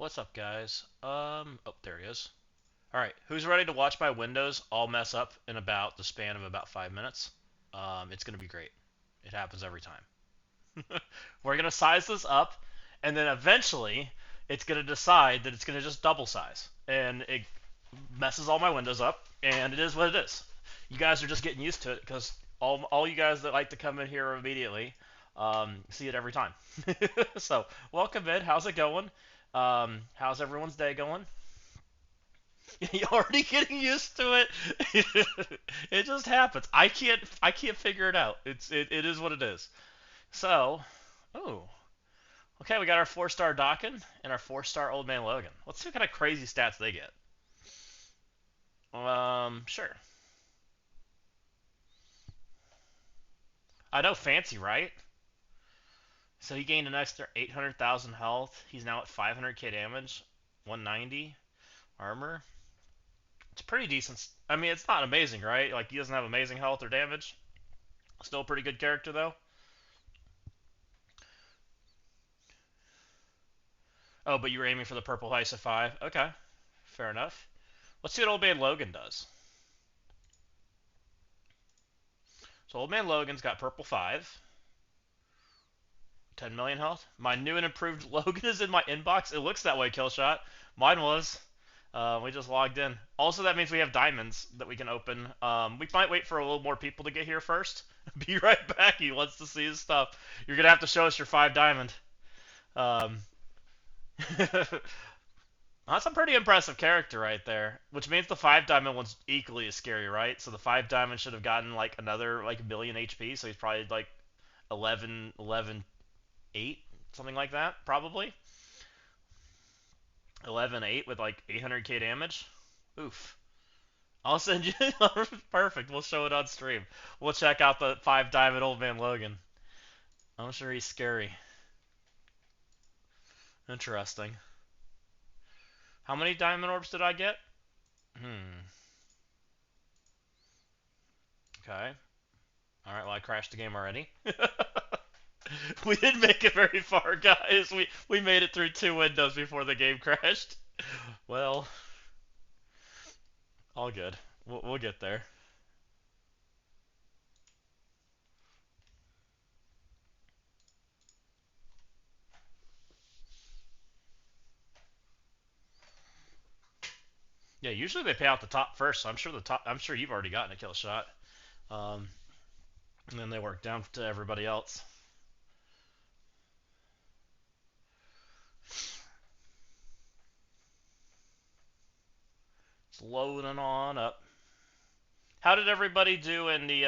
What's up, guys? Oh, there he is. All right, who's ready to watch my windows all mess up in about the span of about 5 minutes? It's gonna be great. It happens every time. We're gonna size this up, and then eventually it's gonna decide that it's gonna just double size, and it messes all my windows up, and it is what it is. You guys are just getting used to it because all you guys that like to come in here immediately see it every time. So welcome in. How's it going? How's everyone's day going? You're already getting used to it. It just happens. I can't figure it out. It is what it is. So, oh, okay, we got our 4-star Dawkin and our 4-star Old Man Logan. Let's see what kind of crazy stats they get. Sure. I know, fancy, right? So he gained an extra 800,000 health. He's now at 500k damage, 190 armor. It's pretty decent. I mean, it's not amazing, right? Like, he doesn't have amazing health or damage. Still a pretty good character, though. Oh, but you were aiming for the purple ice of 5. Okay, fair enough. Let's see what Old Man Logan does. So Old Man Logan's got purple 5. 10 million health. My new and improved Logan is in my inbox. It looks that way, Killshot. Mine was. We just logged in. Also, that means we have diamonds that we can open. We might wait for a little more people to get here first. Be right back. He wants to see his stuff. You're going to have to show us your 5 diamond. Um, That's a pretty impressive character right there. Which means the 5 diamond one's equally as scary, right? So the 5 diamond should have gotten like another like million HP. So he's probably like 11, 8, something like that, probably. 11, 8 with like 800k damage. Oof. I'll send you. Perfect. We'll show it on stream. We'll check out the 5 diamond Old Man Logan. I'm sure he's scary. Interesting. How many diamond orbs did I get? Hmm. Okay. Alright, well, I crashed the game already. We didn't make it very far, guys. We made it through 2 windows before the game crashed. Well, all good. We'll get there. Yeah, usually they pay out the top first, so I'm sure the top. I'm sure you've already gotten a kill shot, um, and then they work down to everybody else. It's loading on up. How did everybody do in the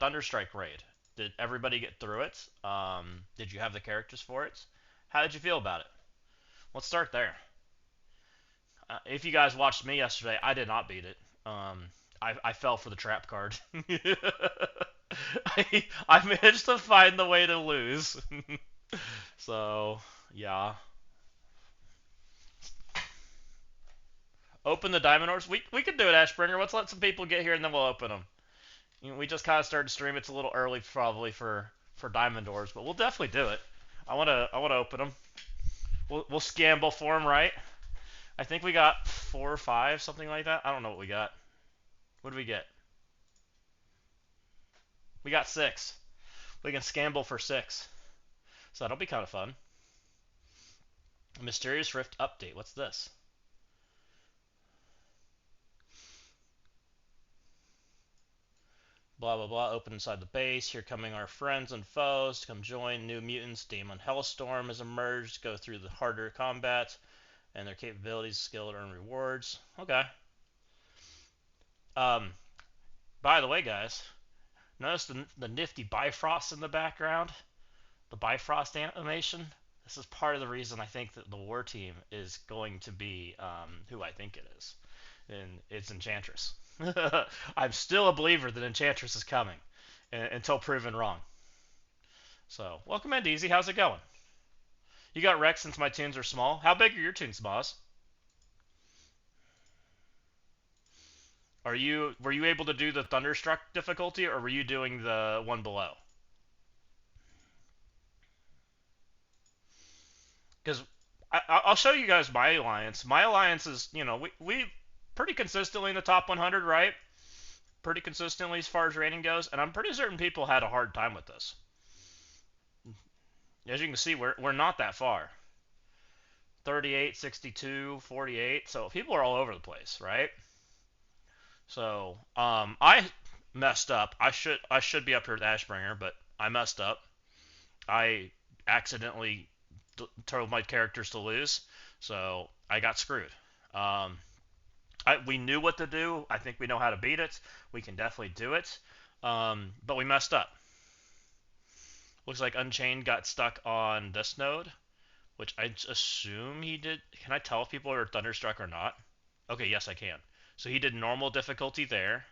Thunderstrike raid? Did everybody get through it? Did you have the characters for it? How did you feel about it? Let's start there. If you guys watched me yesterday, I did not beat it. I fell for the trap card. I managed to find the way to lose. So, yeah. Open the diamond orbs. We can do it, Ashbringer. Let's let some people get here and then we'll open them. You know, we just kind of started stream. It's a little early probably for diamond orbs, but we'll definitely do it. I wanna open them. We'll scamble for them, right? I think we got 4 or 5, something like that. I don't know what we got. What did we get? We got 6. We can scamble for 6. So that'll be kind of fun. Mysterious Rift update. What's this? Blah blah blah. Open inside the base. Here coming our friends and foes to come join. New mutants. Demon Hellstorm has emerged. Go through the harder combat and their capabilities, skill, and earn rewards. Okay. Um. By the way, guys, notice the nifty Bifrost in the background. The Bifrost animation. This is part of the reason I think that the war team is going to be who I think it is, and it's Enchantress. I'm still a believer that Enchantress is coming until proven wrong. So, welcome in, DZ. How's it going? You got wrecked since my tunes are small. How big are your tunes, Moz? Were you able to do the Thunderstruck difficulty, or were you doing the one below? Because I'll show you guys my alliance. My alliance is, we pretty consistently in the top 100, right? Pretty consistently as far as rating goes, and I'm pretty certain people had a hard time with this. As you can see, we're not that far. 38, 62, 48. So people are all over the place, right? So I messed up. I should be up here with Ashbringer, but I messed up. I accidentally told my characters to lose, so I got screwed. Um, we knew what to do. I think we know how to beat it. We can definitely do it. But we messed up. Looks like Unchained got stuck on this node, which I assume he did. Can I tell if people are Thunderstruck or not? Okay, yes, I can. So he did normal difficulty there.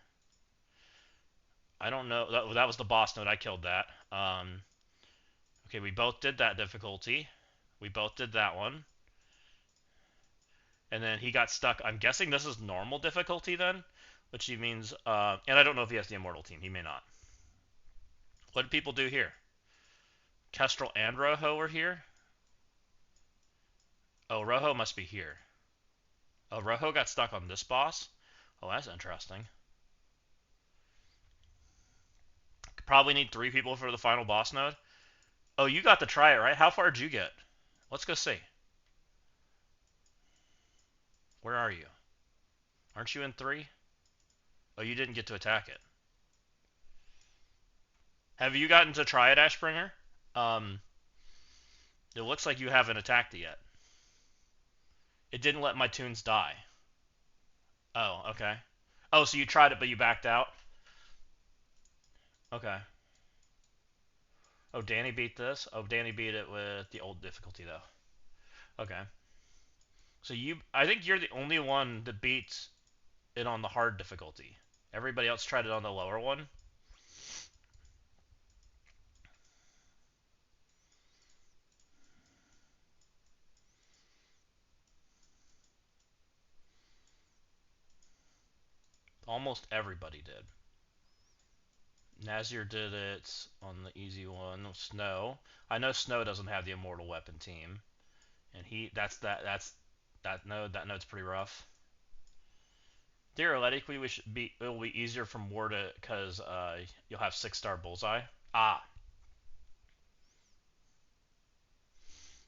I don't know. That was the boss node. I killed that. Okay, we both did that difficulty. We both did that one. And then he got stuck. I'm guessing this is normal difficulty then, which he means. And I don't know if he has the Immortal team. He may not. What did people do here? Kestrel and Rojo were here. Oh, Rojo must be here. Oh, Rojo got stuck on this boss. Oh, that's interesting. Probably need 3 people for the final boss node. Oh, you got to try it, right? How far did you get? Let's go see. Where are you? Aren't you in 3? Oh, you didn't get to attack it. Have you gotten to try it, Ashbringer? It looks like you haven't attacked it yet. It didn't let my tunes die. Oh, okay. Oh, so you tried it, but you backed out? Okay. Oh, Danny beat this? Oh, Danny beat it with the old difficulty, though. Okay. So I think you're the only one that beats it on the hard difficulty. Everybody else tried it on the lower one. Almost everybody did. Nazir did it on the easy one. Snow. I know Snow doesn't have the immortal weapon team, and that node. That node's pretty rough. Theoretically, it will be easier from war to because you'll have 6-star bullseye. Ah,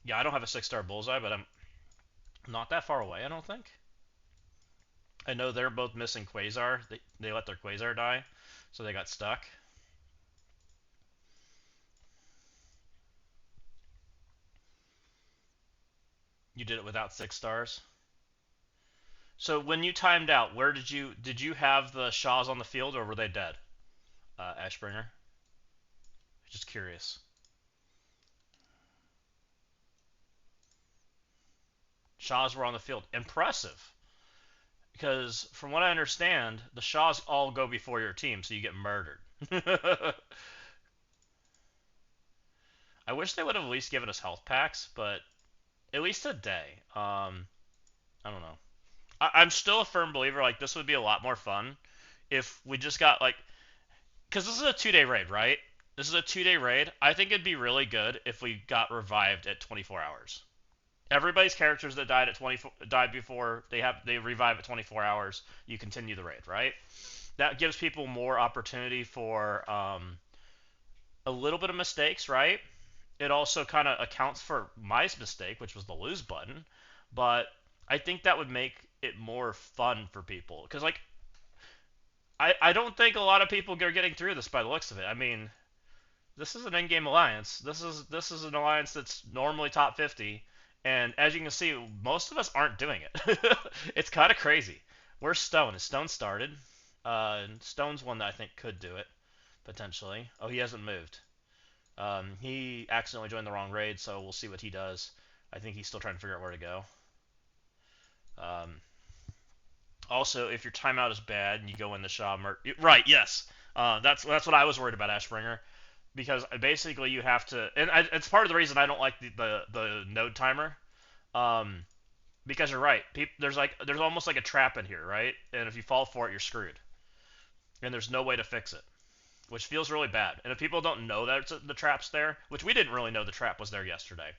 yeah, I don't have a 6-star bullseye, but I'm not that far away. I don't think. I know they're both missing Quasar. They let their Quasar die, so they got stuck. You did it without 6 stars. So when you timed out, where did you have the Shaws on the field or were they dead? Ashbringer. Just curious. Shaws were on the field. Impressive. Because from what I understand, the Shaws all go before your team, so you get murdered. I wish they would have at least given us health packs, but at least a day. I don't know. I'm still a firm believer. Like this would be a lot more fun if we just got like, because this is a 2-day raid, right? This is a 2-day raid. I think it'd be really good if we got revived at 24 hours. Everybody's characters that died before they revive at 24 hours. You continue the raid, right? That gives people more opportunity for a little bit of mistakes, right? It also kind of accounts for my mistake, which was the lose button, but I think that would make it more fun for people because like I don't think a lot of people are getting through this by the looks of it. I mean, this is an in-game alliance. This is an alliance that's normally top 50, and as you can see, most of us aren't doing it. It's kind of crazy. Where's Stone? Is Stone started? Stone's one that I think could do it potentially. Oh, he hasn't moved. He accidentally joined the wrong raid, so we'll see what he does. I think he's still trying to figure out where to go. Also, if your timeout is bad and you go in the Shaw right? Yes, that's what I was worried about, Ashbringer, because basically you have to, and it's part of the reason I don't like the node timer, because you're right. There's almost like a trap in here, right? And if you fall for it, you're screwed, and there's no way to fix it, which feels really bad. And if people don't know that the trap's there, which we didn't really know the trap was there yesterday,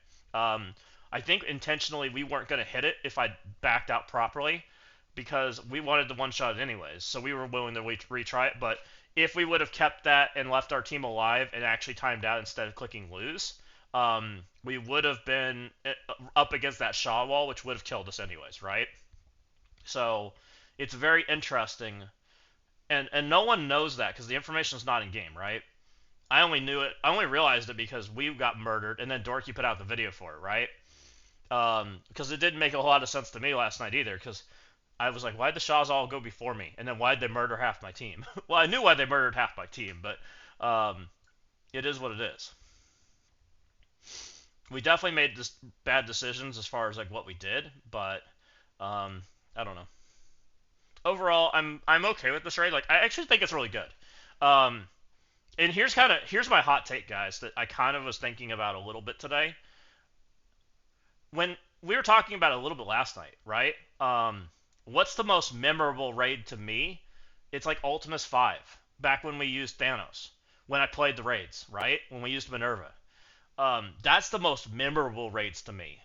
I think intentionally we weren't going to hit it if I backed out properly because we wanted the one shot anyways. So we were willing to retry it. But if we would have kept that and left our team alive and actually timed out instead of clicking lose, we would have been up against that Shaw wall, which would have killed us anyways, right? So it's very interesting, and no one knows that because the information is not in game, right? I only knew it. I only realized it because we got murdered, and then Dorky put out the video for it, right? Because it didn't make a whole lot of sense to me last night either. Because I was like, why'd the Shaws all go before me, and then why'd they murder half my team? Well, I knew why they murdered half my team, but it is what it is. We definitely made bad decisions as far as like what we did, but I don't know. Overall, I'm okay with this raid. Like, I actually think it's really good. Um, and here's my hot take, guys, that I kind of was thinking about a little bit today. When we were talking about it a little bit last night, right? What's the most memorable raid to me? It's like Ultimus 5, back when we used Thanos, when I played the raids, right? When we used Minerva. That's the most memorable raids to me,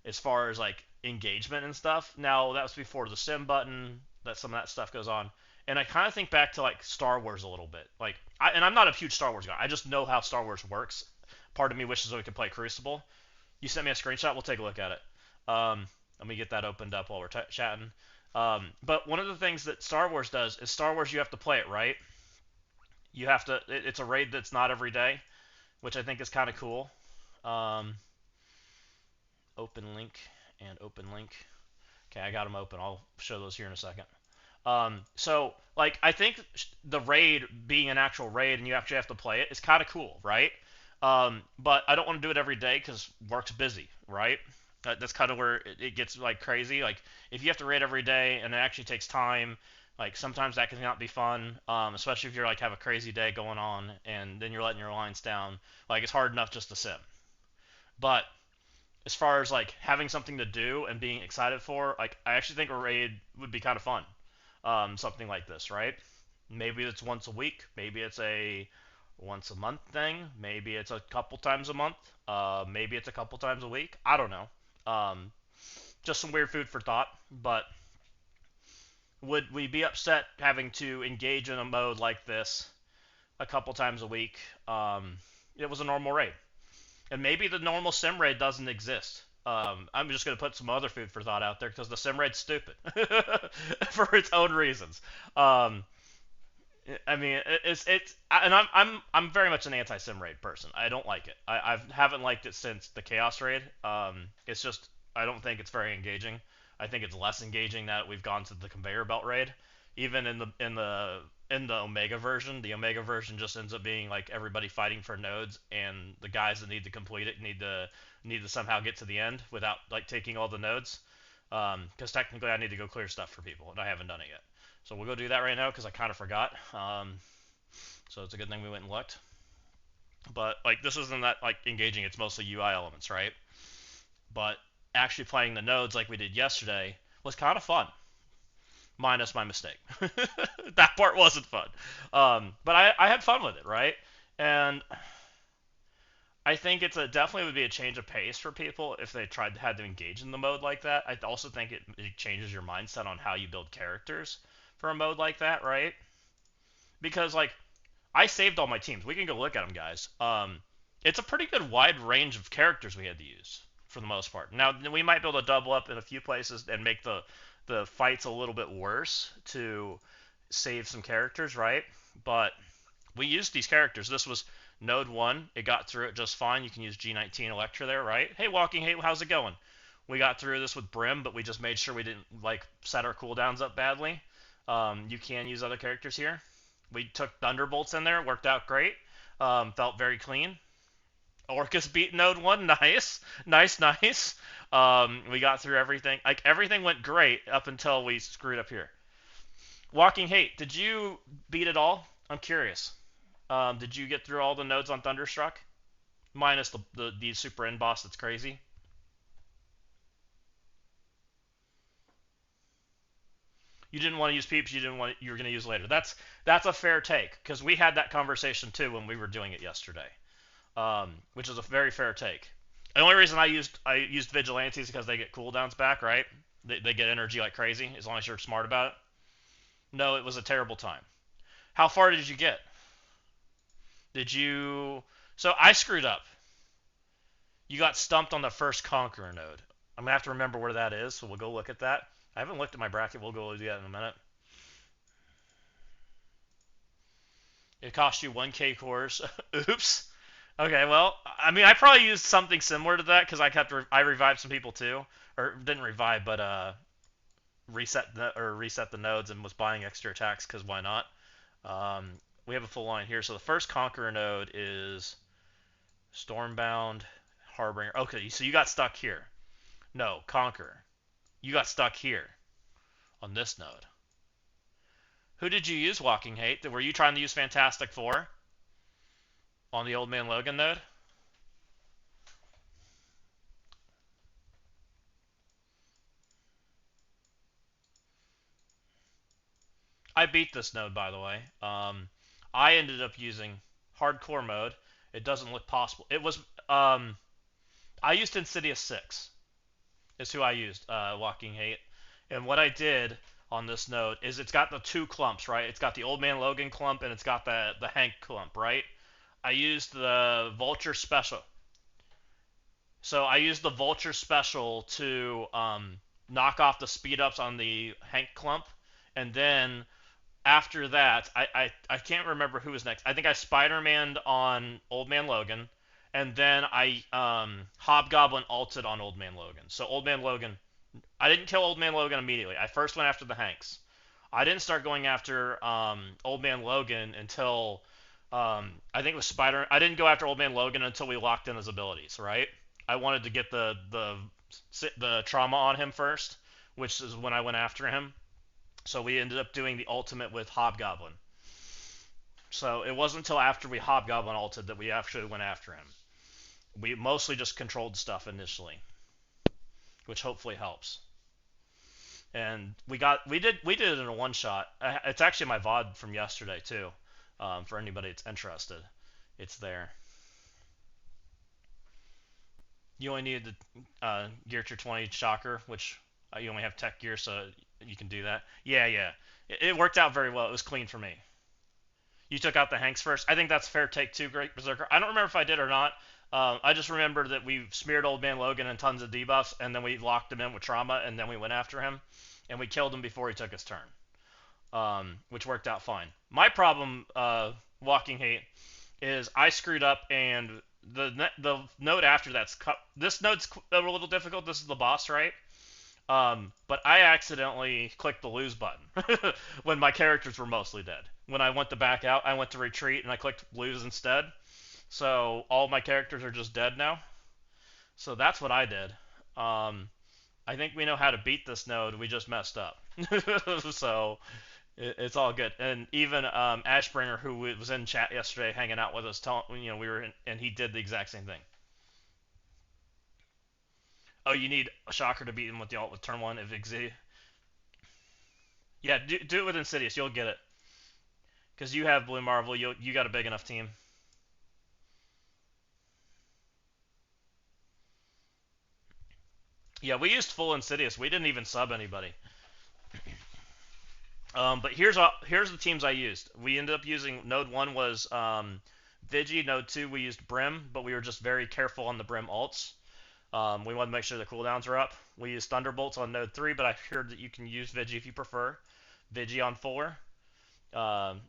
as far as like engagement and stuff. Now that was before the sim button, that some of that stuff goes on, and I kind of think back to like Star Wars a little bit. Like, and I'm not a huge Star Wars guy. I just know how Star Wars works. Part of me wishes we could play Crucible. You sent me a screenshot. We'll take a look at it. Let me get that opened up while we're chatting. But one of the things that Star Wars does is Star Wars you have to play it right. You have to. It's a raid that's not every day, which I think is kind of cool. Um, open link and open link. Okay, I got them open. I'll show those here in a second. So, like, I think the raid being an actual raid and you actually have to play it is kind of cool, right? But I don't want to do it every day because work's busy, right? That's kind of where it gets, like, crazy. Like, if you have to raid every day and it actually takes time, like, sometimes that can not be fun, especially if you're, like, have a crazy day going on and then you're letting your lines down. Like, it's hard enough just to sim. But as far as like having something to do and being excited for, like I actually think a raid would be kind of fun. Something like this, right? Maybe it's once a week, maybe it's a once a month thing, maybe it's a couple times a month, maybe it's a couple times a week. I don't know. Um, just some weird food for thought. But would we be upset having to engage in a mode like this a couple times a week? It was a normal raid. And maybe the normal sim raid doesn't exist. I'm just going to put some other food for thought out there because the sim raid's stupid for its own reasons. Um, I mean, and I'm very much an anti-sim raid person. I don't like it. I haven't liked it since the Chaos raid. It's just I don't think it's very engaging. I think it's less engaging that we've gone to the conveyor belt raid. Even in the Omega version, the Omega version just ends up being like everybody fighting for nodes, and the guys that need to complete it need to somehow get to the end without like taking all the nodes. Because technically I need to go clear stuff for people, and I haven't done it yet. So we'll go do that right now because I kind of forgot. So it's a good thing we went and looked. But like this isn't that like engaging. It's mostly UI elements, right? But actually playing the nodes like we did yesterday was kind of fun, minus my mistake. That part wasn't fun. But I had fun with it, right? And I think definitely would be a change of pace for people if they had to engage in the mode like that. I also think it changes your mindset on how you build characters for a mode like that, right? Because like I saved all my teams. We can go look at them, guys. It's a pretty good wide range of characters we had to use for the most part. Now we might be able to double up in a few places and make the fights a little bit worse to save some characters, right? But we used these characters. This was Node 1. It got through it just fine. You can use G19 Electra there, right? Hey, Walking, hey, how's it going? We got through this with Brim, but we just made sure we didn't like set our cooldowns up badly. You can use other characters here. We took Thunderbolts in there. It worked out great. Felt very clean. Orcus beat Node 1. Nice. Nice, nice. We got through everything. Like, everything went great up until we screwed up here. Walking Hate, did you beat it all? I'm curious. Did you get through all the nodes on Thunderstruck? Minus the super end boss that's crazy. You didn't want to use peeps. You were going to use later. That's a fair take because we had that conversation too when we were doing it yesterday, which is a very fair take. The only reason I used vigilantes because they get cooldowns back, right? They get energy like crazy as long as you're smart about it. No, it was a terrible time. How far did you get? Did you? So I screwed up. You got stumped on the first Conqueror node. I'm gonna have to remember where that is, so we'll go look at that. I haven't looked at my bracket. We'll go do that in a minute. It cost you 1K cores. Oops. Okay, well, I mean, I probably used something similar to that because I revived some people too, or didn't revive, but reset the nodes and was buying extra attacks because why not? Um, we have a full line here. So the first Conqueror node is Stormbound, Harbinger. Okay, so you got stuck here. No, Conqueror. You got stuck here on this node. Who did you use, Walking Hate? Were you trying to use Fantastic Four on the Old Man Logan node? I beat this node, by the way. I ended up using hardcore mode. It doesn't look possible. It was I used Insidious 6 is who I used, Walking Hate. And what I did on this node is it's got the two clumps, right? It's got the Old Man Logan clump and it's got the Hank clump, right? I used the Vulture special. So I used the Vulture special to knock off the speed ups on the Hank clump, and then after that, I can't remember who was next. I think I Spider-Maned on Old Man Logan, and then I Hobgoblin ulted on Old Man Logan. So Old Man Logan, I didn't kill Old Man Logan immediately. I first went after the Hanks. I didn't start going after Old Man Logan until I think it was Spider. I didn't go after Old Man Logan until we locked in his abilities, right? I wanted to get the trauma on him first, which is when I went after him. So we ended up doing the ultimate with Hobgoblin. So it wasn't until after we Hobgoblin ulted that we actually went after him. We mostly just controlled stuff initially, which hopefully helps. And we did it in a one shot. It's actually my VOD from yesterday too. For anybody that's interested, it's there. You only needed the Gear Tier 20 Shocker, which you only have Tech Gear, so you can do that. Yeah, yeah. It worked out very well. It was clean for me. You took out the Hanks first. I think that's fair take too, Great Berserker. I don't remember if I did or not. I just remember that we smeared Old Man Logan and tons of debuffs, and then we locked him in with trauma, and then we went after him, and we killed him before he took his turn, which worked out fine. My problem, Walking Hate, is I screwed up, and the node after this node's a little difficult. This is the boss, right? But I accidentally clicked the lose button when my characters were mostly dead. When I went to back out, I went to retreat and I clicked lose instead. So all my characters are just dead now. So that's what I did. I think we know how to beat this node. We just messed up. So it's all good. And even Ashbringer, who was in chat yesterday, hanging out with us, we were in, and he did the exact same thing. Oh, you need a Shocker to beat him with the ult with turn one if Exi. Yeah, do it with Insidious. You'll get it. Because you have Blue Marvel. You got a big enough team. Yeah, we used full Insidious. We didn't even sub anybody. But here's the teams I used. We ended up using Node 1 was Vigi. Node 2 we used Brim, but we were just very careful on the Brim ults. We wanted to make sure the cooldowns are up. We used Thunderbolts on Node 3, but I heard that you can use Vigi if you prefer. Vigi on 4.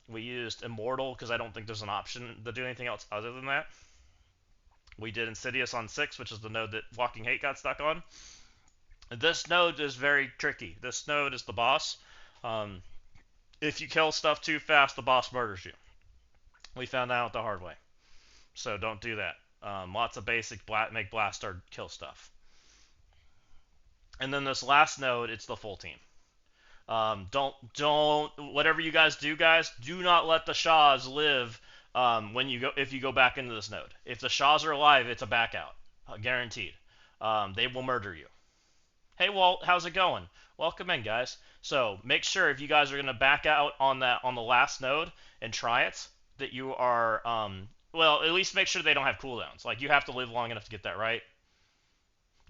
We used Immortal because I don't think there's an option to do anything else other than that. We did Insidious on 6, which is the node that Walking Hate got stuck on. This node is very tricky. This node is the boss. If you kill stuff too fast, the boss murders you. We found that out the hard way. So don't do that. Lots of basic make blast or kill stuff. And then this last node, it's the full team. Don't whatever you guys, do not let the Shaws live if you go back into this node. If the Shaws are alive, it's a back out, guaranteed. They will murder you. Hey Walt, how's it going? Welcome in, guys. So make sure if you guys are gonna back out on the last node and try it, that you are well, at least make sure they don't have cooldowns. Like you have to live long enough to get that right.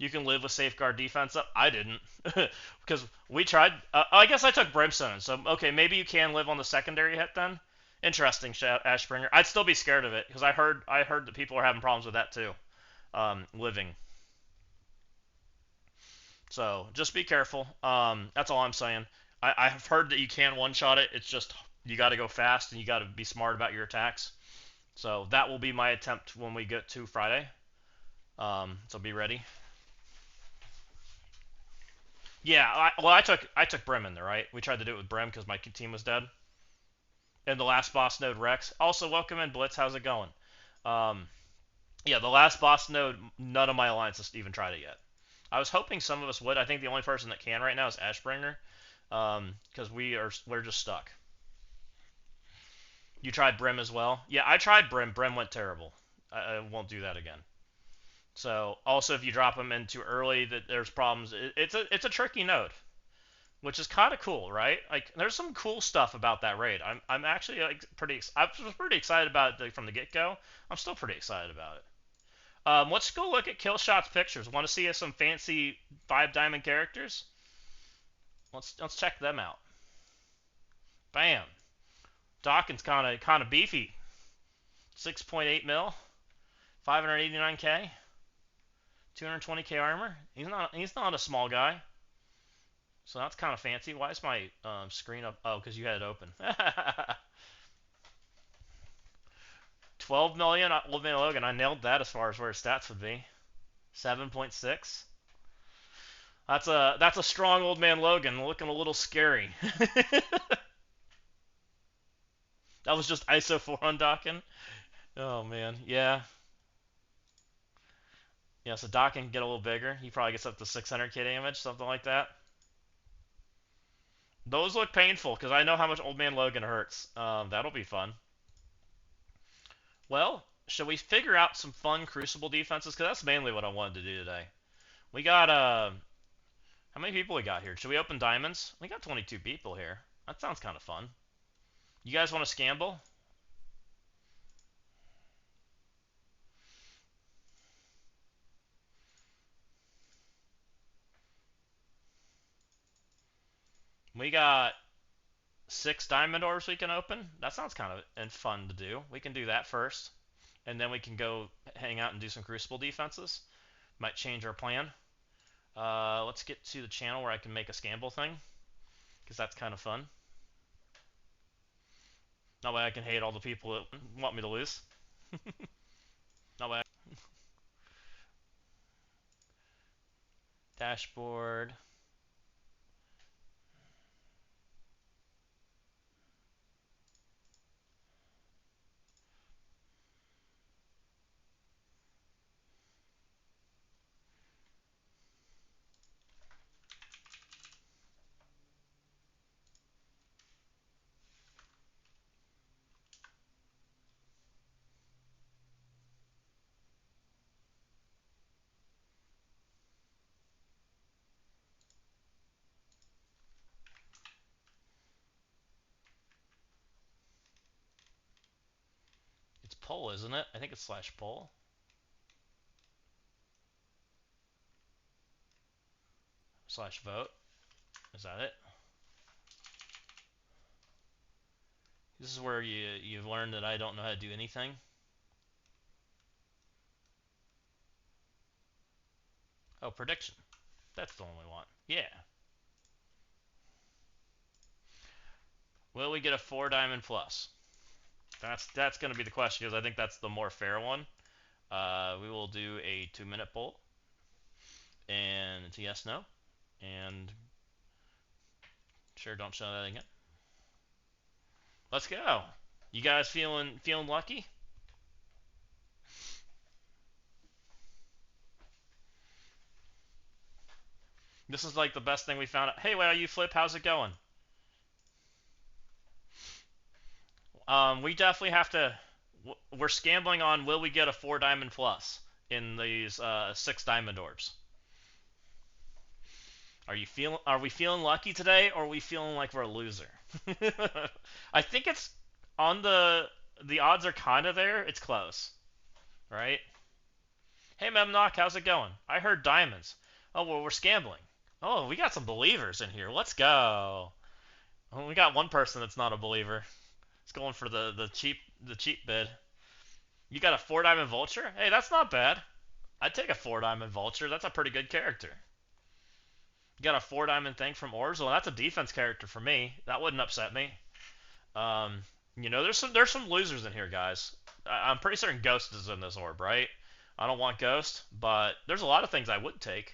You can live with safeguard defense up. I didn't, because we tried. I guess I took brimstone, so okay, maybe you can live on the secondary hit then. Interesting, Ashbringer. I'd still be scared of it because I heard that people are having problems with that too, living. So just be careful. That's all I'm saying. I've heard that you can one-shot it. It's just you got to go fast and you got to be smart about your attacks. So that will be my attempt when we get to Friday. So be ready. Yeah, I took Brim in there, right? We tried to do it with Brim because my team was dead. And the last boss node Rex. Also, welcome in Blitz. How's it going? Um, yeah, the last boss node. None of my alliances even tried it yet. I was hoping some of us would. I think the only person that can right now is Ashbringer, because we're just stuck. You tried Brim as well? Yeah, I tried Brim. Brim went terrible. I won't do that again. So also, if you drop them in too early, that there's problems. It's a tricky node, which is kind of cool, right? Like, there's some cool stuff about that raid. I'm actually like I was pretty excited about it like, from the get go. I'm still pretty excited about it. Let's go look at Killshot's pictures. Want to see some fancy 5 diamond characters? Let's check them out. Bam. Dawkins kind of beefy. 6.8 mil, 589k, 220k armor. He's not a small guy. So that's kind of fancy. Why is my screen up? Oh, because you had it open. 12 million Old Man Logan. I nailed that as far as where his stats would be. 7.6. That's a strong Old Man Logan, looking a little scary. That was just ISO 4 on Dawkins. Oh man, yeah. Yeah, so Dawkins can get a little bigger. He probably gets up to 600k damage, something like that. Those look painful because I know how much Old Man Logan hurts. That'll be fun. Well, should we figure out some fun Crucible defenses? Because that's mainly what I wanted to do today. We got, how many people we got here? Should we open diamonds? We got 22 people here. That sounds kind of fun. You guys want to scamble? We got 6 diamond orbs we can open. That sounds kind of and fun to do. We can do that first. And then we can go hang out and do some Crucible defenses. Might change our plan. Let's get to the channel where I can make a scamble thing. Because that's kind of fun. That way I can hate all the people that want me to lose. That way dashboard. It's poll, isn't it? I think it's slash poll. Slash vote. Is that it? This is where you've learned that I don't know how to do anything. Oh, prediction. That's the one we want. Yeah. Will we get a 4 diamond plus? That's going to be the question because I think that's the more fair one. We will do a 2-minute poll. And it's yes, no. And sure, don't show that again. Let's go. You guys feeling lucky? This is like the best thing we found out. Hey, well, you Flip, how's it going? We definitely have to. We're scambling on will we get a 4 diamond plus in these 6 diamond orbs. Are we feeling lucky today, or are we feeling like we're a loser? I think it's on the odds are kind of there. It's close, right? Hey Memnock, how's it going? I heard diamonds. Oh, well, we're scambling. Oh, we got some believers in here. Let's go. Oh, we got one person that's not a believer. It's going for the cheap bid. You got a 4 diamond vulture? Hey, that's not bad. I'd take a 4 diamond vulture. That's a pretty good character. You got a 4 diamond thing from Orbs? Well, that's a defense character for me. That wouldn't upset me. Um, there's some losers in here, guys. I'm pretty certain Ghost is in this orb, right? I don't want Ghost, but there's a lot of things I would take.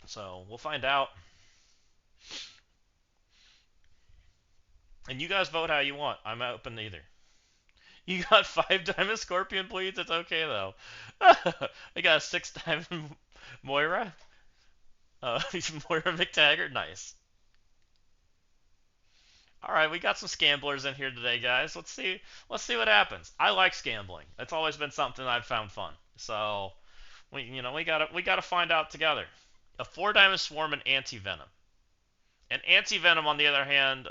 So we'll find out. And you guys vote how you want. I'm open to either. You got 5 diamond Scorpion Bleeds? It's okay though. I got a 6 diamond Moira. Moira McTaggart. Nice. All right, we got some scamblers in here today, guys. Let's see. Let's see what happens. I like scambling. It's always been something I've found fun. So we gotta find out together. A 4 diamond Swarm and Anti Venom. And Anti Venom, on the other hand,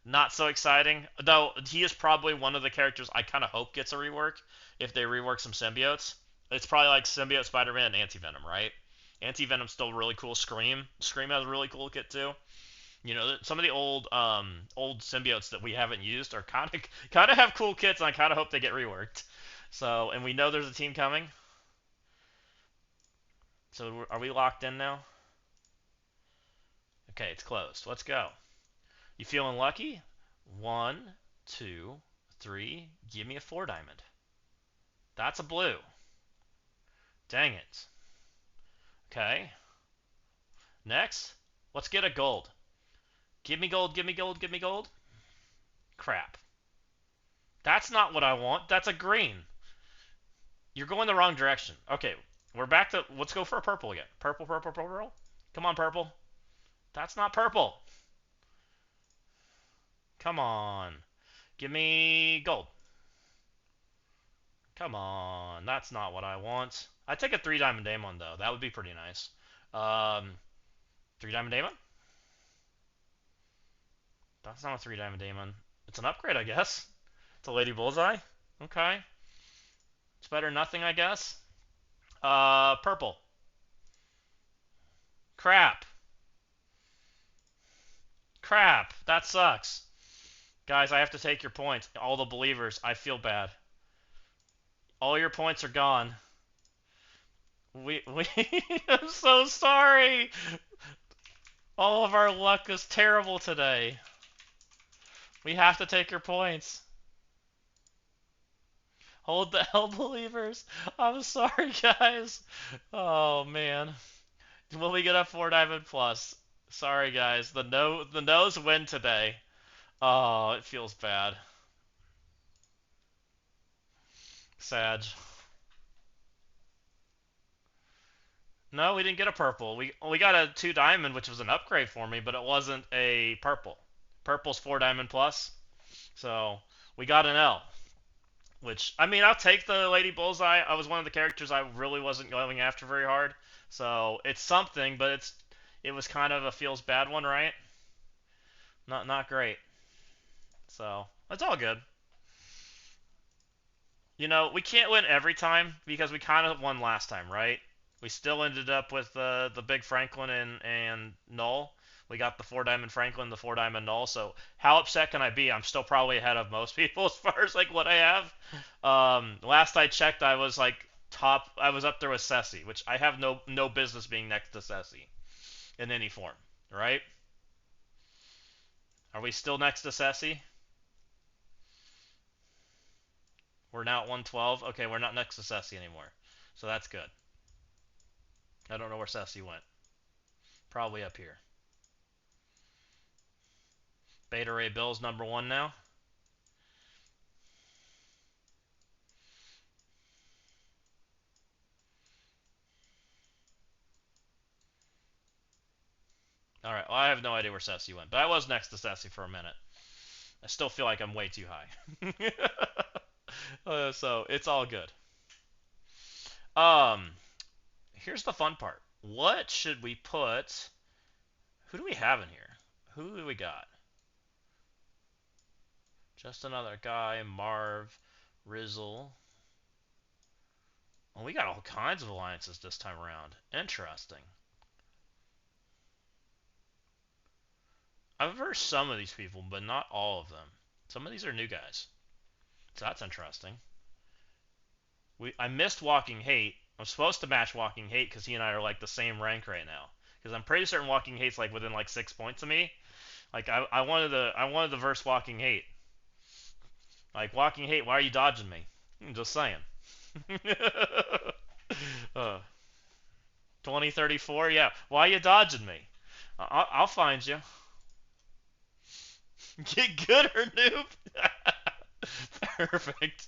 not so exciting. Though he is probably one of the characters I kind of hope gets a rework if they rework some symbiotes. It's probably like Symbiote Spider-Man and Anti Venom, right? Anti Venom's still really cool. Scream has a really cool kit too. Some of the old symbiotes that we haven't used are kind of have cool kits, and I kind of hope they get reworked. So, and we know there's a team coming. So, are we locked in now? Okay, it's closed. Let's go. You feeling lucky? 1, 2, 3. Give me a 4 diamond. That's a blue. Dang it. Okay. Next, let's get a gold. Give me gold, give me gold, give me gold. Crap. That's not what I want. That's a green. You're going the wrong direction. Okay, we're back to... Let's go for a purple again. Purple, purple, purple, purple. Come on, purple. That's not purple. Come on. Give me gold. Come on. That's not what I want. I'd take a 3 diamond Daemon, though. That would be pretty nice. 3 diamond Daemon? That's not a 3 diamond Daemon. It's an upgrade, I guess. It's a Lady Bullseye. Okay. It's better than nothing, I guess. Purple. Crap. Crap. That sucks. Guys, I have to take your points. All the believers. I feel bad. All your points are gone. We I'm so sorry. All of our luck is terrible today. We have to take your points. Hold the hell, believers. I'm sorry, guys. Oh man. Will we get a 4 diamond plus? Sorry, guys. The no's win today. Oh, it feels bad. Sad. No, we didn't get a purple. We got a 2 diamond, which was an upgrade for me, but it wasn't a purple. Purple's 4 diamond plus, so we got an L. Which, I mean, I'll take the Lady Bullseye. I was one of the characters I really wasn't going after very hard, so it's something, but it was kind of a feels bad one, right? Not great. So it's all good. We can't win every time because we kind of won last time, right? We still ended up with the big Franklin and Null. We got the 4 diamond Franklin, the 4 diamond Null. So how upset can I be? I'm still probably ahead of most people as far as like what I have. Last I checked, I was like top. I was up there with Ceci, which I have no business being next to Ceci in any form, right? Are we still next to Ceci? We're now at 112. Okay, we're not next to Ceci anymore, so that's good. I don't know where Ceci went. Probably up here. Beta Ray Bill's #1 now. Alright, well, I have no idea where Ceci went, but I was next to Ceci for a minute. I still feel like I'm way too high. So, it's all good. Um, Here's the fun part. What should we put... Who do we have in here? Who do we got? Just another guy, Marv, Rizzle. Well, we got all kinds of alliances this time around. Interesting. I've heard some of these people, but not all of them. Some of these are new guys. So that's interesting. I missed Walking Hate. I'm supposed to match Walking Hate because he and I are like the same rank right now. Because I'm pretty certain Walking Hate's like within like 6 points of me. Like I wanted the verse Walking Hate. Like Walking Hate, why are you dodging me? I'm just saying. uh, 2034, yeah. Why are you dodging me? I'll find you. Get good or noob? Perfect.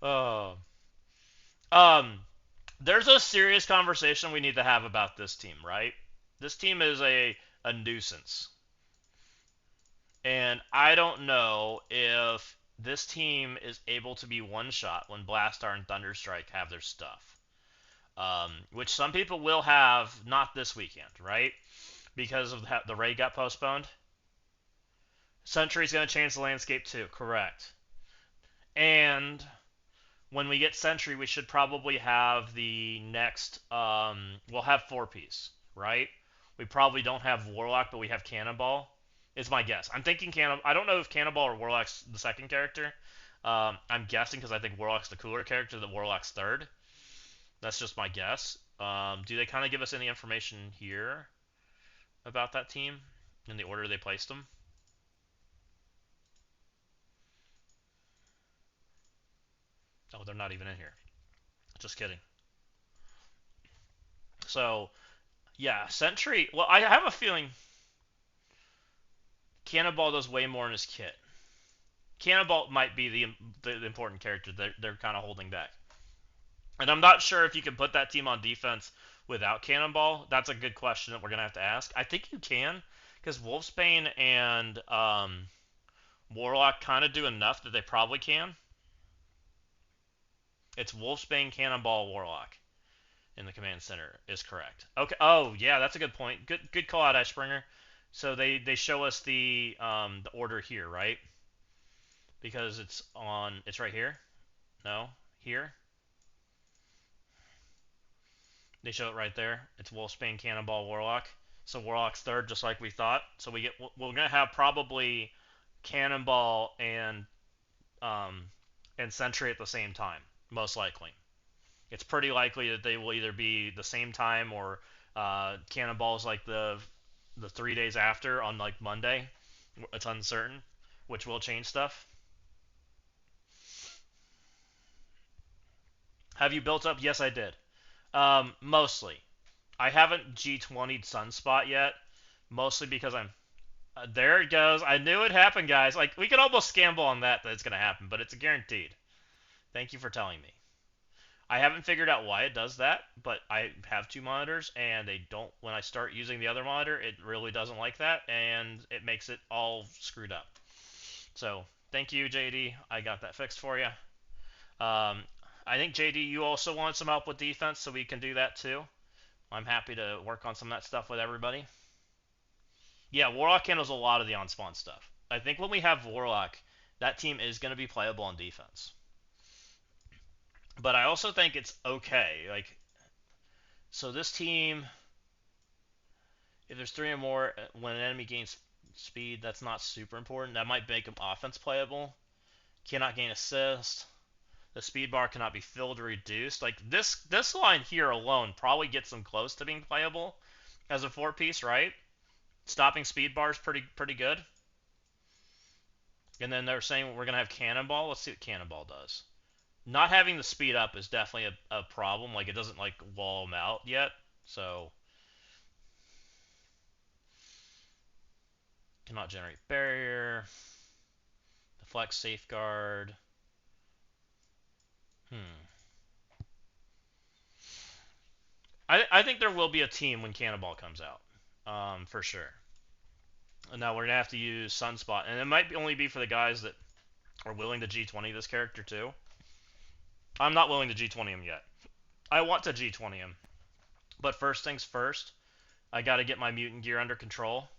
Oh. Um, there's a serious conversation we need to have about this team, right? This team is a nuisance. And I don't know if this team is able to be one shot when Blastar and Thunderstrike have their stuff. Which some people will have not this weekend, right? Because of the raid got postponed. Sentry's going to change the landscape too, correct. And when we get Sentry, we should probably have the next. We'll have 4-piece, right? We probably don't have Warlock, but we have Cannonball. Is my guess. I'm thinking I don't know if Cannonball or Warlock's the second character. I'm guessing because I think Warlock's the cooler character, that Warlock's third. That's just my guess. Do they kind of give us any information here about that team in the order they placed them? Oh, they're not even in here. Just kidding. So, yeah, Sentry. Well, I have a feeling Cannonball does way more in his kit. Cannonball might be the important character they're kind of holding back. And I'm not sure if you can put that team on defense without Cannonball. That's a good question that we're going to have to ask. I think you can, because Wolfsbane and Warlock kind of do enough that they probably can. It's Wolfsbane, Cannonball, Warlock in the command center is correct. Okay. Oh, yeah, that's a good point. Good call out, Ashbringer. So they show us the order here, right? Because it's right here. No, here. They show it right there. It's Wolfsbane, Cannonball, Warlock. So Warlock's third, just like we thought. So we're gonna have probably Cannonball um and Sentry at the same time, most likely. It's pretty likely that they will either be the same time or Cannonball's like the 3 days after on like Monday. It's uncertain, which will change stuff. Have you built up? Yes, I did. Mostly. I haven't G20'd Sunspot yet, mostly because I'm. There it goes. I knew it happened, guys. Like we could almost gamble on that it's gonna happen, but it's guaranteed. Thank you for telling me. I haven't figured out why it does that, but I have 2 monitors, and they don't. When I start using the other monitor, it really doesn't like that, and it makes it all screwed up. So thank you, JD. I got that fixed for you. Um, I think JD, you also want some help with defense, so we can do that too. I'm happy to work on some of that stuff with everybody. Yeah, Warlock handles a lot of the on-spawn stuff. I think when we have Warlock, that team is going to be playable on defense. But I also think it's okay. Like, so this team, if there's 3 or more, when an enemy gains speed, that's not super important. That might make them offense playable. Cannot gain assist. The speed bar cannot be filled or reduced. Like this line here alone probably gets them close to being playable as a 4-piece, right? Stopping speed bar is pretty good. And then they're saying we're gonna have Cannonball. Let's see what Cannonball does. Not having the speed up is definitely a problem. Like it doesn't like wall them out yet. So cannot generate barrier. Deflect safeguard. Hmm. I think there will be a team when Cannonball comes out. For sure. And now we're gonna have to use Sunspot, and it might only be for the guys that are willing to G20 this character too. I'm not willing to G20 him yet. I want to G20 him, but first things first. I got to get my mutant gear under control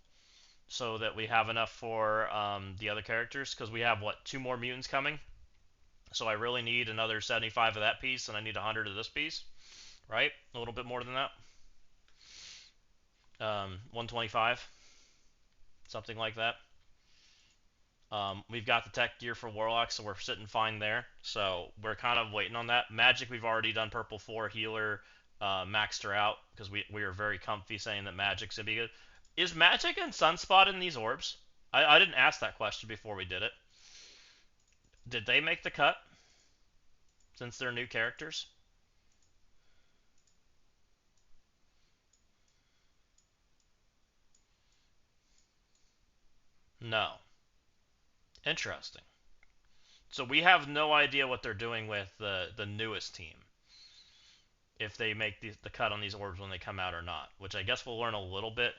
so that we have enough for the other characters, because we have what, 2 more mutants coming. So I really need another 75 of that piece, and I need 100 of this piece, right? A little bit more than that. 125, something like that. We've got the tech gear for Warlock, so we're sitting fine there. So we're kind of waiting on that. Magic, we've already done purple 4 healer, maxed her out because we are very comfy saying that Magic's gonna be good. Is Magic and Sunspot in these orbs? I didn't ask that question before we did it. Did they make the cut since they're new characters? No. Interesting. So we have no idea what they're doing with the newest team, if they make the cut on these orbs when they come out or not, which I guess we'll learn a little bit.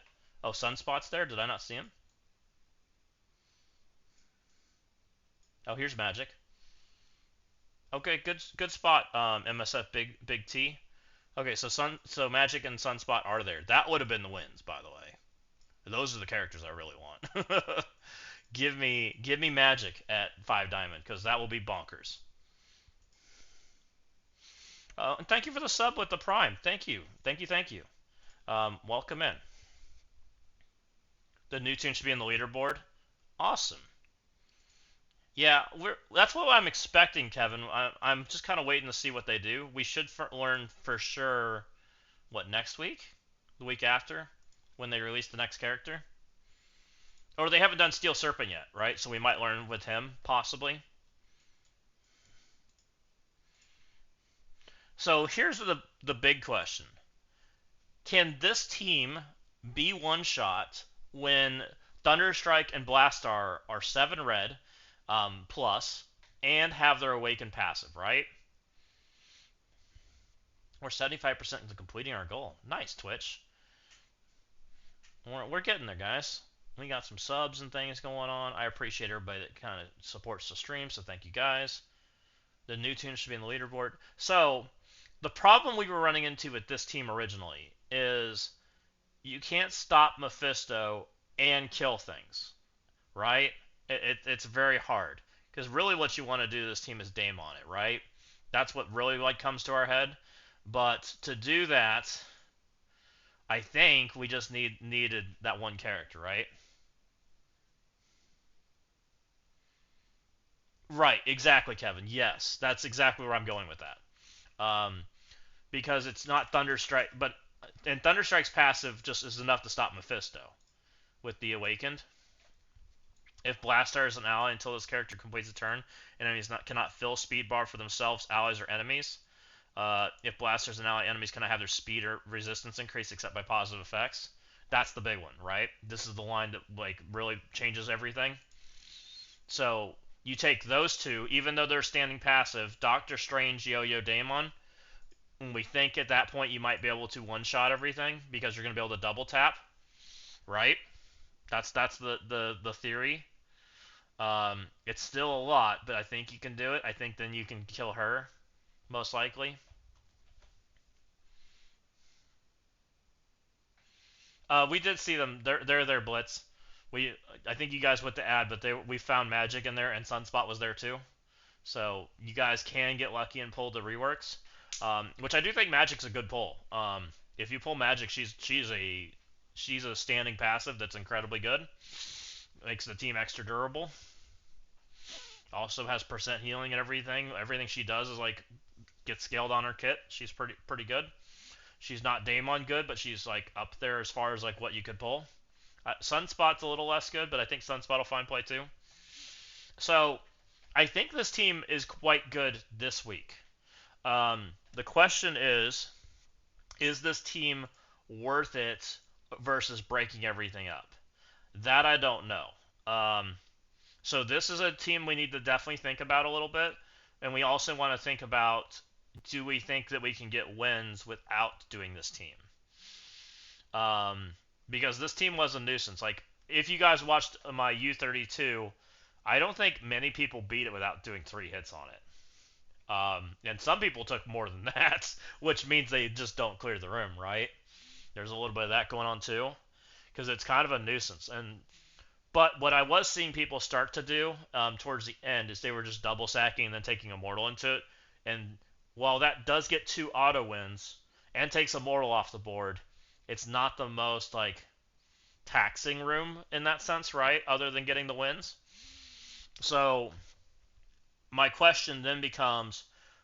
Oh, Sunspot's there? Did I not see him? Oh, here's Magic. Okay, good spot, MSF Big T. Okay, so Magic and Sunspot are there. That would have been the wins, by the way. Those are the characters I really want. Give me Magic at 5 diamond, because that will be bonkers. And thank you for the sub with the Prime. Thank you. Welcome in. The new tune should be in the leaderboard. Awesome. Yeah, that's what I'm expecting, Kevin. I'm just kind of waiting to see what they do. We should learn for sure, what, next week? The week after? When they release the next character? Or they haven't done Steel Serpent yet, right? So we might learn with him, possibly. So here's the big question. Can this team be one-shot when Thunderstrike and Blastar are 7 red, plus, and have their Awaken passive, right? We're 75% into completing our goal. Nice, Twitch. We're getting there, guys. We got some subs and things going on. I appreciate everybody that kind of supports the stream, so thank you guys. The new tune should be in the leaderboard. So, the problem we were running into with this team originally is you can't stop Mephisto and kill things, right? It's very hard. Because really what you want to do to this team is Daemon it, right? That's what really comes to our head. But to do that, I think we just needed that one character, right? Right, exactly, Kevin. Yes, that's exactly where I'm going with that. Because it's not Thunderstrike, but and Thunderstrike's passive just is enough to stop Mephisto with the Awakened. If Blastar is an ally until this character completes a turn, enemies cannot fill speed bar for themselves, allies, or enemies. If Blastar is an ally, enemies cannot have their speed or resistance increase except by positive effects. That's the big one, right? This is the line that really changes everything. So you take those two, even though they're standing passive, Doctor Strange, Yo-Yo, Daemon. And we think at that point you might be able to one-shot everything because you're going to be able to double tap, right? That's the theory. It's still a lot, but I think you can do it. I think then you can kill her, most likely. We did see them. They're there, Blitz. I think you guys went to add, but we found Magic in there, and Sunspot was there too. So you guys can get lucky and pull the reworks, which I do think Magic's a good pull. If you pull Magic, she's a standing passive that's incredibly good. Makes the team extra durable. Also has percent healing and everything. Everything she does is gets scaled on her kit. She's pretty good. She's not Daemon good, but she's up there as far as what you could pull. Sunspot's a little less good, but I think Sunspot will find play too. So I think this team is quite good this week. The question is this team worth it versus breaking everything up? That I don't know. So this is a team we need to definitely think about a little bit, and we also want to think about, do we think that we can get wins without doing this team? Because this team was a nuisance. If you guys watched my U32, I don't think many people beat it without doing 3 hits on it. And some people took more than that, which means they just don't clear the room, right? There's a little bit of that going on too, because it's kind of a nuisance. But what I was seeing people start to do towards the end is they were just double sacking and then taking Immortal into it. And while that does get 2 auto wins and takes Immortal off the board, it's not the most like taxing room in that sense, right? Other than getting the wins. So my question then becomes,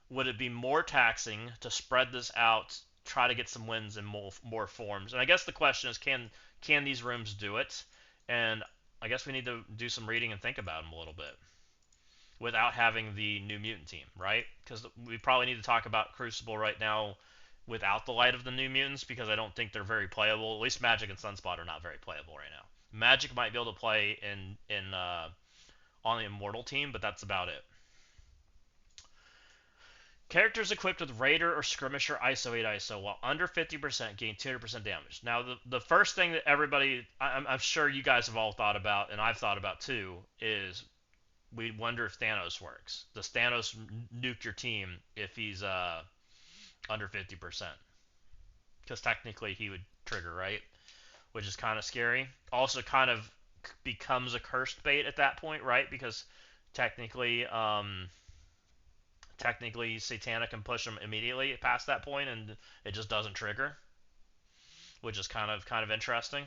would it be more taxing to spread this out, try to get some wins in more forms? And I guess the question is, can these rooms do it? And I guess we need to do some reading and think about them a little bit without having the New Mutant team, right? Because we probably need to talk about Crucible right now without the light of the New Mutants, because I don't think they're very playable. At least Magic and Sunspot are not very playable right now. Magic might be able to play in on the Immortal team, but that's about it. Characters equipped with Raider or Skirmisher ISO 8 ISO while under 50% gain 200% damage. Now, the first thing that everybody, I'm sure you guys have all thought about, and I've thought about too, is we wonder if Thanos works. Does Thanos nuke your team if he's under 50%? Because technically he would trigger, right? Which is kind of scary. Also, kind of becomes a cursed bait at that point, right? Because technically, Satanic can push him immediately past that point, and it just doesn't trigger, which is kind of interesting.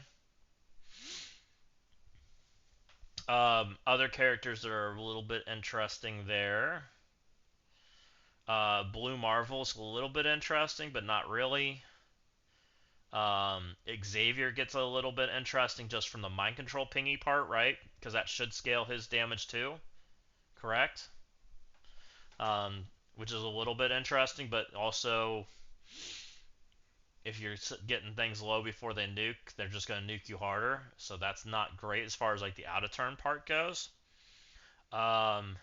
Other characters that are a little bit interesting there. Blue Marvel's a little bit interesting, but not really. Xavier gets a little bit interesting just from the mind control pingy part, right? Because that should scale his damage too, correct? Which is a little bit interesting, but also if you're getting things low before they nuke, they're just going to nuke you harder. So that's not great as far as like the out of turn part goes. Accursed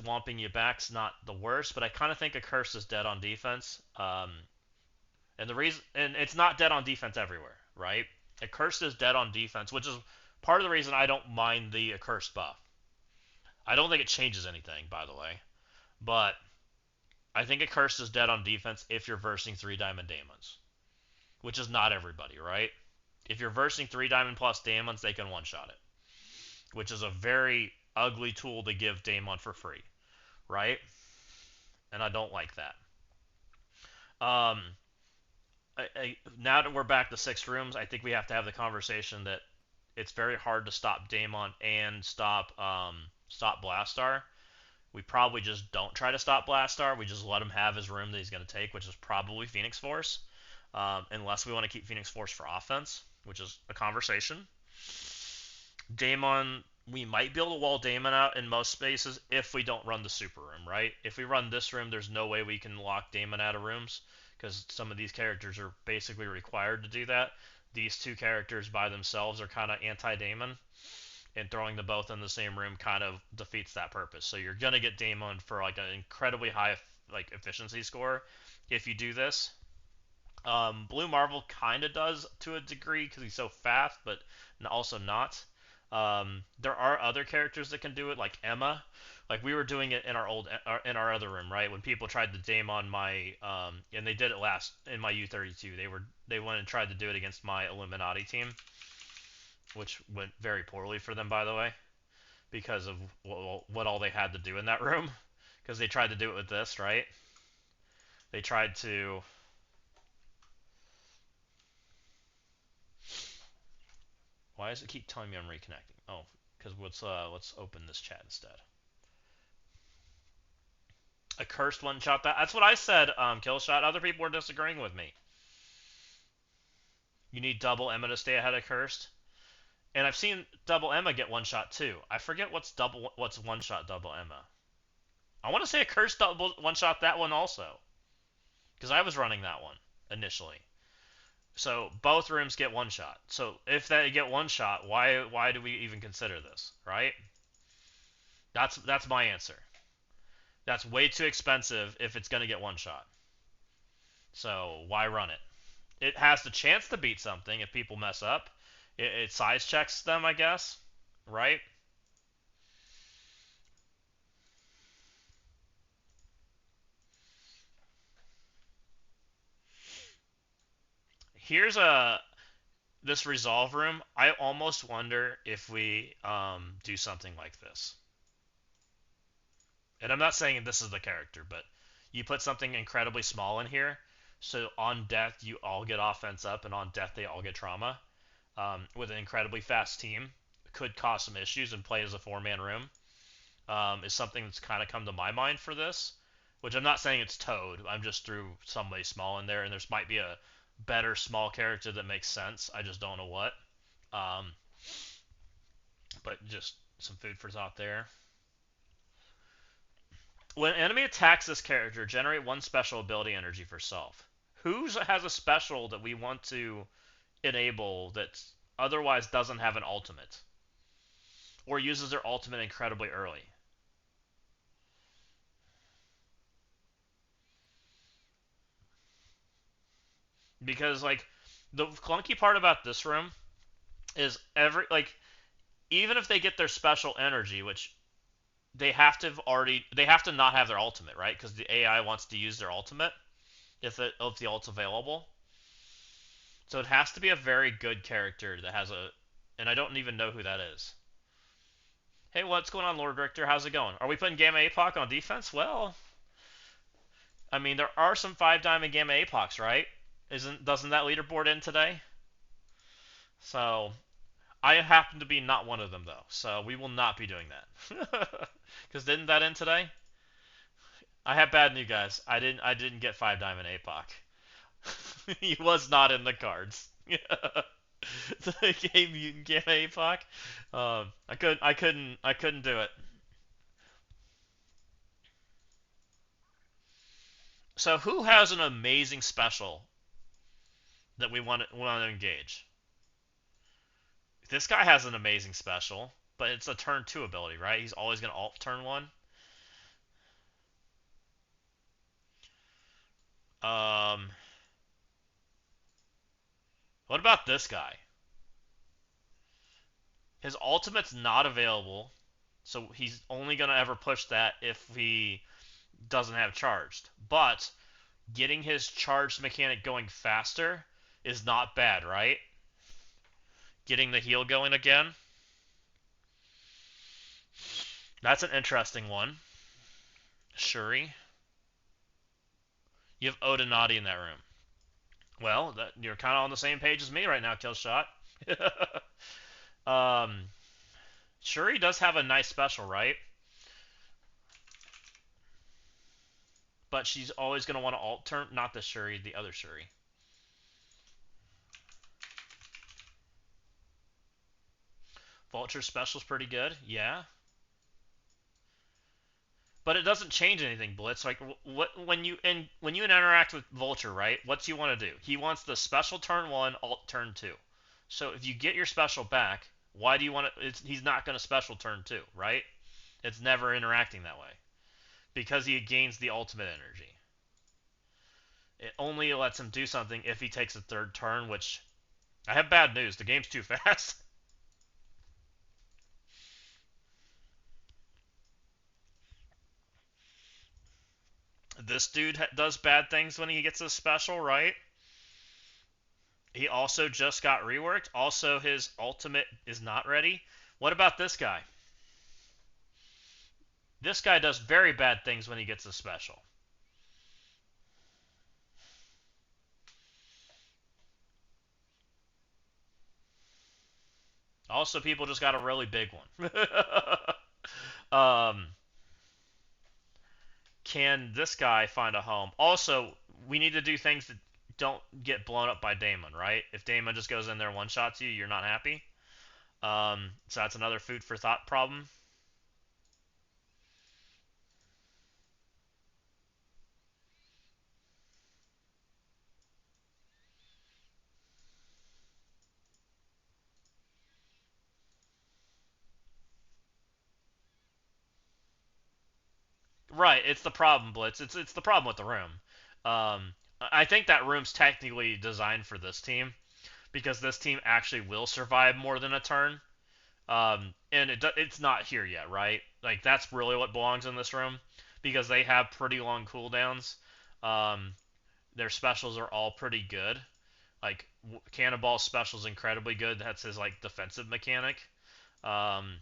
whomping you back's not the worst, but I kind of think Accursed is dead on defense. And the reason, and it's not dead on defense everywhere, right? Accursed is dead on defense, which is part of the reason I don't mind the Accursed buff. I don't think it changes anything, by the way, but I think Accursed is dead on defense if you're versing 3 Diamond Daemons, which is not everybody, right? If you're versing 3 Diamond plus Daemons, they can one-shot it, which is a very ugly tool to give Daemon for free, right? And I don't like that. Um, now that we're back to 6 rooms, I think we have to have the conversation that it's very hard to stop Daemon and stop Blastar. We probably just don't try to stop Blastar. We just let him have his room that he's going to take, which is probably Phoenix Force, unless we want to keep Phoenix Force for offense, which is a conversation. Daemon, we might be able to wall Daemon out in most spaces if we don't run the super room, right? If we run this room, there's no way we can lock Daemon out of rooms, because some of these characters are basically required to do that. These 2 characters by themselves are kind of anti-Daemon, and throwing them both in the same room kind of defeats that purpose. So you're gonna get Daemon for like an incredibly high like efficiency score if you do this. Blue Marvel kind of does to a degree because he's so fast, but also not. There are other characters that can do it, like Emma. Like we were doing it in in our other room, right? When people tried to Daemon my and they did it last in my U32. They went and tried to do it against my Illuminati team, which went very poorly for them, by the way, because of what all they had to do in that room. Because they tried to do it with this, right? They tried to. Why does it keep telling me I'm reconnecting? Oh, because let's open this chat instead. A cursed one shot. That's what I said. Kill shot. Other people were disagreeing with me. You need double Emma to stay ahead of cursed. And I've seen double Emma get one shot too. I forget what's one shot double Emma. I want to say a cursed double one shot that one also, because I was running that one initially. So both rooms get one shot. So if they get one shot, why do we even consider this, right? That's my answer. That's way too expensive if it's gonna get one shot. So why run it? It has the chance to beat something if people mess up. It size checks them, I guess, right? Here's a this resolve room, I almost wonder if we do something like this. And I'm not saying this is the character, but you put something incredibly small in here, so on death you all get offense up, and on death they all get trauma. With an incredibly fast team, could cause some issues and play as a four-man room. Is something that's kind of come to my mind for this, which I'm not saying it's Toad. I'm just threw somebody small in there, and there's might be a better small character that makes sense. I just don't know what. Um, but just some food for thought there. When an enemy attacks this character, generate one special ability energy for self. Who has a special that we want to enable that otherwise doesn't have an ultimate? Or uses their ultimate incredibly early? Because, like, the clunky part about this room is even if they get their special energy, which they have to not have their ultimate, right? Because the AI wants to use their ultimate if the ult's available. So it has to be a very good character that has a, and I don't even know who that is. Hey, what's going on, Lord Richter? How's it going? Are we putting Gamma APOC on defense? Well, I mean, there are some 5 diamond Gamma APOCs, right? Doesn't that leaderboard end today? So I happen to be not one of them though, so we will not be doing that. Because didn't that end today? I have bad news, guys. I didn't get 5 diamond APOC. He was not in the cards. The game Mutant Gamma APOC. I couldn't do it. So who has an amazing special that we want to engage? This guy has an amazing special, but it's a turn 2 ability, right? He's always going to alt turn 1. Um, what about this guy? His ultimate's not available, so he's only going to ever push that if he doesn't have charged. But getting his charged mechanic going faster is not bad, right? Getting the heal going again. That's an interesting one. Shuri. You have Odinati in that room. Well, you're kind of on the same page as me right now, Killshot. um, Shuri does have a nice special, right? But she's always going to want to alt turn. Not the Shuri, the other Shuri. Vulture special's pretty good, yeah. But it doesn't change anything, Blitz. Like when you interact with Vulture, right? What's he want to do? He wants the special turn 1, alt turn 2. So if you get your special back, why do you want to? He's not going to special turn 2, right? It's never interacting that way because he gains the ultimate energy. It only lets him do something if he takes a third turn, which I have bad news. The game's too fast. This dude does bad things when he gets a special, right? He also just got reworked. Also, his ultimate is not ready. What about this guy? This guy does very bad things when he gets a special. Also, people just got a really big one. um, can this guy find a home? Also, we need to do things that don't get blown up by Damon, right? If Damon just goes in there and one-shots you, you're not happy. So that's another food for thought problem. Right, it's the problem, Blitz. It's the problem with the room. I think that room's technically designed for this team because this team actually will survive more than a turn. And it's not here yet, right? Like that's really what belongs in this room because they have pretty long cooldowns. Um, their specials are all pretty good. Like Cannonball special is incredibly good. That's his like defensive mechanic. Um,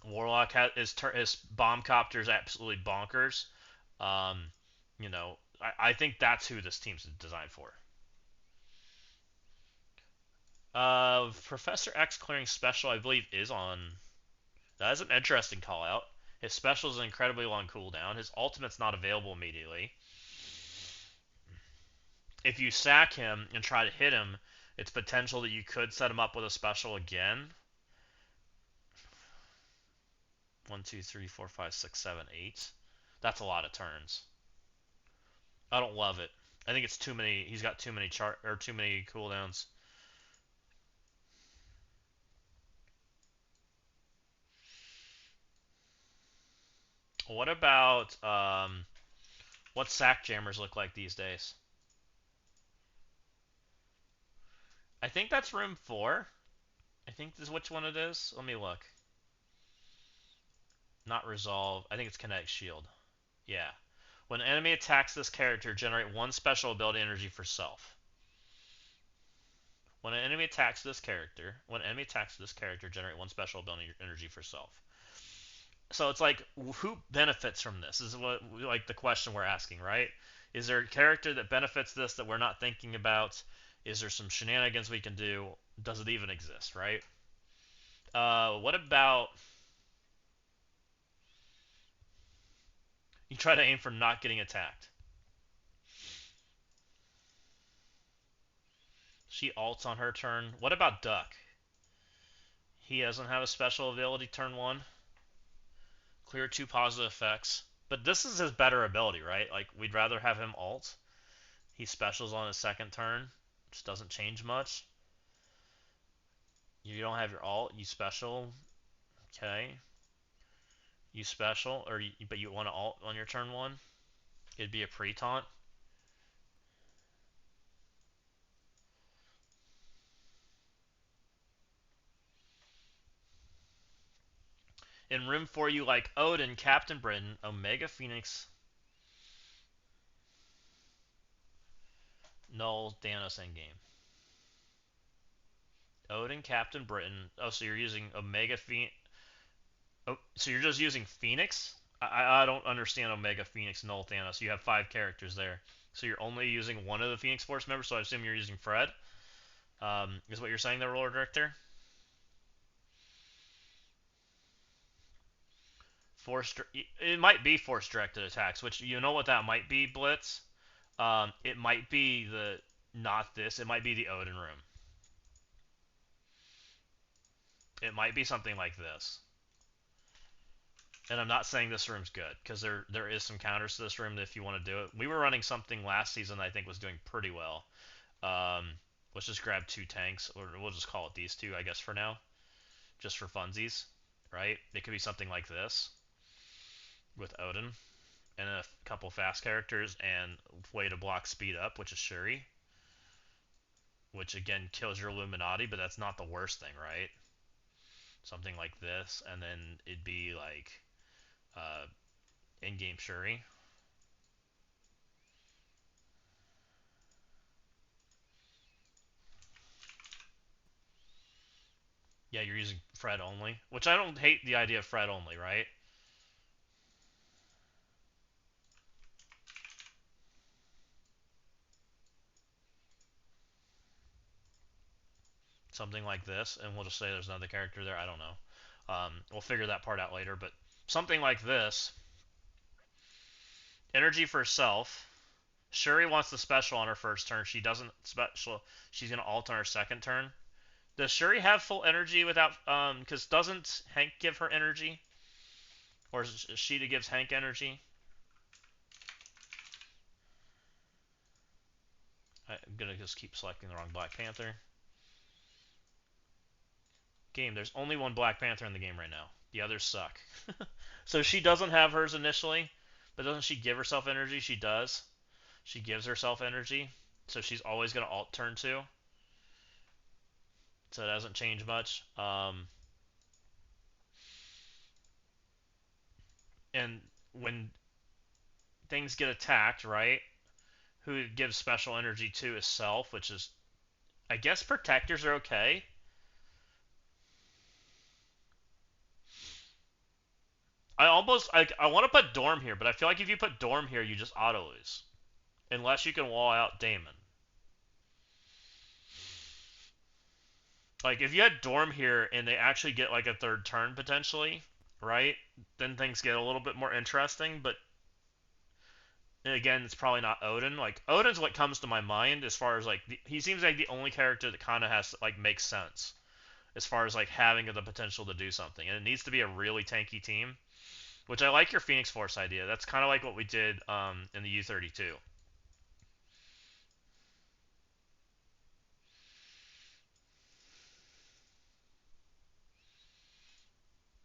Warlock has his bomb copter is absolutely bonkers. Um, I think that's who this team's designed for. Professor X clearing special, I believe, is on. That is an interesting call out. His special is an incredibly long cooldown. His ultimate's not available immediately. If you sack him and try to hit him, it's potential that you could set him up with a special again. 1, 2, 3, 4, 5, 6, 7, 8. That's a lot of turns. I don't love it. I think it's too many. He's got too many too many cooldowns. What about what sack jammers look like these days? I think that's room 4. I think this is which one it is. Let me look. Not resolve. I think it's kinetic shield. Yeah. When an enemy attacks this character, generate one special ability energy for self. When an enemy attacks this character, generate one special ability energy for self. So it's like, who benefits from this? Is what like the question we're asking, right? Is there a character that benefits this that we're not thinking about? Is there some shenanigans we can do? Does it even exist, right? What about you try to aim for not getting attacked? She ults on her turn. What about Duck? He doesn't have a special ability turn 1. Clear 2 positive effects. But this is his better ability, right? Like, we'd rather have him ult. He specials on his second turn. Just doesn't change much. You don't have your ult, you special. Okay. You special, but you want to ult on your turn 1. It'd be a pre-taunt. In room 4, you like Odin, Captain Britain, Omega Phoenix, Null, Thanos Endgame. Odin, Captain Britain. Oh, so you're using Omega Phoenix. Oh, so you're just using Phoenix? I don't understand Omega Phoenix, Null, Thanos. You have 5 characters there. So you're only using one of the Phoenix Force members, so I assume you're using Fred? Is what you're saying there, Lord Director? It might be force directed attacks, which you know what that might be, Blitz. It might be the not this. It might be the Odin room. It might be something like this. And I'm not saying this room's good because there is some counters to this room that if you want to do it. We were running something last season that I think was doing pretty well. Let's just grab 2 tanks, or we'll just call it these 2, I guess, for now, just for funsies, right? It could be something like this with Odin and a couple fast characters and way to block speed up, which is Shuri, which again kills your Illuminati, but that's not the worst thing, right? Something like this, and then it'd be like uh, in-game Shuri. Yeah, you're using Fred only, which I don't hate the idea of Fred only, right? Something like this, and we'll just say there's another character there. I don't know. We'll figure that part out later, but something like this. Energy for self. Shuri wants the special on her first turn. She doesn't special. She's gonna ult on her second turn. Does Shuri have full energy without? Because doesn't Hank give her energy, or is it she that gives Hank energy? I'm gonna just keep selecting the wrong Black Panther. Game. There's only one Black Panther in the game right now. The others suck. So she doesn't have hers initially, but doesn't she give herself energy? She does. She gives herself energy, so she's always gonna alt turn 2. So it doesn't change much. And when things get attacked, right? Who it gives special energy to is self, which is I guess protectors are okay. I want to put Dorm here, but I feel like if you put Dorm here, you just auto lose unless you can wall out Damon. Like if you had Dorm here and they actually get like a third turn potentially, right? Then things get a little bit more interesting. But again, it's probably not Odin. Like Odin's what comes to my mind as far as like he seems like the only character that kind of has to like make sense as far as like having the potential to do something, and it needs to be a really tanky team. Which I like your Phoenix Force idea. That's kind of like what we did in the U32.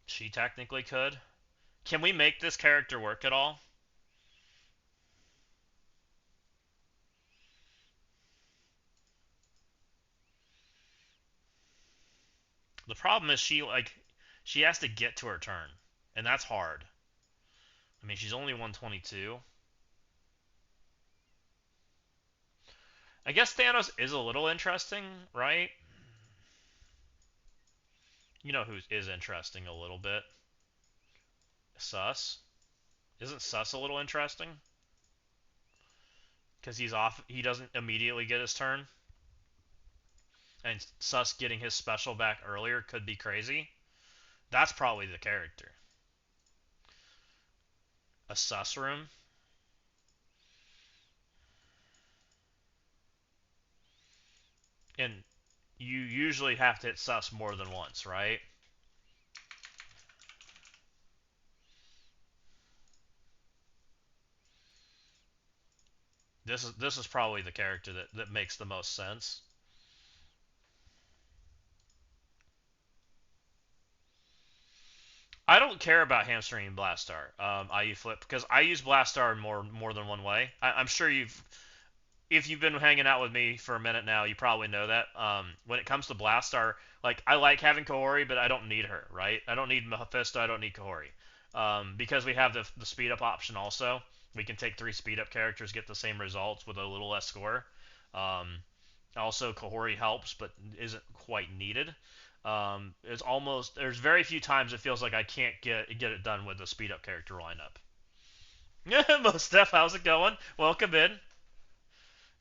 She technically could. Can we make this character work at all? The problem is she has to get to her turn, and that's hard. I mean, she's only 122. I guess Thanos is a little interesting, right? You know who is interesting a little bit? Sus. Isn't Sus a little interesting? Because he's off. He doesn't immediately get his turn, and Sus getting his special back earlier could be crazy. That's probably the character. A Sus room. And you usually have to hit sus more than once, right? This is probably the character that makes the most sense. I don't care about hamstringing Blastar, IU flip, because I use Blastar in more than one way. I'm sure if you've been hanging out with me for a minute now, you probably know that. When it comes to Blastar, like I like having Kahori, but I don't need her, right? I don't need Mephisto. I don't need Kahori, because we have the speed up option also. We can take 3 speed up characters, get the same results with a little less score. Um, Also, Kahori helps, but isn't quite needed. It's almost there's very few times it feels like I can't get it done with the speed up character lineup. Yeah, Most Steph, how's it going? Welcome in.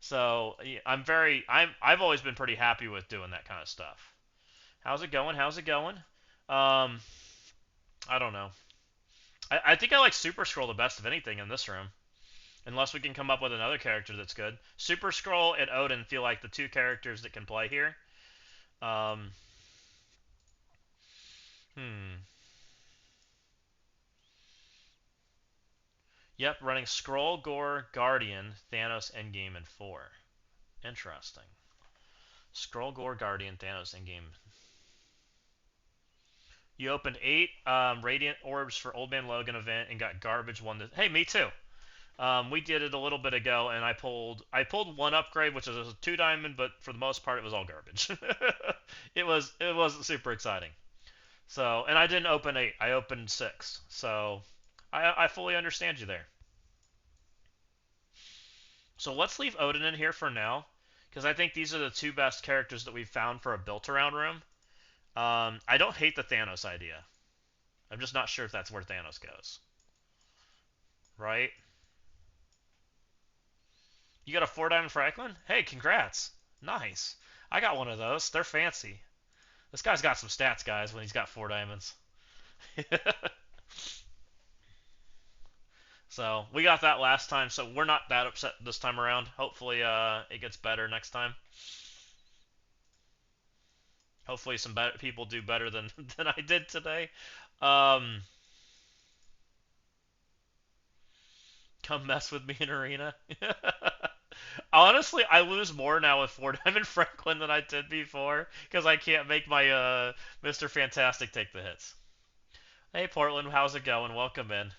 So yeah, I've always been pretty happy with doing that kind of stuff. How's it going? How's it going? Um, I don't know. I think I like Super Scroll the best of anything in this room, unless we can come up with another character that's good. Super Scroll and Odin feel like the two characters that can play here. Um, hmm. Yep, running Scroll, Gore, Guardian, Thanos, Endgame, and 4. Interesting. Scroll, Gore, Guardian, Thanos, Endgame. You opened 8 Radiant Orbs for Old Man Logan event and got garbage one. Hey, me too. We did it a little bit ago, and I pulled one upgrade, which is a 2 diamond, but for the most part, it was all garbage. It wasn't super exciting. So, and I didn't open 8. I opened 6. So, I fully understand you there. So let's leave Odin in here for now, because I think these are the two best characters that we've found for a built-around room. I don't hate the Thanos idea. I'm just not sure if that's where Thanos goes. Right? You got a 4 diamond Franklin? Hey, congrats. Nice. I got one of those. They're fancy. This guy's got some stats, guys, when he's got 4 diamonds. So we got that last time, so we're not that upset this time around. Hopefully, it gets better next time. Hopefully, some better people do better than than I did today. Um, Come mess with me in arena. Honestly, I lose more now with 4 diamond Franklin than I did before because I can't make my Mr. Fantastic take the hits. Hey Portland, how's it going? Welcome in.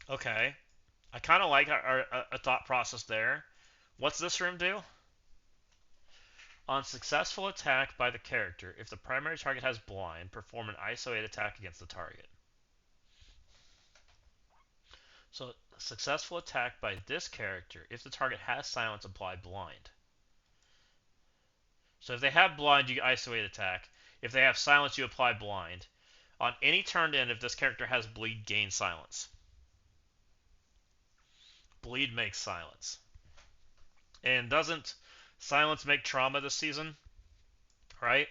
Okay, I kind of like our thought process there. What's this room do? On successful attack by the character, if the primary target has blind, perform an ISO 8 attack against the target. So, successful attack by this character. If the target has silence, apply blind. So if they have blind, you isolate attack. If they have silence, you apply blind. On any turned end, if this character has bleed, gain silence. Bleed makes silence. And doesn't silence make trauma this season? Right?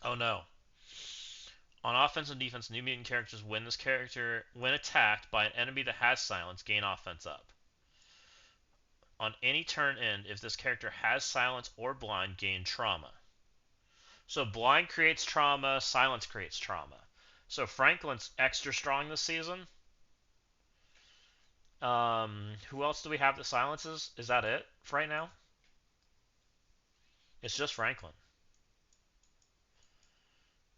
Oh no. On offense and defense, new mutant characters when this character, when attacked by an enemy that has silence, gain offense up. On any turn end, if this character has silence or blind, gain trauma. So blind creates trauma, silence creates trauma. So Franklin's extra strong this season. Who else do we have that silences? Is that it for right now? It's just Franklin.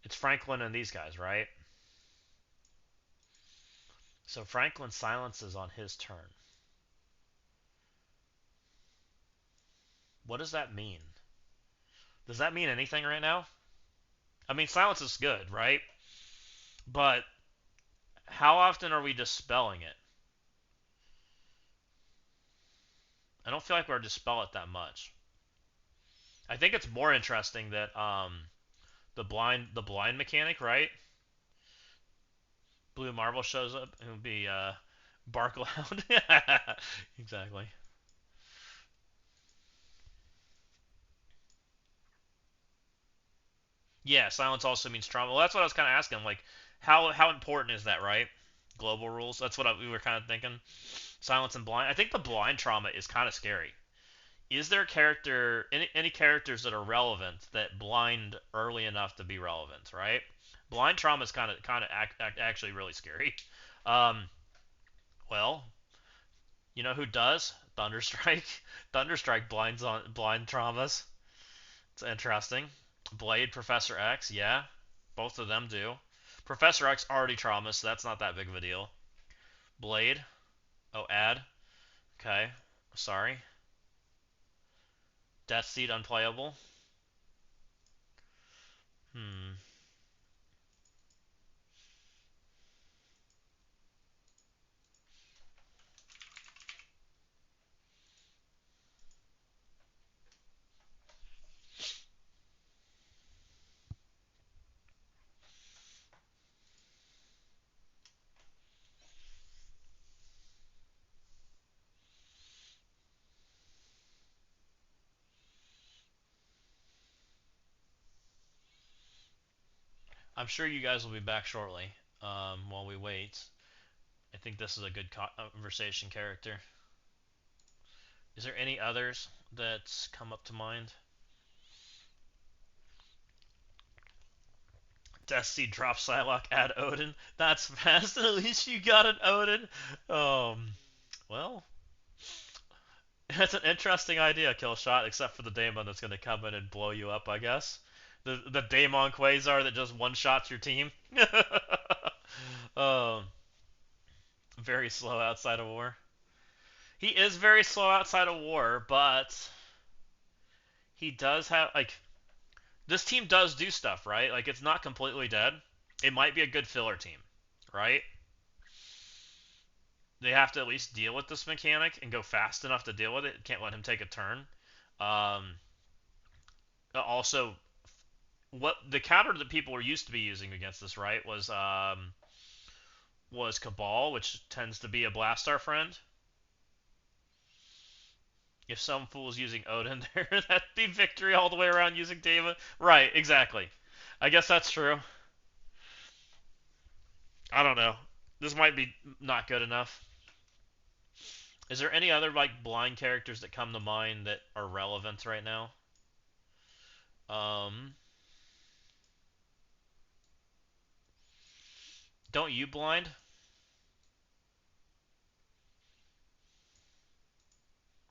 It's Franklin and these guys, right? So Franklin silences on his turn. What does that mean? Does that mean anything right now? I mean, silence is good, right? But how often are we dispelling it? I don't feel like we're dispel it that much. I think it's more interesting that the blind mechanic, right? Blue Marble shows up. It would be Barklehound. Exactly. Yeah, silence also means trauma. Well, that's what I was kind of asking. Like, how important is that, right? Global rules. That's what we were kind of thinking. Silence and blind. I think the blind trauma is kind of scary. Is there any characters that are relevant that blind early enough to be relevant, right? Blind trauma is kind of actually really scary. Um, well, you know who does? Thunderstrike. Thunderstrike blinds on blind traumas. It's interesting. Blade, Professor X, yeah, both of them do. Professor X already traumas, so that's not that big of a deal. Blade, oh, add, okay, sorry. Death Seed unplayable. Hmm. I'm sure you guys will be back shortly. While we wait, I think this is a good conversation character. Is there any others that come up to mind? Death Seed drop Psylocke, add Odin. That's fast. At least you got an Odin. Well, that's an interesting idea, Killshot, except for the Daemon that's going to come in and blow you up, I guess. The Daemon Quasar that just one-shots your team. um, very slow outside of war. He is very slow outside of war, but he does have, like, this team does do stuff, right? Like, it's not completely dead. It might be a good filler team, right? They have to at least deal with this mechanic and go fast enough to deal with it. Can't let him take a turn. Um, Also, what the counter that people were used to be using against this, right, was Cabal, which tends to be a Blastar friend. If some fool's using Odin there, that'd be victory all the way around using Deva. Right, exactly. I guess that's true. I don't know. This might be not good enough. Is there any other like blind characters that come to mind that are relevant right now? Um, don't you blind?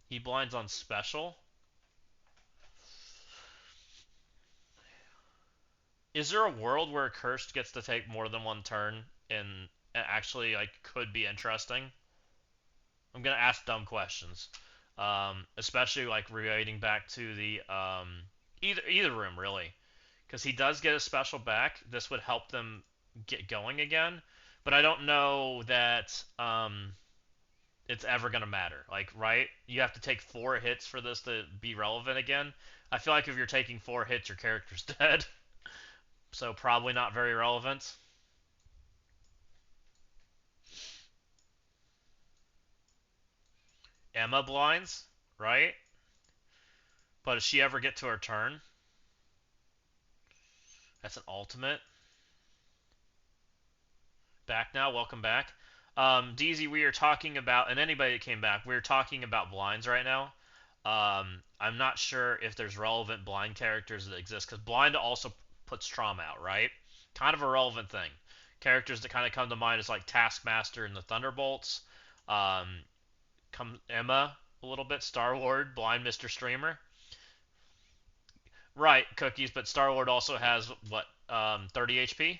He blinds on special. Is there a world where Cursed gets to take more than one turn and actually like could be interesting? I'm gonna ask dumb questions, especially like relating back to the either room really, because he does get a special back. This would help them get going again, but I don't know that it's ever gonna matter. Like, right? You have to take 4 hits for this to be relevant again. I feel like if you're taking 4 hits, your character's dead. So probably not very relevant. Emma blinds, right? But does she ever get to her turn? That's an ultimate. Back now, welcome back. DZ, we are talking about, and anybody that came back, we're talking about blinds right now. I'm not sure if there's relevant blind characters that exist, because blind also puts trauma out, right? Kind of a relevant thing. Characters that kind of come to mind is like Taskmaster and the Thunderbolts. Um, come Emma a little bit, Star Lord, blind Mr. Streamer. Right, cookies, but Star Lord also has what, 30 HP?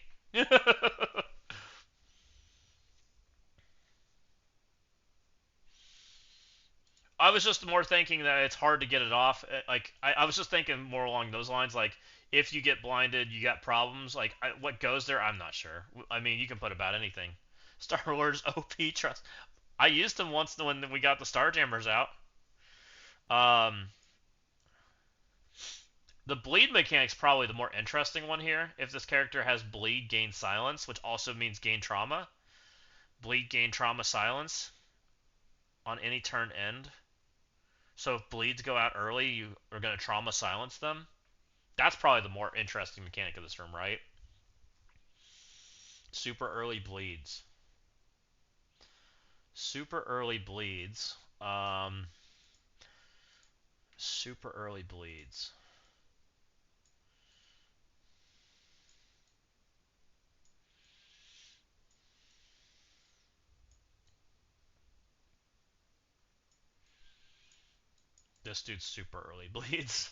I was just more thinking that it's hard to get it off. Like I was just thinking more along those lines. Like if you get blinded, you got problems. Like what goes there, I'm not sure. I mean, you can put about anything. Star Wars OP trust. I used them once when we got the Starjammers out. Um, the bleed mechanic's probably the more interesting one here. If this character has bleed, gain silence, which also means gain trauma. Bleed, gain trauma, silence on any turn end. So if bleeds go out early, you are going to trauma silence them. That's probably the more interesting mechanic of this room, right? Super early bleeds. Super early bleeds. Super early bleeds. This dude's super early bleeds.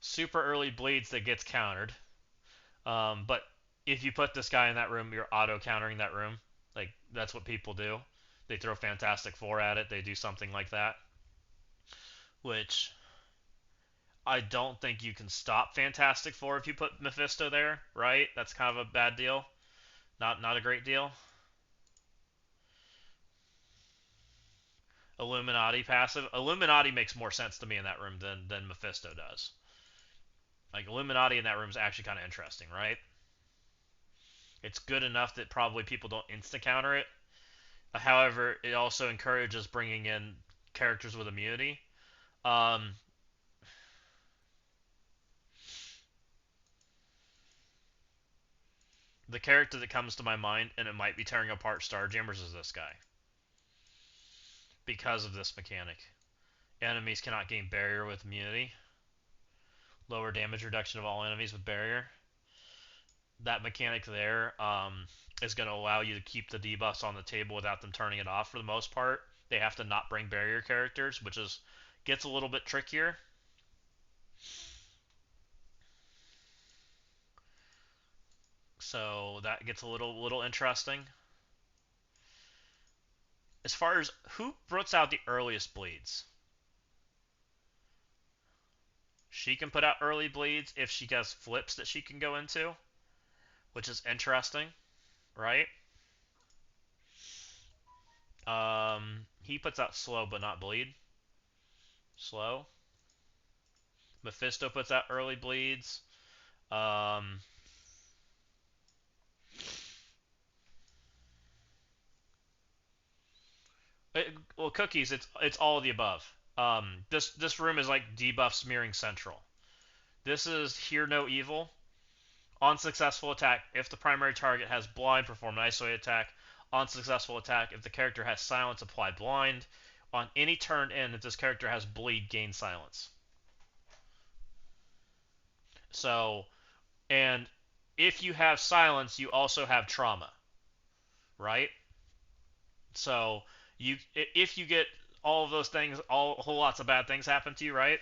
Super early bleeds that gets countered. But if you put this guy in that room, you're auto countering that room. Like that's what people do. They throw Fantastic Four at it. They do something like that, which I don't think you can stop Fantastic Four if you put Mephisto there, right? That's kind of a bad deal. Not a great deal. Illuminati passive. Illuminati makes more sense to me in that room than Mephisto does. Like Illuminati in that room is actually kind of interesting, right? It's good enough that probably people don't insta counter it. However, it also encourages bringing in characters with immunity. Um, the character that comes to my mind, and it might be tearing apart Starjammers, is this guy because of this mechanic. Enemies cannot gain barrier with immunity. Lower damage reduction of all enemies with barrier. That mechanic there is going to allow you to keep the debuffs on the table without them turning it off for the most part. They have to not bring barrier characters, which is gets a little bit trickier. So that gets a little interesting. As far as who puts out the earliest bleeds, she can put out early bleeds if she has flips that she can go into, which is interesting, right? He puts out slow but not bleed. Slow. Mephisto puts out early bleeds. Um, well, cookies. It's all of the above. This room is like debuff smearing central. This is hear no evil. On successful attack, if the primary target has blind, perform an isolated attack. On successful attack, if the character has silence, apply blind. On any turn in, if this character has bleed, gain silence. So, and if you have silence, you also have trauma, right? So you if you get all of those things, all whole lots of bad things happen to you, right?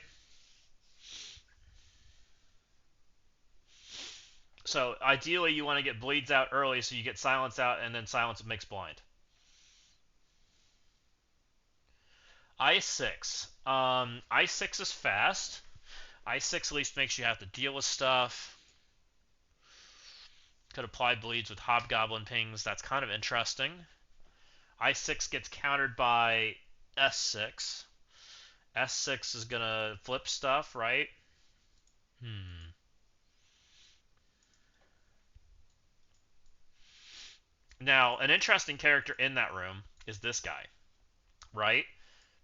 So ideally, you want to get bleeds out early, so you get silence out, and then silence makes blind. I6. I6 is fast. I6 at least makes you have to deal with stuff. Could apply bleeds with Hobgoblin pings. That's kind of interesting. I6 gets countered by S6. S6 is gonna flip stuff, right? Hmm. Now, an interesting character in that room is this guy, right?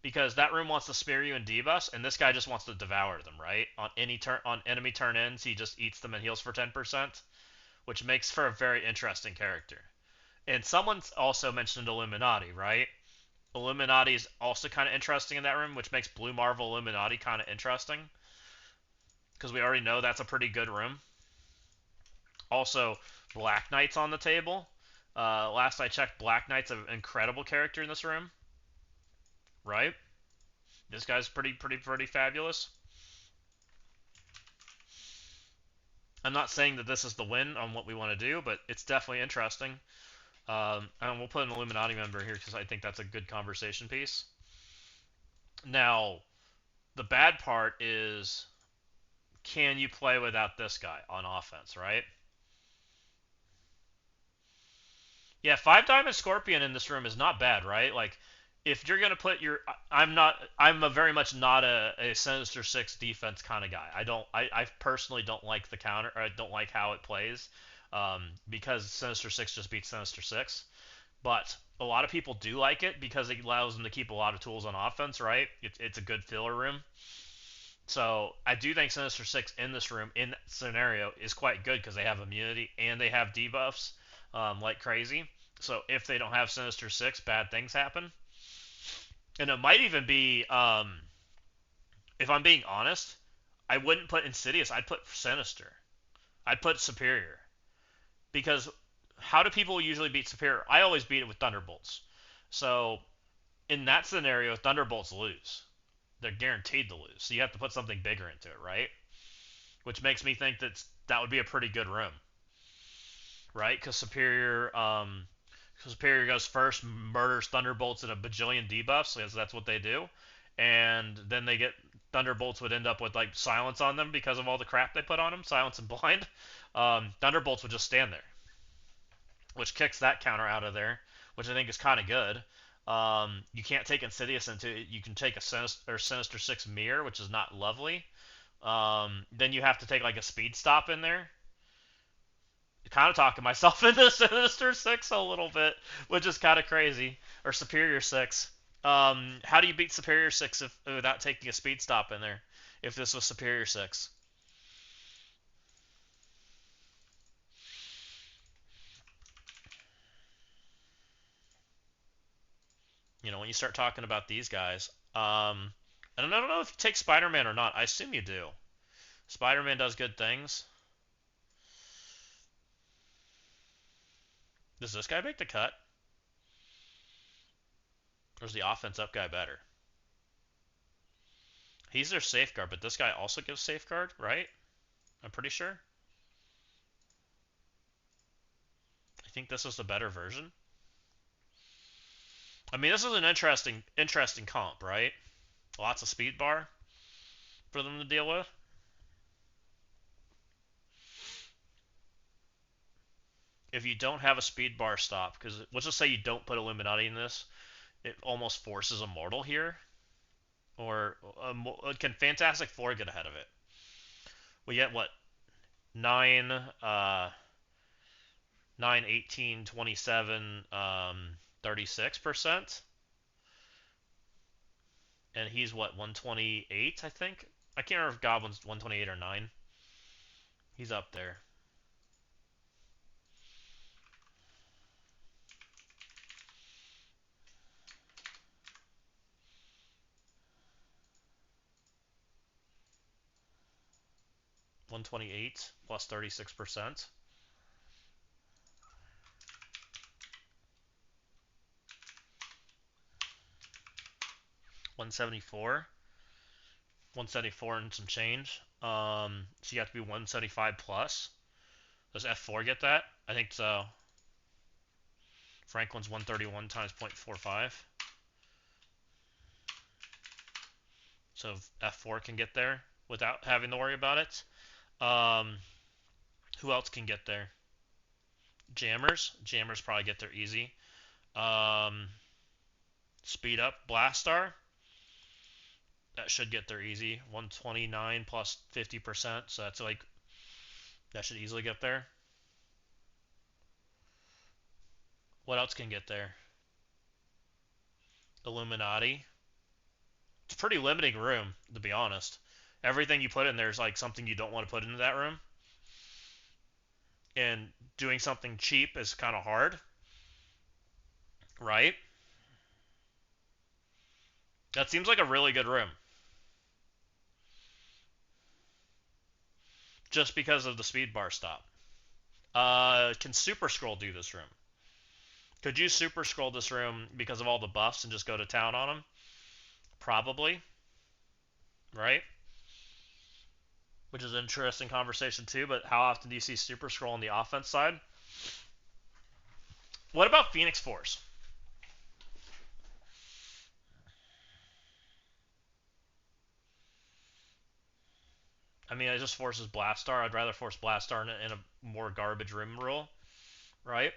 Because that room wants to spear you and debuffs, and this guy just wants to devour them, right? On any turn, on enemy turn ins, he just eats them and heals for 10%, which makes for a very interesting character. And someone's also mentioned Illuminati, right? Illuminati is also kind of interesting in that room, which makes Blue Marvel Illuminati kind of interesting because we already know that's a pretty good room. Also, Black Knight's on the table. Last I checked, Black Knight's an incredible character in this room, right? This guy's pretty fabulous. I'm not saying that this is the win on what we want to do, but it's definitely interesting. And we'll put an Illuminati member here because I think that's a good conversation piece. Now, the bad part is, can you play without this guy on offense, right? Yeah, 5 Diamond Scorpion in this room is not bad, right? Like, if you're gonna put your, I'm a very much not a Sinister Six defense kind of guy. I personally don't like the counter, or I don't like how it plays, because Sinister Six just beats Sinister Six. But a lot of people do like it because it allows them to keep a lot of tools on offense, right? It's a good filler room. So I do think Sinister Six in this room, in that scenario, is quite good because they have immunity and they have debuffs like crazy. So if they don't have Sinister Six, bad things happen. And it might even be, if I'm being honest, I wouldn't put Insidious. I'd put Sinister. I'd put Superior. Because how do people usually beat Superior? I always beat it with Thunderbolts. So in that scenario, Thunderbolts lose. They're guaranteed to lose. So you have to put something bigger into it, right? Which makes me think that would be a pretty good room, right? Because Superior goes first, murders Thunderbolts and a bajillion debuffs, because that's what they do, and then they get Thunderbolts would end up with like silence on them because of all the crap they put on them, silence and blind. Thunderbolts would just stand there, which kicks that counter out of there, which I think is kind of good. You can't take Insidious into it. You can take a Sinister Six Mirror, which is not lovely. Then you have to take like a Speed Stop in there. Kind of talking myself into Sinister Six a little bit, which is kind of crazy. Or Superior Six. How do you beat Superior Six without taking a Speed Stop in there? If this was Superior Six, when you start talking about these guys, I don't know if you take Spider-Man or not. I assume you do. Spider-Man does good things. Does this guy make the cut? Or is the offense up guy better? He's their safeguard, but this guy also gives safeguard, right? I'm pretty sure. I think this is the better version. I mean, this is an interesting comp, right? Lots of speed bar for them to deal with. If you don't have a speed bar stop, because let's just say you don't put Illuminati in this, it almost forces a mortal here. Or can Fantastic Four get ahead of it? We get what, 9, 9, 18, 27, 36%, and he's what, 128, I think. I can't remember if Goblin's 128 or 9. He's up there. $128 plus 36%. 174. 174 and some change. So you have to be 175 plus. Does F4 get that? I think so. Franklin's 131 times 0.45. So F4 can get there without having to worry about it. Um, who else can get there? Jammers probably get there easy. Speed up Blastar. That should get there easy. 129 plus 50%, so that's like that should easily get there. What else can get there? Illuminati. It's a pretty limiting room, to be honest. Everything you put in there is like something you don't want to put into that room. And doing something cheap is kind of hard, right? That seems like a really good room. Just because of the speed bar stop. Can Super Scroll do this room? Could you Super Scroll this room because of all the buffs and just go to town on them? Probably. Right? Which is an interesting conversation too, but how often do you see Super Scroll on the offense side? What about Phoenix Force? I mean, it just forces Blastar. I'd rather force Blastar in a more garbage room rule, right?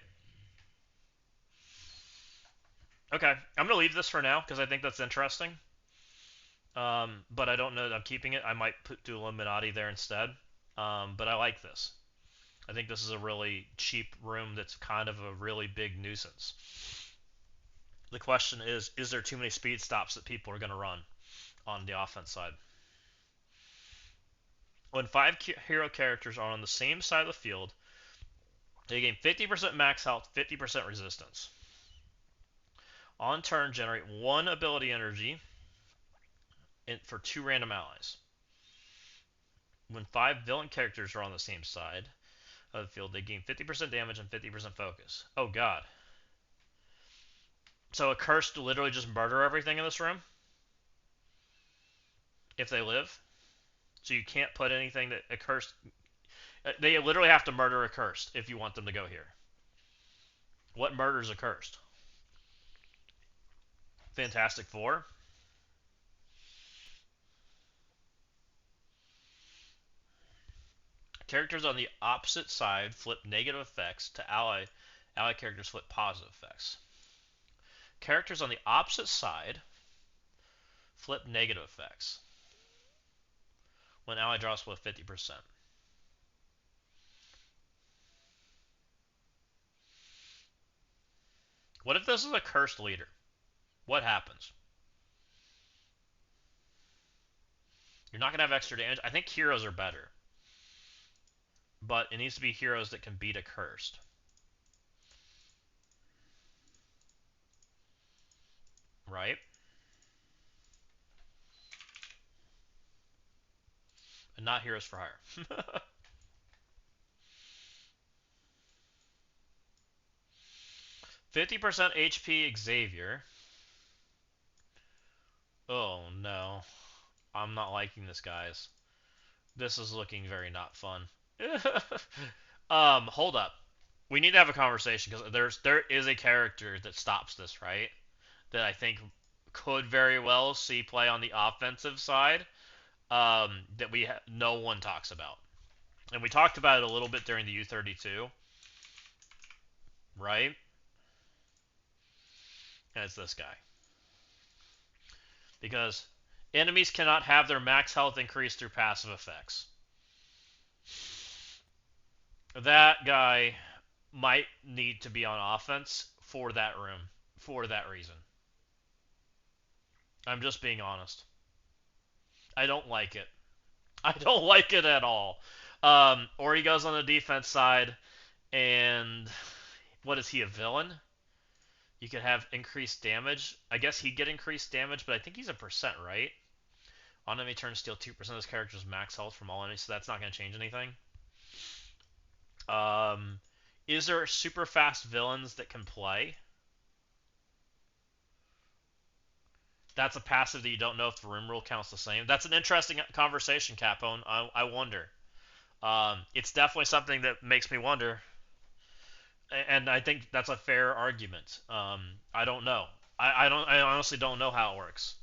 Okay, I'm going to leave this for now because I think that's interesting. But I don't know that I'm keeping it. I might do Illuminati there instead. But I like this. I think this is a really cheap room that's kind of a really big nuisance. The question is there too many speed stops that people are going to run on the offense side? When 5 hero characters are on the same side of the field, they gain 50% max health, 50% resistance. On turn, generate 1 ability energy for 2 random allies. When 5 villain characters are on the same side of the field, they gain 50% damage and 50% focus. Oh god. So a curse to literally just murder everything in this room? If they live? So you can't put anything that a cursed... They literally have to murder a cursed if you want them to go here. What murders a cursed? Fantastic Four? Characters on the opposite side flip negative effects to ally characters flip positive effects. Characters on the opposite side flip negative effects when ally draws with 50%. What if this is a cursed leader? What happens? You're not going to have extra damage. I think heroes are better. But it needs to be heroes that can beat a cursed. Right? And not heroes for hire. 50% HP Xavier. Oh no. I'm not liking this, guys. This is looking very not fun. Hold up. We need to have a conversation because there is a character that stops this, right? That I think could very well see play on the offensive side. That no one talks about, and we talked about it a little bit during the U32, right? And it's this guy because enemies cannot have their max health increase through passive effects. That guy might need to be on offense for that room, for that reason. I'm just being honest. I don't like it. I don't like it at all. Or he goes on the defense side, and what is he, a villain? You could have increased damage. I guess he'd get increased damage, but I think he's a percent, right? On enemy turn, steal 2% of this character's max health from all enemies, so that's not going to change anything. Is there super fast villains that can play? That's a passive that you don't know if the room rule counts the same. That's an interesting conversation, Capone. I wonder. It's definitely something that makes me wonder, and I think that's a fair argument. I don't know. I honestly don't know how it works.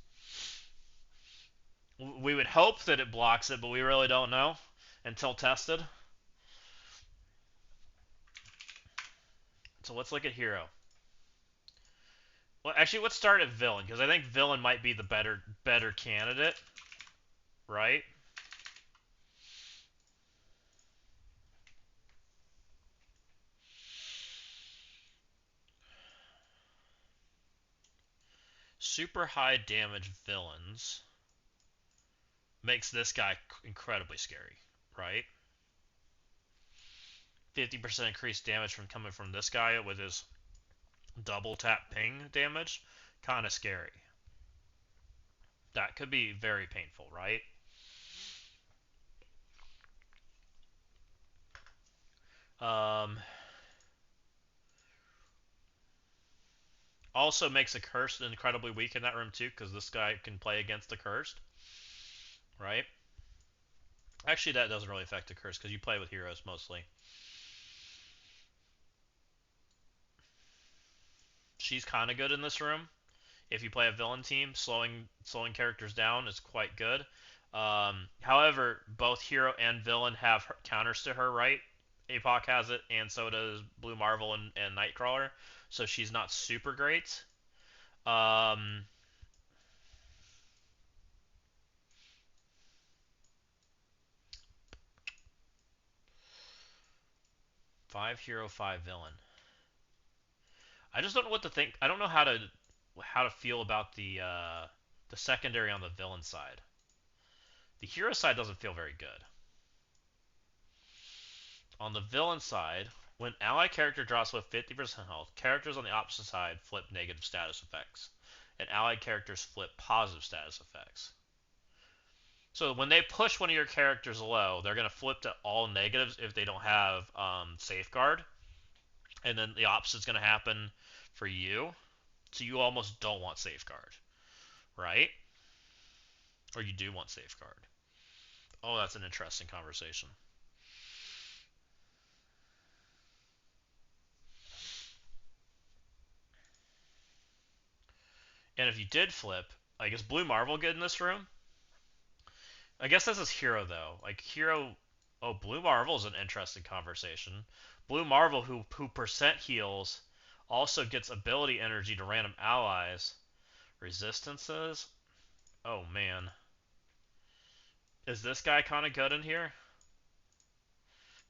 We would hope that it blocks it, but we really don't know until tested. So let's look at hero. Well, actually, let's start at villain because I think villain might be the better candidate, right? Super high damage villains makes this guy incredibly scary, right? 50% increased damage from coming from this guy with his double tap ping damage, kind of scary. That could be very painful, right? Um, Also makes a cursed incredibly weak in that room too, because this guy can play against the cursed, right? Actually, that doesn't really affect the curse because you play with heroes mostly. She's kind of good in this room. If you play a villain team, slowing characters down is quite good. However, both hero and villain have counters to her, right? APOC has it, and so does Blue Marvel and Nightcrawler. So she's not super great. Um, 5 hero, 5 villain. I just don't know what to think. I don't know how to feel about the secondary on the villain side. The hero side doesn't feel very good. On the villain side, when ally character drops with 50% health, characters on the opposite side flip negative status effects, and allied characters flip positive status effects. So when they push one of your characters low, they're going to flip to all negatives if they don't have safeguard, and then the opposite is going to happen for you. So you almost don't want safeguard, right? Or you do want safeguard. Oh, that's an interesting conversation. And if you did flip, like, is Blue Marvel good in this room? I guess this is Hero though. Like Hero, oh, Blue Marvel is an interesting conversation. Blue Marvel, who percent heals, also gets ability energy to random allies. Resistances. Oh man, is this guy kind of good in here?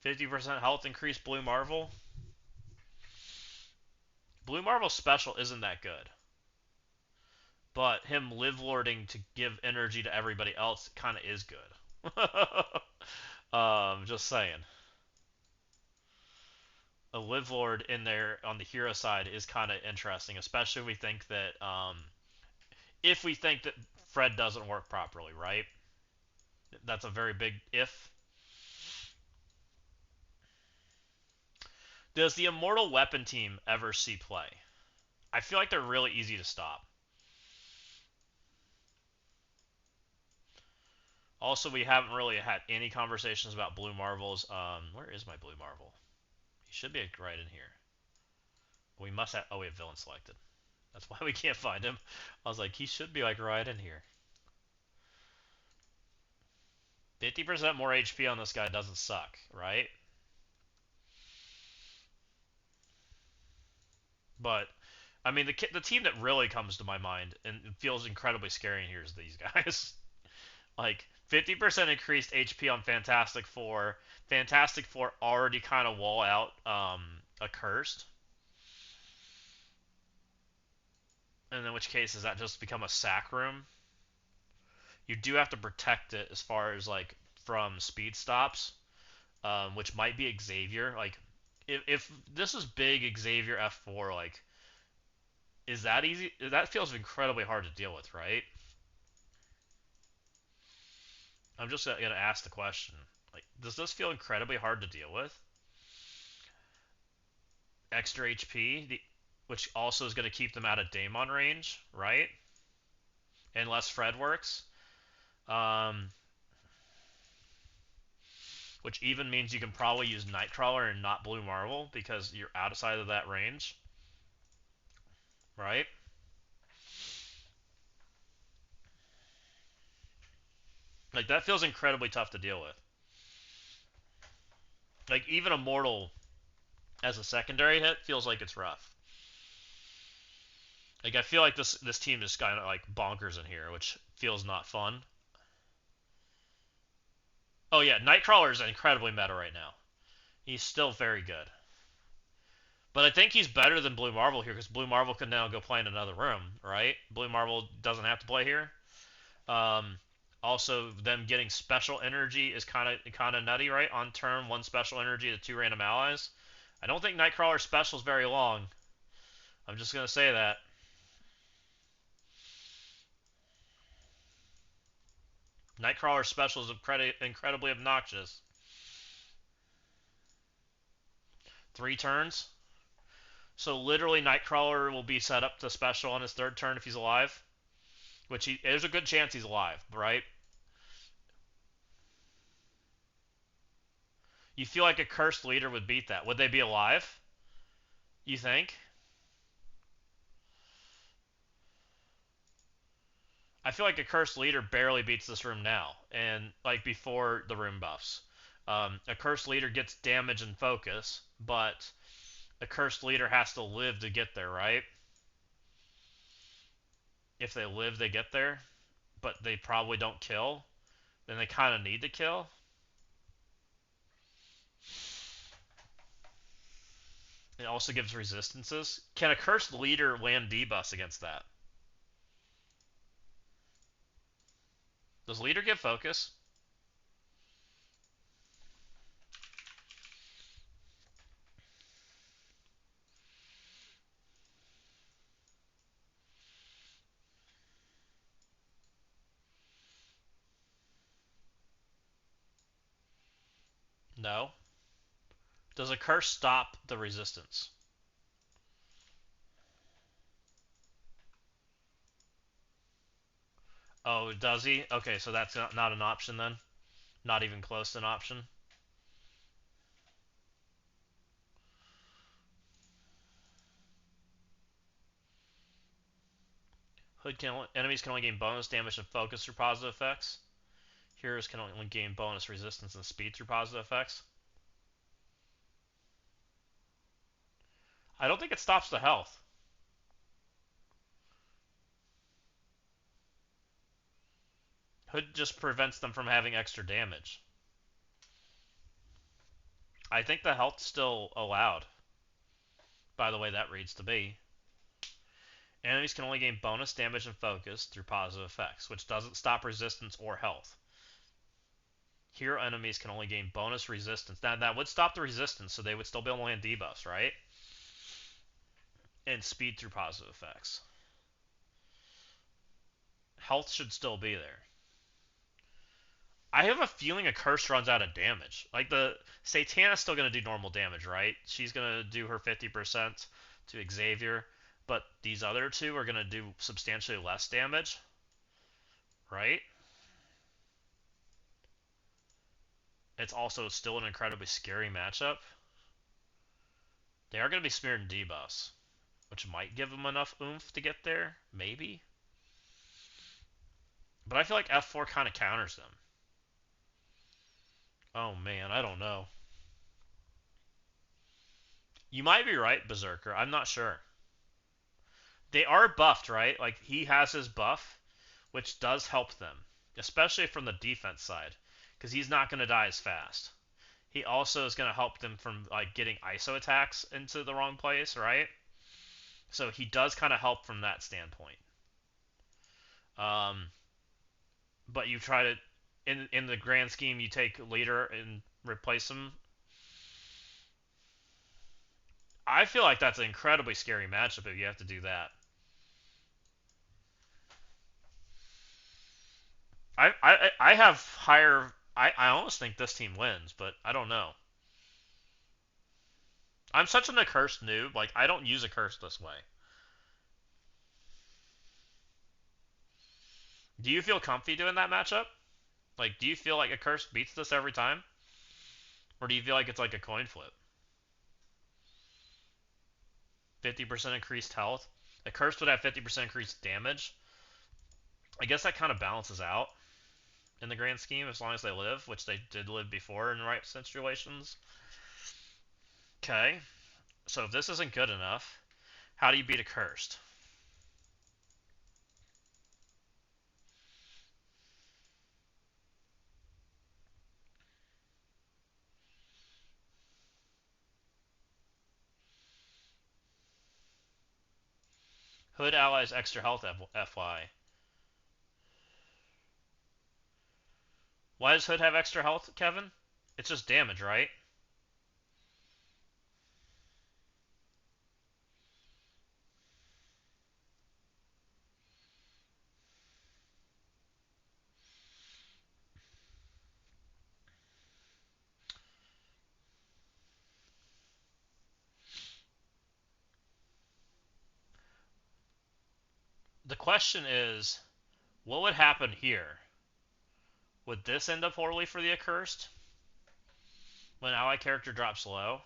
50% health increase. Blue Marvel. Blue Marvel special isn't that good, but him live lording to give energy to everybody else kind of is good. Just saying. A live lord in there on the hero side is kind of interesting, especially if we think that Fred doesn't work properly, right? That's a very big if. Does the Immortal Weapon team ever see play? I feel like they're really easy to stop. Also, we haven't really had any conversations about Blue Marvels. Where is my Blue Marvel? He should be right in here. We must have. Oh, we have villain selected. That's why we can't find him. I was like, he should be like right in here. 50% more HP on this guy doesn't suck, right? But I mean, the team that really comes to my mind and feels incredibly scary in here is these guys. Like 50% increased HP on Fantastic Four. Fantastic Four already kind of wall out accursed. And in which case, does that just become a sack room? You do have to protect it as far as like from speed stops, which might be Xavier. Like, if this is big Xavier F4, like, is that easy? That feels incredibly hard to deal with, right? I'm just gonna ask the question. Like, does this feel incredibly hard to deal with? Extra HP, which also is going to keep them out of Daemon range, right? Unless Fred works. Um, which even means you can probably use Nightcrawler and not Blue Marvel because you're outside of that range, right? Like, that feels incredibly tough to deal with. Like, even Immortal. as a secondary hit, feels like it's rough. Like I feel like this team is kind of like bonkers in here, which feels not fun. Oh yeah, Nightcrawler is incredibly meta right now. He's still very good. But I think he's better than Blue Marvel here because Blue Marvel can now go play in another room, right? Blue Marvel doesn't have to play here. Um, Also, them getting special energy is kind of nutty, right? On turn, one special energy to two random allies. I don't think Nightcrawler's special is very long. I'm just gonna say that. Nightcrawler's special is incredibly obnoxious. 3 turns. So literally, Nightcrawler will be set up to special on his third turn if he's alive, which there's a good chance he's alive, right? You feel like a cursed leader would beat that. Would they be alive? You think? I feel like a cursed leader barely beats this room now, and like before the room buffs. A cursed leader gets damage and focus, but a cursed leader has to live to get there, right? If they live, they get there, but they probably don't kill. Then they kind of need to kill. It also gives resistances. Can a cursed leader land debuffs against that? Does leader give focus? No. Does a curse stop the resistance? Oh, does he? Okay, so that's not an option then? Not even close to an option? Enemies can only gain bonus damage and focus through positive effects. Heroes can only gain bonus resistance and speed through positive effects. I don't think it stops the health. Hood just prevents them from having extra damage. I think the health's still allowed, by the way that reads to be. Enemies can only gain bonus damage and focus through positive effects, which doesn't stop resistance or health. Hero enemies can only gain bonus resistance. Now, that would stop the resistance, so they would still be able to land debuffs, right? And speed through positive effects. Health should still be there. I have a feeling a curse runs out of damage. Like, the Satana's still going to do normal damage, right? She's going to do her 50% to Xavier, but these other two are going to do substantially less damage, right? It's also still an incredibly scary matchup. They are going to be smeared in debuffs, which might give them enough oomph to get there, maybe. But I feel like F4 kind of counters them. Oh man, I don't know. You might be right, Berserker. I'm not sure. They are buffed, right? Like, he has his buff, which does help them, especially from the defense side, because he's not going to die as fast. He also is going to help them from like getting ISO attacks into the wrong place, right? So he does kind of help from that standpoint. Um, but you try to, in the grand scheme, you take leader and replace him. I feel like that's an incredibly scary matchup if you have to do that. I have higher. I almost think this team wins, but I don't know. I'm such an accursed noob. Like, I don't use a curse this way. Do you feel comfy doing that matchup? Like, do you feel like a curse beats this every time? Or do you feel like it's like a coin flip? 50% increased health. A curse would have 50% increased damage. I guess that kind of balances out in the grand scheme as long as they live, which they did live before in the right situations. Okay. So if this isn't good enough, how do you beat a cursed? Hood allies extra health FY. Why does Hood have extra health, Kevin? It's just damage, right? The question is, what would happen here? Would this end up poorly for the accursed? When an ally character drops low?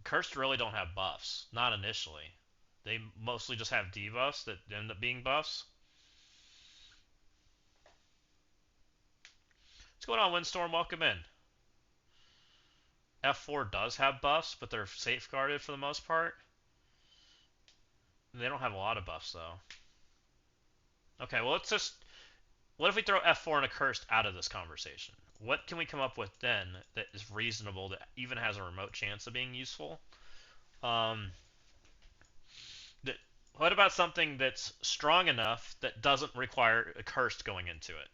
Cursed really don't have buffs. Not initially. They mostly just have debuffs that end up being buffs. What's going on, Windstorm? Welcome in. F4 does have buffs, but they're safeguarded for the most part. They don't have a lot of buffs, though. Okay, well, let's just... What if we throw F4 and Accursed out of this conversation? What can we come up with then that is reasonable, that even has a remote chance of being useful? Um, that, what about something that's strong enough that doesn't require Accursed going into it?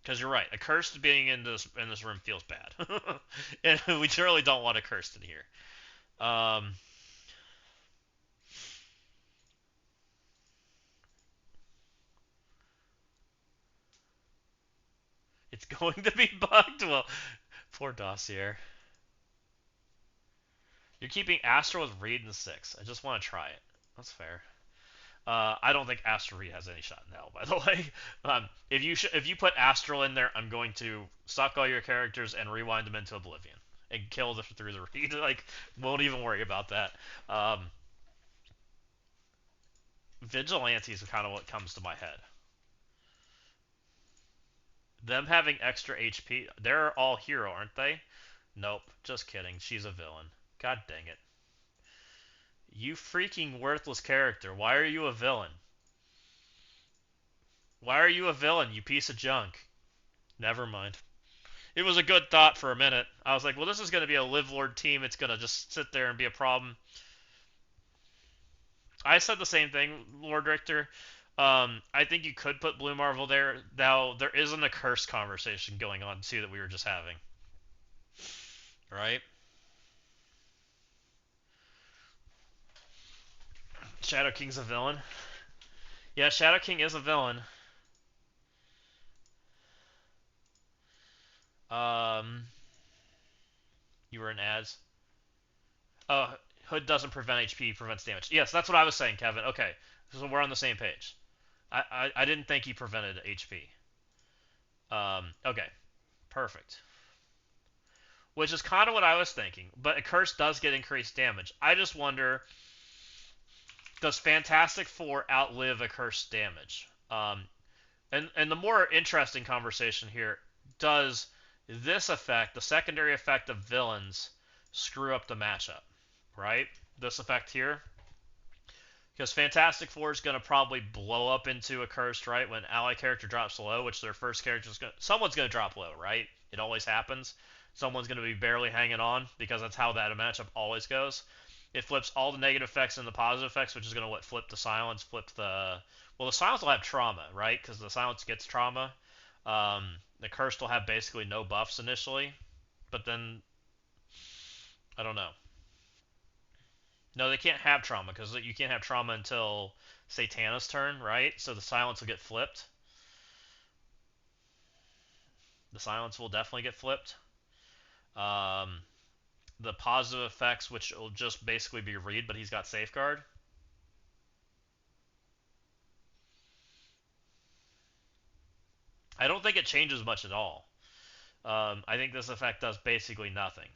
Because you're right, Accursed being in this room feels bad, and we really don't want Accursed in here. It's going to be bugged. Well, poor Dossier. You're keeping Astro with Reed in 6. I just want to try it. That's fair. I don't think Astral Reed has any shot in hell, by the way. If you put Astral in there, I'm going to suck all your characters and rewind them into Oblivion and kill them through the Reed. Like, won't even worry about that. Vigilante is kind of what comes to my head. Them having extra HP, they're all hero, aren't they? Nope, just kidding. She's a villain. God dang it. You freaking worthless character. Why are you a villain? Why are you a villain, you piece of junk? Never mind. It was a good thought for a minute. I was like, well, this is going to be a Live Lord team. It's going to just sit there and be a problem. I said the same thing, Lord Richter. I think you could put Blue Marvel there. Now, there isn't a curse conversation going on, too, that we were just having. Right? Shadow King's a villain. Yeah, Shadow King is a villain. Um, you were in ads. Hood doesn't prevent HP, prevents damage. Yes, that's what I was saying, Kevin. Okay, so we're on the same page. I didn't think he prevented HP. Okay, perfect. Which is kind of what I was thinking. But a curse does get increased damage. I just wonder, does Fantastic Four outlive a curse damage? And the more interesting conversation here, does this effect, the secondary effect of villains, screw up the matchup? Right? This effect here, because Fantastic Four is going to probably blow up into a cursed, right? When ally character drops low, which their first character is going to... Someone's going to drop low, right? It always happens. Someone's going to be barely hanging on, because that's how that matchup always goes. It flips all the negative effects and the positive effects, which is going to what, flip the silence, flip the... Well, the silence will have trauma, right? Because the silence gets trauma. The cursed will have basically no buffs initially, but then... I don't know. No, they can't have trauma, because you can't have trauma until Satana's turn, right? So the silence will get flipped. The silence will definitely get flipped. Um, the positive effects, which will just basically be Reed, but he's got Safeguard. I don't think it changes much at all. I think this effect does basically nothing.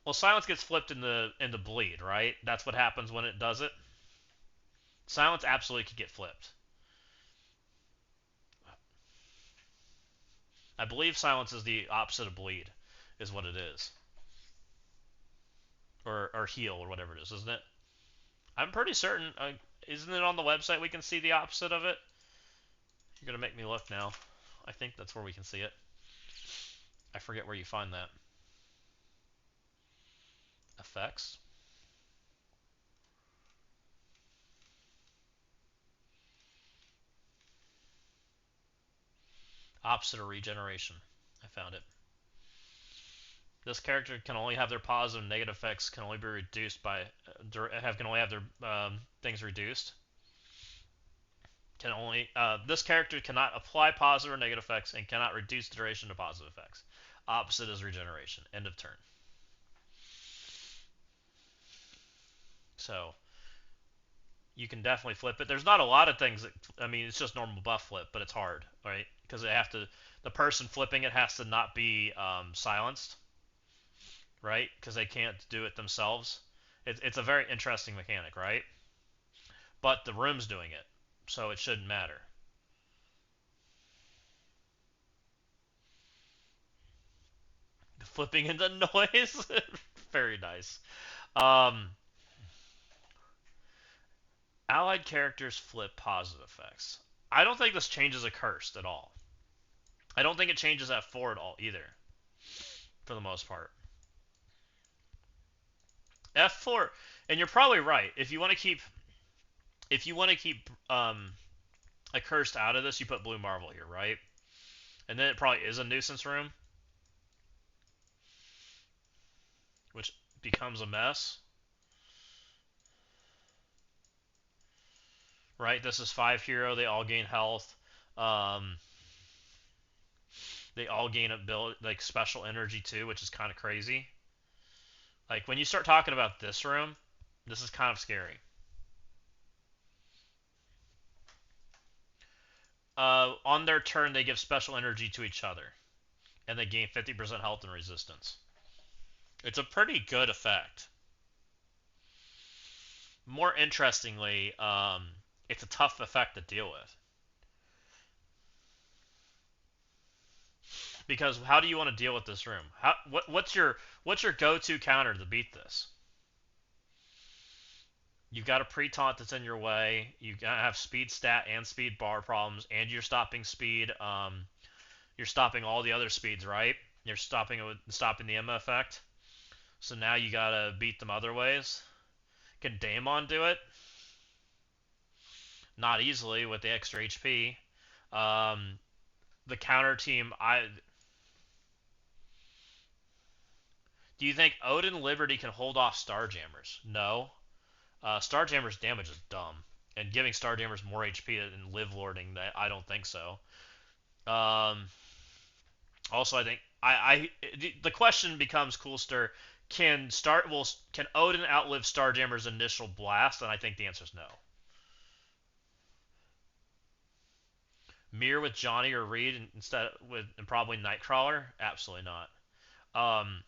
Well, silence gets flipped in the bleed, right? That's what happens when it does it. Silence absolutely could get flipped. I believe silence is the opposite of bleed, is what it is. Or heal, or whatever it is, isn't it? I'm pretty certain. Isn't it on the website we can see the opposite of it? You're going to make me look now. I think that's where we can see it. I forget where you find that. Effects. Opposite of regeneration. I found it. This character can only have their positive and negative effects can only be reduced by can only have their things reduced. This character cannot apply positive or negative effects and cannot reduce the duration of positive effects. Opposite is regeneration. End of turn. So you can definitely flip it. There's not a lot of things that, I mean, it's just normal buff flip, but it's hard, right? Because the person flipping it has to not be silenced, right? Because they can't do it themselves. It's a very interesting mechanic, right? But the room's doing it, so it shouldn't matter. Flipping into noise, very nice. Um, Allied characters flip positive effects. I don't think this changes a cursed at all. I don't think it changes F4 at all either, for the most part. F4, and you're probably right. If you want to keep a cursed out of this, you put Blue Marvel here, right? And then it probably is a nuisance room, which becomes a mess, right? This is 5 hero. They all gain health. Um, they all gain ability, like special energy too, which is kind of crazy. Like when you start talking about this room, this is kind of scary. On their turn, they give special energy to each other, and they gain 50% health and resistance. It's a pretty good effect. More interestingly, it's a tough effect to deal with. Because how do you want to deal with this room? What's your go-to counter to beat this? You've got a pre-taunt that's in your way. You gotta have speed stat and speed bar problems, and you're stopping speed. You're stopping all the other speeds, right? You're stopping the Emma effect. So now you gotta beat them other ways. Can Daemon do it? Not easily with the extra HP. Um, the counter team, do you think Odin Liberty can hold off Starjammers? No. Starjammer's damage is dumb, and giving Starjammers more HP than Live Lording, I don't think so. Um, also, I think the question becomes, Coolster, can Odin outlive Starjammer's initial blast? And I think the answer is no. Mirror with Johnny or Reed instead with and probably Nightcrawler? Absolutely not. Um,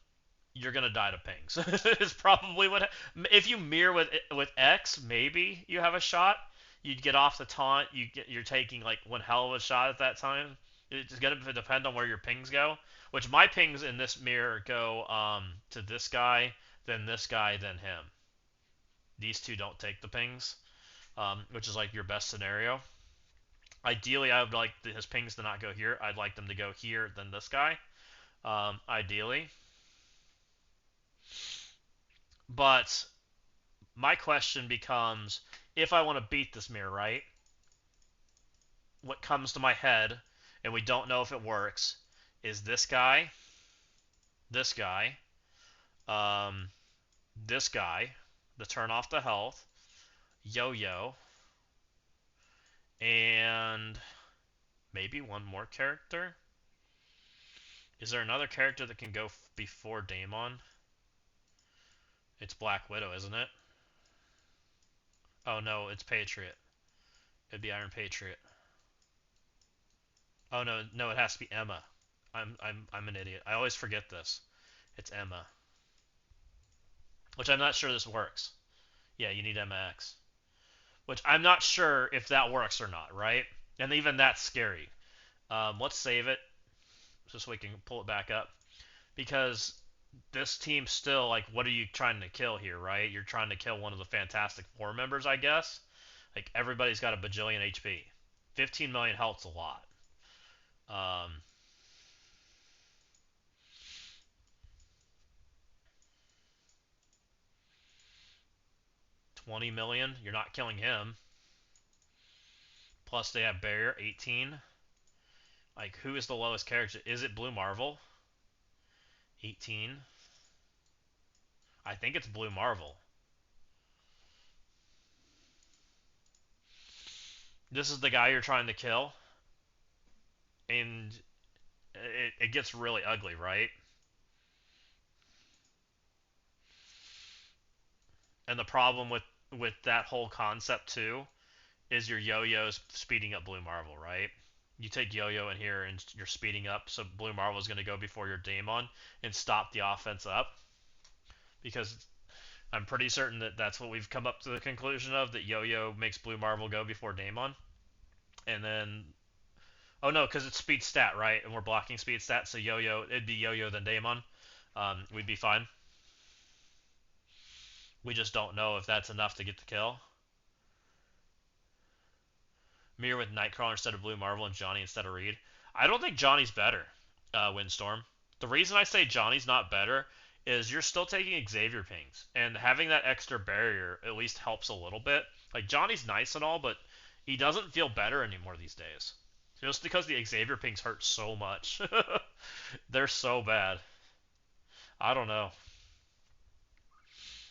you're gonna die to pings. Is probably what. If you mirror with X, maybe you have a shot. You'd get off the taunt. You're taking like one hell of a shot at that time. It's gonna depend on where your pings go. Which my pings in this mirror go to this guy, then this guy, then him. These two don't take the pings, which is like your best scenario. Ideally, I would like his pings to not go here. I'd like them to go here, then this guy. Ideally. But my question becomes, if I want to beat this mirror, right? What comes to my head, and we don't know if it works, is this guy, this guy, um, this guy, to turn off the health, Yo-Yo, and maybe one more character? Is there another character that can go before Daemon? It's Black Widow, isn't it? Oh no, it's Patriot. It'd be Iron Patriot. Oh no, no, it has to be Emma. I'm an idiot. I always forget this. It's Emma. Which I'm not sure this works. Yeah, you need Emma X. Which I'm not sure if that works or not, right? And even that's scary. Let's save it. just so we can pull it back up. Because this team still, like, what are you trying to kill here, right? You're trying to kill one of the Fantastic Four members, I guess. Like, everybody's got a bajillion HP. 15 million health's a lot. Um, 20 million, you're not killing him. Plus, they have Barrier, 18. Like, who is the lowest character? Is it Blue Marvel? 18. I think it's Blue Marvel. This is the guy you're trying to kill, and it gets really ugly, right? And the problem with that whole concept too is your yo-yo's speeding up Blue Marvel, right? You take yo-yo in here and you're speeding up, so Blue Marvel is going to go before your Daemon and stop the offense up, because I'm pretty certain that that's what we've come up to the conclusion of, that yo-yo makes Blue Marvel go before Daemon. And then, oh no, because it's speed stat, right? And we're blocking speed stat, so yo-yo, it'd be yo-yo then Daemon. We'd be fine. We just don't know if that's enough to get the kill. Mir with Nightcrawler instead of Blue Marvel and Johnny instead of Reed. I don't think Johnny's better, Windstorm. The reason I say Johnny's not better is you're still taking Xavier pings, and having that extra barrier at least helps a little bit. Like, Johnny's nice and all, but he doesn't feel better anymore these days. Just because the Xavier pings hurt so much. They're so bad. I don't know.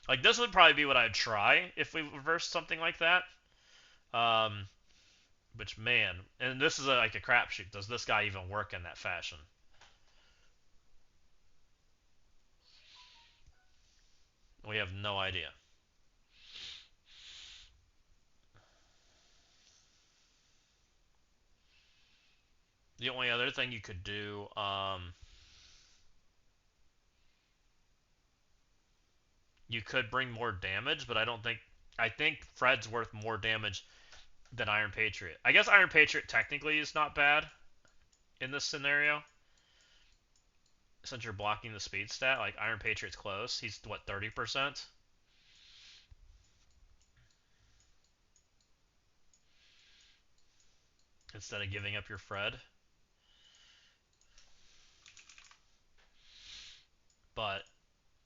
Like, this would probably be what I'd try if we reversed something like that. Um, which, man, and this is like a crapshoot. Does this guy even work in that fashion? We have no idea. The only other thing you could do, you could bring more damage, but I don't think. I think Fred's worth more damage than Iron Patriot. I guess Iron Patriot technically is not bad in this scenario, since you're blocking the speed stat. Like, Iron Patriot's close. He's what, 30%? Instead of giving up your Fred. But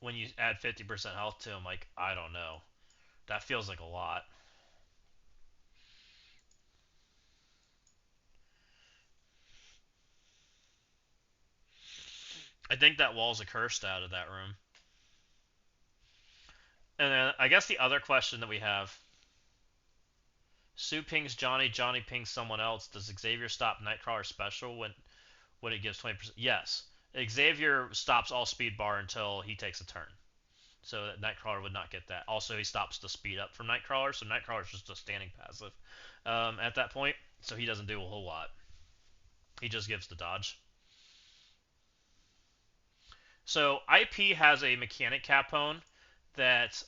when you add 50% health to him, like, I don't know. That feels like a lot. I think that wall's a cursed out of that room. And then I guess the other question that we have: Sue pings Johnny, Johnny pings someone else. Does Xavier stop Nightcrawler special when it gives 20%? Yes. Xavier stops all speed bar until he takes a turn. So that Nightcrawler would not get that. Also, he stops the speed up from Nightcrawler, so Nightcrawler's just a standing passive at that point. So he doesn't do a whole lot. He just gives the dodge. So IP has a mechanic Capone that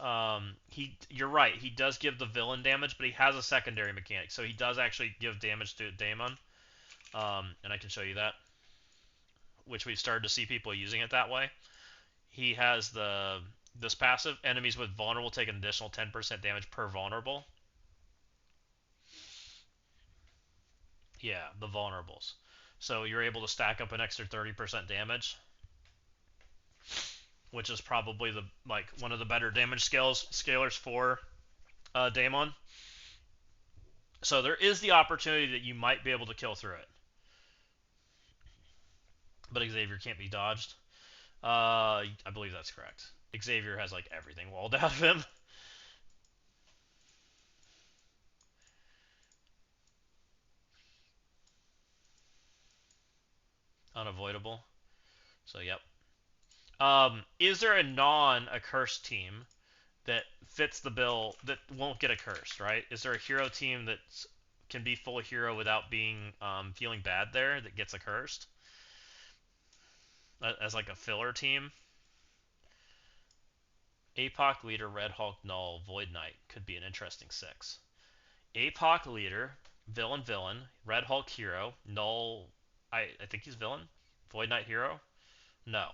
you're right, he does give the villain damage, but he has a secondary mechanic, so he does actually give damage to Daemon, and I can show you that, which we've started to see people using it that way. He has this passive: enemies with vulnerable take an additional 10% damage per vulnerable. Yeah, the vulnerables. So you're able to stack up an extra 30% damage, which is probably the like one of the better damage scalers for Daemon. So there is the opportunity that you might be able to kill through it, but Xavier can't be dodged. I believe that's correct. Xavier has like everything walled out of him. Unavoidable. So yep. Is there a non-accursed team that fits the bill that won't get accursed? Right? Is there a hero team that can be full hero without being feeling bad there that gets accursed as like a filler team? APOC leader, Red Hulk, Null, Void Knight could be an interesting 6. APOC leader, villain, Red Hulk hero, Null, I think he's villain, Void Knight hero? No.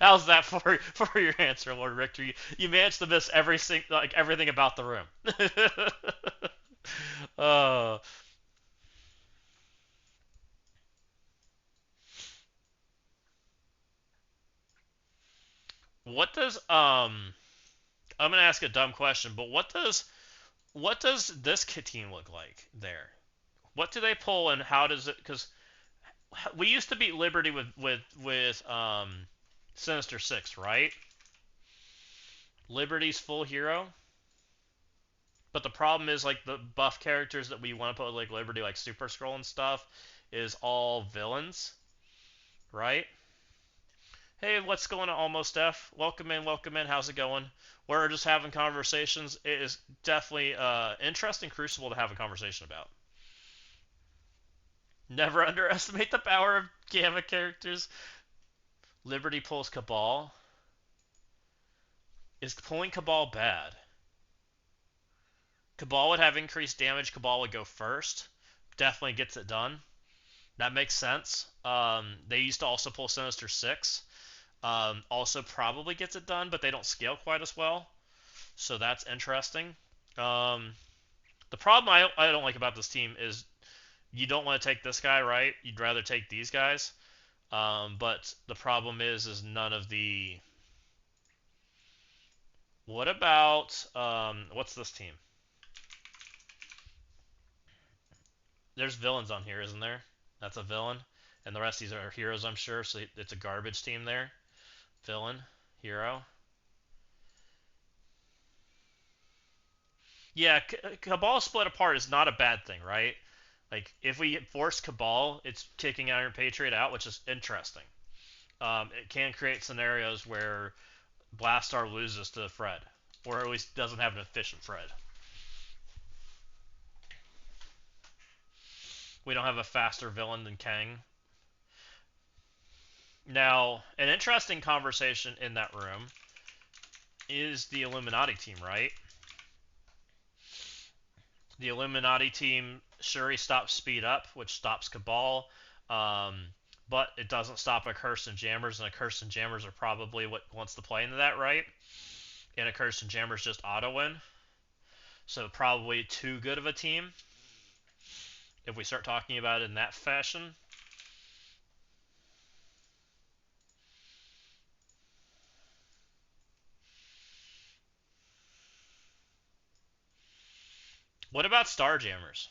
How's that for your answer, Lord Richter? You managed to miss everything about the room. uh, what does I'm gonna ask a dumb question, but what does this team look like there? What do they pull and how does it? Because we used to beat Liberty with Sinister Six, right? Liberty's full hero, but the problem is like the buff characters that we want to put like Liberty, like Super Scroll and stuff, is all villains, right? Hey, what's going on, Almost F? Welcome in, welcome in. How's it going? We're just having conversations. It is definitely interesting Crucible to have a conversation about. Never underestimate the power of Gamma characters. Liberty pulls Cabal. Is pulling Cabal bad? Cabal would have increased damage. Cabal would go first. Definitely gets it done. That makes sense. They used to also pull Sinister Six. Also probably gets it done, but they don't scale quite as well. So that's interesting. Um, the problem I don't like about this team is you don't want to take this guy, right? You'd rather take these guys. But the problem is none of the. What about what's this team? There's villains on here, isn't there? That's a villain, and the rest of these are heroes, I'm sure. So it's a garbage team there. Villain, hero. Yeah, Cabal split apart is not a bad thing, right? Like if we force Cabal, it's kicking Iron Patriot out, which is interesting. It can create scenarios where Blastar loses to Fred, or at least doesn't have an efficient Fred. We don't have a faster villain than Kang. Now, an interesting conversation in that room is the Illuminati team, right? The Illuminati team, Shuri stops speed up, which stops Cabal, um, but it doesn't stop Accursed and Jammers, and Accursed and Jammers are probably what wants to play into that, right? And Accursed and Jammers just auto win, so probably too good of a team if we start talking about it in that fashion. What about Starjammers?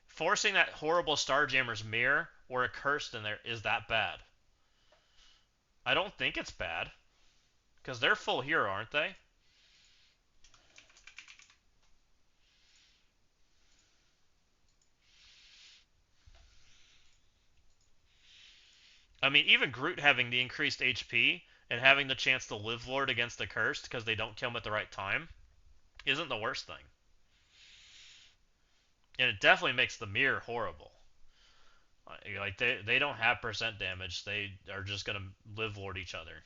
Forcing that horrible Starjammers mirror or Accursed in there, is that bad? I don't think it's bad, because they're full hero, aren't they? I mean, even Groot having the increased HP and having the chance to live Lord against the Cursed because they don't kill him at the right time isn't the worst thing. And it definitely makes the mirror horrible. Like they don't have percent damage. They are just gonna live Lord each other,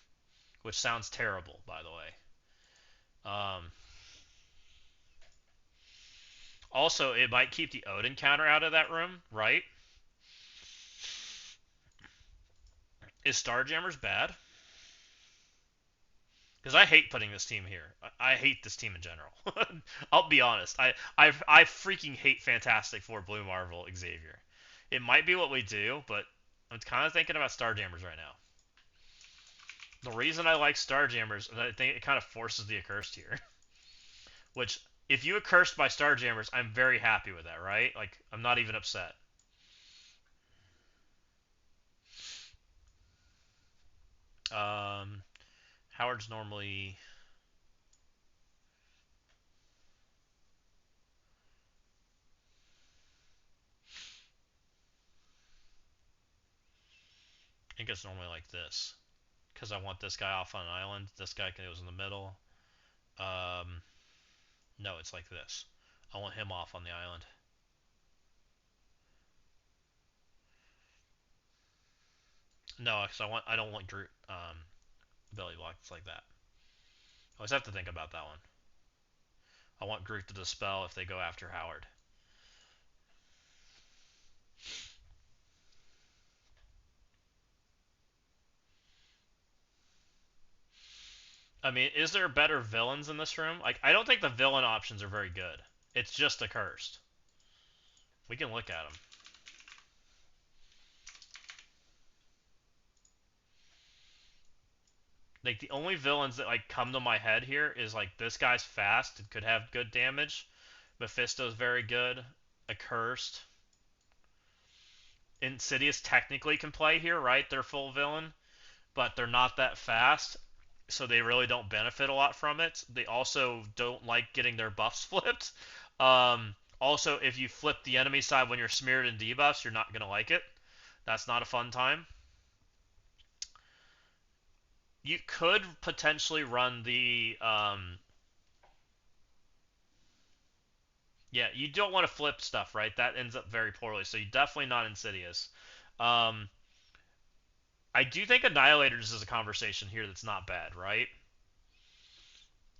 which sounds terrible, by the way. Um, Also, it might keep the Odin counter out of that room, right? Is Starjammers bad? Because I hate putting this team here. I hate this team in general. I'll be honest. I freaking hate Fantastic Four, Blue Marvel, Xavier. It might be what we do, but I'm kind of thinking about Starjammers right now. The reason I like Starjammers, and I think it kind of forces the accursed here, which if you accursed by Starjammers, I'm very happy with that, right? Like I'm not even upset. Um, Howard's normally. I think it's normally like this because I want this guy off on an island. This guy goes in the middle. Um, no, it's like this. I want him off on the island. No, because I don't want Groot belly blocked like that. I always have to think about that one. I want Groot to dispel if they go after Howard. I mean, is there better villains in this room? Like, I don't think the villain options are very good. It's just a cursed. We can look at them. Like, the only villains that, like, come to my head here is, like, this guy's fast and could have good damage. Mephisto's very good. Accursed. Insidious technically can play here, right? They're full villain, but they're not that fast, so they really don't benefit a lot from it. They also don't like getting their buffs flipped. Also, if you flip the enemy side when you're smeared in debuffs, you're not going to like it. That's not a fun time. You could potentially run the yeah, you don't want to flip stuff, right? That ends up very poorly. So you definitely not Insidious. Um, I do think Annihilators is a conversation here that's not bad, right?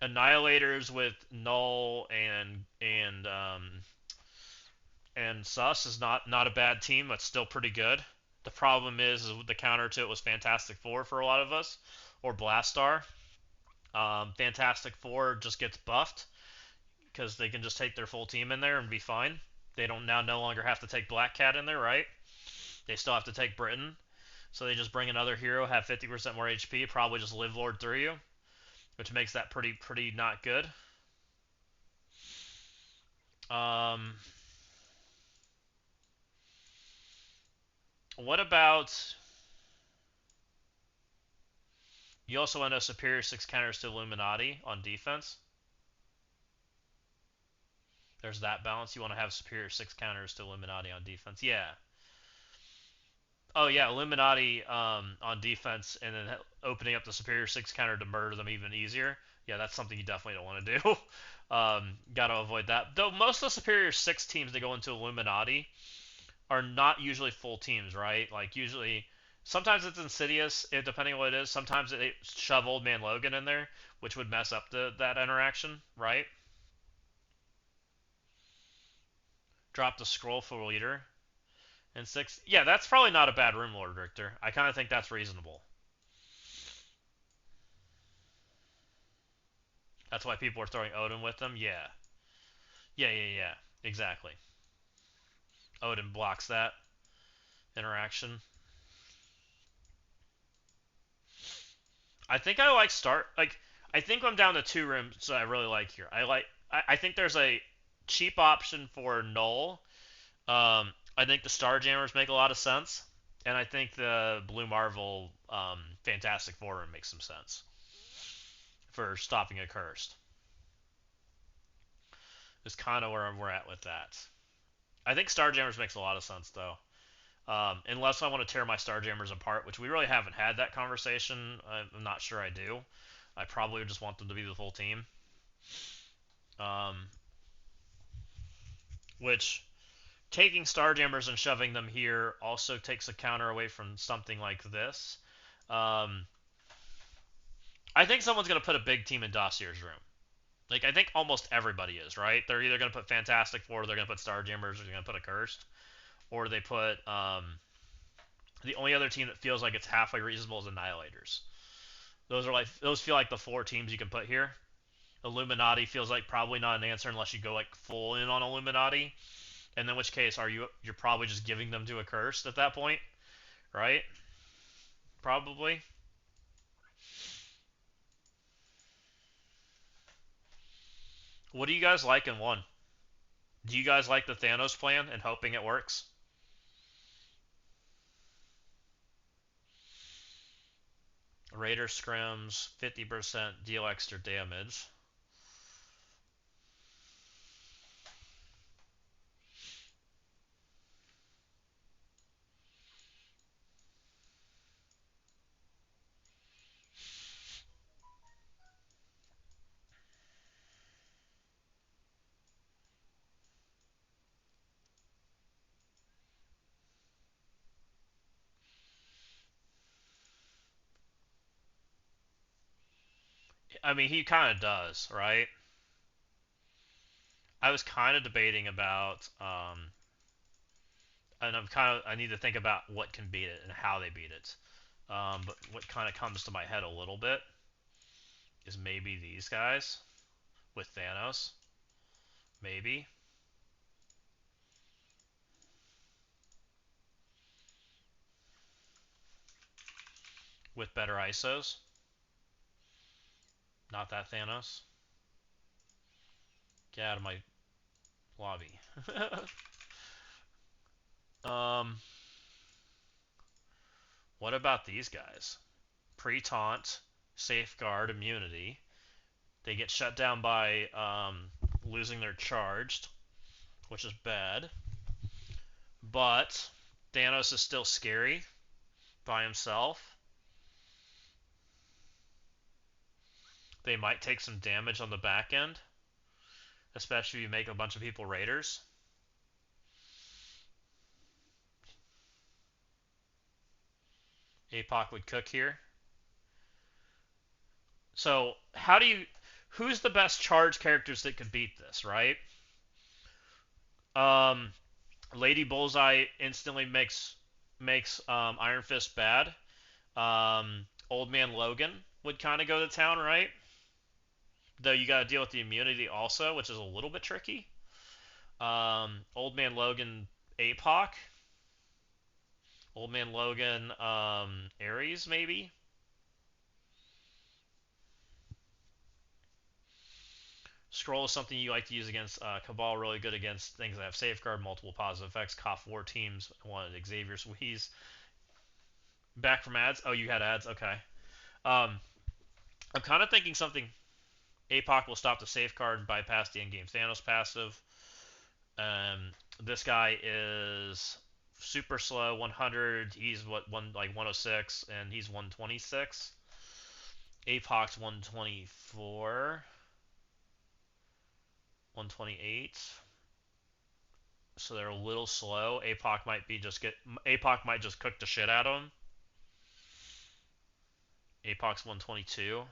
Annihilators with Null and Sus is not a bad team. That's still pretty good. The problem is the counter to it was Fantastic Four for a lot of us, or Blastar. Fantastic Four just gets buffed because they can just take their full team in there and be fine. They don't now no longer have to take Black Cat in there, right? They still have to take Britain, so they just bring another hero, have 50% more HP, probably just live Lord through you, which makes that pretty not good. Um, what about you also want a superior 6 counters to Illuminati on defense? There's that balance. You want to have superior 6 counters to Illuminati on defense. Yeah. Oh yeah, Illuminati on defense, and then opening up the superior 6 counter to murder them even easier. Yeah, that's something you definitely don't want to do. Gotta avoid that. Though most of the superior 6 teams that go into Illuminati are not usually full teams, right? Like usually, sometimes it's Insidious, depending on what it is. Sometimes they shove Old Man Logan in there, which would mess up that interaction, right? Drop the scroll for leader and 6. Yeah, that's probably not a bad room lord, Victor. I kind of think that's reasonable. That's why people are throwing Odin with them. Yeah, yeah. Exactly. Odin blocks that interaction. I think I like start like I think I'm down to two rooms that I really like here. I think there's a cheap option for Null. I think the Starjammers make a lot of sense, and I think the Blue Marvel Fantastic Four room makes some sense for stopping a cursed. Is kind of where we're at with that. I think Starjammers makes a lot of sense though. Unless I want to tear my Starjammers apart, which we really haven't had that conversation. I'm not sure I do. I probably just want them to be the full team. Um, which taking Starjammers and shoving them here also takes a counter away from something like this. Um, I think someone's going to put a big team in Dossier's room. Like, I think almost everybody is, right? They're either going to put Fantastic Four, or they're going to put Starjammers, or they're going to put a Cursed. Or they put, the only other team that feels like it's halfway reasonable is Annihilators. Those feel like the four teams you can put here. Illuminati feels like probably not an answer unless you go like full in on Illuminati. And in which case you're probably just giving them to a Cursed at that point, right? Probably. What do you guys like in one? Do you guys like the Thanos plan and hoping it works? Raider scrims, 50% deal extra damage. I mean, he kind of does, right? I was kind of debating about, and I need to think about what can beat it and how they beat it. But what kind of comes to my head a little bit is maybe these guys with Thanos. Maybe. With better ISOs. Not that Thanos. Get out of my lobby. um, what about these guys? Pre-taunt, safeguard, immunity. They get shut down by losing their charged, which is bad. But Thanos is still scary by himself. They might take some damage on the back end, especially if you make a bunch of people raiders. APOC would cook here. So who's the best charge characters that could beat this, right? Um, Lady Bullseye instantly makes Iron Fist bad. Old Man Logan would kind of go to town, right? Though you got to deal with the immunity also, which is a little bit tricky. Old Man Logan, APOC. Old Man Logan, Ares, maybe. Scroll is something you like to use against Cabal, really good against things that have safeguard, multiple positive effects, Cough War teams, one Xavier's Wheeze. Back from ads? Oh, you had ads? Okay. Um, I'm kind of thinking something. APOC will stop the safeguard and bypass the in-game Thanos passive. This guy is super slow, 100. He's like 106, and he's 126. APOC's 124, 128. So they're a little slow. APOC might just cook the shit out of him. APOC's 122.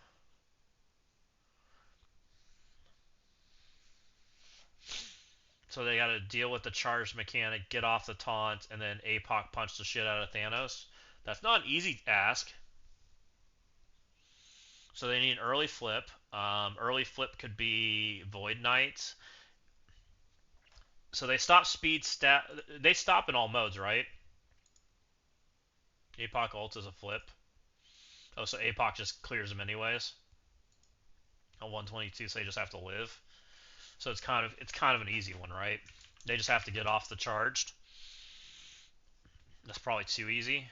So they got to deal with the charge mechanic, get off the taunt, and then APOC punch the shit out of Thanos. That's not an easy ask. So they need an early flip. Early flip could be Void Knight. So they stop speed stat. They stop in all modes, right? APOC ult is a flip. Oh, so APOC just clears them anyways. On 122, so they just have to live. So it's kind of an easy one, right? They just have to get off the charged. That's probably too easy.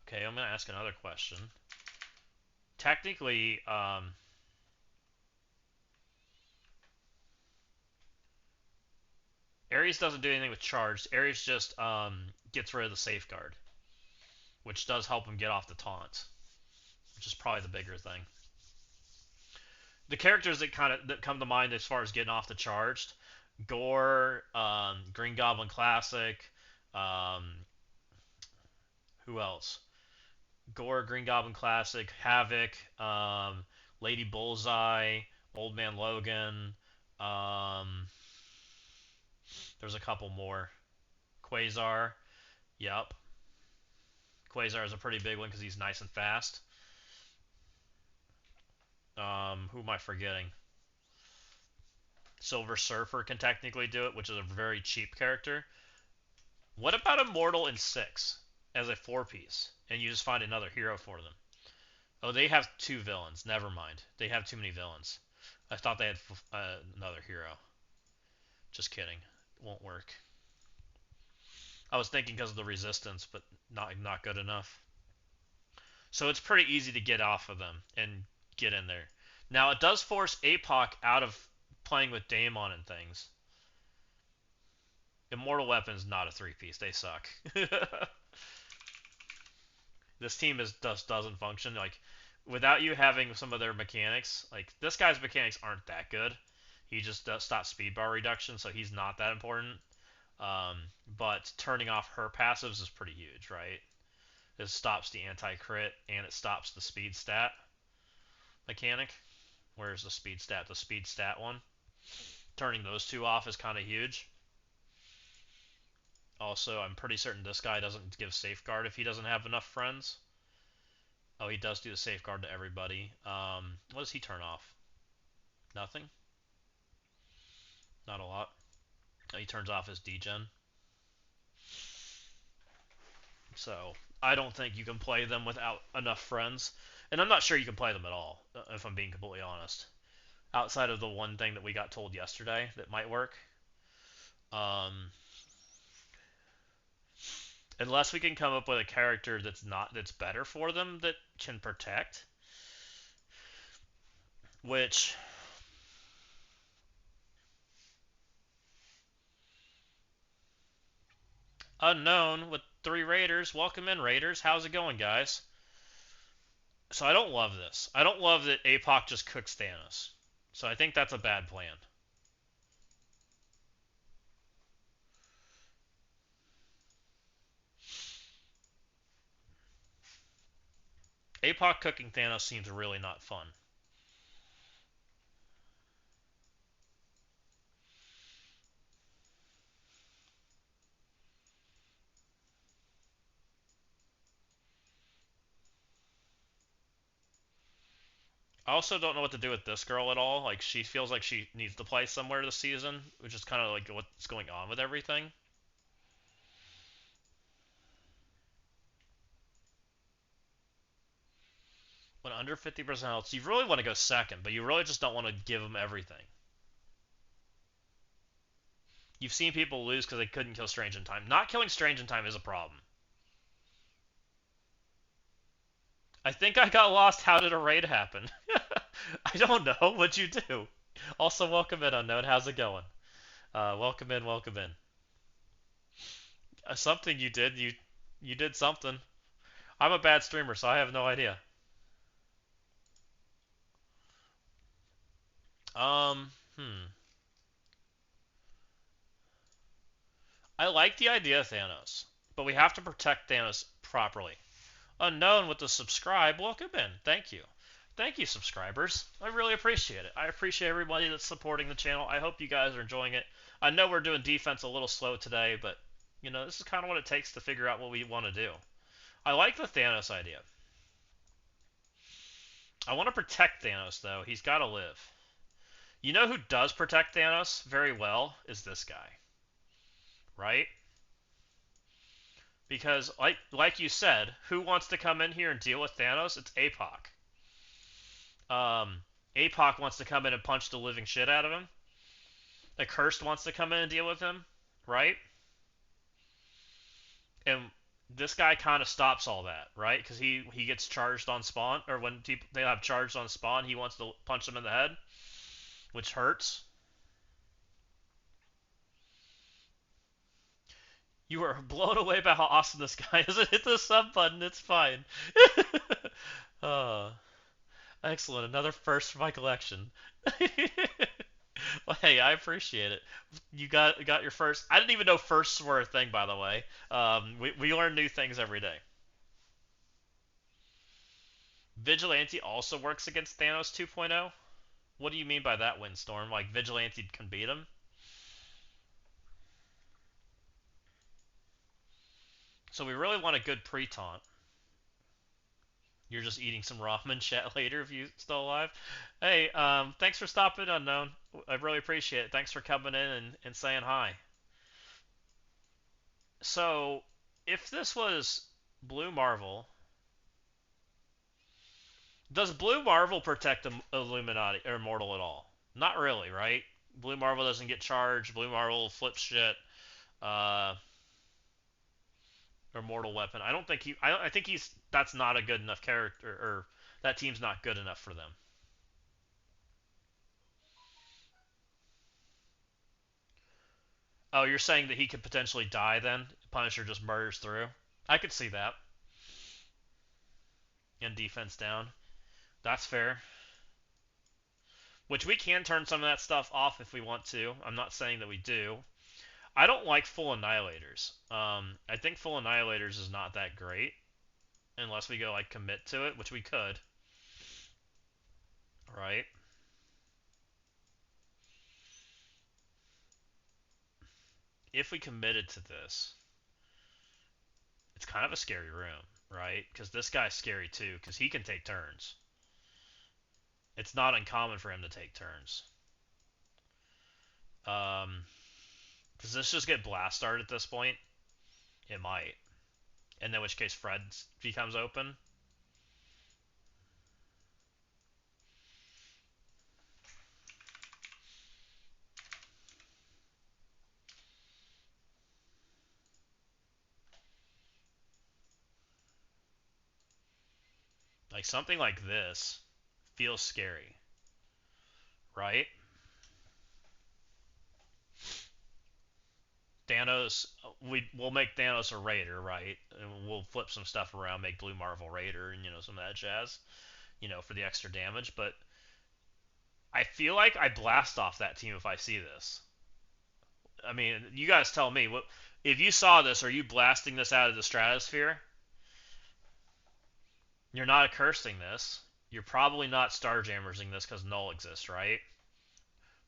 Okay, I'm gonna ask another question. Technically, Ares doesn't do anything with charged. Ares just gets rid of the safeguard, which does help him get off the taunt, which is probably the bigger thing. The characters that come to mind as far as getting off the charged: Gore, Green Goblin Classic, who else? Gore, Green Goblin Classic, Havoc, Lady Bullseye, Old Man Logan. There's a couple more. Quasar. Yep. Quasar is a pretty big one because he's nice and fast. Who am I forgetting? Silver Surfer can technically do it, which is a very cheap character. What about Immortal in 6 as a 4-piece? And you just find another hero for them. Oh, they have 2 villains. Never mind. They have too many villains. I thought they had another hero. Just kidding. Won't work. I was thinking because of the resistance, but not good enough. So it's pretty easy to get off of them and get in there. Now, it does force APOC out of playing with Daemon and things. Immortal Weapon's not a 3-piece. They suck. This team just doesn't function. Like, without you having some of their mechanics, like, this guy's mechanics aren't that good. He just stops speed bar reduction, so he's not that important. But turning off her passives is pretty huge, right? It stops the anti-crit, and it stops the speed stat mechanic. Where's the speed stat? The speed stat one. Turning those two off is kind of huge. Also, I'm pretty certain this guy doesn't give safeguard if he doesn't have enough friends. Oh, he does do the safeguard to everybody. What does he turn off? Nothing? Not a lot. Oh, he turns off his degen. So, I don't think you can play them without enough friends. And I'm not sure you can play them at all, if I'm being completely honest. Outside of the one thing that we got told yesterday that might work. Um, unless we can come up with a character that's better for them that can protect, which unknown with 3 raiders. Welcome in, raiders. How's it going, guys? So I don't love this. I don't love that APOC just cooks Thanos. So I think that's a bad plan. APOC cooking Thanos seems really not fun. I also don't know what to do with this girl at all. Like, she feels like she needs to play somewhere this season, which is kind of like what's going on with everything. When under 50% health, so you really want to go second, but you really just don't want to give them everything. You've seen people lose because they couldn't kill Strange in time. Not killing Strange in time is a problem. I think I got lost. How did a raid happen? I don't know. What'd you do? Also, welcome in, Unknown. How's it going? Welcome in, welcome in. Something you did. You did something. I'm a bad streamer, so I have no idea. Hmm. I like the idea of Thanos, but we have to protect Thanos properly. Unknown with the subscribe. Welcome in. Thank you. Thank you, subscribers. I really appreciate it. I appreciate everybody that's supporting the channel. I hope you guys are enjoying it. I know we're doing defense a little slow today, but, this is kind of what it takes to figure out what we want to do. I like the Thanos idea. I want to protect Thanos, though. He's got to live. You know who does protect Thanos very well is this guy, right? Because, like you said, who wants to come in here and deal with Thanos? It's APOC. APOC wants to come in and punch the living shit out of him. The Cursed wants to come in and deal with him, right? And this guy kind of stops all that, right? Because he gets charged on spawn, or when people they have charged on spawn, he wants to punch them in the head, which hurts. You are blown away by how awesome this guy is. Hit the sub button. It's fine. uh, excellent. Another first for my collection. Well, hey, I appreciate it. You got your first. I didn't even know firsts were a thing, by the way. We learn new things every day. Vigilante also works against Thanos 2.0. What do you mean by that, Windstorm? Like Vigilante can beat him? So we really want a good pre-taunt. You're just eating some ramen. Chat later if you still alive. Hey, thanks for stopping, Unknown. I really appreciate it. Thanks for coming in and saying hi. So, if this was Blue Marvel, does Blue Marvel protect the Illuminati or Immortal at all? Not really, right? Blue Marvel doesn't get charged. Blue Marvel flips shit. Uh, or Mortal Weapon. I don't think he. I think he's. That's not a good enough character, or that team's not good enough for them. Oh, you're saying that he could potentially die then? Punisher just murders through. I could see that. And defense down. That's fair. Which we can turn some of that stuff off if we want to. I'm not saying that we do. I don't like full annihilators. I think full annihilators is not that great unless we go like commit to it, which we could. Right? If we committed to this, It's kind of a scary room, right? Because this guy's scary too, because he can take turns. It's not uncommon for him to take turns. Does this just get blast art at this point? It might. And in which case Fred becomes open. Like something like this feels scary, right? Thanos, we'll make Thanos a Raider, right? And we'll flip some stuff around, make Blue Marvel Raider, and some of that jazz, for the extra damage. But I feel like I blast off that team if I see this. I mean, you guys tell me. What if you saw this? Are you blasting this out of the stratosphere? You're not accursing this. You're probably not Starjammersing this because Null exists, right?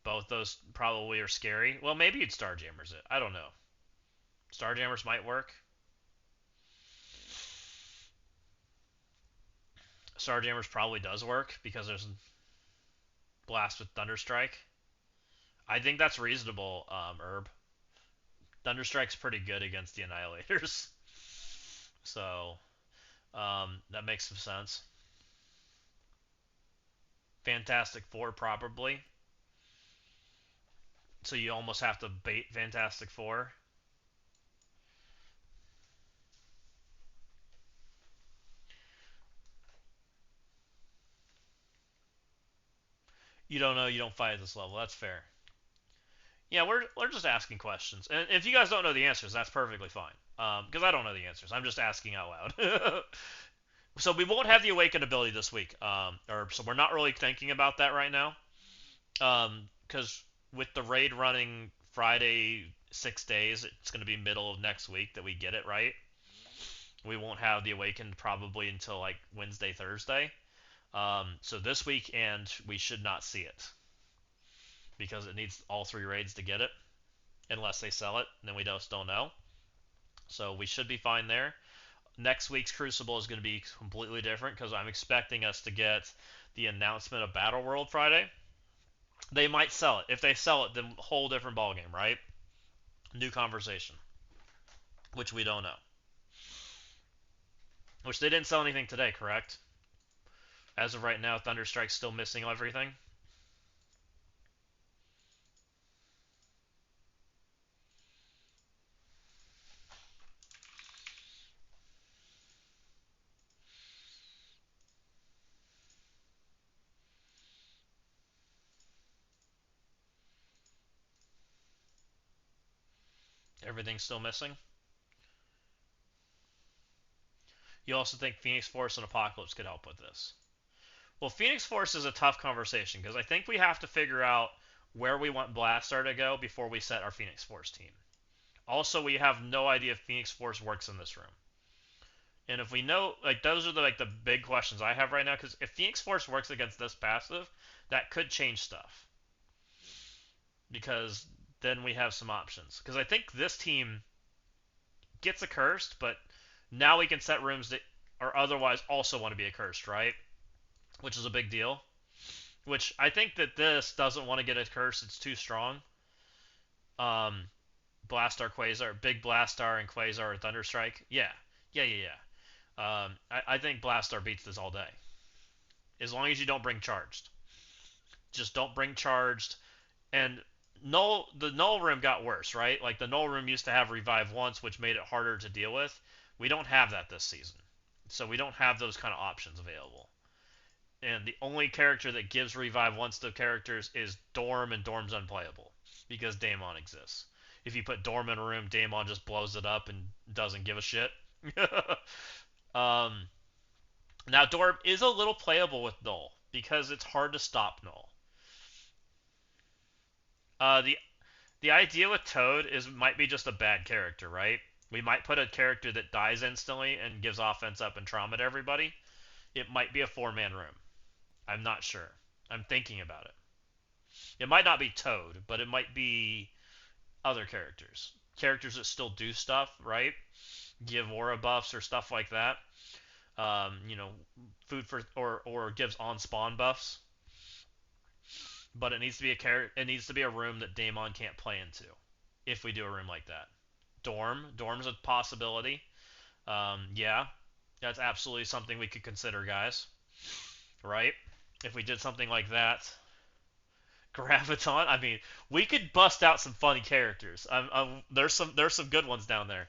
Both those probably are scary. Well, maybe you'd Starjammers it. I don't know. Starjammers might work. Starjammers probably does work because there's Blast with Thunderstrike. I think that's reasonable, Herb. Thunderstrike's pretty good against the Annihilators. So, that makes some sense. Fantastic Four, probably. So you almost have to bait Fantastic Four. You don't know, you don't fight at this level. That's fair. Yeah, we're just asking questions, and if you guys don't know the answers, that's perfectly fine. Because I don't know the answers. I'm just asking out loud. So we won't have the Awakened ability this week, or so we're not really thinking about that right now. Because with the raid running Friday 6 days, it's going to be middle of next week that we get it right. We won't have the Awakened probably until like Wednesday, Thursday. So this weekend we should not see it because it needs all 3 raids to get it, unless they sell it, and then we just don't know. So we should be fine there. Next week's Crucible is going to be completely different because I'm expecting us to get the announcement of Battle World Friday. They might sell it. If they sell it, then whole different ballgame, right? New conversation, which we don't know. Which they didn't sell anything today, correct? As of right now, Thunderstrike's still missing everything. Everything's still missing. You also think Phoenix Force and Apocalypse could help with this. Well, Phoenix Force is a tough conversation because I think we have to figure out where we want Blastar to go before we set our Phoenix Force team. Also, we have no idea if Phoenix Force works in this room. And if we know, like, those are the big questions I have right now, because if Phoenix Force works against this passive, that could change stuff. Because then we have some options. Because I think this team gets accursed, but now we can set rooms that are otherwise also want to be accursed, right? Which is a big deal. Which I think that this doesn't want to get accursed. It's too strong. Um, Blastar, Quasar, Big Blastar, and Quasar or Thunderstrike. Yeah. I think Blastar beats this all day. As long as you don't bring charged. Just don't bring charged. And the null room got worse, right? Like the null room used to have revive once, which made it harder to deal with. We don't have that this season. So we don't have those kind of options available. And the only character that gives revive once to characters is Dorm, and Dorm's unplayable because Daemon exists. If you put Dorm in a room, Daemon just blows it up and doesn't give a shit. um, Now Dorm is a little playable with Null because it's hard to stop Null. The idea with Toad is it might be just a bad character, right? We might put a character that dies instantly and gives offense up and trauma to everybody. It might be a 4-man room. I'm not sure. I'm thinking about it. It might not be Toad, but it might be other characters. Characters that still do stuff, right? give aura buffs or stuff like that. You know, food for or gives on spawn buffs. But it needs to be it needs to be a room that Daemon can't play into. If we do a room like that, Dorm's a possibility. Yeah, that's absolutely something we could consider, guys. Right? If we did something like that, Graviton. I mean, we could bust out some funny characters. There's some good ones down there.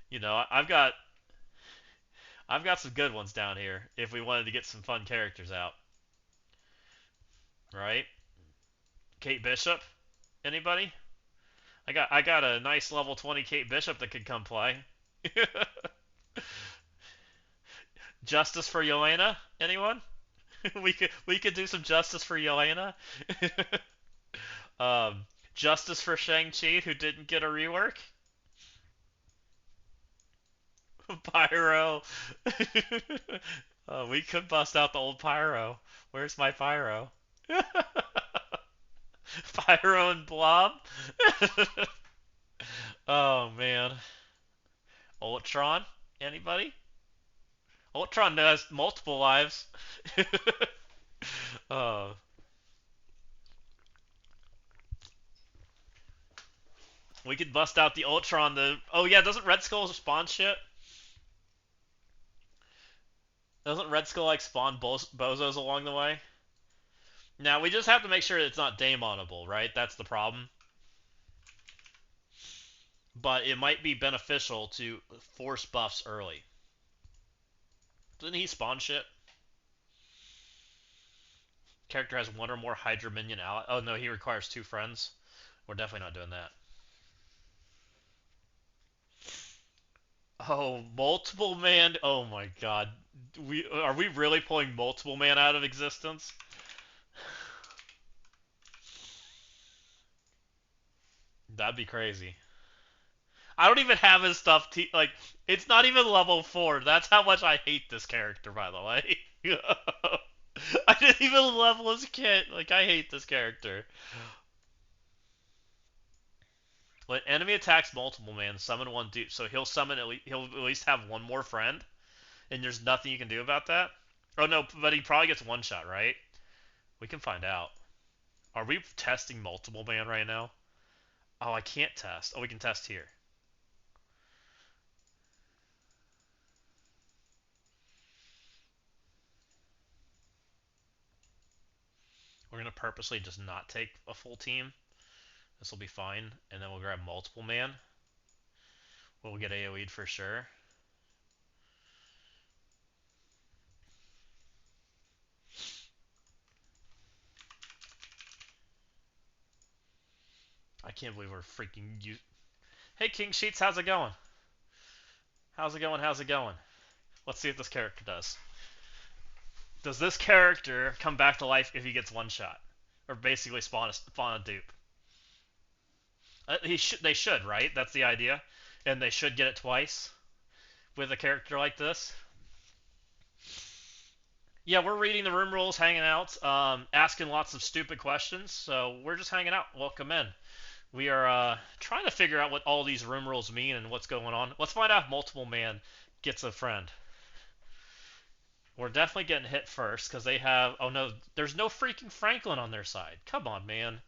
You know, I've got some good ones down here. If we wanted to get some fun characters out, right? Kate Bishop. Anybody? I got a nice level 20 Kate Bishop that could come play. Justice for Yelena? Anyone? we could do some justice for Yelena. Justice for Shang-Chi, who didn't get a rework. Pyro. We could bust out the old Pyro. Where's my Pyro? Pyro and Blob. Oh man. Ultron? Anybody? Ultron has multiple lives. uh, we could bust out the Ultron. Oh yeah, doesn't Red Skull spawn shit? Doesn't Red Skull like spawn bozos along the way? Now we just have to make sure that it's not Daemonable, right? That's the problem. But it might be beneficial to force buffs early. Didn't he spawn shit? Character has one or more Hydra minion ally. Oh no, he requires two friends. We're definitely not doing that. Oh, multiple man. Oh my god. Are we really pulling multiple man out of existence? That'd be crazy. I don't even have his stuff. Like, it's not even level 4. That's how much I hate this character, by the way. I didn't even level his kit. Like, I hate this character. When enemy attacks multiple man, summon one dude. So he'll at least have one more friend, and there's nothing you can do about that. Oh no, but he probably gets one shot, right? We can find out. Are we testing multiple man right now? Oh, I can't test. Oh, we can test here. We're gonna purposely just not take a full team. This will be fine, and then we'll grab multiple man. We'll get AoE'd for sure. I can't believe we're freaking you. Hey, King Sheets, how's it going? How's it going? How's it going? Let's see what this character does. Does this character come back to life if he gets one shot, or basically spawn a dupe? They should, right? That's the idea, and they should get it twice with a character like this. Yeah, we're reading the room rules, hanging out, asking lots of stupid questions. So we're just hanging out. Welcome in. We are trying to figure out what all these room rules mean and what's going on. Let's find out if multiple man gets a friend. We're definitely getting hit first because they have. Oh no, there's no freaking Franklin on their side. Come on, man.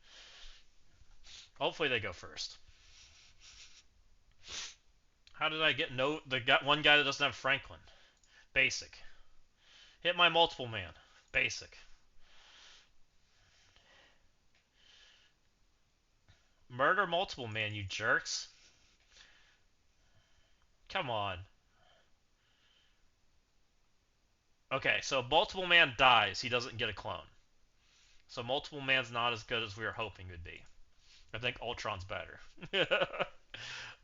Hopefully they go first. How did I get no? One guy that doesn't have Franklin. Basic. Hit my multiple man. Basic. Murder multiple man, you jerks. Come on. Okay, so multiple man dies. He doesn't get a clone. So multiple man's not as good as we were hoping it would be. I think Ultron's better.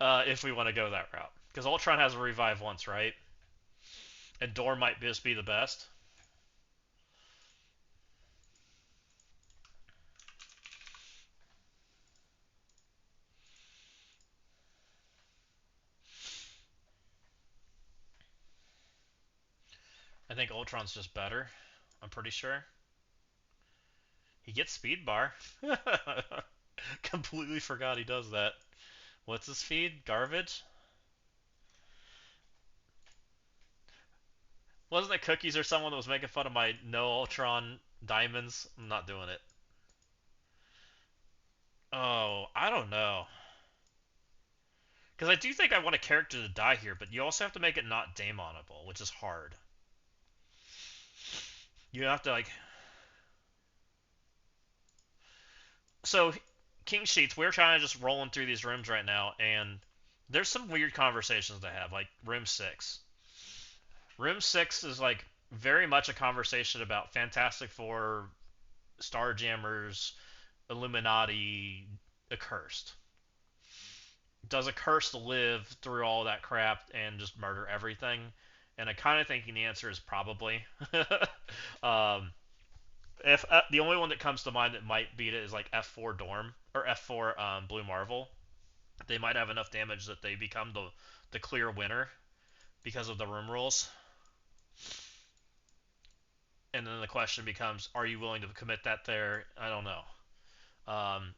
If we want to go that route. Because Ultron has a revive once, right? And Dor might just be the best. I think Ultron's just better. I'm pretty sure. He gets speed bar. Completely forgot he does that. What's his speed? Garbage? Wasn't it Cookies or someone that was making fun of my no Ultron diamonds? I'm not doing it. Oh, I don't know. Because I do think I want a character to die here, but you also have to make it not Daemonable, which is hard. You have to, like... So, King Sheets, we're trying to just rolling through these rooms right now, and there's some weird conversations to have, like Room 6. Room 6 is, like, very much a conversation about Fantastic Four, Starjammers, Illuminati, Accursed. Does Accursed live through all that crap and just murder everything? And I kind of thinking the answer is probably. um, if the only one that comes to mind that might beat it is like F4 Dorm or F4 Blue Marvel. They might have enough damage that they become the clear winner because of the room rules. And then the question becomes, are you willing to commit that there? I don't know.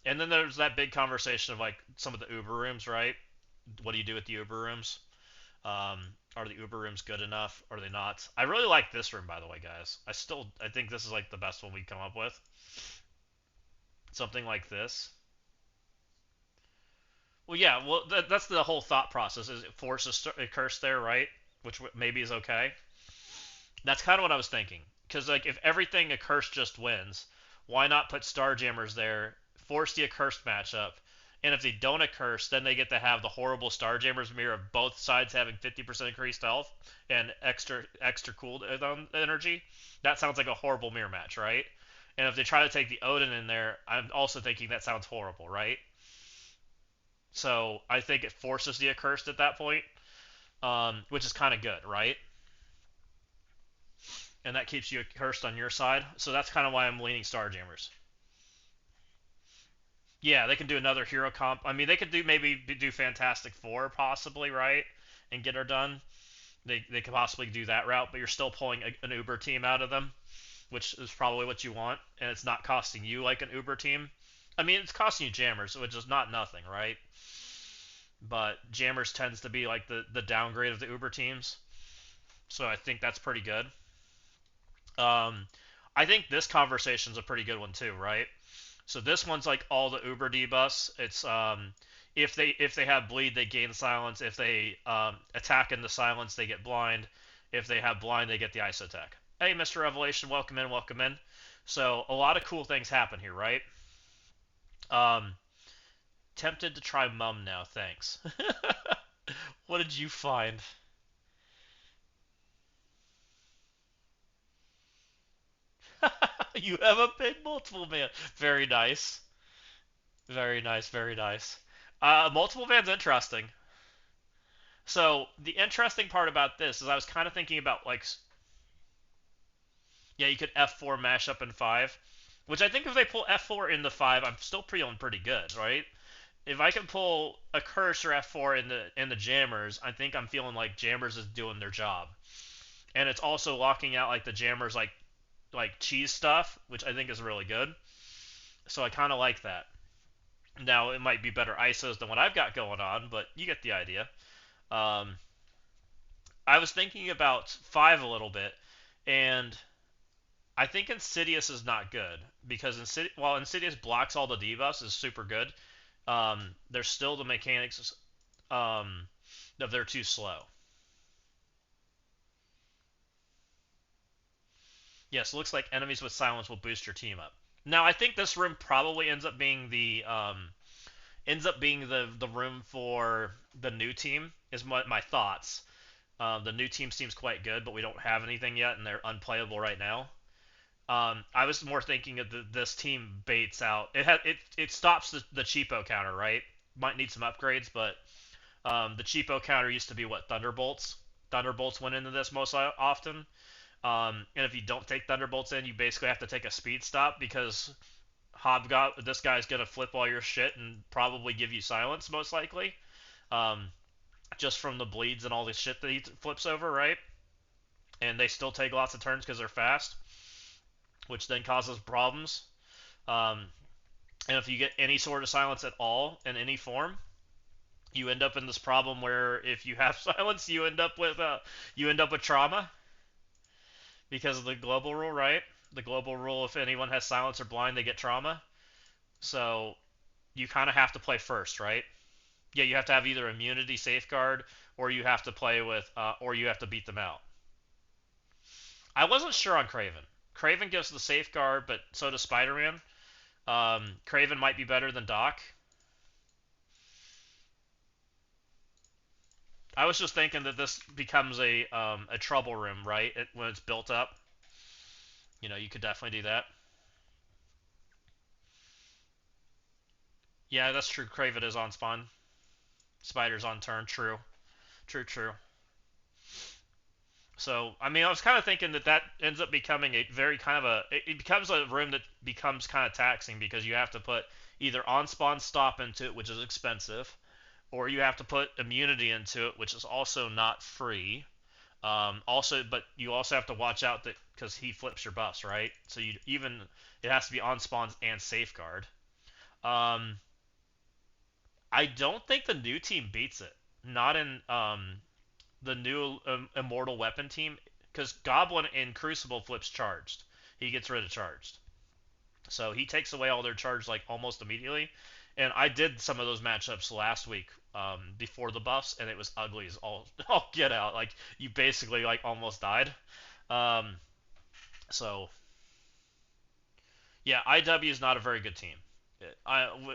And then there's that big conversation of like some of the Uber rooms, right? What do you do with the Uber rooms? Are the Uber rooms good enough? Or are they not? I really like this room, by the way, guys. I think this is like the best one we come up with. Something like this. Well, yeah. Well, that's the whole thought process. Is it forces a curse there, right? Which maybe is okay. That's kind of what I was thinking. Because like if everything accursed just wins, why not put Starjammers there, force the accursed matchup, and if they don't accurse, then they get to have the horrible Starjammers mirror of both sides having 50% increased health and extra cooldown energy. That sounds like a horrible mirror match, right? And if they try to take the Odin in there, I'm also thinking that sounds horrible, right? So I think it forces the accursed at that point, which is kind of good, right? And that keeps you accursed on your side. So that's kind of why I'm leaning Starjammers. Yeah, they can do another hero comp. I mean, they could do Fantastic Four possibly, right? And get her done. They could possibly do that route, but you're still pulling an Uber team out of them, which is probably what you want, and it's not costing you like an Uber team. I mean, it's costing you jammers, which is not nothing, right? But jammers tends to be like the downgrade of the Uber teams, so I think that's pretty good. Um, I think this conversation's a pretty good one too, right? So this one's like all the Uber debuffs. It's if they have bleed, they gain silence. If they attack in the silence, they get blind. If they have blind, they get the ice attack. Hey, Mr. Revelation, welcome in, welcome in. So a lot of cool things happen here, right? Um, tempted to try Mum now. Thanks. What did you find? You have a big multiple man. Very nice. Very nice. Very nice. Multiple man's interesting. So the interesting part about this is I was kind of thinking about like, yeah, you could F4 mash up in five, which I think if they pull F4 into five, I'm still feeling pretty good, right? If I can pull a curse or F4 in the jammers, I think I'm feeling like jammers is doing their job, and it's also locking out like the jammers like cheese stuff, which I think is really good. So I kind of like that. Now it might be better ISOs than what I've got going on, but you get the idea. Um, I was thinking about five a little bit, and I think Insidious is not good because while Insidious blocks all the debuffs is super good, there's still the mechanics of they're too slow. Yes, it looks like enemies with silence will boost your team up. Now I think this room probably ends up being the room for the new team is my thoughts. The new team seems quite good, but we don't have anything yet, and they're unplayable right now. I was more thinking of this team baits out. It stops the cheapo counter, right? Might need some upgrades, but the cheapo counter used to be what Thunderbolts. Thunderbolts went into this most often. And if you don't take Thunderbolts in, you basically have to take a speed stop because this guy's gonna flip all your shit and probably give you silence most likely. Um, just from the bleeds and all this shit that he flips over, right? And they still take lots of turns because they're fast, which then causes problems. Um, and if you get any sort of silence at all in any form, you end up in this problem where if you have silence, you end up with trauma. because of the global rule, right? The global rule: if anyone has silence or blind, they get trauma. So you kind of have to play first, right? Yeah, you have to have either immunity safeguard, or you have to play with, or you have to beat them out. I wasn't sure on Craven. Craven gives the safeguard, but so does Spider-Man. Craven might be better than Doc. I was just thinking that this becomes a trouble room, right? When it's built up, you could definitely do that. Yeah, that's true. Craven is on spawn. Spider's on turn. True. True. True. So, I mean, I was kind of thinking that ends up becoming a very kind of it becomes a room that becomes kind of taxing because you have to put either on spawn stop into it, which is expensive, or you have to put immunity into it, which is also not free. But you also have to watch out that because he flips your buffs, right? So it has to be on spawns and safeguard. Um, I don't think the new team beats it. Not in the new immortal weapon team, because Goblin in Crucible flips charged. He gets rid of charged, so he takes away all their charge like almost immediately. And I did some of those matchups last week before the buffs, and it was ugly as all get out. Like you basically like almost died. Um, so yeah, IW is not a very good team.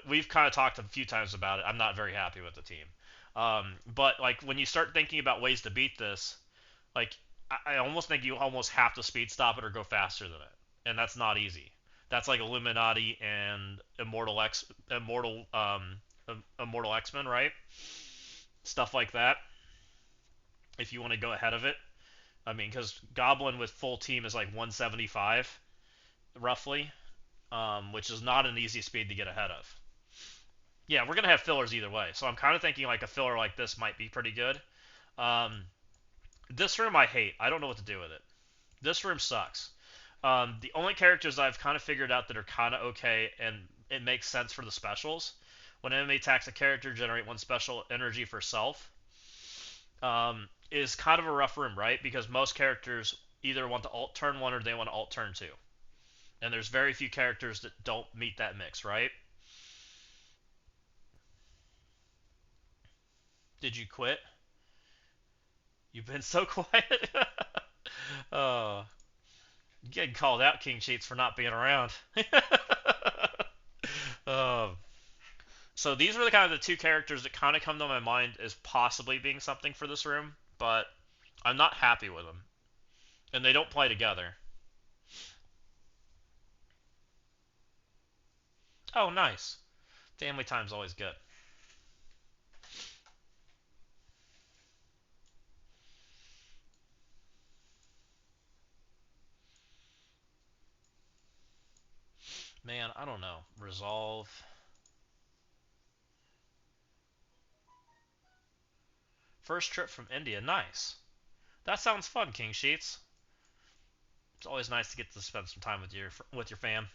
We've kind of talked a few times about it. I'm not very happy with the team. But like when you start thinking about ways to beat this, like I almost think you almost have to speed stop it or go faster than it, and that's not easy. That's like Illuminati and Immortal X-Men, right? Stuff like that. If you want to go ahead of it, I mean, because Goblin with full team is like 175 roughly, which is not an easy speed to get ahead of. Yeah, we're gonna have fillers either way, so I'm kind of thinking like a filler like this might be pretty good. Um, this room I hate. I don't know what to do with it. This room sucks. The only characters I've kind of figured out that are kind of okay and it makes sense for the specials. When enemy attacks a character, generate one special energy for self. Is kind of a rough room, right? Because most characters either want to alt turn one or they want to alt turn two. And there's very few characters that don't meet that mix, right? Did you quit? You've been so quiet. Oh, you getting called out, King Sheets, for not being around. um, So these were the kind of the two characters that kind of come to my mind as possibly being something for this room, but I'm not happy with them, and they don't play together. Oh, nice. Family time's always good. Man, I don't know. Resolve. First trip from India. Nice. That sounds fun, King Sheets. It's always nice to get to spend some time with your fam.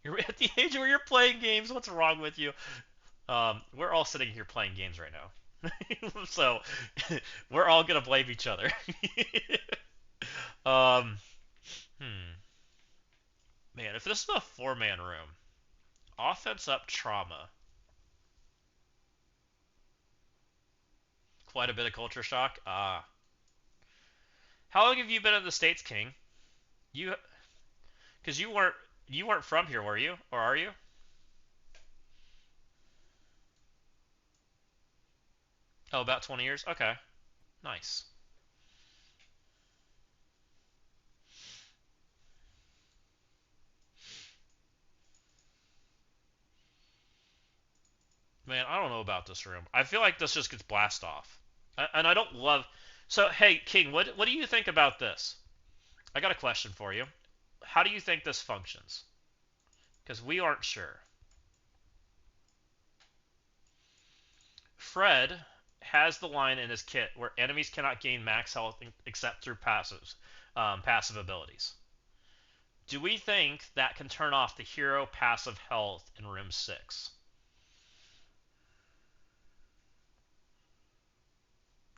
You're at the age where you're playing games. What's wrong with you? We're all sitting here playing games right now. So we're all gonna blame each other. um, hmm. Man, if this is a four-man room, offense up trauma, quite a bit of culture shock. How long have you been in the States, King? You, because you weren't from here, were you, or are you? Oh, about 20 years. Okay, nice. Man, I don't know about this room. I feel like this just gets blast off, and I don't love. So, hey, King, what do you think about this? I got a question for you. How do you think this functions? Because we aren't sure. Fred has the line in his kit where enemies cannot gain max health except through passive abilities. Do we think that can turn off the hero passive health in Room 6?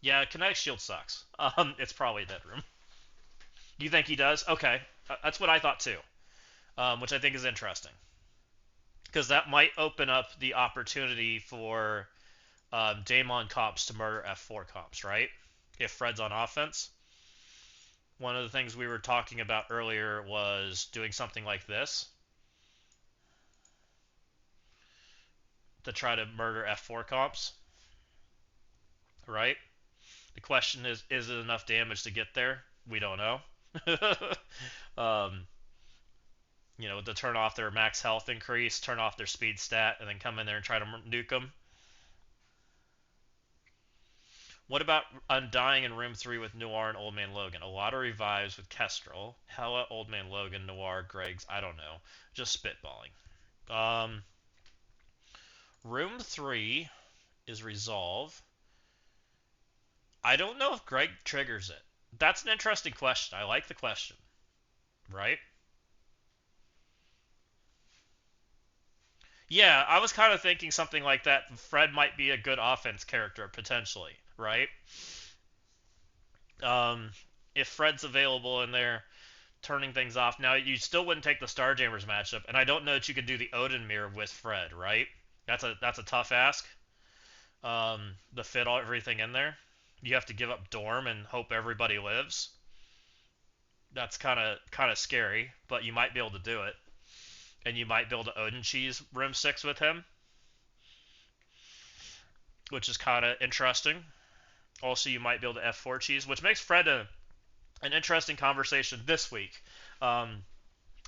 Yeah, kinetic shield sucks. It's probably a dead room. Do you think he does? Okay, that's what I thought too. Which I think is interesting because that might open up the opportunity for Daemon comps to murder F4 comps, right? If Fred's on offense. One of the things we were talking about earlier was doing something like this to try to murder F4 comps, right? The question is it enough damage to get there? We don't know. um, to turn off their max health increase, turn off their speed stat, and then come in there and try to nuke them. What about Undying in Room 3 with Noir and Old Man Logan? A lot of revives with Kestrel. Hella, Old Man Logan, Noir, Greg's, I don't know. Just spitballing. Room 3 is Resolve. I don't know if Greg triggers it. That's an interesting question. I like the question. Right? Yeah, I was kind of thinking something like that. Fred might be a good offense character, potentially. Right? Um, if Fred's available in there, turning things off. Now, you still wouldn't take the Starjammers matchup, and I don't know that you could do the Odin mirror with Fred, right? That's a tough ask. To fit everything in there, you have to give up Dorm and hope everybody lives. That's kind of scary, but you might be able to do it, and you might be able to Odin cheese Room 6 with him, which is kind of interesting. Also, you might be able to F4 cheese, which makes Fred an interesting conversation this week. Um,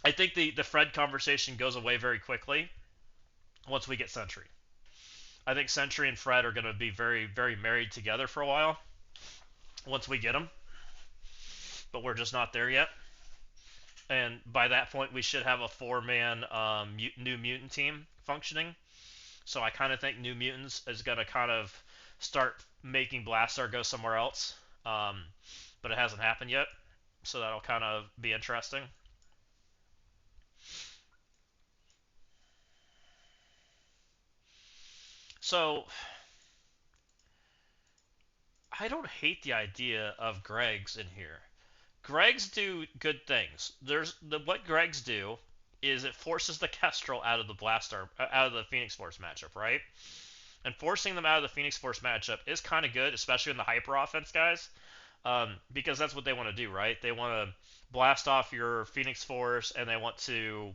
I think the Fred conversation goes away very quickly once we get Sentry. I think Sentry and Fred are going to be very, very married together for a while once we get them, but we're just not there yet. And by that point, we should have a four-man New Mutant team functioning. So I kind of think New Mutants is going to kind of start making Blastar go somewhere else, um, but it hasn't happened yet. So that'll kind of be interesting. So I don't hate the idea of Greg's in here. Greg's do good things. What Greg's do is it forces the Kestrel out of the Blastar out of the Phoenix Force matchup, right? And forcing them out of the Phoenix Force matchup is kind of good, especially in the hyper offense guys, because that's what they want to do, right? They want to blast off your Phoenix Force, and they want to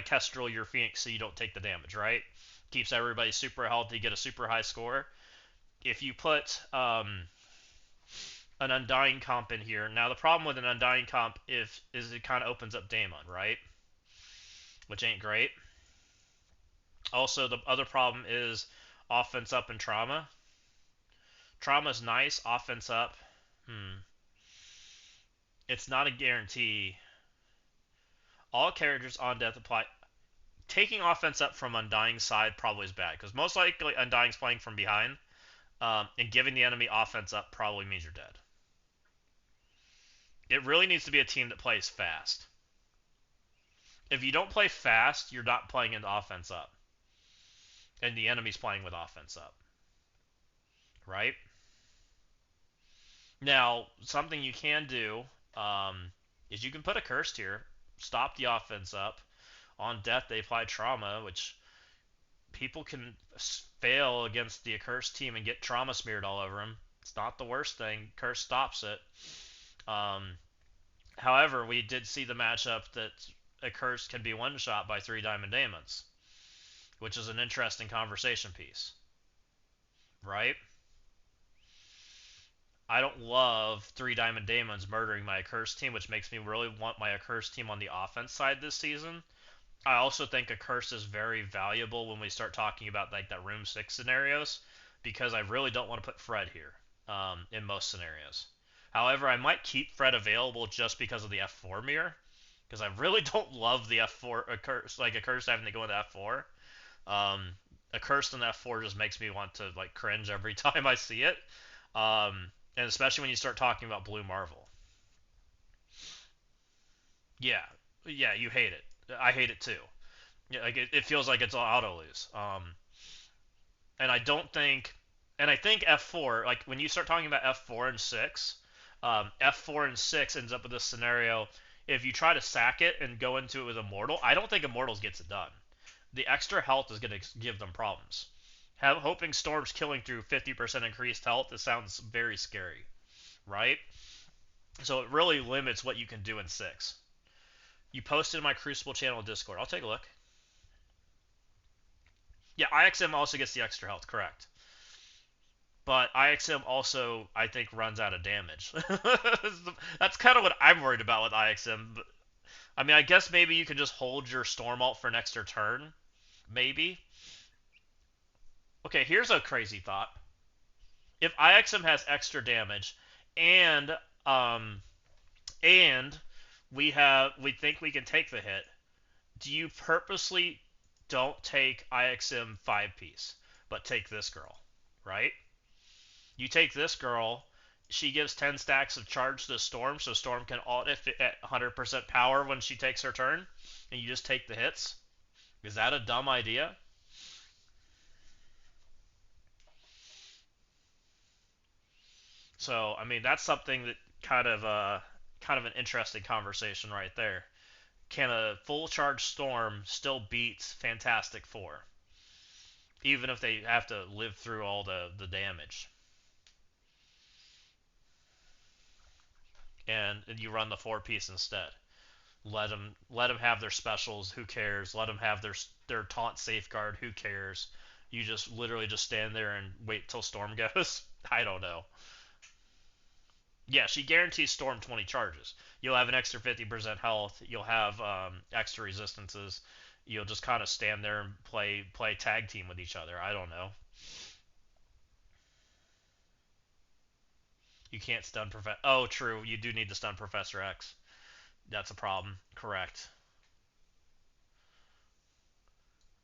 Kestrel your Phoenix so you don't take the damage, right? Keeps everybody super healthy, get a super high score. If you put an Undying comp in here. Now the problem with an Undying comp is it kind of opens up Daemon, right? Which ain't great. Also, the other problem is offense up and trauma. Trauma's nice, offense up. It's not a guarantee. All characters on death apply. Taking offense up from Undying's side probably is bad because most likely Undying's playing from behind, and giving the enemy offense up probably means you're dead. It really needs to be a team that plays fast. If you don't play fast, you're not playing into offense up, and the enemy's playing with offense up, right? Now, something you can do is you can put a cursed here, stop the offense up. On death, they apply trauma, which people can fail against the accursed team and get trauma smeared all over them. It's not the worst thing. Curse stops it. Um, However, we did see the matchup that accursed can be one shot by three Diamond Daemons, which is an interesting conversation piece, right? I don't love three Diamond Daemons murdering my accursed team, which makes me really want my accursed team on the offense side this season. I also think a curse is very valuable when we start talking about like that Room 6 scenarios, because I really don't want to put Fred here in most scenarios. However, I might keep Fred available just because of the F4 mirror, because I really don't love the F4 a curse, like a curse having to go into F4. A curse in F4 just makes me want to like cringe every time I see it, and especially when you start talking about Blue Marvel. Yeah, yeah, you hate it. I hate it too. Yeah, like it feels like it's all auto lose. And I don't think, And I think F4, like when you start talking about F4 and 6, F4 and 6 ends up with this scenario. If you try to sack it and go into it with Immortal, I don't think Immortals gets it done. The extra health is going to give them problems. Hoping Storm's killing through 50% increased health, it sounds very scary, right? So it really limits what you can do in 6. You posted in my Crucible channel in Discord. I'll take a look. Yeah, IXM also gets the extra health, correct. But IXM also, I think, runs out of damage. That's kind of what I'm worried about with IXM. But, I mean, I guess maybe you can just hold your Storm ult for an extra turn. Maybe. Okay, here's a crazy thought. If IXM has extra damage, and um, and we think we can take the hit, do you purposely don't take IXM 5-piece, but take this girl, right? You take this girl, she gives 10 stacks of charge to Storm, so Storm can ult it at 100% power when she takes her turn, and you just take the hits. Is that a dumb idea? So, I mean, that's something that kind of an interesting conversation right there. Can a full charge Storm still beat Fantastic Four, even if they have to live through all the damage? And you run the 4-piece instead. Let them have their specials. Who cares? Let them have their taunt safeguard. Who cares? You just literally just stand there and wait till Storm goes. I don't know. Yeah, she guarantees Storm 20 charges. You'll have an extra 50% health. You'll have extra resistances. You'll just kind of stand there and play tag team with each other. I don't know. You can't stun Professor. Oh, true. You do need to stun Professor X. That's a problem. Correct.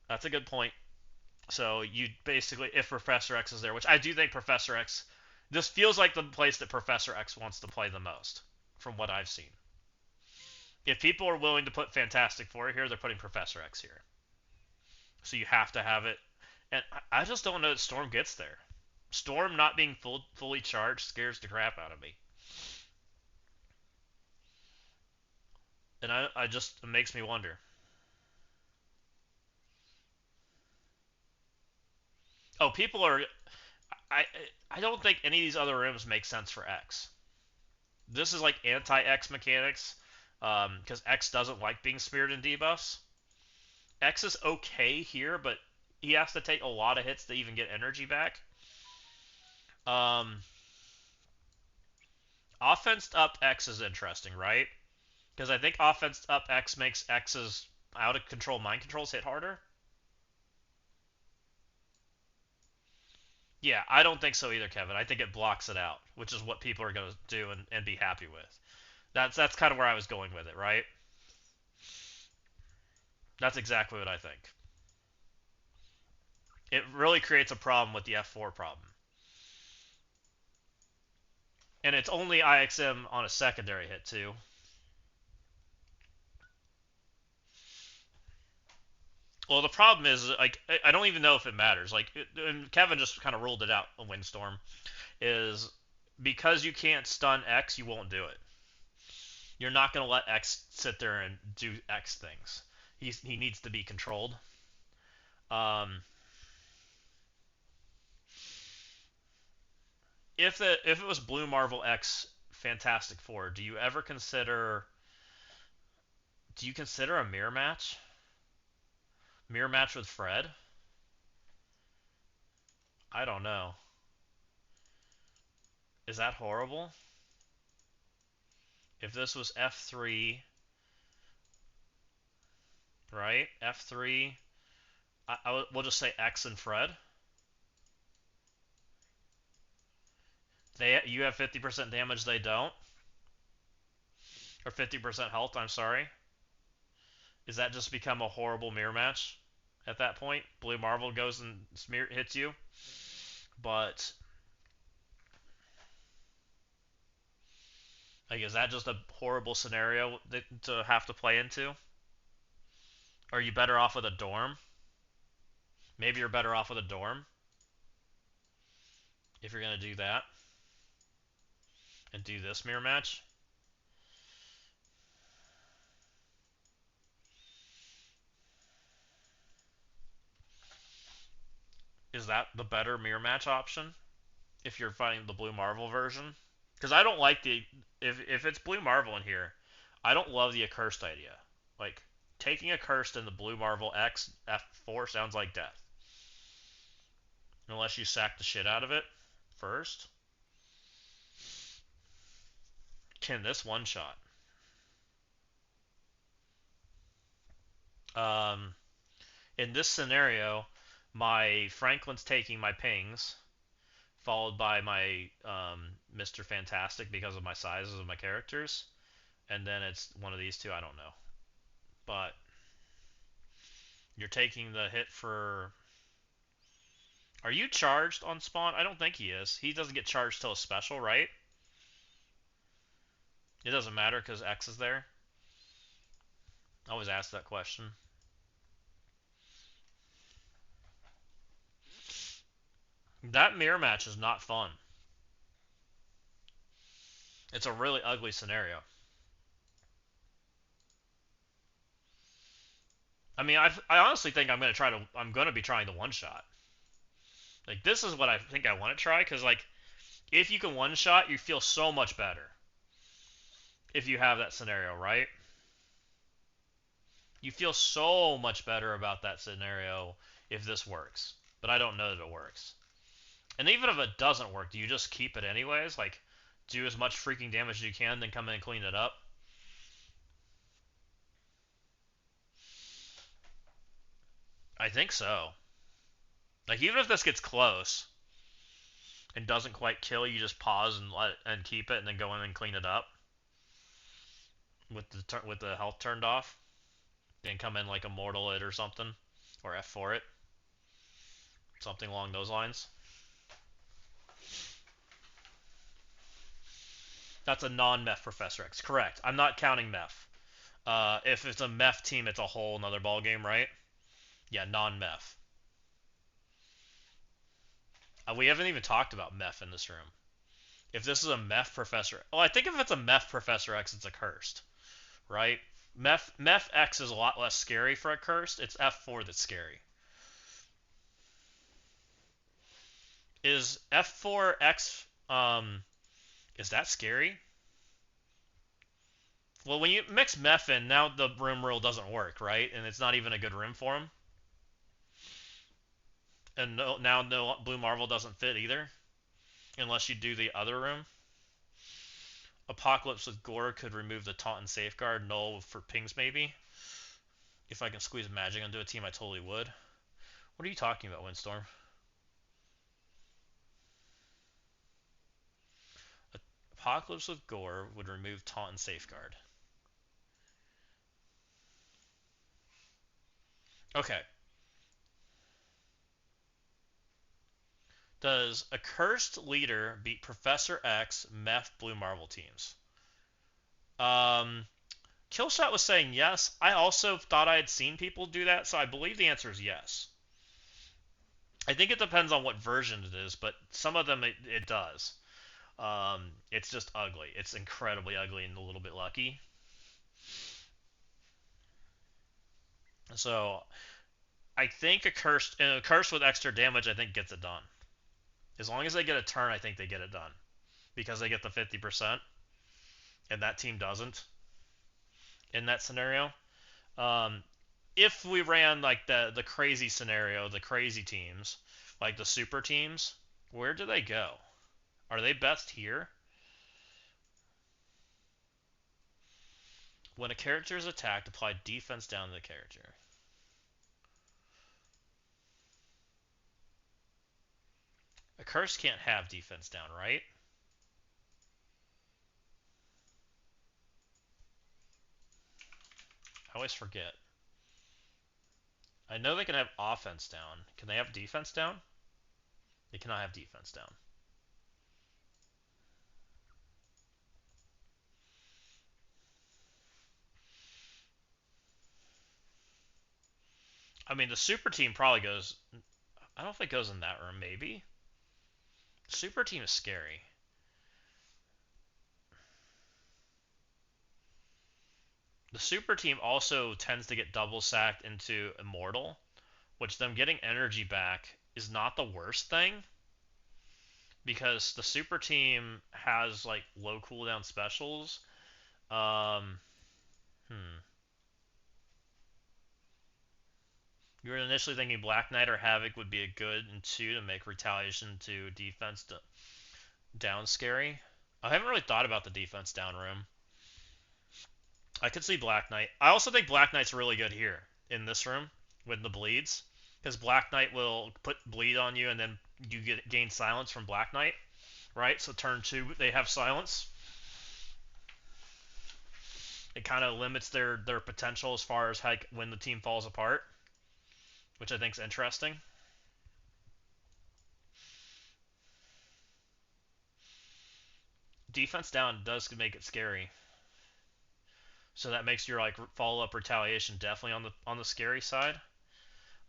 That's a good point. So you basically, if Professor X is there, which I do think Professor X, this feels like the place that Professor X wants to play the most, from what I've seen. If people are willing to put Fantastic Four here, they're putting Professor X here. So you have to have it. And I just don't know that Storm gets there. Storm not being fully charged scares the crap out of me. And I just, it makes me wonder. Oh, people are. I I don't think any of these other rooms make sense for X. This is like anti-X mechanics, because X doesn't like being speared in debuffs. X is okay here, but he has to take a lot of hits to even get energy back. Um, Offense up X is interesting, right? Because I think offense up X makes X's out of control mind controls hit harder. Yeah, I don't think so either, Kevin. I think it blocks it out, which is what people are going to do and be happy with. That's kind of where I was going with it, right? That's exactly what I think. It really creates a problem with the F4 problem. And it's only IXM on a secondary hit, too. Well, the problem is, like, I don't even know if it matters. Like, and Kevin just kind of ruled it out on Windstorm, is because you can't stun X, you won't do it. You're not going to let X sit there and do X things. He needs to be controlled. Um, if it was Blue Marvel X Fantastic Four, do you consider a mirror match? Mirror match with Fred? I don't know. Is that horrible? If this was F3, right? F3, we'll just say X and Fred. You have 50% damage, they don't, or 50% health. I'm sorry. Does that just become a horrible mirror match at that point? Blue Marvel goes and hits you, but like, is that just a horrible scenario to have to play into? Are you better off with a dorm? Maybe you're better off with a dorm. if you're gonna do that and do this mirror match. Is that the better mirror match option if you're fighting the Blue Marvel version? Because I don't like the if it's Blue Marvel in here, I don't love the accursed idea. Like taking accursed in the Blue Marvel X F4 sounds like death. Unless you sack the shit out of it first. Can this one shot? Um, in this scenario, my Franklin's taking my pings, followed by my Mr. Fantastic because of my sizes of my characters, and then it's one of these two. I don't know, but you're taking the hit for. Are you charged on spawn? I don't think he is. He doesn't get charged till a special, right? It doesn't matter because X is there. I always ask that question. That mirror match is not fun. It's a really ugly scenario. I mean, I honestly think I'm gonna be trying the one shot. Like this is what I think I want to try because like if you can one shot, you feel so much better if you have that scenario, right? You feel so much better about that scenario if this works. But I don't know that it works. And even if it doesn't work, do you just keep it anyways? Like do as much freaking damage as you can, then come in and clean it up? I think so. Like even if this gets close and doesn't quite kill, you just pause and let it, and keep it, and then go in and clean it up with the health turned off. Then come in like Immortal it or something, or F4 it, something along those lines. That's a non-Meph Professor X. Correct. I'm not counting Meph. If it's a Meph team, it's a whole another ball game, right? Yeah, non-Meph. We haven't even talked about Meph in this room. If this is a Meph Professor, oh, I think if it's a Meph Professor X, it's a cursed, right? Meph X is a lot less scary for a cursed. It's F4 that's scary. Is F4X is that scary? Well, when you mix Meph in, now the room rule doesn't work, right? And it's not even a good room for him. And now no Blue Marvel doesn't fit either, unless you do the other room. Apocalypse with Gore could remove the taunt and safeguard. Null for pings maybe. If I can squeeze magic onto a team, I totally would. What are you talking about, Windstorm? Apocalypse with Gore would remove taunt and safeguard. Okay. Does a cursed leader beat Professor X Meth Blue Marvel teams? Um, Killshot was saying yes. I also thought I had seen people do that, so I believe the answer is yes. I think it depends on what version it is, but some of them it does. It's just ugly. It's incredibly ugly and a little bit lucky. So I think a curse with extra damage, I think gets it done. As long as they get a turn, I think they get it done because they get the 50%, and that team doesn't in that scenario. Um, if we ran like the crazy scenario, the crazy teams, like the super teams, where do they go? Are they best here? When a character is attacked, apply defense down to the character. A curse can't have defense down, right? I always forget. I know they can have offense down. Can they have defense down? They cannot have defense down. I mean, the super team probably goes. I don't know if it goes in that room. Maybe. Super team is scary. The super team also tends to get double sacked into immortal, which them getting energy back is not the worst thing because the super team has like low cooldown specials. Um, hmm. You were initially thinking Black Knight or Havoc would be a good and two to make retaliation to defense down scary. I haven't really thought about the defense down room. I could see Black Knight. I also think Black Knight's really good here in this room with the bleeds, because Black Knight will put bleed on you, and then you gain silence from Black Knight, right? So turn two, they have silence. It kind of limits their potential as far as like when the team falls apart, which I think is interesting. Defense down does make it scary, so that makes your like follow up retaliation definitely on the scary side.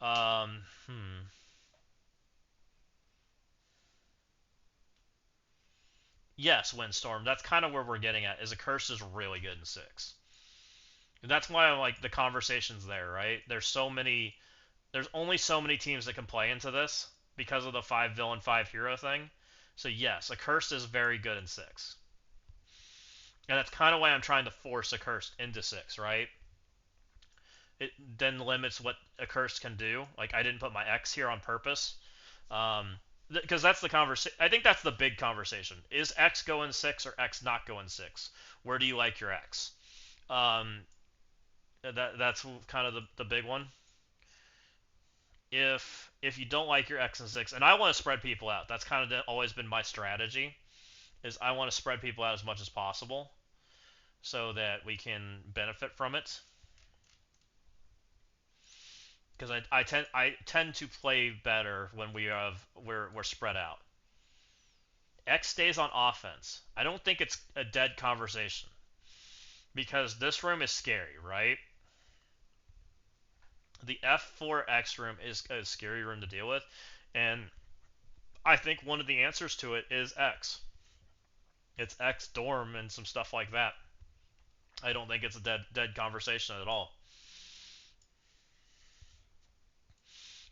Um, hmm. Yes, Windstorm. That's kind of where we're getting at. Is a curse is really good in six. And that's why I'm like the conversation's there, right? There's only so many teams that can play into this because of the five villain, five hero thing. So yes, a curse is very good in six, and that's kind of why I'm trying to force a curse into six, right? It then limits what a curse can do. Like I didn't put my X here on purpose, because that's the conversation. I think that's the big conversation: is X go in six or X not go in six? Where do you like your X? Um, that's kind of the big one. If you don't like your X and six, and I want to spread people out. That's kind of always been my strategy. Is I want to spread people out as much as possible so that we can benefit from it. Because I tend to play better when we're spread out. X stays on offense. I don't think it's a dead conversation because this room is scary, right? The F4X room is a scary room to deal with, and I think one of the answers to it is X. It's X Dorm and some stuff like that. I don't think it's a dead conversation at all.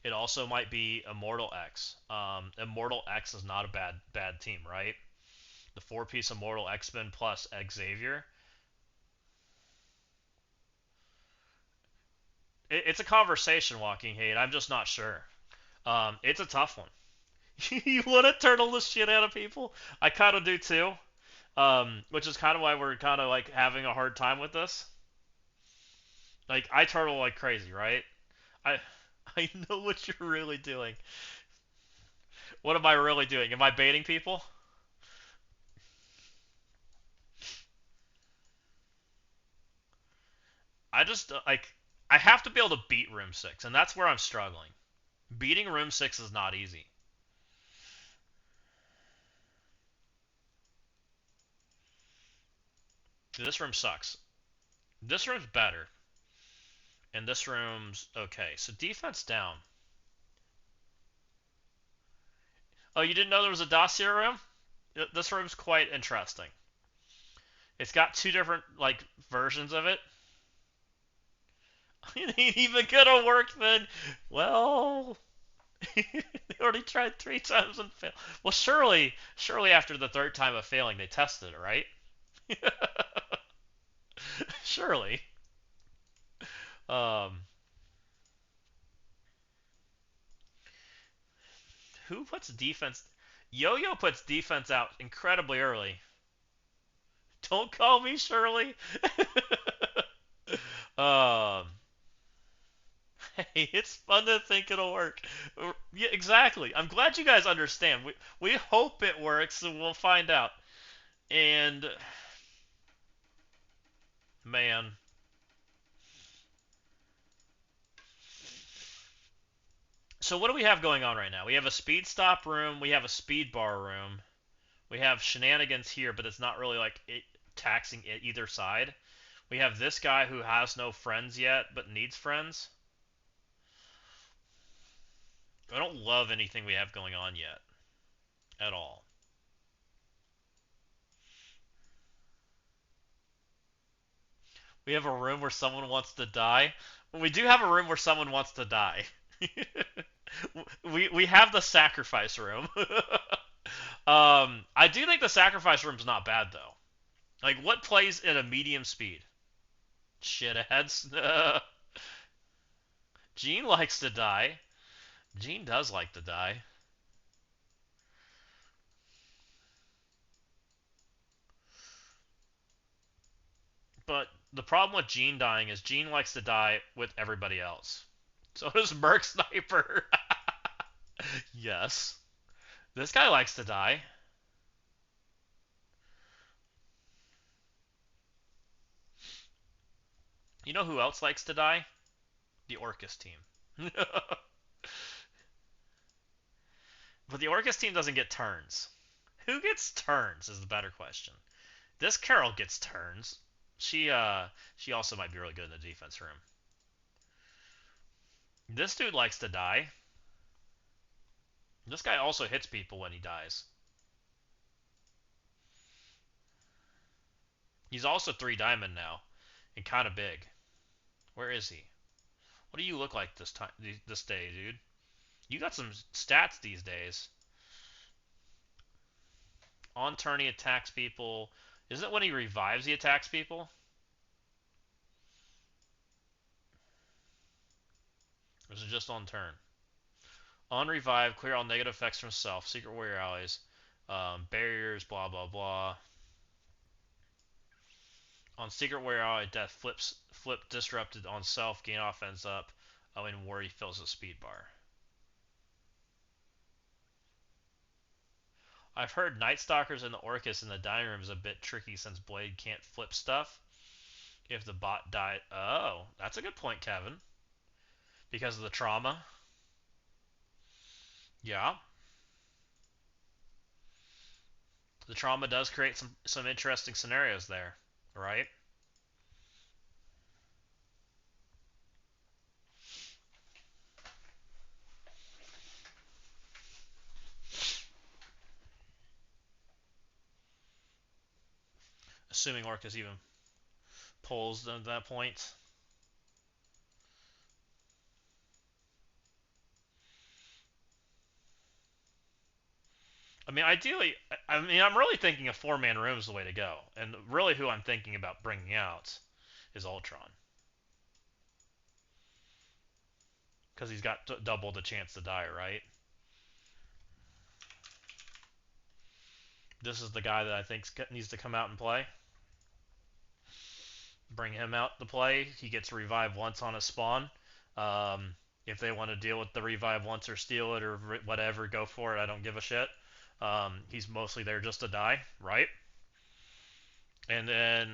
It also might be Immortal X. Immortal X is not a bad team, right? The four piece Immortal X Men plus Xavier. It's a conversation, Walking Hate. I'm just not sure. It's a tough one. You want to turtle the shit out of people? I kind of do too. Which is kind of why we're kind of like having a hard time with this. Like I turtle like crazy, right? I I know what you're really doing. What am I really doing? Am I baiting people? I just like I have to be able to beat Room 6, and that's where I'm struggling. Beating Room 6 is not easy. This room sucks. This room's better, and this room's okay. So defense down. Oh, you didn't know there was a dossier room? This room's quite interesting. It's got two different like versions of it. It ain't even gonna work then. Well, they already tried three times and failed. Well, surely after the third time of failing, they tested it, right? Surely. Um, who puts defense? Yo-Yo puts defense out incredibly early. Don't call me Shirley. um, hey, it's fun to think it'll work. Yeah, exactly. I'm glad you guys understand. We hope it works, and we'll find out. And man, so what do we have going on right now? We have a speed stop room. We have a speed bar room. We have shenanigans here, but it's not really like taxing either side. We have this guy who has no friends yet, but needs friends. I don't love anything we have going on yet. at all. We have a room where someone wants to die. We do have a room where someone wants to die. We have the sacrifice room. I do think the sacrifice room's not bad though. Like, what plays at a medium speed? Shitheads. Gene likes to die. Gene does like to die. But the problem with Gene dying is Gene likes to die with everybody else. So does Merc Sniper. Yes. This guy likes to die. You know who else likes to die? The Orcus team. But the Orcus team doesn't get turns. Who gets turns is the better question. This Carol gets turns. She also might be really good in the defense room. This dude likes to die. This guy also hits people when he dies. He's also 3 diamond now, and kind of big. Where is he? What do you look like this day, dude? You got some stats these days. On turn he attacks people. Isn't it when he revives he attacks people? Or is it just on turn? On revive, clear all negative effects from self. Secret warrior allies. Barriers, blah blah blah. On secret warrior ally death, flip disrupted on self, gain offense up. When warrior fills the speed bar. I've heard Night Stalkers and the Orcus in the dining room is a bit tricky since Blade can't flip stuff. If the bot died... Oh, that's a good point, Kevin. Because of the trauma. Yeah. The trauma does create some interesting scenarios there, right? Assuming Orcus even pulls them at that point. I mean, ideally, I'm really thinking a 4-man room is the way to go. And really who I'm thinking about bringing out is Ultron. Because he's got double the chance to die, right? This is the guy that I think needs to come out and play. Bring him out to play. He gets revived once on a spawn. If they want to deal with the revive once or steal it or whatever, go for it. I don't give a shit. He's mostly there just to die, right? And then,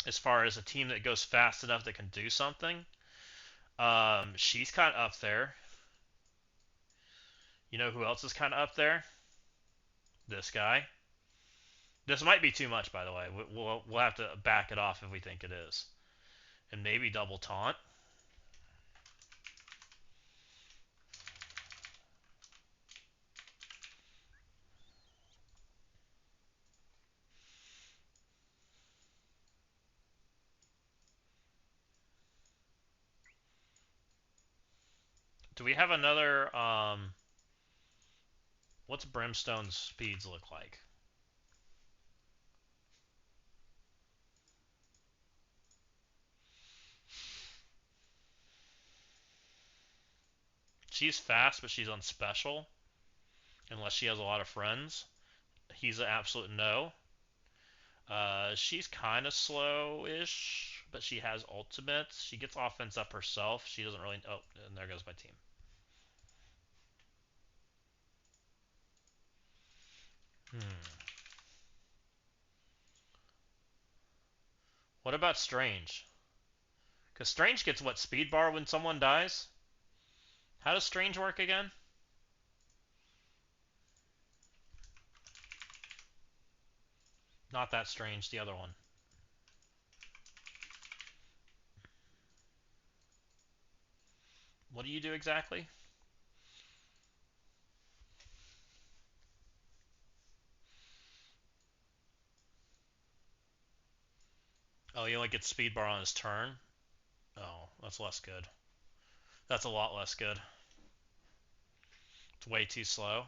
as far as a team that goes fast enough that can do something, she's kind of up there. You know who else is kind of up there? This guy. This might be too much, by the way. We'll have to back it off if we think it is. And maybe double taunt. Do we have another, what's Brimstone's speeds look like? She's fast, but she's on special. Unless she has a lot of friends. He's an absolute no. She's kind of slow-ish, but she has ultimates. She gets offense up herself. She doesn't really... Oh, and there goes my team. What about Strange? Because Strange gets what, speed bar when someone dies? How does Strange work again? Not that Strange, the other one. What do you do exactly? Oh, he only gets speed bar on his turn? Oh, that's less good. That's a lot less good. It's way too slow.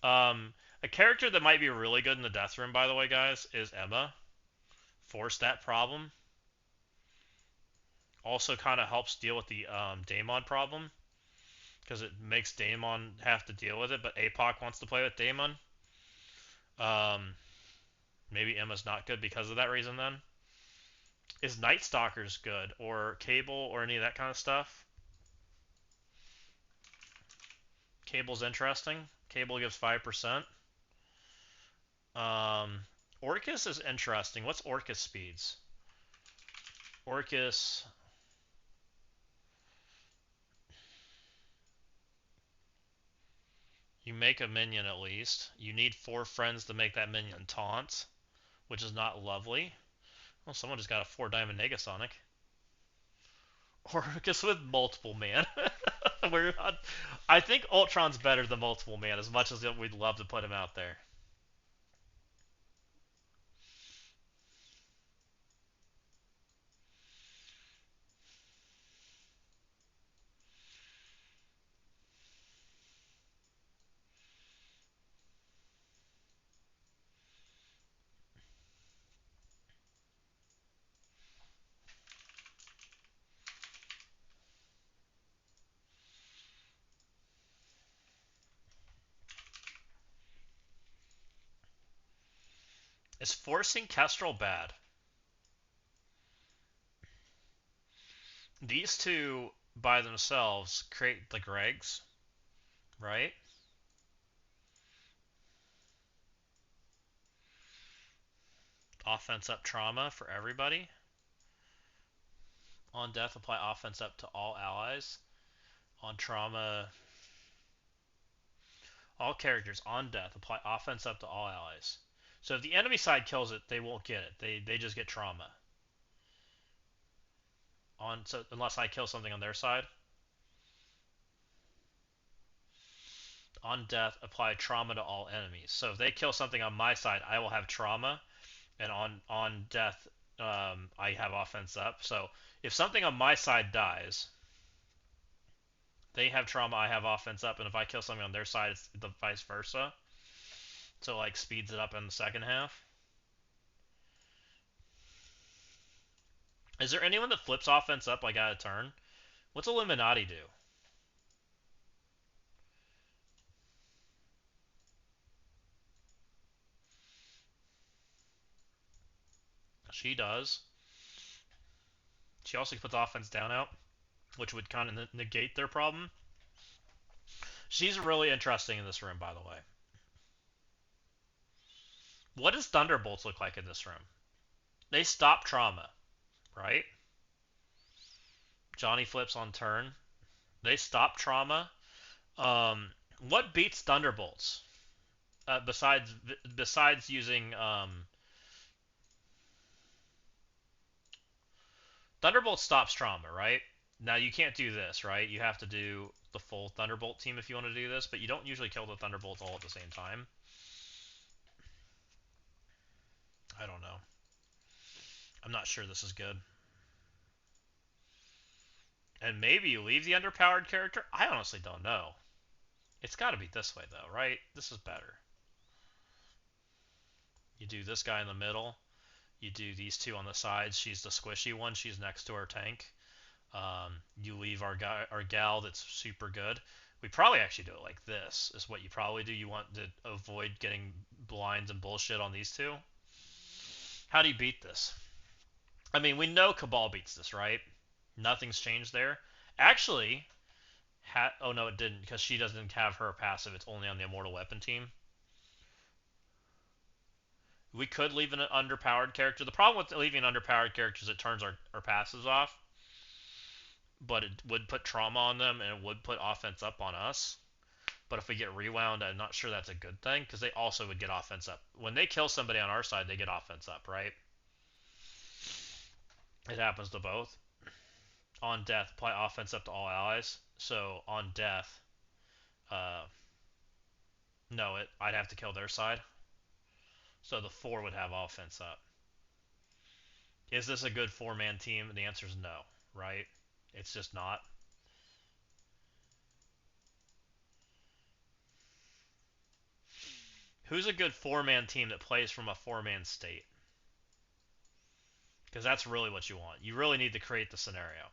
A character that might be really good in the death room, by the way, guys, is Emma. Force that problem. Also kind of helps deal with the Daemon problem, because it makes Daemon have to deal with it, but APOC wants to play with Daemon. Um, Maybe Emma's not good because of that reason then. Is Night Stalker's good, or Cable, or any of that kind of stuff? Cable's interesting. Cable gives 5%. Um, Orcus is interesting. What's Orcus speeds? Orcus... You make a minion at least. You need 4 friends to make that minion taunt, which is not lovely. Well, someone just got a 4 diamond Negasonic. Orcus with multiple man. I think Ultron's better than multiple man, as much as we'd love to put him out there. Is forcing Kestrel bad? These two by themselves create the Gregs, right? Offense up trauma for everybody. On death, apply offense up to all allies. On trauma, all characters. On death, apply offense up to all allies. So if the enemy side kills it, they won't get it. They just get trauma. So unless I kill something on their side. On death, apply trauma to all enemies. So if they kill something on my side, I will have trauma, and on death, I have offense up. So if something on my side dies, they have trauma, I have offense up, and if I kill something on their side, it's the vice versa. So like speeds it up in the second half. Is there anyone that flips offense up like out of turn? What's Illuminati do? She does. She also puts offense down out, which would kind of negate their problem. She's really interesting in this room, by the way. What does Thunderbolts look like in this room? They stop trauma, right? Johnny flips on turn. They stop trauma. What beats Thunderbolts? Besides using Thunderbolt stops trauma, right? Now you can't do this, right? You have to do the full Thunderbolt team if you want to do this, but you don't usually kill the Thunderbolts all at the same time. I don't know. I'm not sure this is good. And maybe you leave the underpowered character? I honestly don't know. It's got to be this way, though, right? This is better. You do this guy in the middle. You do these two on the sides. She's the squishy one. She's next to our tank. You leave our gal that's super good. We probably actually do it like this, is what you probably do. You want to avoid getting blinds and bullshit on these two. How do you beat this? I mean, we know Cabal beats this, right? Nothing's changed there. Actually, oh no, it didn't, because she doesn't have her passive. It's only on the Immortal Weapon team. We could leave an underpowered character. The problem with leaving an underpowered character is it turns our passives off, but it would put trauma on them, and it would put offense up on us. But if we get rewound, I'm not sure that's a good thing, because they also would get offense up. When they kill somebody on our side, they get offense up, right? It happens to both. On death, apply offense up to all allies. So on death, no, I'd have to kill their side. So the 4 would have offense up. Is this a good 4-man team? The answer is no, right? It's just not. Who's a good 4-man team that plays from a 4-man state? Because that's really what you want. You really need to create the scenario.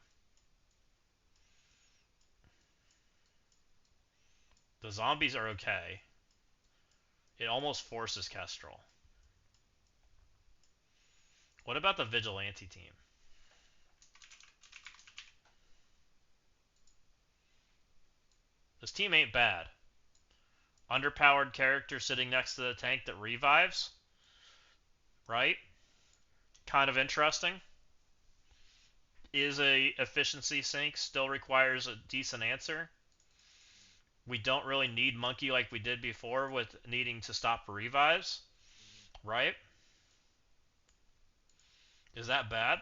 The zombies are okay. It almost forces Kestrel. What about the vigilante team? This team ain't bad. Underpowered character sitting next to the tank that revives, right? Kind of interesting. Is a efficiency sink, still requires a decent answer. We don't really need monkey like we did before with needing to stop revives, right? Is that bad?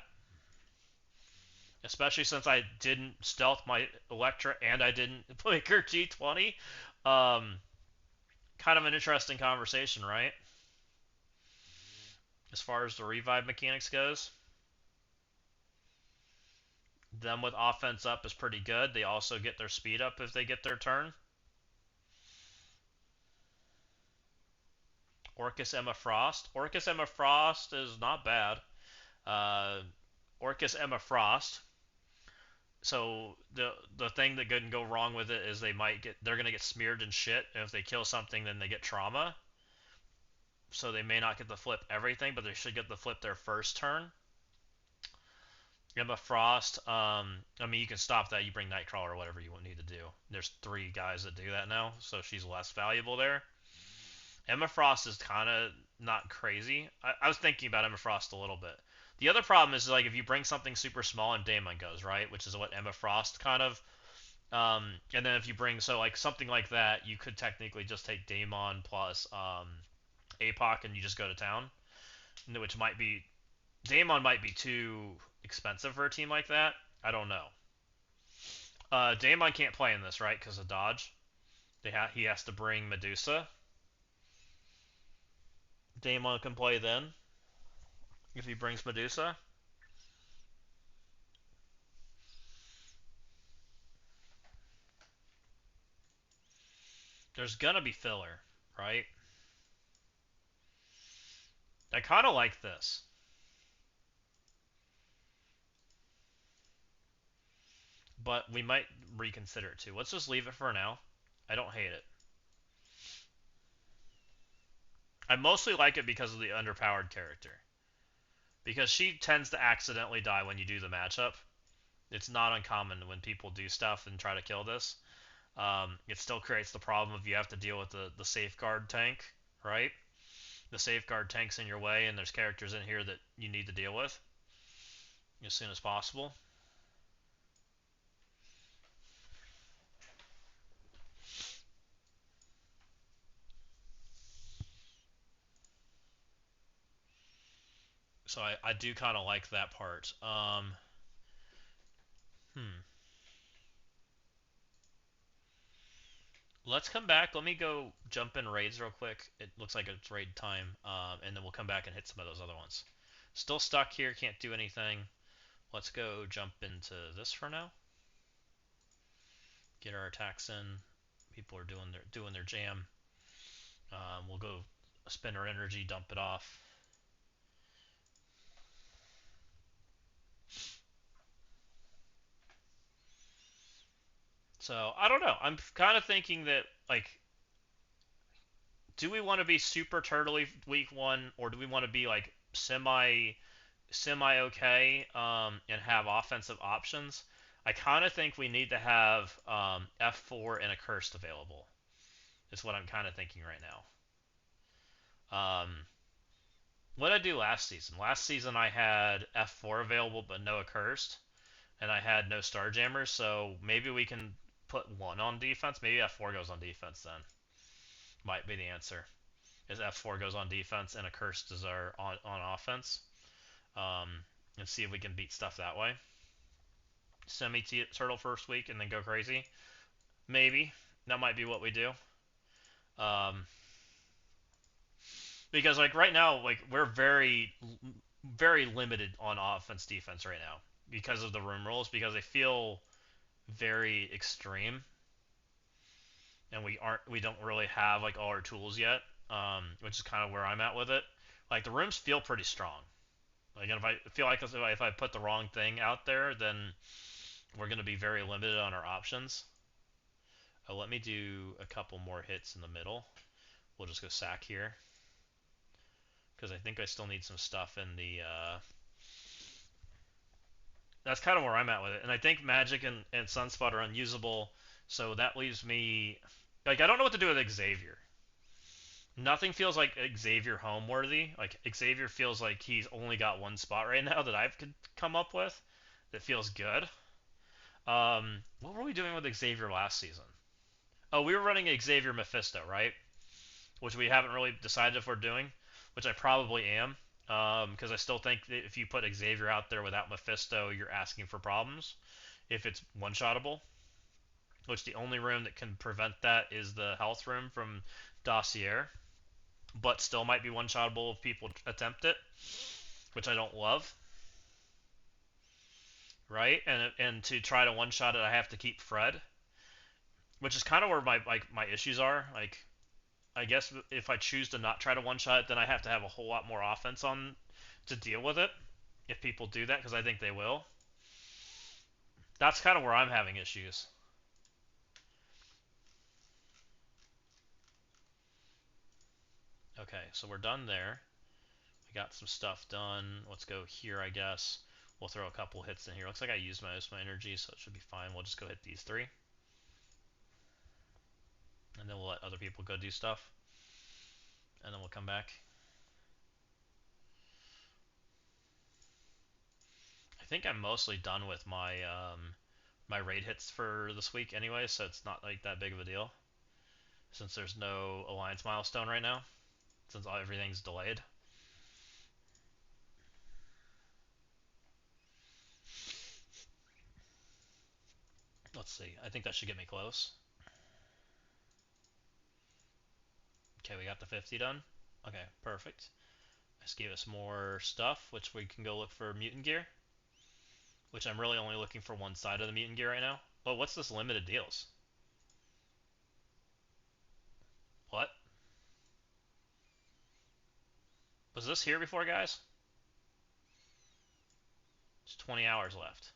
Especially since I didn't stealth my Electra and I didn't make her G20. Um, Kind of an interesting conversation, right? As far as the revive mechanics goes. Them with offense up is pretty good. They also get their speed up if they get their turn. Orcus Emma Frost. Orcus Emma Frost is not bad. Uh, Orcus Emma Frost. So the thing that couldn't go wrong with it is they're gonna get smeared in shit, and if they kill something, then they get trauma. So they may not get to flip everything, but they should get to flip their first turn. Emma Frost. I mean, you can stop that. You bring Nightcrawler or whatever you need to do. There's 3 guys that do that now, so she's less valuable there. Emma Frost is kind of not crazy. I was thinking about Emma Frost a little bit. The other problem is like if you bring something super small and Daemon goes, right, which is what Emma Frost kind of. And then if you bring like something like that, you could technically just take Daemon plus APOC and you just go to town, which might be Daemon might be too expensive for a team like that. I don't know. Daemon can't play in this, right, because of dodge. He has to bring Medusa. Daemon can play then if he brings Medusa. There's gonna be filler, right? I kind of like this, but we might reconsider it too. Let's just leave it for now. I don't hate it. I mostly like it because of the underpowered character. Because she tends to accidentally die when you do the matchup. It's not uncommon when people do stuff and try to kill this. It still creates the problem of you have to deal with the safeguard tank, right? The safeguard tank's in your way, and there's characters in here that you need to deal with as soon as possible. So I do kind of like that part. Hmm. Let's come back. Let me go jump in raids real quick. It looks like it's raid time, and then we'll come back and hit some of those other ones. Still stuck here, can't do anything. Let's go jump into this for now. Get our attacks in. People are doing their jam. We'll go spend our energy, dump it off. So I don't know. I'm kind of thinking that like, do we want to be super turtly week 1, or do we want to be like semi okay, and have offensive options? I kind of think we need to have F4 and a cursed available. Is what I'm kind of thinking right now. What did I do last season? Last season I had F4 available but no accursed, and I had no Starjammers. So maybe we can put 1 on defense. Maybe F4 goes on defense then. Might be the answer. Is F4 goes on defense and accursed is our on offense. And see if we can beat stuff that way. Semi turtle first week and then go crazy. Maybe that might be what we do. Um, Because like right now, like we're very limited on offense defense right now because of the room rules because they feel very extreme and we don't really have like all our tools yet, which is kind of where I'm at with it. Like the rooms feel pretty strong. Like if I feel like if I put the wrong thing out there, then we're going to be very limited on our options. Let me do a couple more hits in the middle. We'll just go sack here because I think I still need some stuff in the. That's kind of where I'm at with it, and I think Magic and Sunspot are unusable, so that leaves me. Like I don't know what to do with Xavier. Nothing feels like Xavier home worthy. Like Xavier feels like he's only got one spot right now that I've could come up with that feels good. What were we doing with Xavier last season? Oh, we were running Xavier Mephisto, right? Which we haven't really decided if we're doing, which I probably am, because I still think that if you put Xavier out there without Mephisto, you're asking for problems. If it's one-shottable, which the only room that can prevent that is the health room from Dossier, but still might be one-shottable if people attempt it, which I don't love. Right, and to try to one-shot it, I have to keep Fred, which is kind of where my issues are. Like I guess if I choose to not try to one shot, then I have to have a whole lot more offense on to deal with it. If people do that, because I think they will. That's kind of where I'm having issues. Okay, so we're done there. We got some stuff done. Let's go here, I guess. We'll throw a couple hits in here. Looks like I used most of my energy, so it should be fine. We'll just go hit these three. And then we'll let other people go do stuff. And then we'll come back. I think I'm mostly done with my raid hits for this week anyway, so it's not like that big of a deal. Since there's no alliance milestone right now, since everything's delayed. Let's see. I think that should get me close. Okay, we got the 50 done. Okay, perfect. This gave us more stuff, which we can go look for mutant gear, which I'm really only looking for one side of the mutant gear right now. But what's this limited deals? What? Was this here before, guys? It's 20 hours left.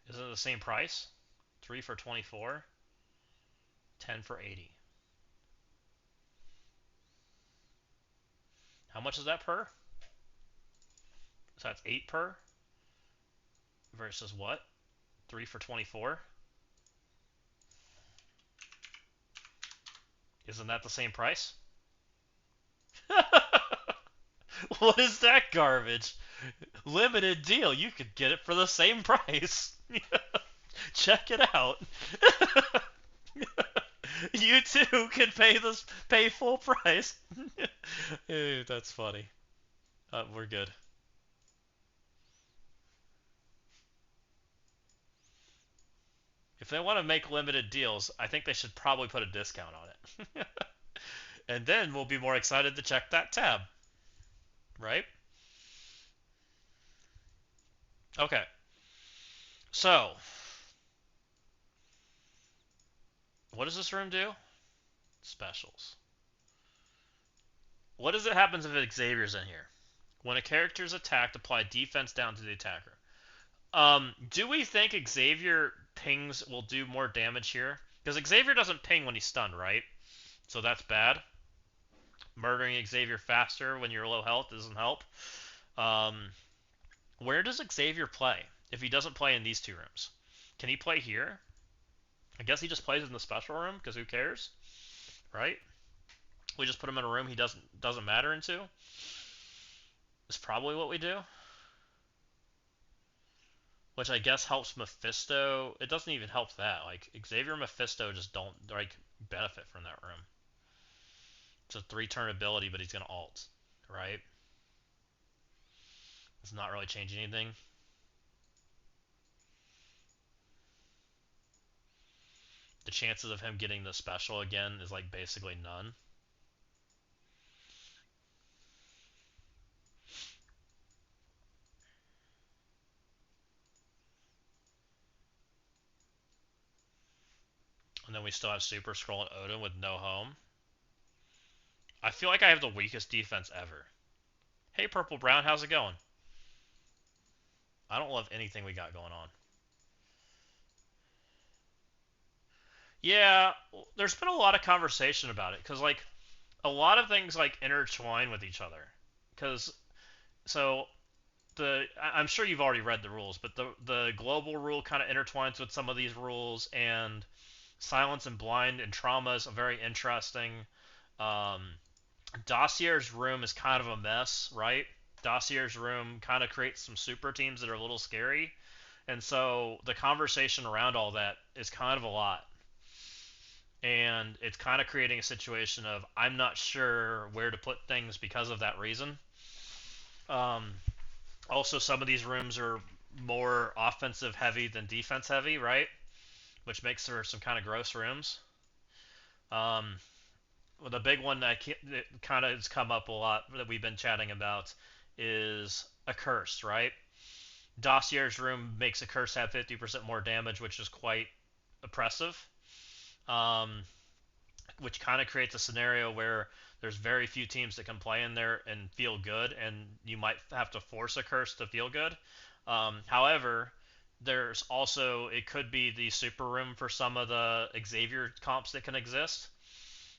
Isn't it the same price? 3 for 24, 10 for 80. How much is that per? So that's 8 per versus what? 3 for 24? Isn't that the same price? What is that garbage? Limited deal. You could get it for the same price. Check it out. You too can pay full price. Hey, that's funny. We're good. If they want to make limited deals, I think they should probably put a discount on it. And then we'll be more excited to check that tab. Right? Okay. So, what does this room do? Specials. What does it happens if Xavier's in here? When a character is attacked, apply defense down to the attacker. Do we think Xavier pings will do more damage here? Because Xavier doesn't ping when he's stunned, right? So that's bad. Murdering Xavier faster when you're low health doesn't help. Um, where does Xavier play if he doesn't play in these two rooms? Can he play here? I guess he just plays in the special room because who cares, right? We just put him in a room he doesn't matter into. Is probably what we do. Which I guess helps Mephisto. It doesn't even help that. Like Xavier and Mephisto just don't like benefit from that room. It's a 3-turn ability, but he's gonna alt, right? It's not really changing anything. The chances of him getting the special again is like basically none. And then we still have Super Scroll and Odin with no home. I feel like I have the weakest defense ever. Hey, Purple Brown, how's it going? I don't love anything we got going on. Yeah, there's been a lot of conversation about it because like a lot of things like intertwine with each other. Because so I'm sure you've already read the rules, but the global rule kind of intertwines with some of these rules, and Silence and Blind and Trauma is very interesting. Um, Dossier's room is kind of a mess, right? Dossier's room kind of creates some super teams that are a little scary, and so the conversation around all that is kind of a lot. And it's kind of creating a situation of I'm not sure where to put things because of that reason. Um, Also, some of these rooms are more offensive heavy than defense heavy, right? Which makes for some kind of gross rooms. Um, well, the big one that kind of has come up a lot that we've been chatting about is a curse, right? Dossier's room makes a curse have 50% more damage, which is quite oppressive. Um, which kind of creates a scenario where there's very few teams that can play in there and feel good, and you might have to force a curse to feel good. However, there's also it could be the super room for some of the Xavier comps that can exist.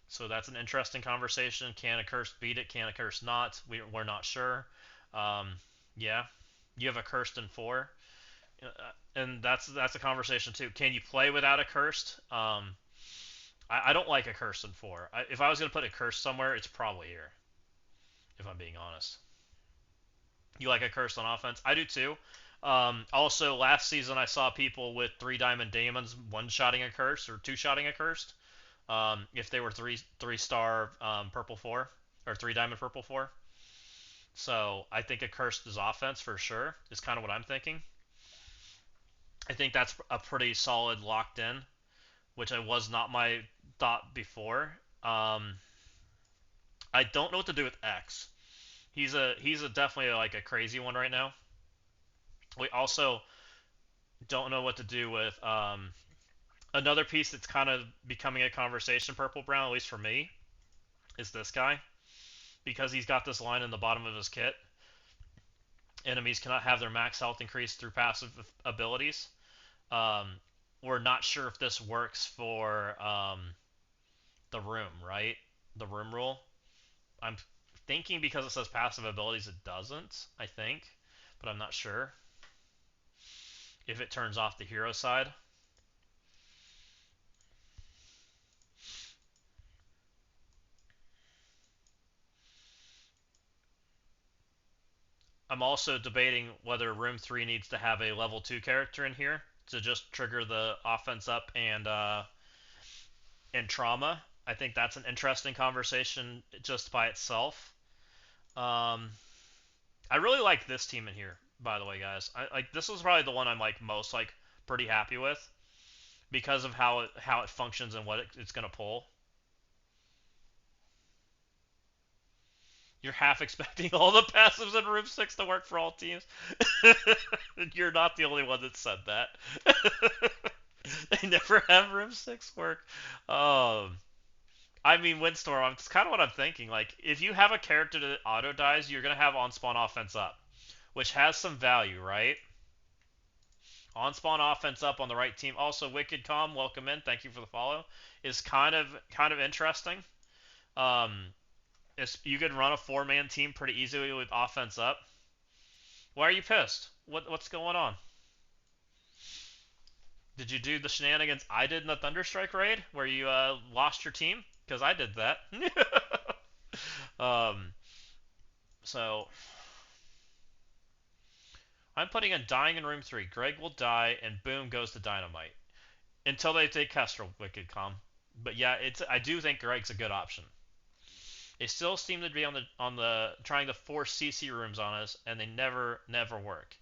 So that's an interesting conversation. Can a curse beat it? Can a curse not? We're not sure. Um, yeah, you have a cursed in 4, and that's a conversation too. Can you play without a cursed? I don't like a curse in 4. If I was going to put a curse somewhere, it's probably here, if I'm being honest. You like a curse on offense? I do too. Also, last season I saw people with 3 Diamond Daemons one-shotting a curse or two-shotting a cursed. If they were three-star purple 4 or 3 Diamond purple 4. So I think a cursed is offense for sure. Is kind of what I'm thinking. I think that's a pretty solid locked in, which I was not my thought before. I don't know what to do with X. He's a definitely like a crazy one right now. We also don't know what to do with another piece that's kind of becoming a conversation. Purple Brown, at least for me, is this guy because he's got this line in the bottom of his kit. Enemies cannot have their max health increased through passive abilities. Um, we're not sure if this works for the room, right? The room rule. I'm thinking because it says passive abilities, it doesn't. I think, but I'm not sure if it turns off the hero side. I'm also debating whether Room 3 needs to have a level 2 character in here to just trigger the offense up and trauma. I think that's an interesting conversation just by itself. Um, I really like this team in here, by the way, guys. This is probably the one I'm like most like pretty happy with because of how it functions and what it's gonna pull. You're half expecting all the passives in Room 6 to work for all teams. You're not the only one that said that. They never have Room 6 work. Um, I mean, Windstorm, it's kind of what I'm thinking. Like, if you have a character that auto dies, you're going to have on spawn offense up, which has some value, right? On spawn offense up on the right team. Also, Wicked Calm, welcome in. Thank you for the follow. Is kind of interesting. Um, you could run a 4-man team pretty easily with offense up. Why are you pissed? What's going on? Did you do the shenanigans I did in the Thunderstrike raid where you lost your team? Because I did that. um, so I'm putting in dying in room 3. Greg will die, and boom goes the dynamite until they take Kestrel. Wicked calm. But yeah, I do think Greg's a good option. They still seem to be on the trying to force CC rooms on us, and they never work.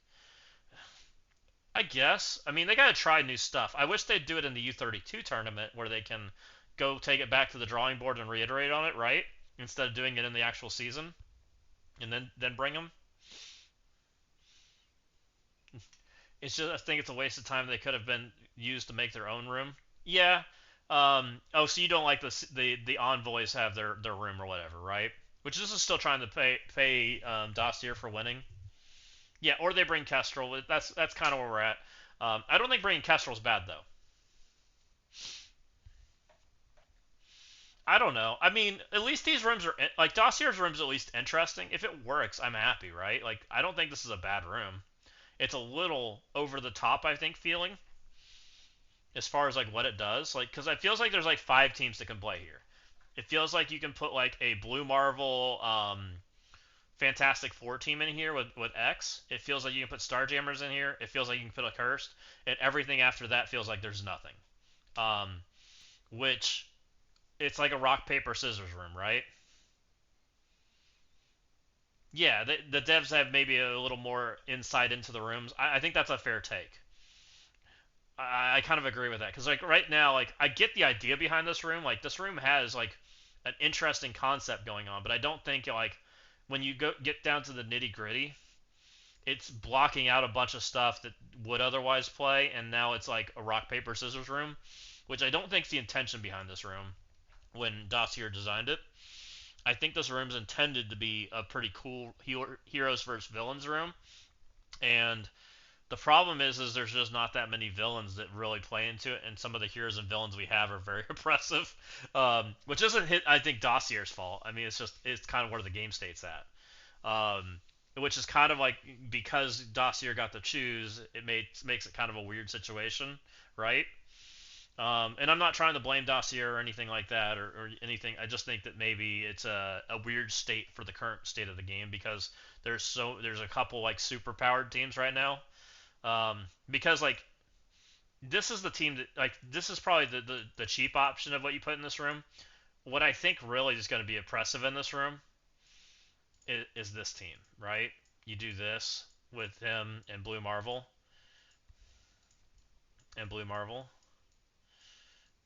I guess. I mean, they gotta try new stuff. I wish they'd do it in the U32 tournament where they can go take it back to the drawing board and reiterate on it, right? Instead of doing it in the actual season and then bring them. It's just I think it's a waste of time. They could have been used to make their own room. Yeah. Oh, so you don't like the envoys have their room or whatever, right? Which this is still trying to pay Dossier for winning. Yeah, or they bring Kestrel. That's kind of where we're at. I don't think bringing Kestrel's bad though. I don't know. I mean, at least these rooms are like Dossier's room's at least interesting. If it works, I'm happy, right? Like I don't think this is a bad room. It's a little over the top, I think, feeling as far as like what it does. Like because it feels like there's like 5 teams that can play here. It feels like you can put like a Blue Marvel, Fantastic Four team in here with X. It feels like you can put Starjammers in here. It feels like you can put a Cursed, and everything after that feels like there's nothing. Um, which it's like a rock paper scissors room, right? Yeah, the devs have maybe a little more insight into the rooms. I think that's a fair take. I kind of agree with that because like right now, like I get the idea behind this room. Like this room has like an interesting concept going on, but I don't think like when you go get down to the nitty gritty, it's blocking out a bunch of stuff that would otherwise play, and now it's like a rock paper scissors room, which I don't think is the intention behind this room when Dossier designed it. I think this room's intended to be a pretty cool heroes versus villains room, and the problem is there's just not that many villains that really play into it, and some of the heroes and villains we have are very oppressive, which isn't I think Dossier's fault. I mean, it's kind of where the game state's at, which is kind of like because Dossier got to choose, it makes it kind of a weird situation, right? And I'm not trying to blame Dossier or anything like that or anything. I just think that maybe it's a weird state for the current state of the game because there's a couple like super powered teams right now. Because like this is the team that like this is probably the cheap option of what you put in this room. What I think really is going to be oppressive in this room is this team, right? You do this with him and Blue Marvel,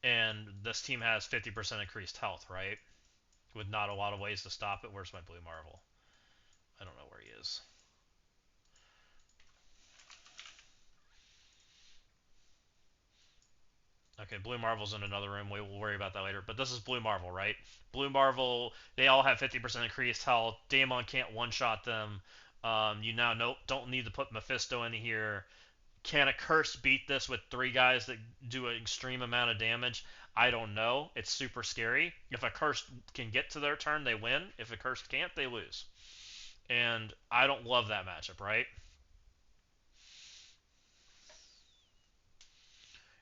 and this team has 50% increased health, right? With not a lot of ways to stop it. Where's my Blue Marvel? I don't know where he is. Okay, Blue Marvel's in another room. We will worry about that later. But this is Blue Marvel, right? Blue Marvel, they all have 50% increased health. Daemon can't one-shot them. You now don't need to put Mephisto in here. Can a curse beat this with 3 guys that do an extreme amount of damage? I don't know. It's super scary. If a curse can get to their turn, they win. If a curse can't, they lose. And I don't love that matchup, right?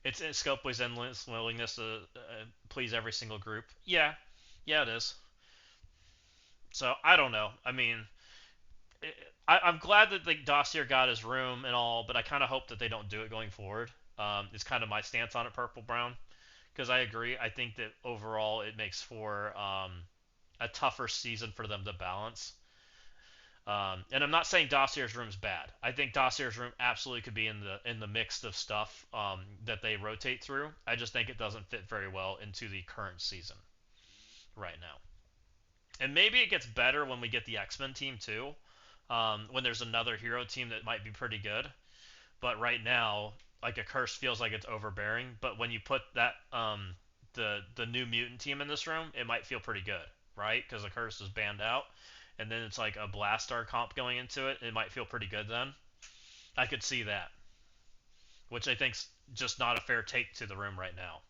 It's Scopely's endless willingness to please every single group. Yeah, yeah, it is. So I don't know. I mean, I'm glad that the Dossier got his room and all, but I kind of hope that they don't do it going forward. It's kind of my stance on it, Purple Brown, because I agree. I think that overall it makes for a tougher season for them to balance. And I'm not saying Dossier's room's bad. I think Dossier's room absolutely could be in the mix of stuff that they rotate through. I just think it doesn't fit very well into the current season right now. And maybe it gets better when we get the X-Men team too. When there's another hero team that might be pretty good. But right now, like a curse feels like it's overbearing. But when you put that the new mutant team in this room, it might feel pretty good, right? Because the curse is banned out, and then it's like a Blastar comp going into it. It might feel pretty good then. I could see that, which I think's just not a fair take to the room right now,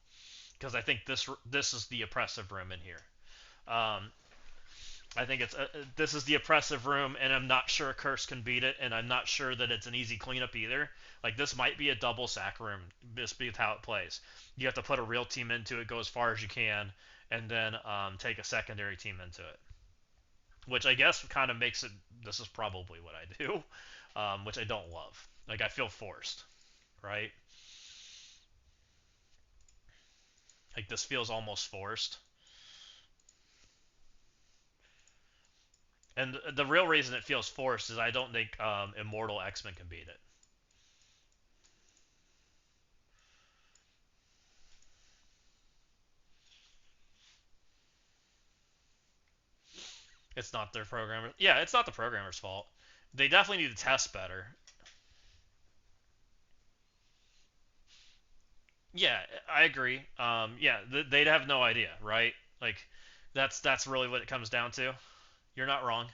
because I think this is the oppressive room in here. Um, I think this is the oppressive room, and I'm not sure Curse can beat it, and I'm not sure that it's an easy cleanup either. Like this might be a double sack room, just with how it plays. You have to put a real team into it, go as far as you can, and then take a secondary team into it, which I guess kind of makes it. This is probably what I do, which I don't love. Like I feel forced, right? Like this feels almost forced. And the real reason it feels forced is I don't think Immortal X-Men can beat it. It's not their programmer. Yeah, it's not the programmer's fault. They definitely need to test better. Yeah, I agree. Yeah, they'd have no idea, right? Like, that's really what it comes down to. You're not wrong.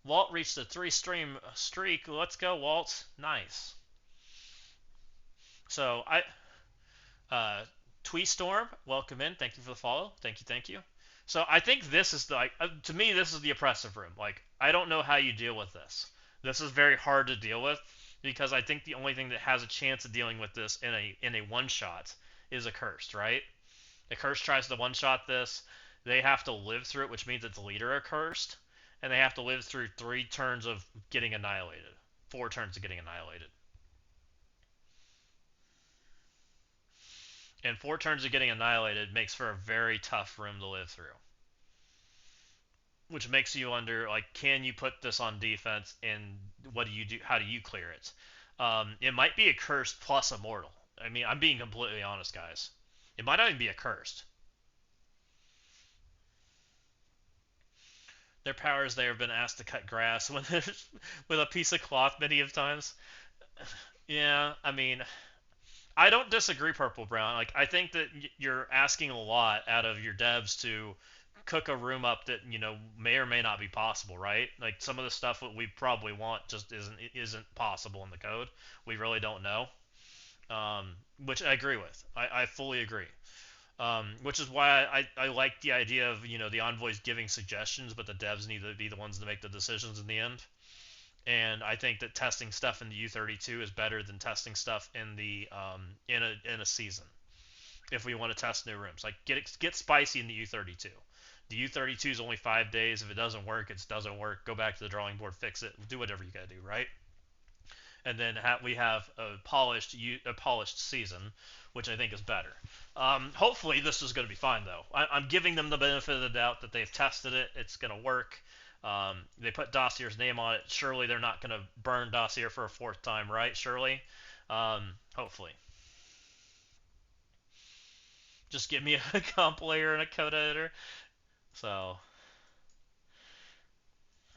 Walt reached a three-stream streak. Let's go, Walt. Nice. So uh, Tweestorm, welcome in. Thank you for the follow. Thank you, thank you. So I think this is the like to me this is the oppressive room. Like I don't know how you deal with this. This is very hard to deal with because I think the only thing that has a chance of dealing with this in a one shot is a cursed, right? A cursed tries to one shot this. They have to live through it, which means its leader are cursed, and they have to live through 3 turns of getting annihilated, 4 turns of getting annihilated. And 4 turns of getting annihilated makes for a very tough room to live through. Which makes you wonder, like, can you put this on defense, and what do you do? How do you clear it? It might be a cursed plus immortal. I mean, I'm being completely honest, guys. It might not even be a cursed. Their powers there have been asked to cut grass with with a piece of cloth many of times. Yeah, I mean, I don't disagree, Purple Brown. Like, I think that you're asking a lot out of your devs to cook a room up that may or may not be possible, right? Like some of the stuff that we probably want just isn't possible in the code. We really don't know, which I agree with. I fully agree. Which is why I like the idea of the envoys giving suggestions, but the devs need to be the ones to make the decisions in the end. And I think that testing stuff in the U32 is better than testing stuff in the in a season. If we want to test new rooms, like get spicy in the U32. The U32 is only 5 days. If it doesn't work, it doesn't work. Go back to the drawing board, fix it, do whatever you gotta do, right? And then we have a polished season, which I think is better. Hopefully, this is going to be fine though. I'm giving them the benefit of the doubt that they've tested it. It's going to work. They put Dossier's name on it. Surely they're not going to burn Dossier for a fourth time, right? Surely. Hopefully. Just give me a compiler and a code editor. So,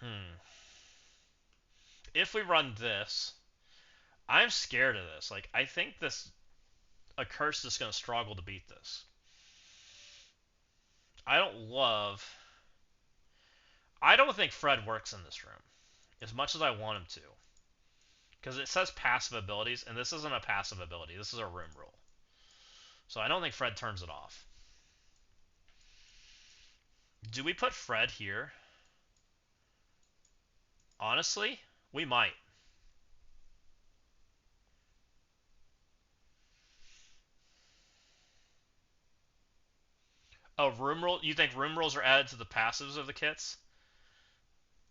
hmm. If we run this, I'm scared of this. Like, I think this a curse is going to struggle to beat this. I don't love. I don't think Fred works in this room as much as I want him to, because it says passive abilities, and this isn't a passive ability. This is a room rule. So I don't think Fred turns it off. Do we put Fred here? Honestly, we might. Oh, room rule? You think room rules are added to the passives of the kits?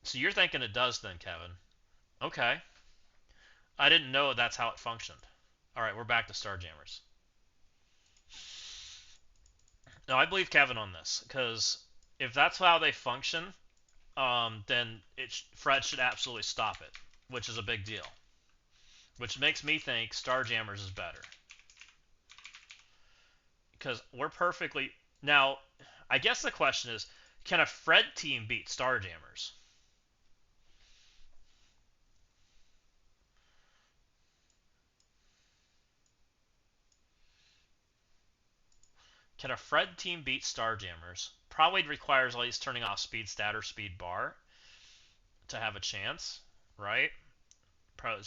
So you're thinking it does then, Kevin. Okay. I didn't know that's how it functioned. Alright, we're back to Starjammers. No, I believe Kevin on this, because if that's how they function, then Fred should absolutely stop it, which is a big deal. Which makes me think Starjammers is better. Because we're perfectly... Now, I guess the question is, can a Fred team beat Starjammers? Can a Fred team beat Starjammers? Probably requires at least turning off speed stat or speed bar to have a chance, right?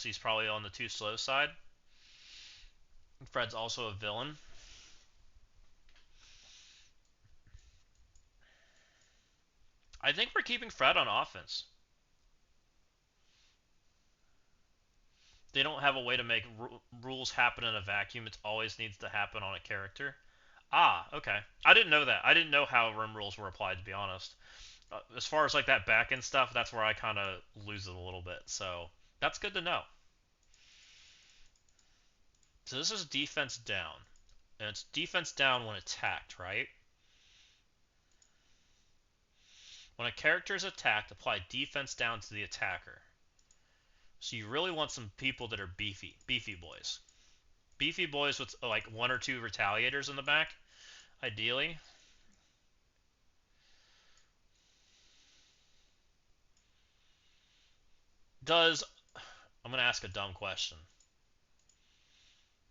He's probably on the too slow side. Fred's also a villain. I think we're keeping Fred on offense. They don't have a way to make rules happen in a vacuum. It always needs to happen on a character. Ah, okay. I didn't know that. I didn't know how room rules were applied, to be honest. As far as like that back end stuff, that's where I kind of lose it a little bit. So that's good to know. So this is defense down, and it's defense down when attacked, right? When a character is attacked, apply defense down to the attacker. So you really want some people that are beefy boys. Beefy boys with like 1 or 2 retaliators in the back, ideally. Does I'm gonna ask a dumb question.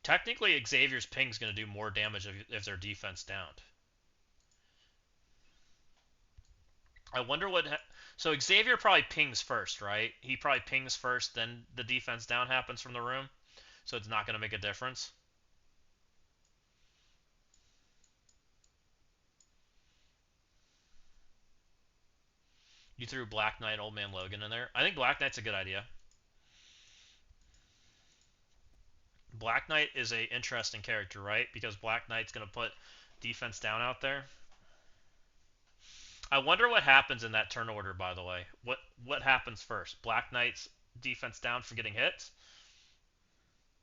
Technically, Xavier's ping's going to do more damage if their defense downed. I wonder what. So Xavier probably pings first, right? He probably pings first, then the defense down happens from the room. So it's not going to make a difference. You threw Black Knight, Old Man Logan in there. I think Black Knight's a good idea. Black Knight is a interesting character, right? Because Black Knight's going to put defense down out there. I wonder what happens in that turn order, by the way. What happens first? Black Knight's defense down from getting hits?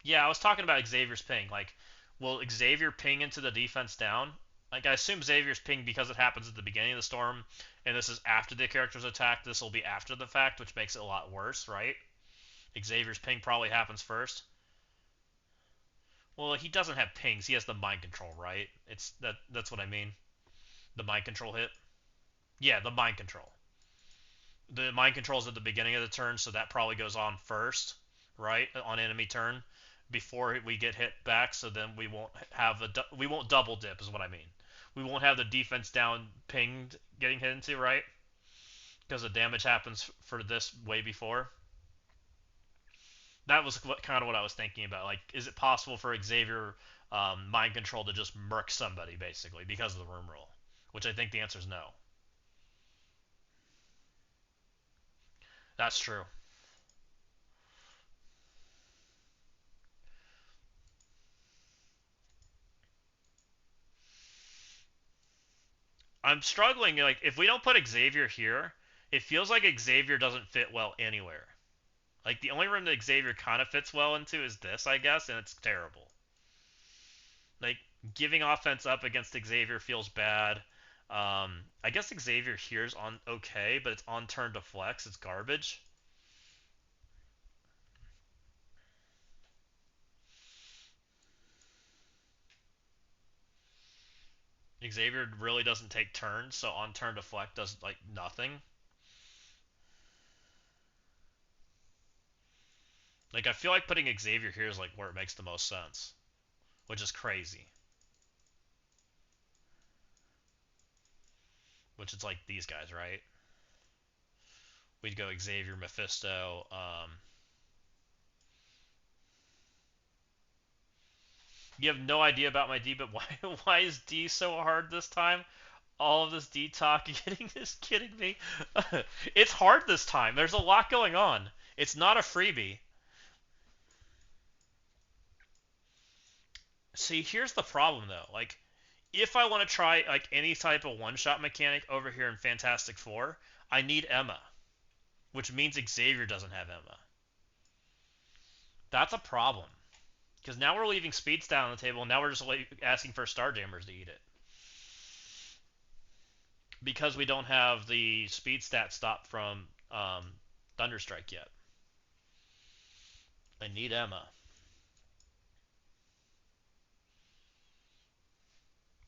Yeah, I was talking about Xavier's ping. Like, will Xavier ping into the defense down? Like, I assume Xavier's ping because it happens at the beginning of the storm, and this is after the character's attack. This will be after the fact, which makes it a lot worse, right? Xavier's ping probably happens first. Well, he doesn't have pings. He has the mind control, right? That's what I mean. The mind control hit. Yeah, the mind control. The mind control is at the beginning of the turn, so that probably goes on first, right? On enemy turn before we get hit back, so then we won't double dip is what I mean. We won't have the defense down pinged getting hit into, right? Because the damage happens for this way before. That was kind of what I was thinking about. Like, is it possible for Xavier mind control to just murk somebody basically because of the room rule? Which I think the answer is no. That's true. I'm struggling. Like, if we don't put Xavier here, it feels like Xavier doesn't fit well anywhere. Like, the only room that Xavier kind of fits well into is this, I guess, and it's terrible. Like, giving offense up against Xavier feels bad. I guess Xavier here's on okay, but it's on turn to flex. It's garbage. Xavier really doesn't take turns, so on turn to flex does like nothing. Like, I feel like putting Xavier here is like where it makes the most sense, which is crazy. Which is like these guys, right? We'd go Xavier, Mephisto. You have no idea about my D, but why is D so hard this time? All of this D talk kidding me. It's hard this time. There's a lot going on. It's not a freebie. See, here's the problem though. Like, if I want to try like any type of one-shot mechanic over here in Fantastic Four, I need Emma, which means Xavier doesn't have Emma. That's a problem. Because now we're leaving speeds down on the table, and now we're just asking for Starjammers to eat it. Because we don't have the speed stat stop from Thunderstrike yet. I need Emma.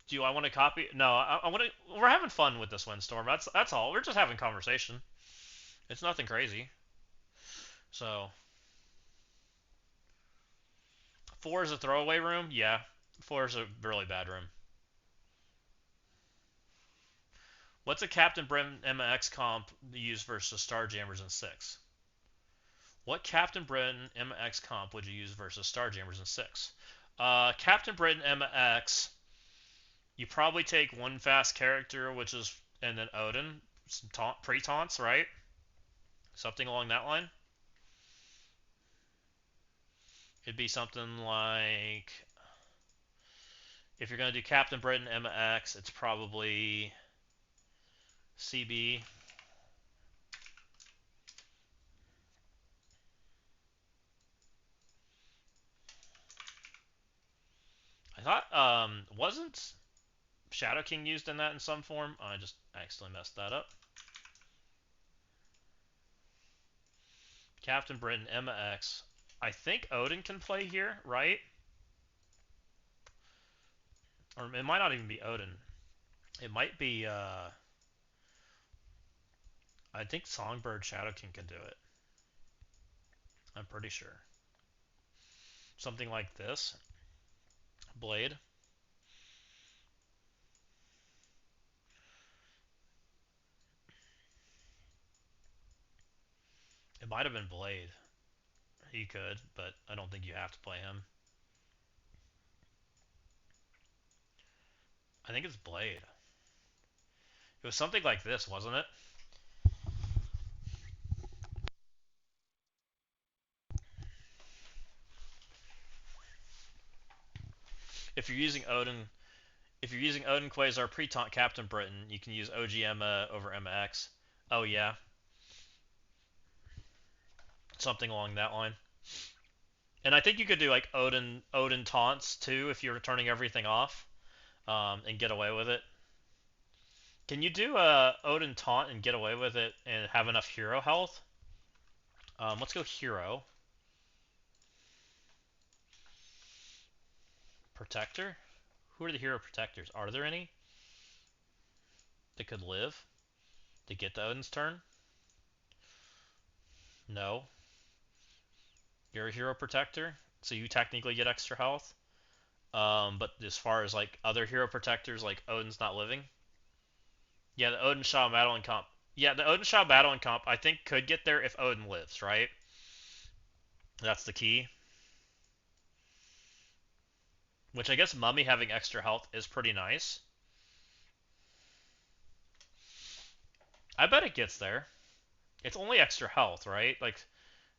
Do I want to copy? No, I want to. We're having fun with this windstorm. That's all. We're just having conversation. It's nothing crazy. So 4 is a throwaway room. Yeah, 4 is a really bad room. What's a Captain Britain Emma X comp use versus Starjammers in 6? What Captain Britain Emma X comp would you use versus Starjammers in 6? Captain Britain Emma X, you probably take one fast character, which is, and then Odin, some pre-taunts, right? Something along that line. It'd be something like, if you're going to do Captain Britain Emma X, it's probably CB. I thought, wasn't Shadow King used in that in some form? I just accidentally messed that up. Captain Britain, Emma X. I think Odin can play here, right? Or it might not even be Odin. It might be, I think Songbird Shadow King can do it. I'm pretty sure. Something like this. Blade. It might have been Blade. He could, but I don't think you have to play him. I think it's Blade. It was something like this, wasn't it? If you're using Odin, if you're using Odin Quasar pre-taunt Captain Britain, you can use OG Emma over Emma X. Oh yeah, something along that line. And I think you could do like Odin taunts too if you're turning everything off, and get away with it. Can you do a Odin taunt and get away with it and have enough hero health? Let's go hero. Protector? Who are the hero protectors? Are there any that could live to get the Odin's turn? No. You're a hero protector, so you technically get extra health. But as far as like other hero protectors, like Odin's not living. Yeah, the Odin Shaw Battle and Comp. Yeah, the Odin Shaw Battle and Comp I think could get there if Odin lives, right? That's the key. Which I guess Mummy having extra health is pretty nice. I bet it gets there. It's only extra health, right? Like,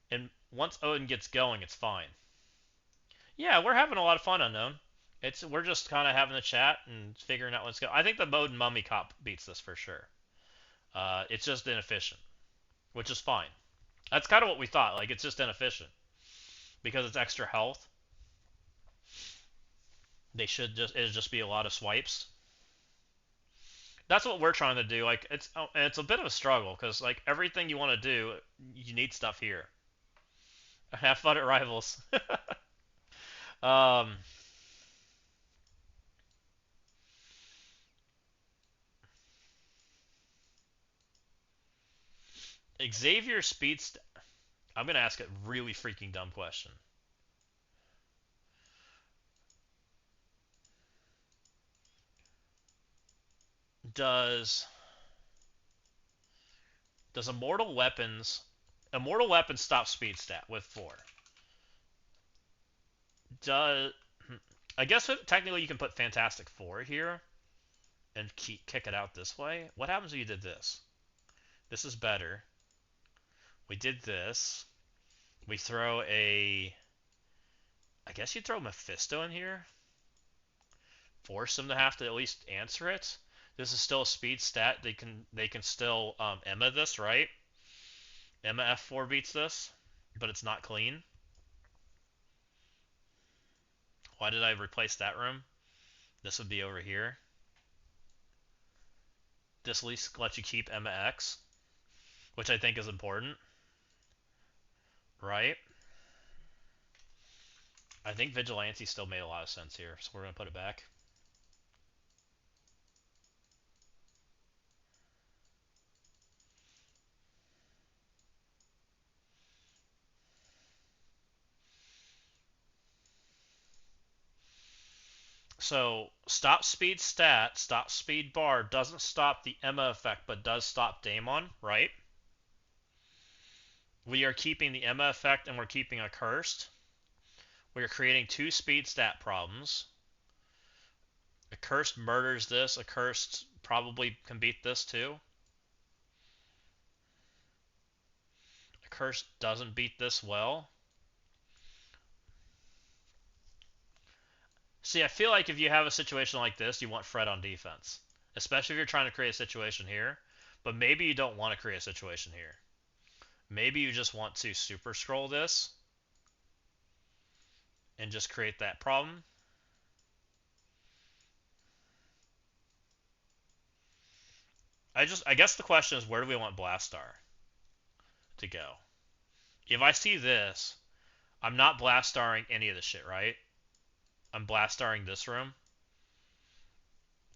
and once Odin gets going, it's fine. Yeah, we're having a lot of fun, Unknown. We're just kind of having a chat and figuring out what's going. I think the Odin Mummy Cop beats this for sure. It's just inefficient, which is fine. That's kind of what we thought. Like, it's just inefficient because it's extra health. They should just it'd just be a lot of swipes. That's what we're trying to do. Like, it's a bit of a struggle because like everything you want to do, you need stuff here. Have fun at Rivals. um, Xavier speeds. I'm gonna ask a really freaking dumb question. Does does Immortal Weapons stop speed stat with 4? Does I guess technically you can put Fantastic Four here and kick it out this way. What happens if you did this? This is better. We did this. We throw a. I guess you throw Mephisto in here. Force them to have to at least answer it. This is still a speed stat. They can still Emma this, right? Emma F4 beats this, but it's not clean. Why did I replace that room? This would be over here. This at least lets you keep Emma X, which I think is important, right? I think Vigilante still made a lot of sense here, so we're going to put it back. So, stop speed stat, stop speed bar doesn't stop the Emma effect, but does stop Daemon, right? We are keeping the Emma effect and we're keeping a cursed. We are creating 2 speed stat problems. A cursed murders this, a cursed probably can beat this too. A cursed doesn't beat this well. See, I feel like if you have a situation like this, you want Fred on defense. Especially if you're trying to create a situation here. But maybe you don't want to create a situation here. Maybe you just want to super scroll this and just create that problem. I guess the question is, where do we want Blastar to go? If I see this, I'm not Blastaring any of this shit, right? I'm Blastaring this room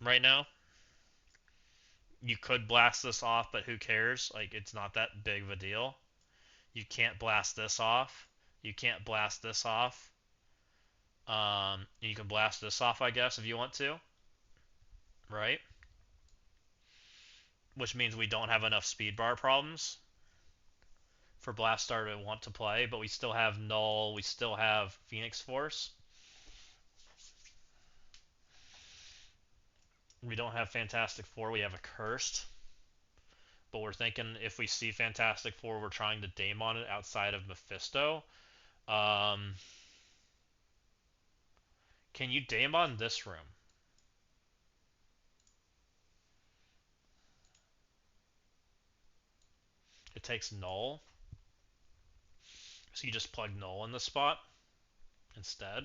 right now. You could blast this off, but who cares? Like, it's not that big of a deal. You can't blast this off. You can't blast this off. You can blast this off, I guess, if you want to, right? Which means we don't have enough speed bar problems for Blastar to want to play, but we still have Null, we still have Phoenix Force. We don't have Fantastic Four, we have a Cursed. But we're thinking if we see Fantastic Four, we're trying to Daemon it outside of Mephisto. Um, can you Daemon this room? It takes Null. So you just plug Null in the spot instead.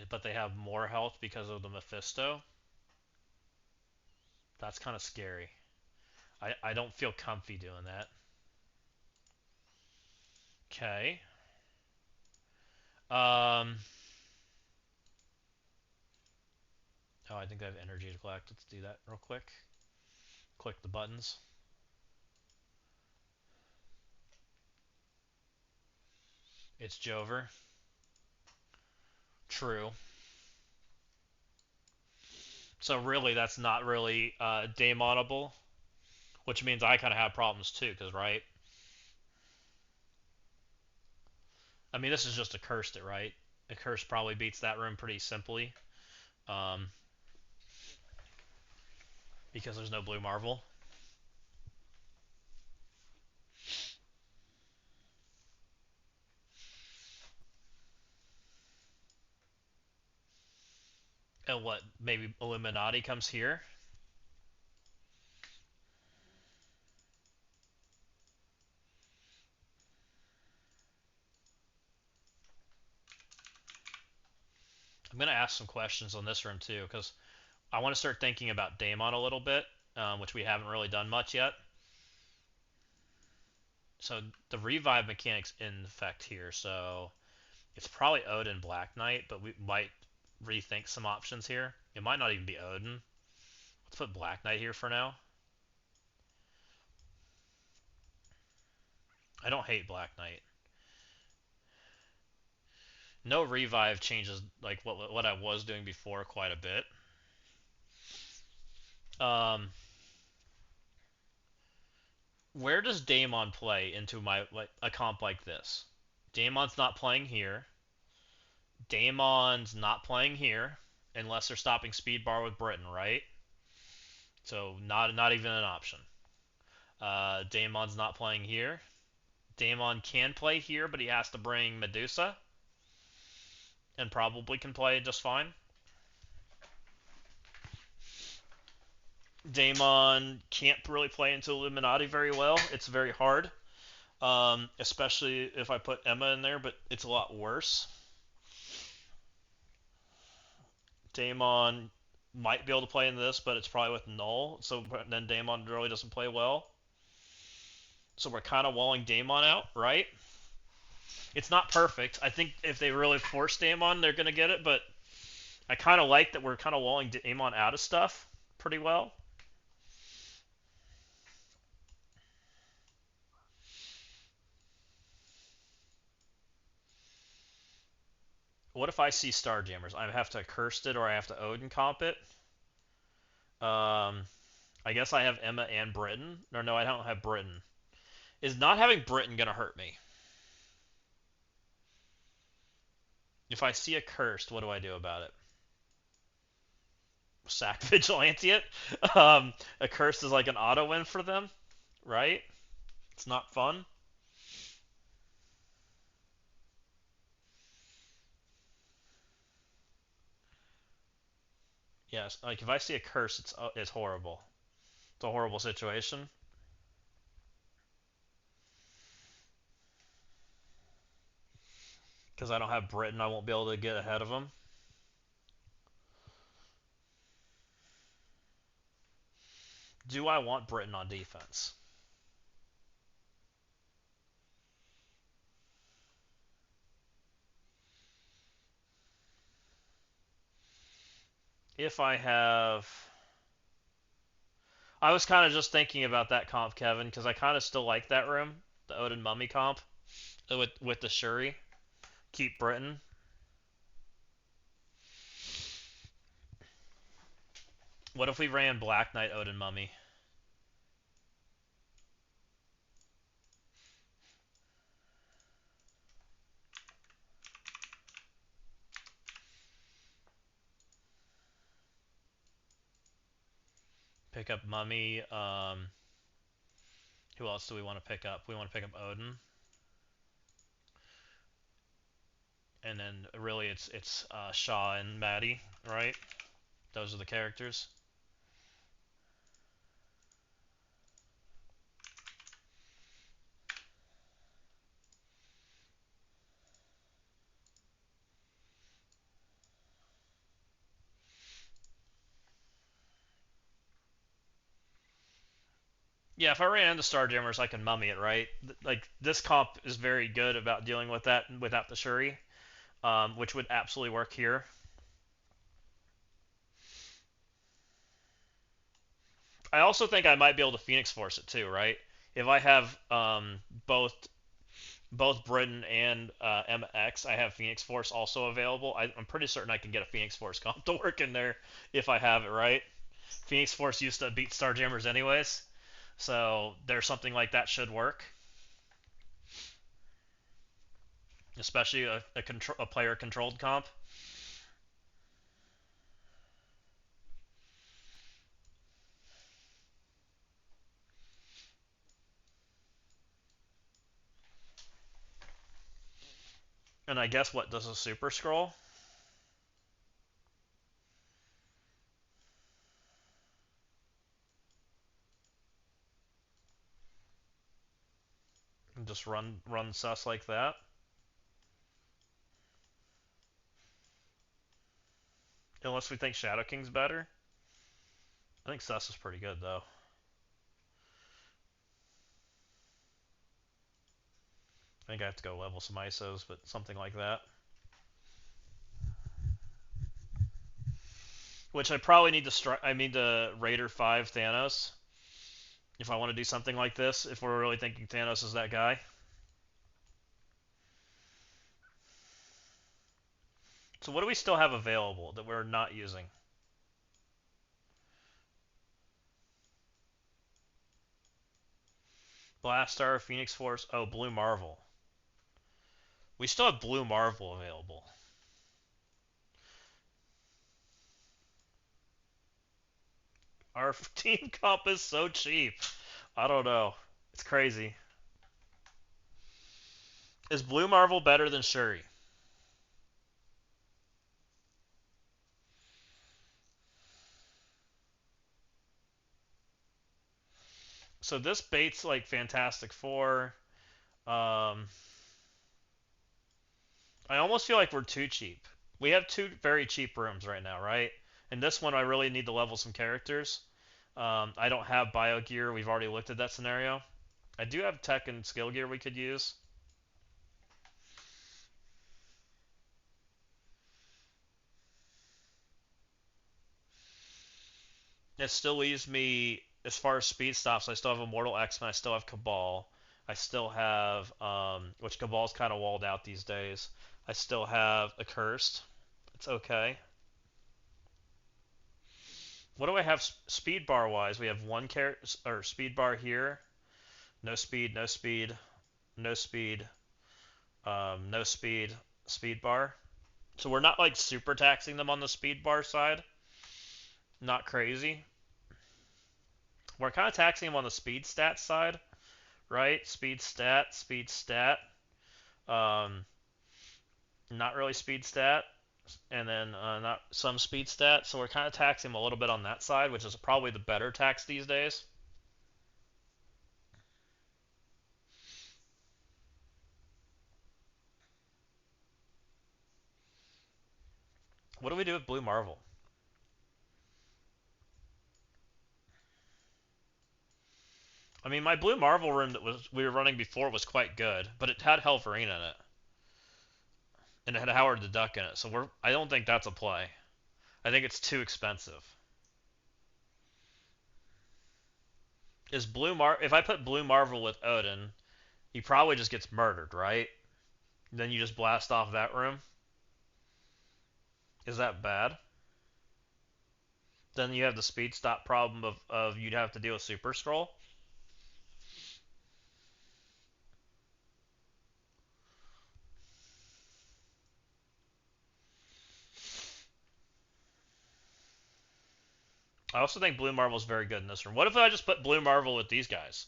But they have more health because of the Mephisto. That's kind of scary. I don't feel comfy doing that. Okay. Um. Oh, I think I have energy to collect. Let's do that real quick. Click the buttons. It's Jover. True. So really, that's not really Daemonable, which means I kind of have problems too, because, right? I mean, this is just a cursed it, right? A curse probably beats that room pretty simply, um, because there's no blue marvel. And what? Maybe Illuminati comes here. I'm gonna ask some questions on this room too, because I want to start thinking about Daemon a little bit, which we haven't really done much yet. So the revive mechanics in effect here, so it's probably Odin Black Knight, but we might rethink some options here. It might not even be Odin. Let's put Black Knight here for now. I don't hate Black Knight. No revive changes like what I was doing before quite a bit. Um, where does Daemon play into my like a comp like this? Daemon's not playing here. Daemon's not playing here unless they're stopping speed bar with Britain, right? So not even an option. Daemon's not playing here. Daemon can play here, but he has to bring Medusa, and probably can play just fine. Daemon can't really play into Illuminati very well. It's very hard, especially if I put Emma in there, but it's a lot worse. Daemon might be able to play in this, but it's probably with Null, so then Daemon really doesn't play well. So we're kind of walling Daemon out, right? It's not perfect. I think if they really force Daemon, they're going to get it, but I kind of like that we're kind of walling Daemon out of stuff pretty well. What if I see Starjammers? I have to curse it or I have to Odin comp it. I guess I have Emma and Britain. Or no, I don't have Britain. Is not having Britain going to hurt me? If I see a cursed, what do I do about it? Sack Vigilante it? A cursed is like an auto win for them, right? It's not fun. Yes, like if I see a curse, it's horrible. It's a horrible situation. Because I don't have Britain, I won't be able to get ahead of them. Do I want Britain on defense? If I have... I was kind of just thinking about that comp, Kevin, because I kind of still like that room, the Odin Mummy comp. with the Shuri. Keep Britain. What if we ran Black Knight Odin Mummy? Pick up Mummy. Who else do we want to pick up? We want to pick up Odin, and then really it's Shaw and Maddie, right? Those are the characters. Yeah, if I ran into Starjammers, I can mummy it, right? Like this comp is very good about dealing with that without the Shuri, which would absolutely work here. I also think I might be able to Phoenix Force it too, right? If I have both Britain and MX, I have Phoenix Force also available. I'm pretty certain I can get a Phoenix Force comp to work in there if I have it right. Phoenix Force used to beat Starjammers anyways, so there's something like that should work, especially a player controlled comp. And I guess what does a Super Scroll? Just run sus like that. Unless we think Shadow King's better. I think sus is pretty good though. I think I have to go level some ISOs, but something like that. Which I probably need to I need to Raider 5 Thanos if I want to do something like this. If we're really thinking Thanos is that guy. So what do we still have available that we're not using? Blastar, Phoenix Force. Oh, Blue Marvel. We still have Blue Marvel available. Our team comp is so cheap. I don't know. It's crazy. Is Blue Marvel better than Shuri? So this baits like Fantastic Four. Um, I almost feel like we're too cheap. We have two very cheap rooms right now, right? And this one I really need to level some characters. I don't have bio gear. We've already looked at that scenario. I do have tech and skill gear we could use. It still leaves me, as far as speed stops, I still have Immortal X-Men, I still have Cabal. I still have, which Cabal's kind of walled out these days. I still have Accursed. It's okay. What do I have speed bar wise? We have one or speed bar here. No speed, no speed, no speed, no speed, speed bar. So we're not like super taxing them on the speed bar side. Not crazy. We're kind of taxing them on the speed stat side, right? Speed stat, speed stat. Um, Not really speed stat, and then not some speed stat. So we're kind of taxing them a little bit on that side, which is probably the better tax these days. What do we do with Blue Marvel? I mean, my Blue Marvel room that was we were running before was quite good, but it had Helverine in it, and it had Howard the Duck in it. So I don't think that's a play. I think it's too expensive. Is Blue Mar? If I put Blue Marvel with Odin, He probably just gets murdered, right? Then you just blast off that room. Is that bad? Then you have the speed stop problem of you'd have to deal with Super Scroll. I also think Blue Marvel is very good in this room. What if I just put Blue Marvel with these guys?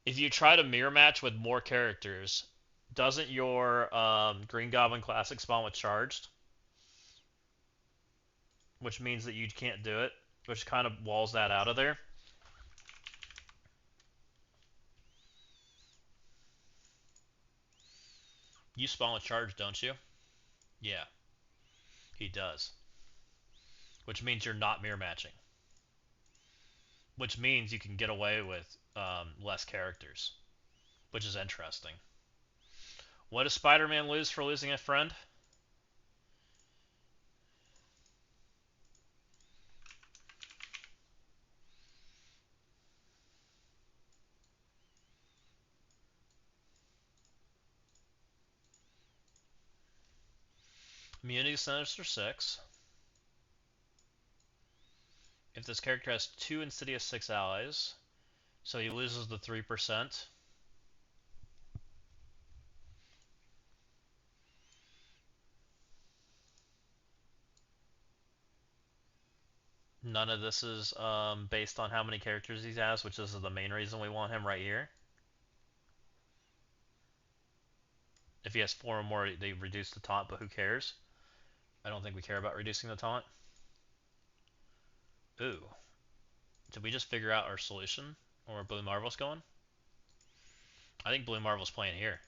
If you try to mirror match with more characters, doesn't your Green Goblin Classic spawn with charged? Which means that you can't do it, which kind of walls that out of there. You spawn with charged, don't you? Yeah, he does. Which means you're not mirror matching. Which means you can get away with less characters, which is interesting. What does Spider-Man lose for losing a friend? Immunity Sinister 6. If this character has 2 Insidious 6 allies, so he loses the 3%. None of this is based on how many characters he has, which is the main reason we want him right here. If he has 4 or more, they reduce the taunt, but who cares? I don't think we care about reducing the taunt. Ooh. Did we just figure out our solution? Or where Blue Marvel's going? I think Blue Marvel's playing here.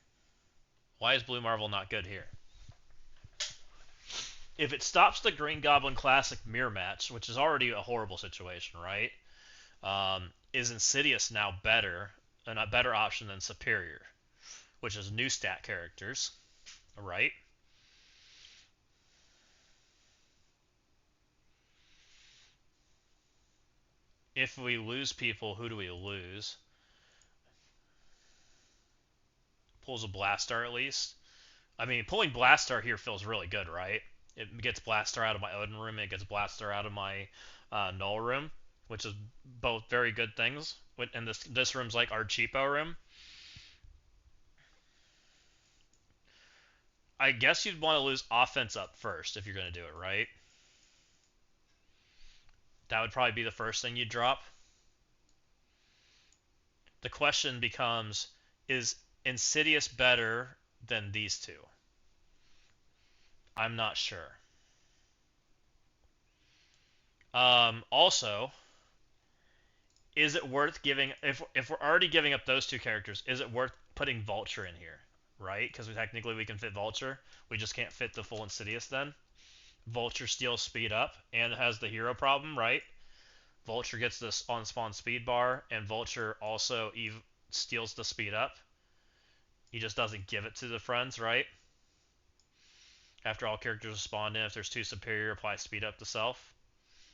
Why is Blue Marvel not good here? If it stops the Green Goblin Classic mirror match, which is already a horrible situation, right? Is Insidious now better, and a better option than Superior, which is new stat characters, right? If we lose people, who do we lose? Pulls a Blastar at least. I mean, pulling Blastar here feels really good, right? It gets Blastar out of my Odin room, it gets Blastar out of my Null room, which is both very good things. And this room's like our cheapo room. I guess you'd want to lose offense up first if you're going to do it, right? That would probably be the first thing you'd drop. The question becomes, is Insidious better than these two? I'm not sure. Also, is it worth giving if we're already giving up those two characters? Is it worth putting Vulture in here, right? Because technically we can fit Vulture, we just can't fit the full Insidious. Then Vulture steals speed up and has the hero problem, right? Vulture gets this on spawn speed bar, and Vulture also steals the speed up. He just doesn't give it to the friends, right? After all characters are spawned in, if there's 2 superior, apply speed up to self.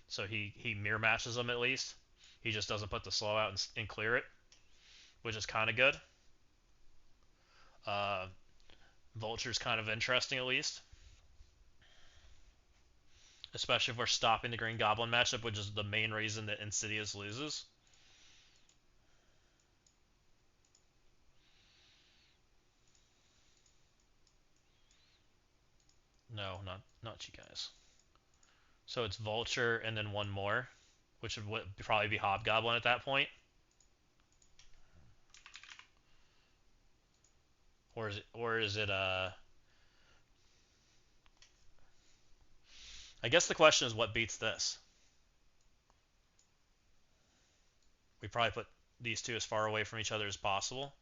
So he mirror matches them at least. He just doesn't put the slow out and clear it, which is kind of good. Uh, Vulture's kind of interesting at least, especially if we're stopping the Green Goblin matchup, which is the main reason that Insidious loses. No, not you guys. So it's Vulture and then one more, which would probably be Hobgoblin at that point. Or is it I guess the question is what beats this? We probably put these two as far away from each other as possible.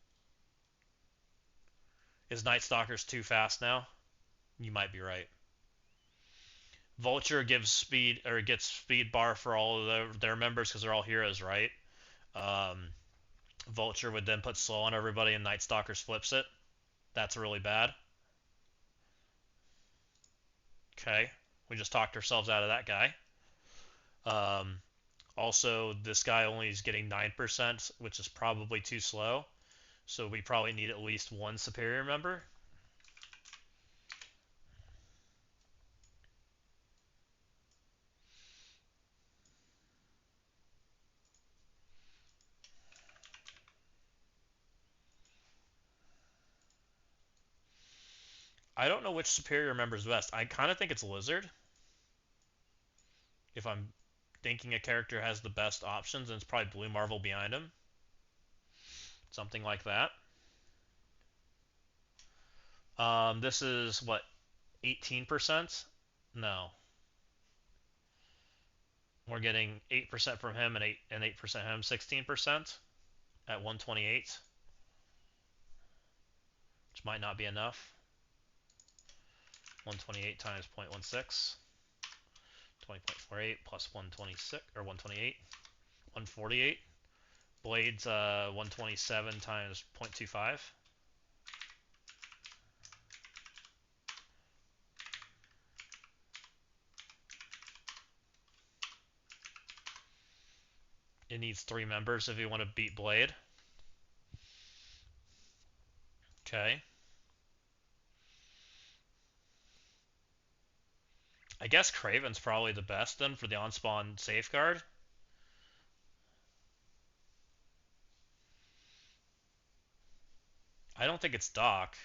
Is Night Stalker's too fast now? You might be right. Vulture gives speed or gets speed bar for all of their members because they're all heroes, right? Um, Vulture would then put slow on everybody, and Night Stalker's flips it. That's really bad. Okay, we just talked ourselves out of that guy. Um, Also, this guy only is getting 9%, which is probably too slow. So we probably need at least one superior member. I don't know which superior member is best. I kind of think it's Lizard. If I'm thinking a character has the best options, and it's probably Blue Marvel behind him. Something like that. This is what, 18%? No. We're getting 8% from him and 8% him, 16% at 128, which might not be enough. 128 times 0.16, 20.48 plus 126 or 128, 148. Blades 127 times 0.25. It needs 3 members if you want to beat Blade. Okay. I guess Kraven's probably the best then for the on-spawn safeguard. I don't think it's Doc.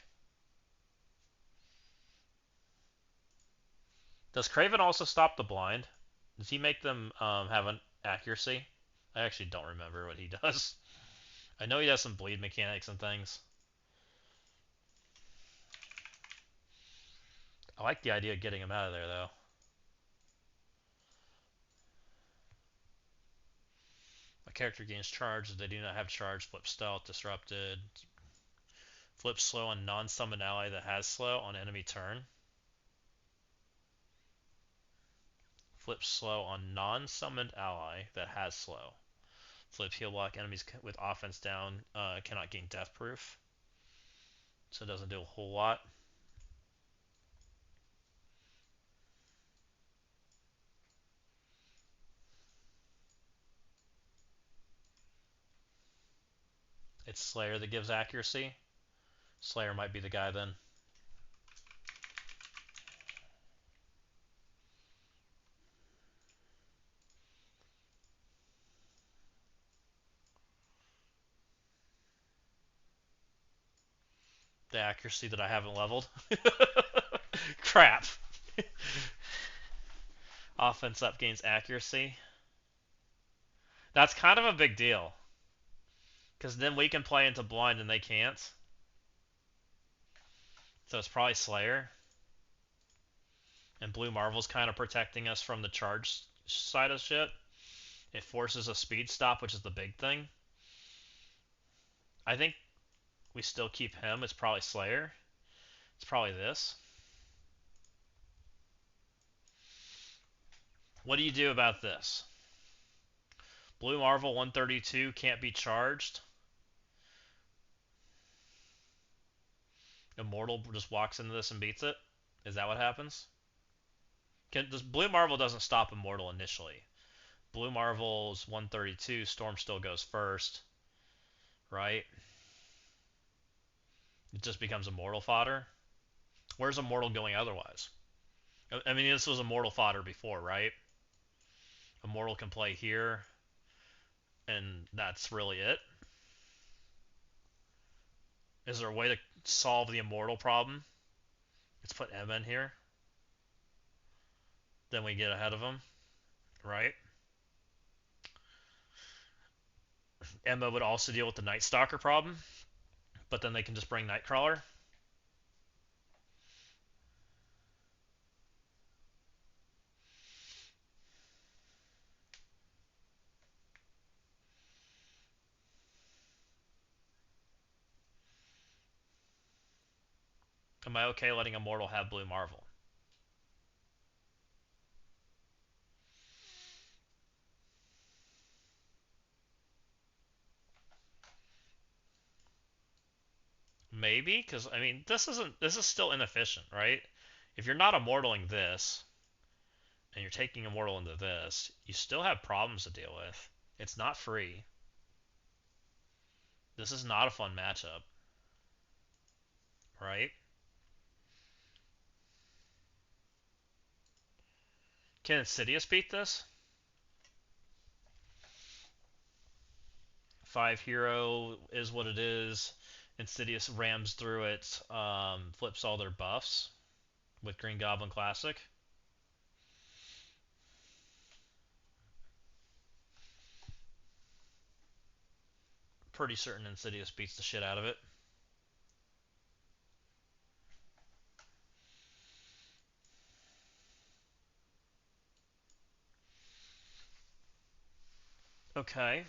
Does Kraven also stop the blind? Does he make them have an accuracy? I actually don't remember what he does. I know he has some bleed mechanics and things. I like the idea of getting him out of there, though. A character gains charge. If they do not have charge, flip stealth, disrupted. Flip slow on non-summoned ally that has slow on enemy turn. Flip slow on non-summoned ally that has slow. Flip heal block. Enemies with offense down cannot gain death proof. So it doesn't do a whole lot. It's Slayer that gives accuracy. Slayer might be the guy then. The accuracy that I haven't leveled. Crap. Offense up gains accuracy. That's kind of a big deal. Because then we can play into blind and they can't. So it's probably Slayer. And Blue Marvel's kind of protecting us from the charge side of shit. It forces a speed stop, which is the big thing. I think we still keep him. It's probably Slayer. It's probably this. What do you do about this? Blue Marvel 132 can't be charged. Immortal just walks into this and beats it. Is that what happens? This Blue Marvel doesn't stop Immortal initially. Blue Marvel's 132. Storm still goes first, right? It just becomes Immortal fodder. Where's Immortal going otherwise? I mean, this was Immortal fodder before, right? Immortal can play here, and that's really it. Is there a way to solve the Immortal problem? Let's put Emma in here. Then we get ahead of him, right? Emma would also deal with the Night Stalker problem, but then they can just bring Nightcrawler. Am I okay letting Immortal have Blue Marvel? Maybe, because I mean, this is still inefficient, right? If you're not immortaling this, and you're taking Immortal into this, you still have problems to deal with. It's not free. This is not a fun matchup, right? Can Insidious beat this? 5 hero is what it is. Insidious rams through it, flips all their buffs with Green Goblin Classic. Pretty certain Insidious beats the shit out of it. Okay.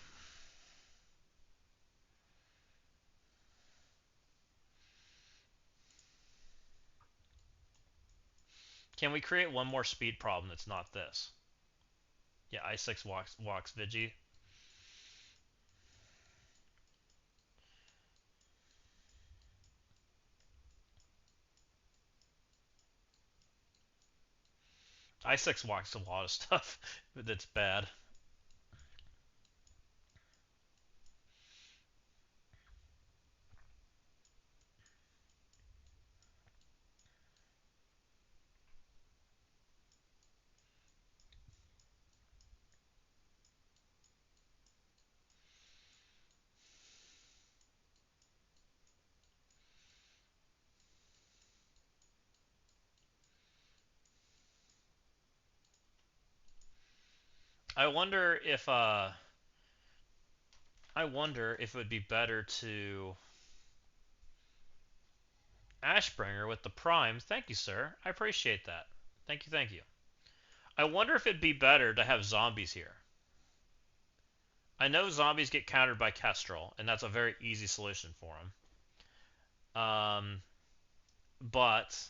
Can we create one more speed problem that's not this? Yeah, I6 walks Vigi. I6 walks a lot of stuff that's bad. I wonder if it would be better to Ashbringer with the primes. Thank you, sir. I appreciate that. Thank you, thank you. I wonder if it'd be better to have zombies here. I know zombies get countered by Kestrel, and that's a very easy solution for them. But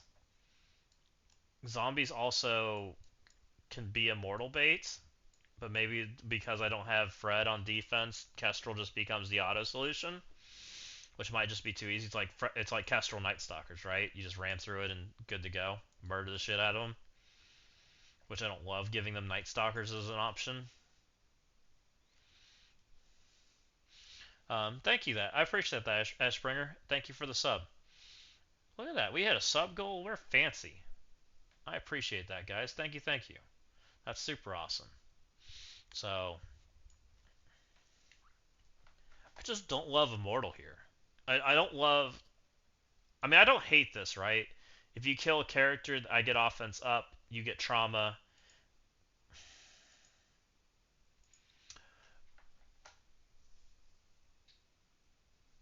zombies also can be immortal bait, but maybe because I don't have Fred on defense, Kestrel just becomes the auto solution, which might just be too easy. It's like Kestrel Night Stalkers, right? You just ram through it and good to go, murder the shit out of them. Which I don't love giving them Night Stalkers as an option. Thank you, that I appreciate that, Ashbringer. Thank you for the sub. Look at that, we had a sub goal. We're fancy. I appreciate that, guys. Thank you, thank you. That's super awesome. So I just don't love Immortal here. I don't love. I mean, I don't hate this, right? If you kill a character, I get offense up. You get trauma,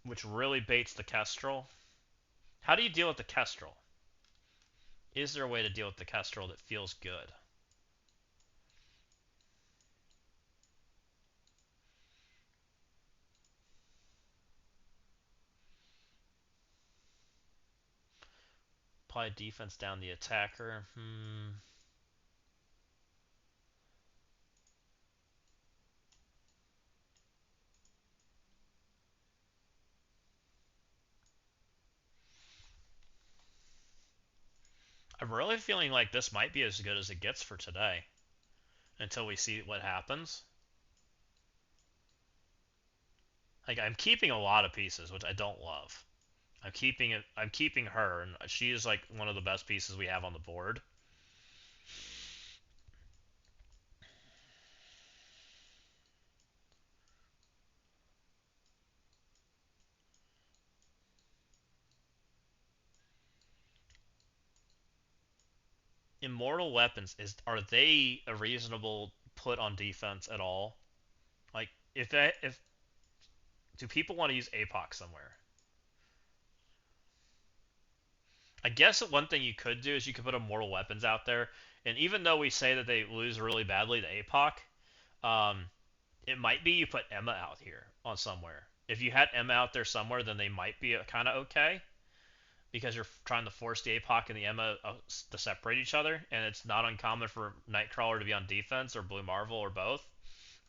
which really baits the Kestrel. How do you deal with the Kestrel? Is there a way to deal with the Kestrel that feels good? Apply defense down the attacker. I'm really feeling like this might be as good as it gets for today until we see what happens. Like, I'm keeping a lot of pieces, which I don't love. I'm keeping it. I'm keeping her, and she is like one of the best pieces we have on the board. Immortal weapons, are they a reasonable put on defense at all? Like, if do people want to use APOC somewhere? I guess one thing you could do is you could put immortal weapons out there, and even though we say that they lose really badly to APOC, it might be you put Emma out here on somewhere. If you had Emma out there somewhere, then they might be kind of okay because you're trying to force the APOC and the Emma to separate each other, and it's not uncommon for Nightcrawler to be on defense or Blue Marvel or both,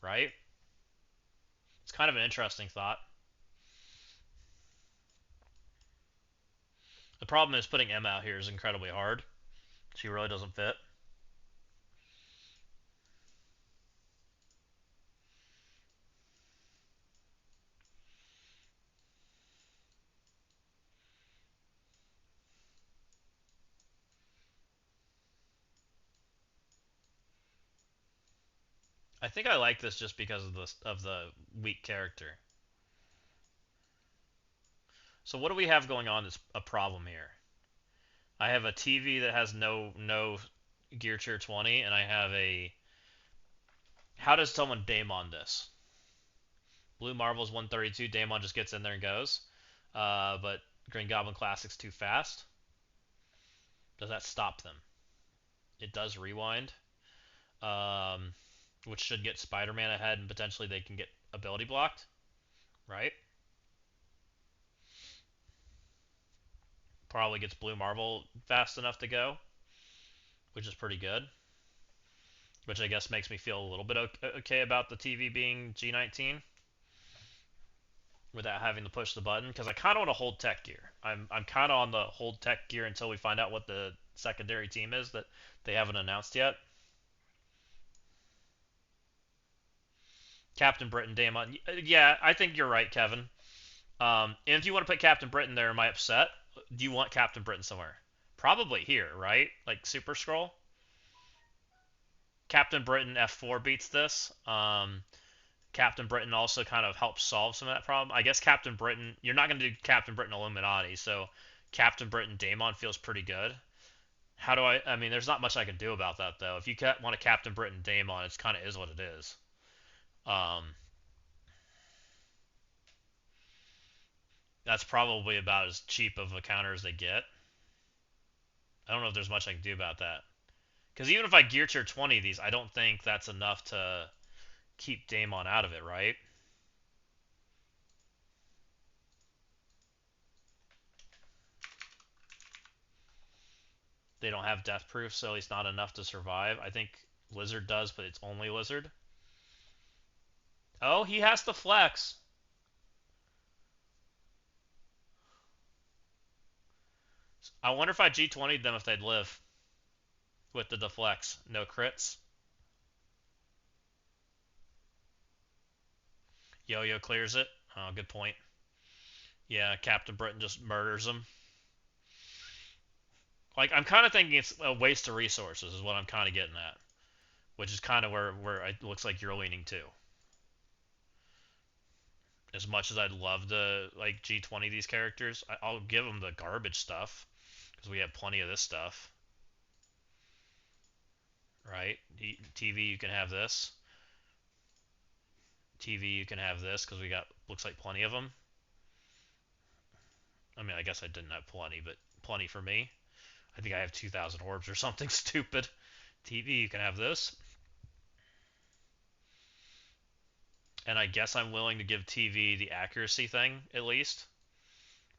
right? It's kind of an interesting thought. The problem is putting Emma out here is incredibly hard. She really doesn't fit. I think I like this just because of the weak character. So what do we have going on that's a problem here? I have a TV that has no gear tier 20, and I have a. How does someone Daemon this? Blue Marvel's 132. Daemon just gets in there and goes. But Green Goblin Classic's too fast. Does that stop them? It does rewind, um, which should get Spider-Man ahead, and potentially they can get ability blocked, right? Probably gets Blue Marvel fast enough to go, which is pretty good. Which I guess makes me feel a little bit okay about the TV being G19 without having to push the button, because I kind of want to hold tech gear. I'm kind of on the hold tech gear until we find out what the secondary team is that they haven't announced yet. Captain Britain, Daemon. Yeah, I think you're right, Kevin. And if you want to put Captain Britain there, am I upset? Do you want Captain Britain somewhere? Probably here, right? Like Super Scroll. Captain Britain F4 beats this. Captain Britain also kind of helps solve some of that problem. I guess Captain Britain, you're not going to do Captain Britain Illuminati, so Captain Britain Daemon feels pretty good. How do I mean, there's not much I can do about that, though. If you want a Captain Britain Daemon, it's kind of is what it is. Um, that's probably about as cheap of a counter as they get. I don't know if there's much I can do about that. Because even if I gear tier 20 these, I don't think that's enough to keep Daemon out of it, right? They don't have death proof, so it's not enough to survive. I think Lizard does, but it's only Lizard. Oh, he has to flex. I wonder if I G20'd them if they'd live with the deflects. No crits. Yo-Yo clears it. Oh, good point. Yeah, Captain Britain just murders him. Like, I'm kind of thinking it's a waste of resources is what I'm kind of getting at. Which is kind of where it looks like you're leaning to. As much as I'd love to, like, G20 these characters, I'll give them the garbage stuff. Because we have plenty of this stuff. Right? TV, you can have this. TV, you can have this, because we got, looks like plenty of them. I mean, I guess I didn't have plenty, but plenty for me. I think I have 2,000 orbs or something stupid. TV, you can have this. And I guess I'm willing to give TV the accuracy thing, at least.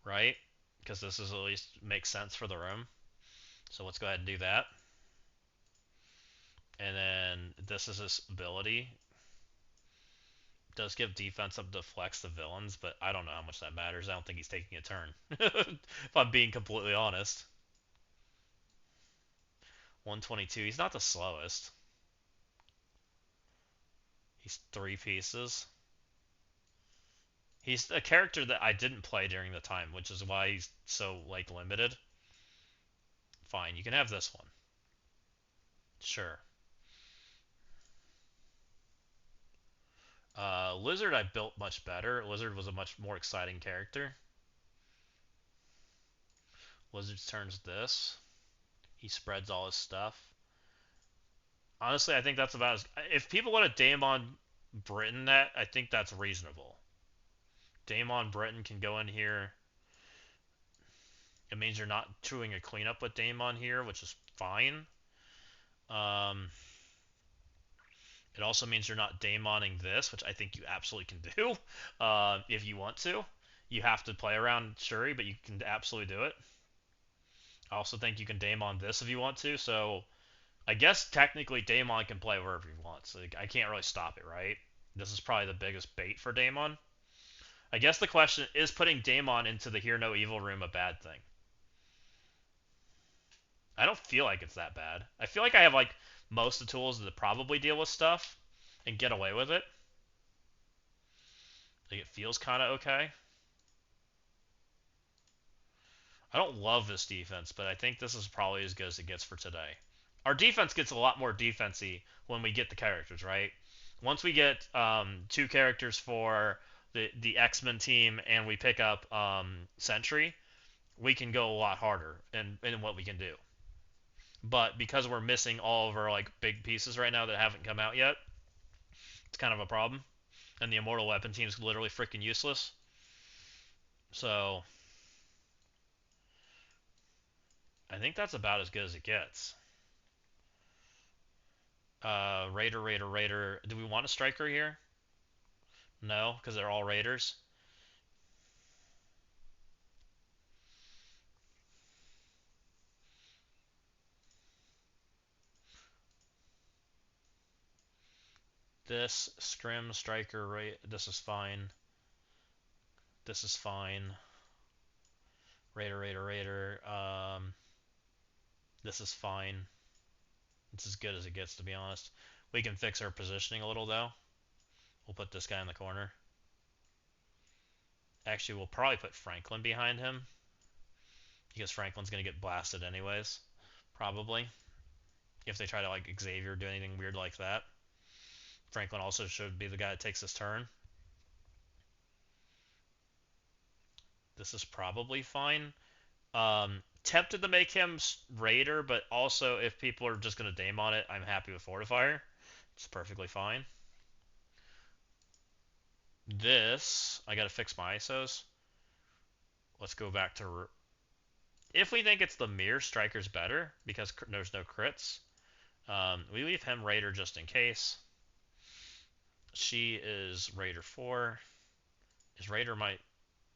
Right? Because this is at least makes sense for the room. So let's go ahead and do that. And then this is his ability. Does give defense up to flex the villains, but I don't know how much that matters. I don't think he's taking a turn. If I'm being completely honest. 122. He's not the slowest. He's 3 pieces. He's a character that I didn't play during the time, which is why he's so, like, limited. Fine, you can have this one. Sure. Lizard I built much better. Lizard was a much more exciting character. Lizard turns this. He spreads all his stuff. Honestly, I think that's about as... If people want to Daemon Britain that, I think that's reasonable. Daemon Britain can go in here. It means you're not doing a cleanup with Daemon here, which is fine. It also means you're not Daemoning this, which I think you absolutely can do if you want to. You have to play around Shuri, but you can absolutely do it. I also think you can Daemon this if you want to, so I guess technically Daemon can play wherever he wants. Like, I can't really stop it, right? This is probably the biggest bait for Daemon. I guess the question is putting Daemon into the Hear No Evil room a bad thing? I don't feel like it's that bad. I feel like I have like most of the tools to probably deal with stuff and get away with it. Like it feels kind of okay. I don't love this defense, but I think this is probably as good as it gets for today. Our defense gets a lot more defensy when we get the characters, right? Once we get 2 characters for the X-Men team and we pick up Sentry, we can go a lot harder in what we can do. But because we're missing all of our like big pieces right now that haven't come out yet, it's kind of a problem. And the Immortal Weapon team is literally freaking useless. So I think that's about as good as it gets. Raider. Do we want a striker here? No, because they're all raiders. This scrim striker this is fine. This is fine. Raider. This is fine. It's as good as it gets, to be honest. We can fix our positioning a little though. We'll put this guy in the corner. Actually, we'll probably put Franklin behind him because Franklin's gonna get blasted anyways, probably. If they try to like Xavier do anything weird like that. Franklin also should be the guy that takes this turn. This is probably fine. Tempted to make him Raider, but also if people are just going to Daemon it, I'm happy with Fortifier. It's perfectly fine. This, I got to fix my ISOs. Let's go back to... If we think it's the Mirror, Striker's better, because there's no crits. We leave him Raider just in case. She is Raider 4. Is Raider my...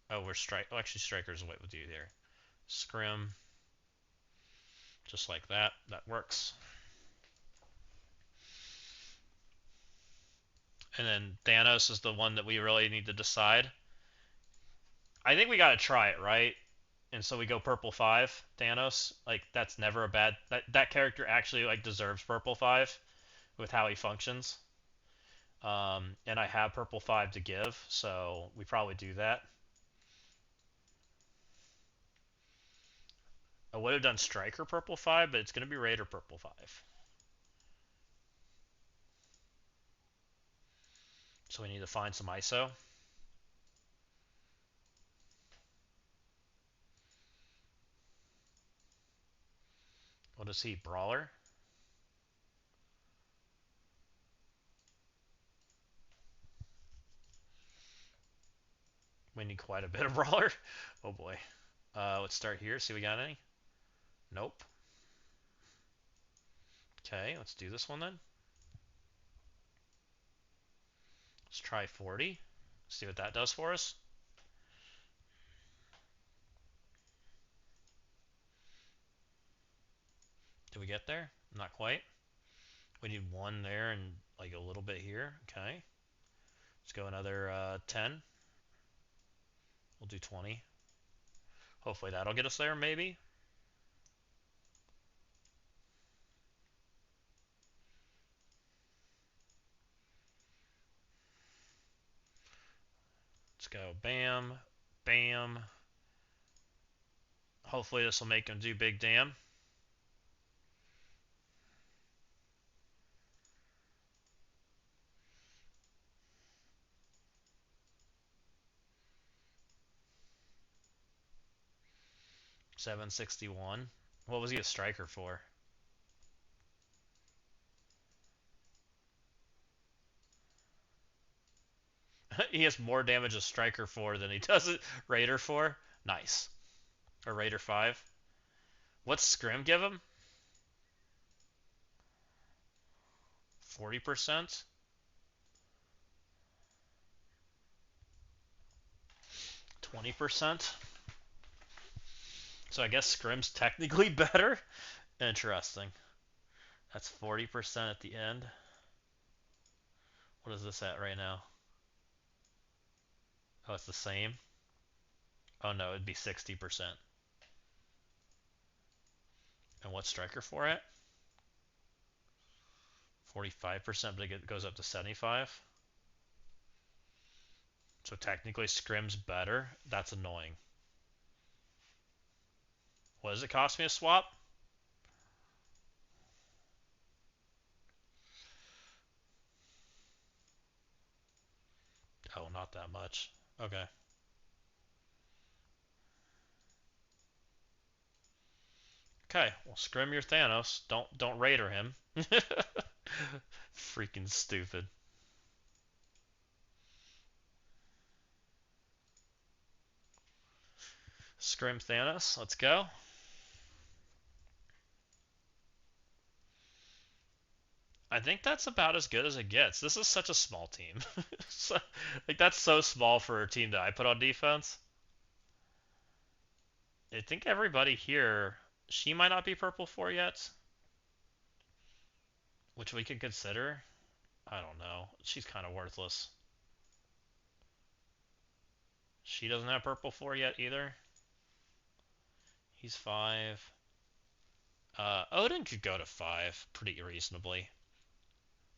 Oh, we're Strike... Oh, actually, Striker's what we'll do here. Scrim. Just like that. That works. And then Thanos is the one that we really need to decide. I think we gotta try it, right? And so we go purple 5, Thanos. Like, that's never a bad... That character actually, like, deserves purple 5 with how he functions. And I have purple 5 to give, so we probably do that. I would have done Striker purple 5, but it's going to be Raider purple 5. So we need to find some ISO. What is he? Brawler? We need quite a bit of Brawler. Oh boy. Let's start here. See if we got any. Nope. Okay, let's do this one then. Let's try 40. See what that does for us. Did we get there? Not quite. We need 1 there and like a little bit here. Okay. Let's go another 10. We'll do 20. Hopefully that'll get us there, maybe. Let's go bam, bam. Hopefully this will make him do big damn. $761. What was he a striker for? He has more damage as striker for than he does it Raider for. Nice. Or Raider 5. What's Scrim give him? 40%? 20%? So I guess Scrim's technically better? Interesting. That's 40% at the end. What is this at right now? Oh, it's the same? Oh no, it'd be 60%. And what's striker for it? 45%, but it goes up to 75. So technically Scrim's better. That's annoying. What does it cost me to swap? Oh, not that much. Okay. Okay, well, scrim your Thanos. Don't Raider him. Freaking stupid. Scrim Thanos. Let's go. I think that's about as good as it gets. This is such a small team. So, like that's so small for a team that I put on defense. I think everybody here, she might not be purple 4 yet, which we could consider. I don't know. She's kind of worthless. She doesn't have purple 4 yet either. He's 5. Odin could go to 5 pretty reasonably.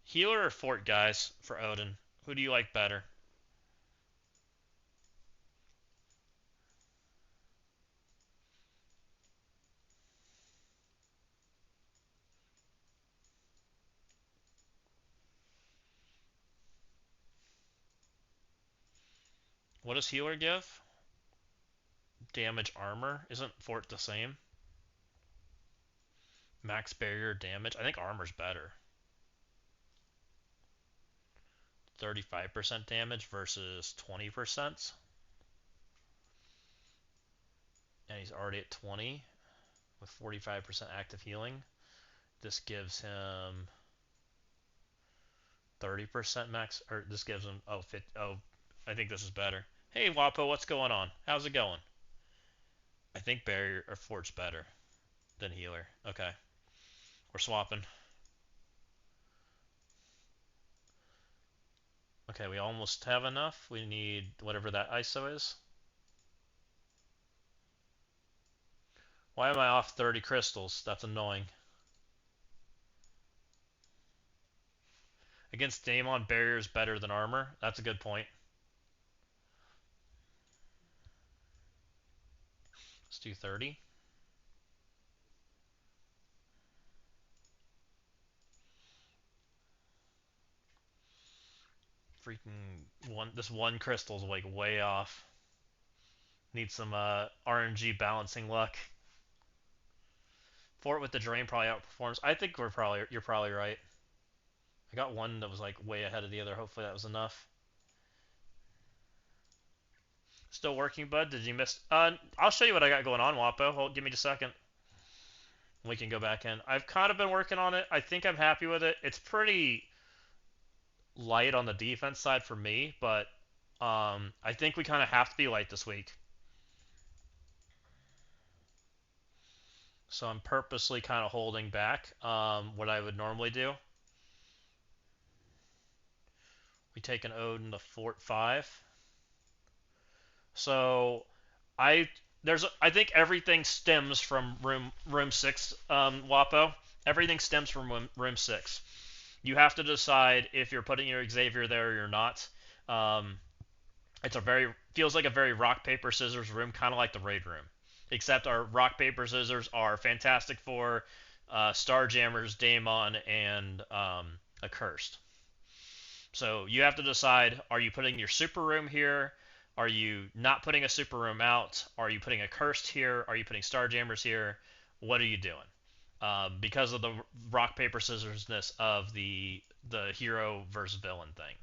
Healer or fort, guys, for Odin? Who do you like better? What does healer give? Damage armor? Isn't fort the same? Max barrier damage? I think armor's better. 35% damage versus 20%. And he's already at 20 with 45% active healing. This gives him 30% max, or this gives him, oh, 50, oh, I think this is better. Hey, Wapo, what's going on? How's it going? I think barrier or fort's better than healer. Okay, we're swapping. Okay, we almost have enough. We need whatever that ISO is. Why am I off 30 crystals? That's annoying. Against Daemon, barrier is better than armor. That's a good point. Let's do 30. Freaking this one crystal's like way off. Need some RNG balancing luck. Fort with the drain probably outperforms. I think you're probably right. I got one that was like way ahead of the other. Hopefully that was enough. Still working, bud? Did you miss? I'll show you what I got going on, Wapo. Hold, give me just a second. We can go back in. I've kind of been working on it. I think I'm happy with it. It's pretty light on the defense side for me, but I think we kind of have to be light this week. So I'm purposely kind of holding back what I would normally do. We take an Odin to Fort 5. So I I think everything stems from room 6, Wapo. Everything stems from room 6. You have to decide if you're putting your Xavier there or you're not. Um, it's a very feels like a very rock paper scissors room, kind of like the raid room, except our rock paper scissors are fantastic for Starjammers, Daemon, and Accursed. So you have to decide: are you putting your super room here? Are you not putting a super room out? Are you putting a cursed here? Are you putting Starjammers here? What are you doing? Because of the rock paper scissorsness of the hero versus villain thing,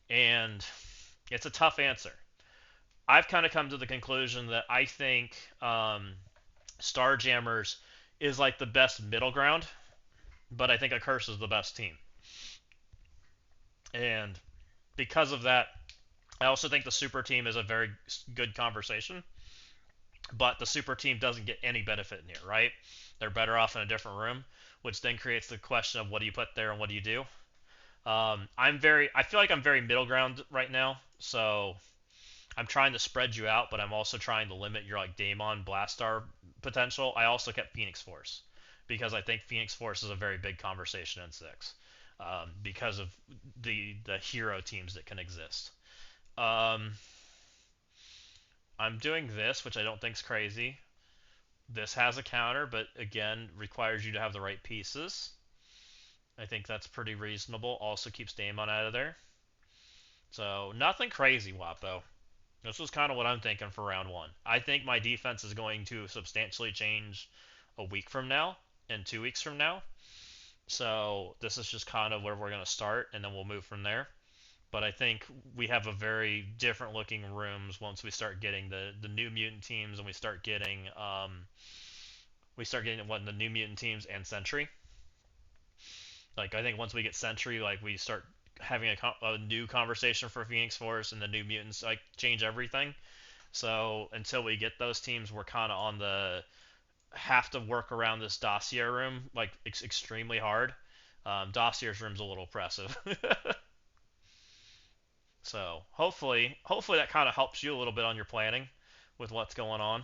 and it's a tough answer. I've kind of come to the conclusion that I think Starjammers is like the best middle ground, but I think a curse is the best team, and because of that, I also think the super team is a very good conversation, but the super team doesn't get any benefit in here, right? They're better off in a different room, which then creates the question of what do you put there and what do you do. I feel like I'm very middle ground right now, so I'm trying to spread you out, but I'm also trying to limit your like Daemon Blastar potential. I also kept Phoenix Force because I think Phoenix Force is a very big conversation in 6 because of the hero teams that can exist. Um, I'm doing this, which I don't think is crazy. This has a counter, but again, requires you to have the right pieces. I think that's pretty reasonable. Also keeps Daemon out of there. So nothing crazy, Wapo. This was kind of what I'm thinking for round one. I think my defense is going to substantially change a week from now and 2 weeks from now. So this is just kind of where we're going to start, and then we'll move from there. But I think we have a very different looking rooms once we start getting the new mutant teams, and we start getting what the new mutant teams and Sentry. Like I think once we get Sentry, like we start having a new conversation for Phoenix Force, and the new mutants like change everything. So until we get those teams, we're kind of on the have to work around this dossier room like extremely hard. Dossier's room's a little oppressive. So hopefully that kind of helps you a little bit on your planning with what's going on.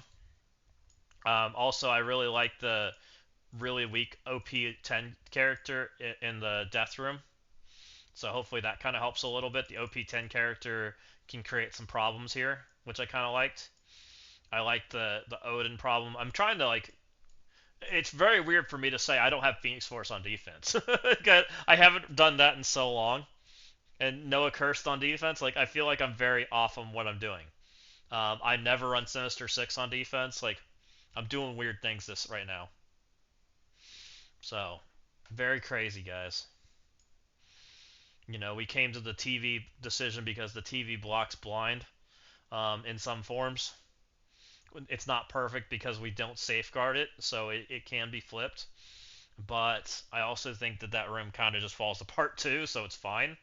Also, I really like the really weak OP10 character in the death room. So hopefully that kind of helps a little bit. The OP10 character can create some problems here, which I kind of liked. I like the Odin problem. I'm trying to like. It's very weird for me to say I don't have Phoenix Force on defense. I haven't done that in so long. And Noah Cursed on defense. Like I feel like I'm very off on what I'm doing. I never run Sinister Six on defense. Like I'm doing weird things this right now. So very crazy, guys. We came to the TV decision because the TV blocks blind in some forms. It's not perfect because we don't safeguard it, so it can be flipped. But I also think that room kind of just falls apart too, so it's fine.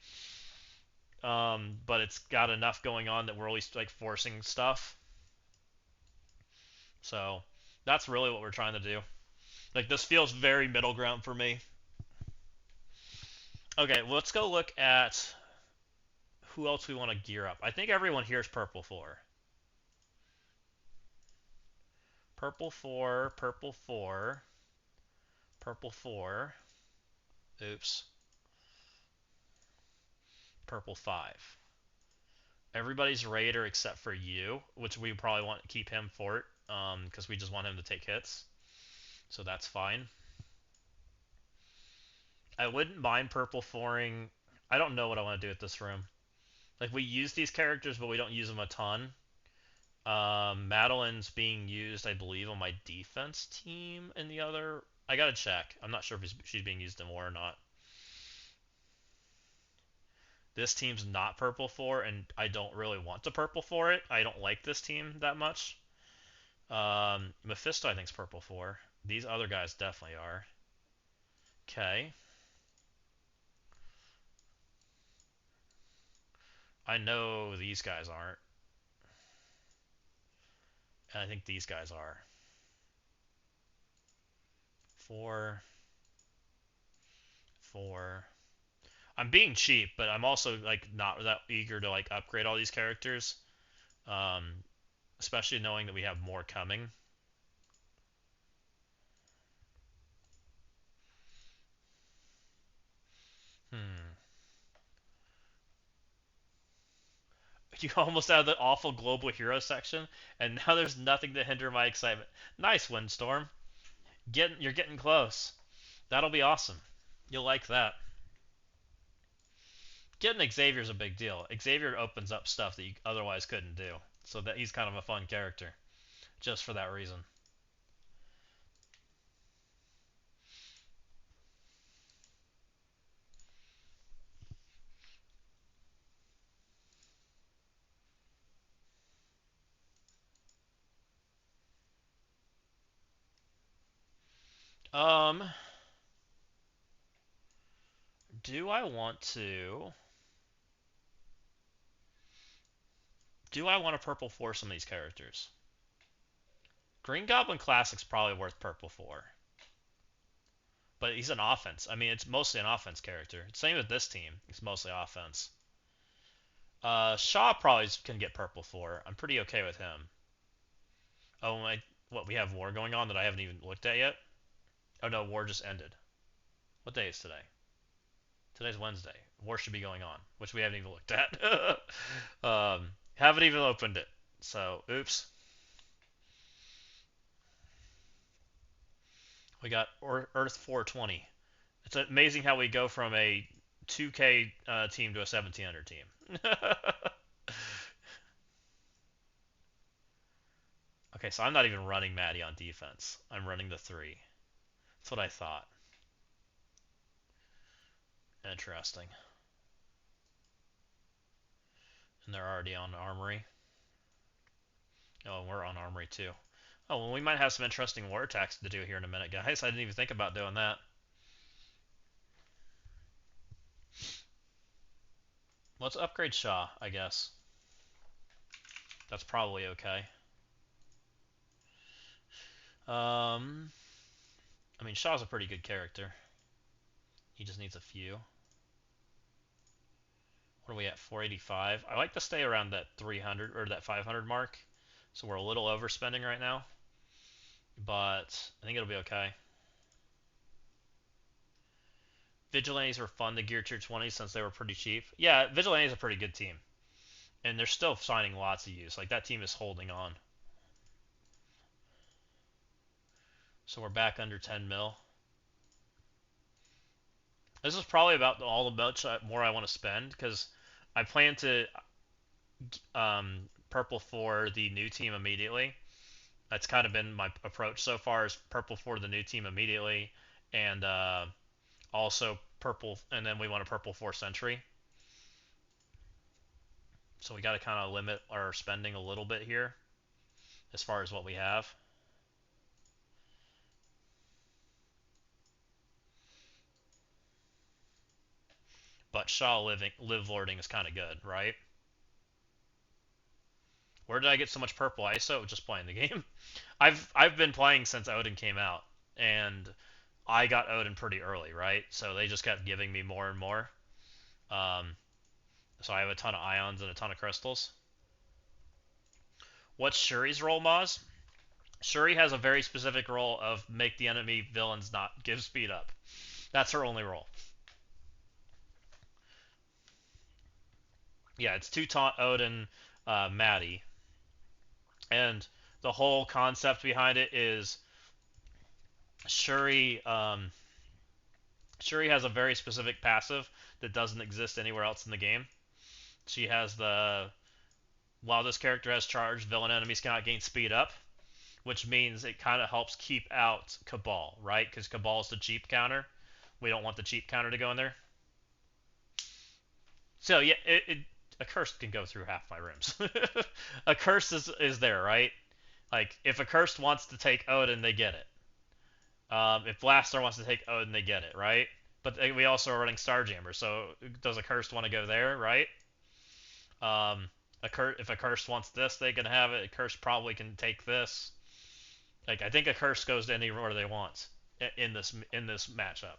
But it's got enough going on that we're at least like forcing stuff. So that's really what we're trying to do. Like this feels very middle ground for me. Okay, well, let's go look at who else we want to gear up. I think everyone here is purple 4. Purple 4, purple 4, purple 4. Oops. Purple 5. Everybody's Raider except for you, which we probably want to keep him fort, because we just want him to take hits. So that's fine. I wouldn't mind purple 4ing. I don't know what I want to do with this room. Like, we use these characters, but we don't use them a ton. Madeline's being used, I believe, on my defense team in the other... I gotta check. I'm not sure if she's being used in war or not. This team's not purple 4, and I don't really want to purple 4 it. I don't like this team that much. Mephisto, I think, is purple 4. These other guys definitely are. Okay. I know these guys aren't. And I think these guys are. 4. 4. I'm being cheap, but I'm also like not that eager to like upgrade all these characters. Um, Especially knowing that we have more coming. Hmm. You almost had the awful global hero section, and now there's nothing to hinder my excitement. Nice, Windstorm. You're getting close. That'll be awesome. You'll like that. Getting Xavier's a big deal. Xavier opens up stuff that you otherwise couldn't do. So that he's kind of a fun character, just for that reason. Um, do I want to? Do I want to purple for some of these characters? Green Goblin Classic's probably worth purple for. But he's an offense. I mean, it's mostly an offense character. Same with this team. It's mostly offense. Shaw probably can get purple for. I'm pretty okay with him. Oh my, what, we have war going on that I haven't even looked at yet? Oh no, war just ended. What day is today? Today's Wednesday. War should be going on, which we haven't even looked at. Haven't even opened it. So, oops. We got Earth 420. It's amazing how we go from a 2K team to a 1700 team. Okay, so I'm not even running Maddie on defense. I'm running the 3. That's what I thought. Interesting. And they're already on Armory. Oh, and we're on Armory too. Oh, well, we might have some interesting war attacks to do here in a minute, guys. I didn't even think about doing that. Let's upgrade Shaw, I guess. That's probably okay. I mean, Shaw's a pretty good character. He just needs a few. What are we at? 485. I like to stay around that 300 or that 500 mark. So we're a little overspending right now, but I think it'll be okay. Vigilantes were fun to gear tier 20 since they were pretty cheap. Yeah, Vigilantes is a pretty good team. And they're still signing lots of use. Like, that team is holding on. So we're back under 10 mil. This is probably about all the much more I want to spend, because I plan to purple for the new team immediately. That's kind of been my approach so far, is purple for the new team immediately, and also purple, and then we want a purple for Sentry. So we got to kind of limit our spending a little bit here as far as what we have. But Shaw live lording is kind of good, right? Where did I get so much purple ISO? Just playing the game. I've been playing since Odin came out, and I got Odin pretty early, right? So they just kept giving me more and more. So I have a ton of ions and a ton of crystals. What's Shuri's role, Maz? Shuri has a very specific role of make the enemy villains not give speed up. That's her only role. Yeah, it's two taunt Odin, Maddie, and the whole concept behind it is Shuri. Shuri has a very specific passive that doesn't exist anywhere else in the game. She has the while this character has charge, villain enemies cannot gain speed up, which means it kind of helps keep out Cabal, right? Because Cabal is the cheap counter. We don't want the cheap counter to go in there. So yeah, a curse can go through half my rooms. A curse is there, right? Like if a curse wants to take Odin, they get it. If Blaster wants to take Odin, they get it, right? But we also are running Starjammer, so does a curse want to go there, right? If a curse wants this, they can have it. A curse probably can take this. Like I think a curse goes to anywhere they want in this matchup.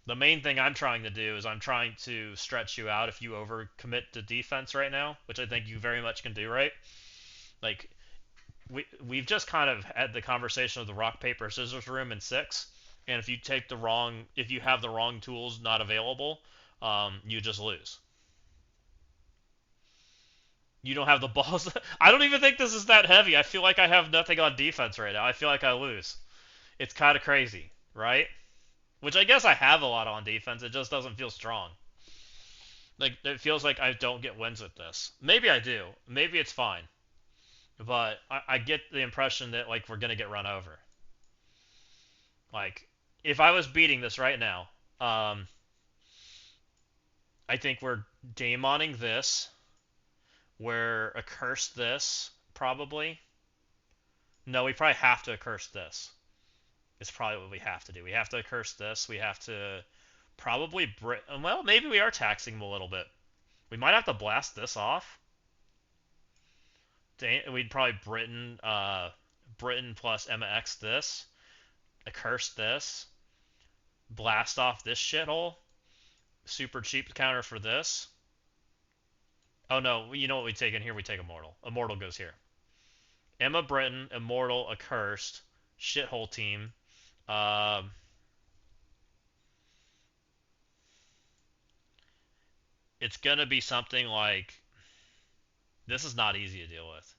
The main thing I'm trying to do is I'm trying to stretch you out if you overcommit to defense right now, which I think you very much can do, right? Like we've just kind of had the conversation of the rock paper scissors room in 6, and if you have the wrong tools not available, you just lose. You don't have the balls. I don't even think this is that heavy. I feel like I have nothing on defense right now. I feel like I lose. It's kind of crazy, right? Which I guess I have a lot on defense. It just doesn't feel strong. Like it feels like I don't get wins with this. Maybe I do. Maybe it's fine. But I get the impression that like we're gonna get run over. Like if I was beating this right now, I think we're daemoning this. We're accurse this probably. No, we probably have to accurse this. It's probably what we have to do. We have to accurse this. We have to probably well, maybe we are taxing them a little bit. We might have to blast this off. We'd probably Britain plus Emma X this, accurse this, blast off this shithole, super cheap counter for this. Oh no, you know what we take in here? We take Immortal. Immortal goes here. Emma Britain, Immortal, accursed, shithole team. It's gonna be something like this is not easy to deal with.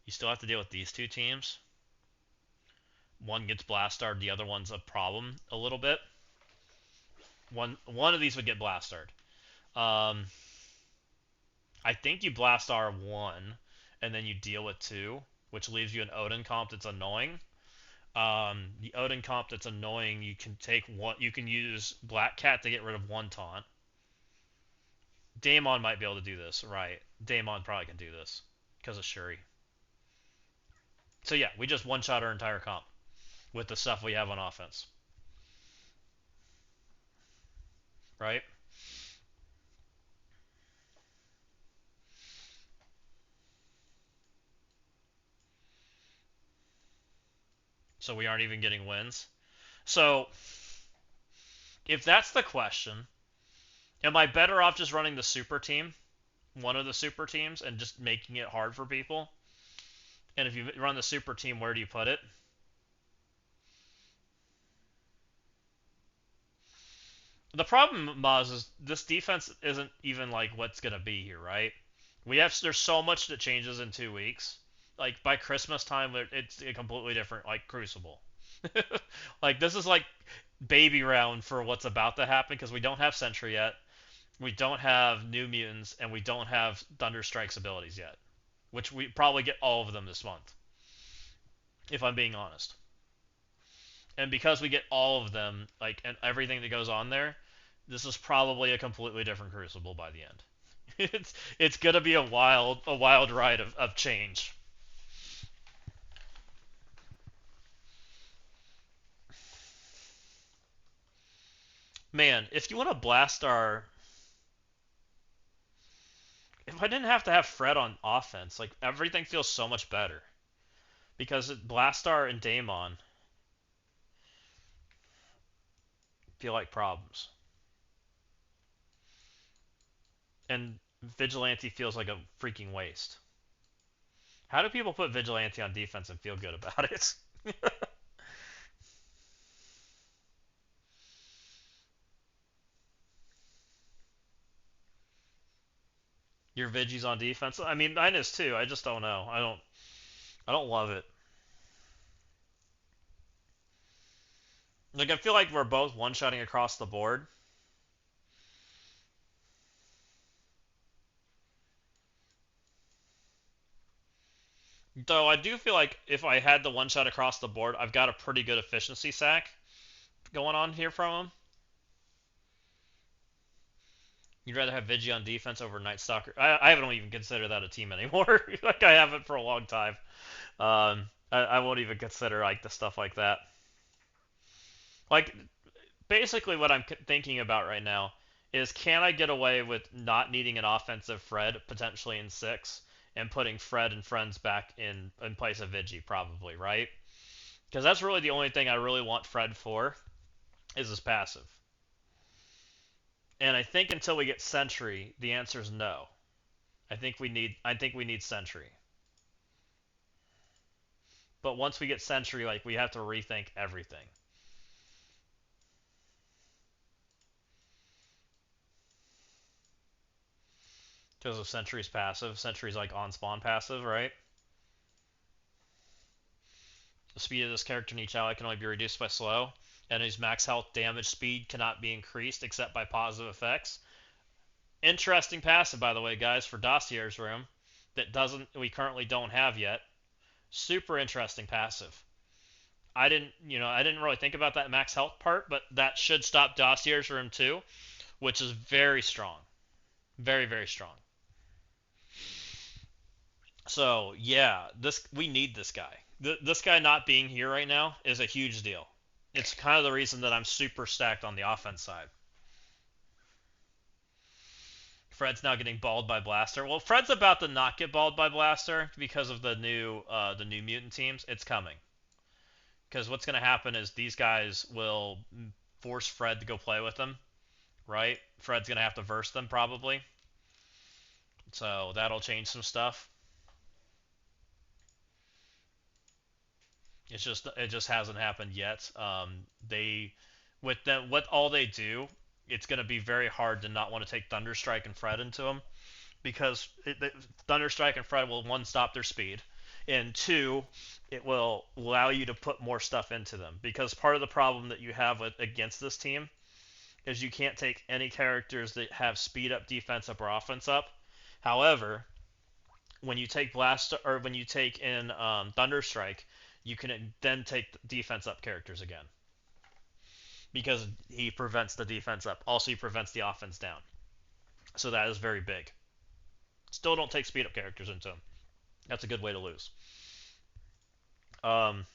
You still have to deal with these two teams. One gets Blastarred, the other one's a problem a little bit. One of these would get Blasted. Um, I think you Blastar one, and then you deal with two, which leaves you an Odin comp that's annoying. The Odin comp that's annoying, you can take one. You can use Black Cat to get rid of one taunt. Daemon might be able to do this, right? Daemon probably can do this because of Shuri. So yeah, we just one-shot our entire comp with the stuff we have on offense, right? So we aren't even getting wins. So if that's the question, am I better off just running the super team, one of the super teams, and just making it hard for people? And if you run the super team, where do you put it? The problem, Maz, is this defense isn't even like what's gonna be here, right? There's so much that changes in 2 weeks. Like by Christmas time, it's a completely different like Crucible. Like this is like baby round for what's about to happen because we don't have Sentry yet, we don't have New Mutants, and we don't have Thunderstrike's abilities yet, which we probably get all of them this month, if I'm being honest. And because we get all of them, like and everything that goes on there, this is probably a completely different Crucible by the end. It's gonna be a wild ride of change. Man, if you want to blast our, if I didn't have to have Fred on offense, like everything feels so much better because Blastar and Daemon feel like problems, and Vigilante feels like a freaking waste. How do people put Vigilante on defense and feel good about it? Your Vigis on defense. I mean, mine is too. I just don't know. I don't love it. Like I feel like we're both one-shotting across the board. Though I do feel like if I had the one-shot across the board, I've got a pretty good efficiency sack going on here from him. You'd rather have Vigi on defense over Night Stalker. I don't even consider that a team anymore. Like I haven't for a long time. I won't even consider like the stuff like that. Like basically what I'm thinking about right now is can I get away with not needing an offensive Fred potentially in six and putting Fred and friends back in place of Vigi probably, right? Because that's really the only thing I really want Fred for is his passive. And I think until we get Sentry, the answer is no. I think we need Sentry. But once we get Sentry, like we have to rethink everything. Because of Sentry's passive. Sentry's like on spawn passive, right? The speed of this character and each ally can only be reduced by slow, and his max health damage speed cannot be increased except by positive effects. Interesting passive, by the way, guys, for Dossier's room that doesn't we currently don't have yet. Super interesting passive. I didn't really think about that max health part, but that should stop Dossier's room too, which is very strong, very very strong. So yeah, this we need this guy. This guy not being here right now is a huge deal. It's kind of the reason that I'm super stacked on the offense side. Fred's now getting balled by Blaster. Well, Fred's about to not get balled by Blaster because of the new mutant teams. It's coming because what's going to happen is these guys will force Fred to go play with them, right? Fred's going to have to verse them probably, so that'll change some stuff. It just hasn't happened yet. They with them what all they do, it's going to be very hard to not want to take Thunderstrike and Fred into them because Thunderstrike and Fred will one stop their speed, and two, it will allow you to put more stuff into them because part of the problem that you have against this team is you can't take any characters that have speed up, defense up, or offense up. However, when you take Blast or when you take in Thunderstrike, you can then take defense up characters again because he prevents the defense up. Also, he prevents the offense down. So that is very big. Still don't take speed up characters into him. That's a good way to lose. Um,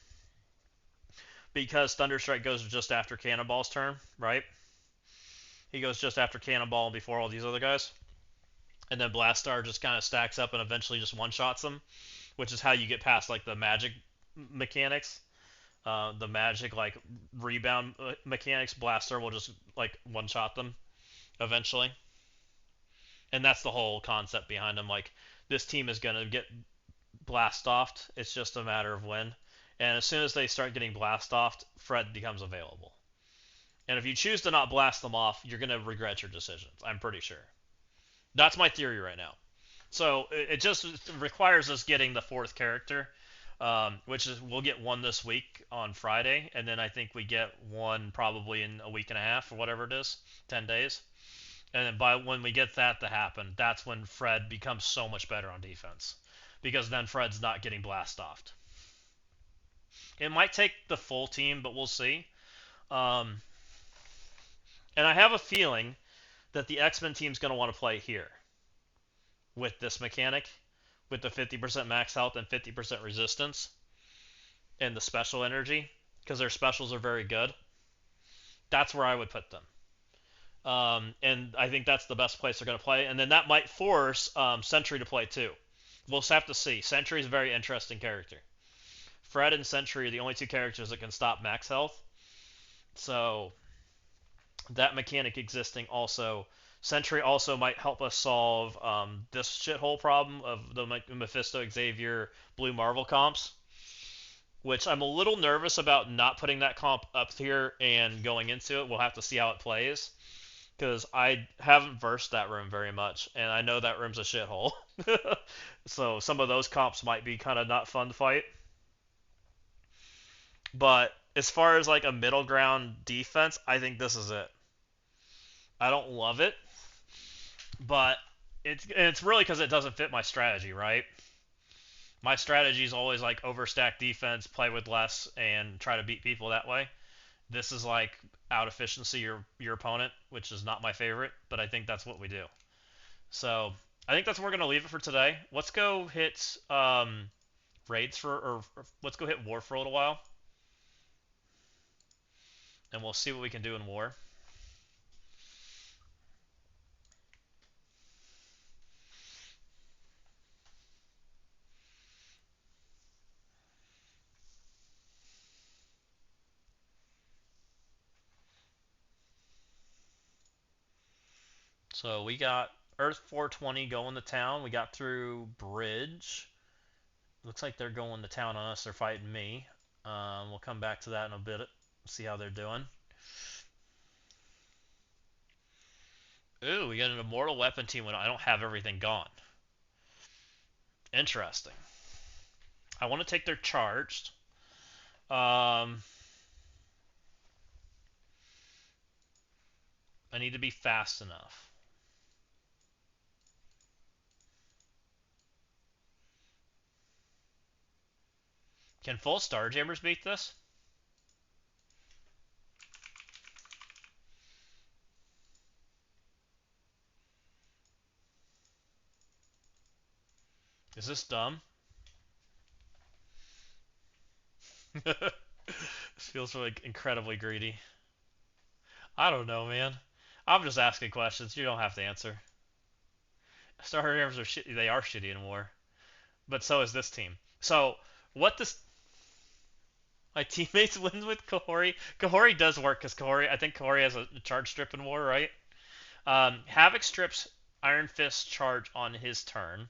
because Thunderstrike goes just after Cannonball's turn, right? He goes just after Cannonball before all these other guys. And then Blastar just kind of stacks up and eventually just one-shots them, which is how you get past like the magic mechanics. The magic like rebound mechanics. Blastar will just like one-shot them eventually. And that's the whole concept behind them. Like, this team is going to get blast offed. It's just a matter of when. And as soon as they start getting blast offed, Fred becomes available. And if you choose to not blast them off, you're going to regret your decisions. I'm pretty sure. That's my theory right now. So it just requires us getting the fourth character, which is we'll get one this week on Friday, and then I think we get one probably in a week and a half or whatever it is, 10 days. And then by when we get that to happen, that's when Fred becomes so much better on defense. Because then Fred's not getting blast offed. It might take the full team, but we'll see. Um, and I have a feeling that the X-Men team's going to want to play here with this mechanic, with the 50% max health and 50% resistance, and the special energy, because their specials are very good. That's where I would put them. And I think that's the best place they're going to play. And then that might force Sentry to play too. We'll just have to see. Sentry is a very interesting character. Fred and Sentry are the only two characters that can stop max health. So that mechanic existing also. Sentry also might help us solve this shithole problem of the Mephisto Xavier Blue Marvel comps, which I'm a little nervous about not putting that comp up here and going into it. We'll have to see how it plays, because I haven't versed that room very much, and I know that room's a shithole. So some of those comps might be kind of not fun to fight. But as far as like a middle ground defense, I think this is it. I don't love it, but it's really because it doesn't fit my strategy, right? My strategy is always like overstack defense, play with less, and try to beat people that way. This is like out efficiency your opponent, which is not my favorite, but I think that's what we do. So I think that's where we're gonna leave it for today. Let's go hit raids or let's go hit war for a little while, and we'll see what we can do in war. So we got Earth 420 going to town. We got through bridge. Looks like they're going to town on us. They're fighting me. We'll come back to that in a bit. See how they're doing. Ooh, we got an immortal weapon team when I don't have everything gone. Interesting. I want to take their charged. I need to be fast enough. Can full Starjammers beat this? Is this dumb? This feels like incredibly greedy. I don't know, man. I'm just asking questions. You don't have to answer. Starjammers are shitty. They are shitty in war, but so is this team. So what this my teammates win with Kahori. Kahori does work because Kahori. I think Kahori has a charge strip in war, right? Havoc strips Iron Fist charge on his turn.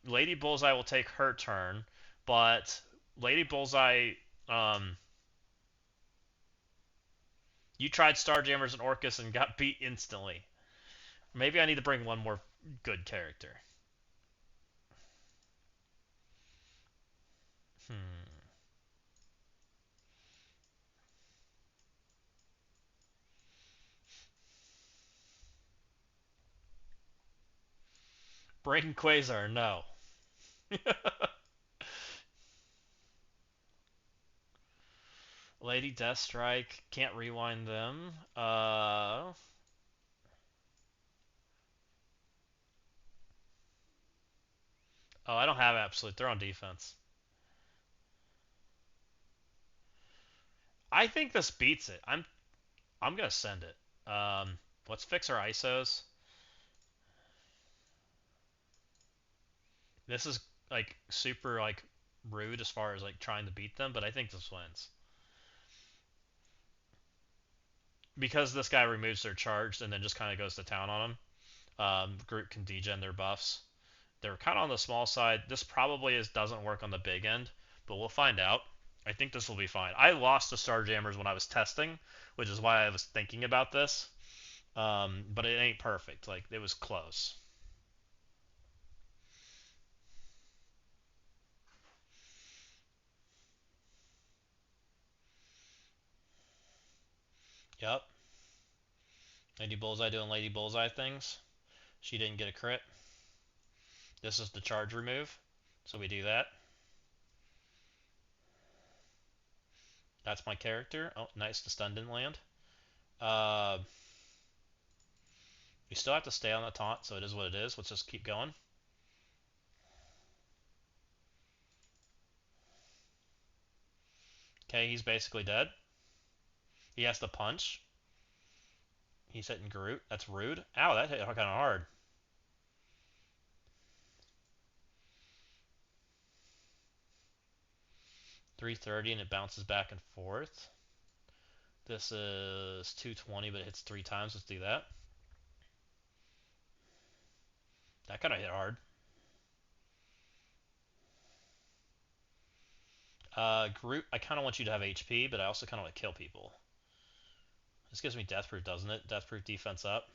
Lady Bullseye will take her turn, but Lady Bullseye, um, you tried Starjammers and Orcus and got beat instantly. Maybe I need to bring one more good character. Hmm. Breaking Quasar, no. Lady Deathstrike, can't rewind them. Oh, I don't have Absolute. They're on defense. I think this beats it. I'm gonna send it. Let's fix our ISOs. This is like super like rude as far as like trying to beat them, but I think this wins. Because this guy removes their charge and then just kind of goes to town on them. Group can degen their buffs. They're kind of on the small side. This probably doesn't work on the big end, but we'll find out. I think this will be fine. I lost to Starjammers when I was testing, which is why I was thinking about this. But it ain't perfect. Like, it was close. Yep. Lady Bullseye doing Lady Bullseye things. She didn't get a crit. This is the charge remove, so we do that. That's my character. Oh, nice. The stun didn't land. Uh, we still have to stay on the taunt, so it is what it is. Let's just keep going. Okay, he's basically dead. He has to punch. He's hitting Groot. That's rude. Ow, that hit kind of hard. .330 and it bounces back and forth. This is 220, but it hits 3 times. Let's do that. That kind of hit hard. Groot, I kind of want you to have HP, but I also kind of want to kill people. This gives me Deathproof, doesn't it? Deathproof defense up.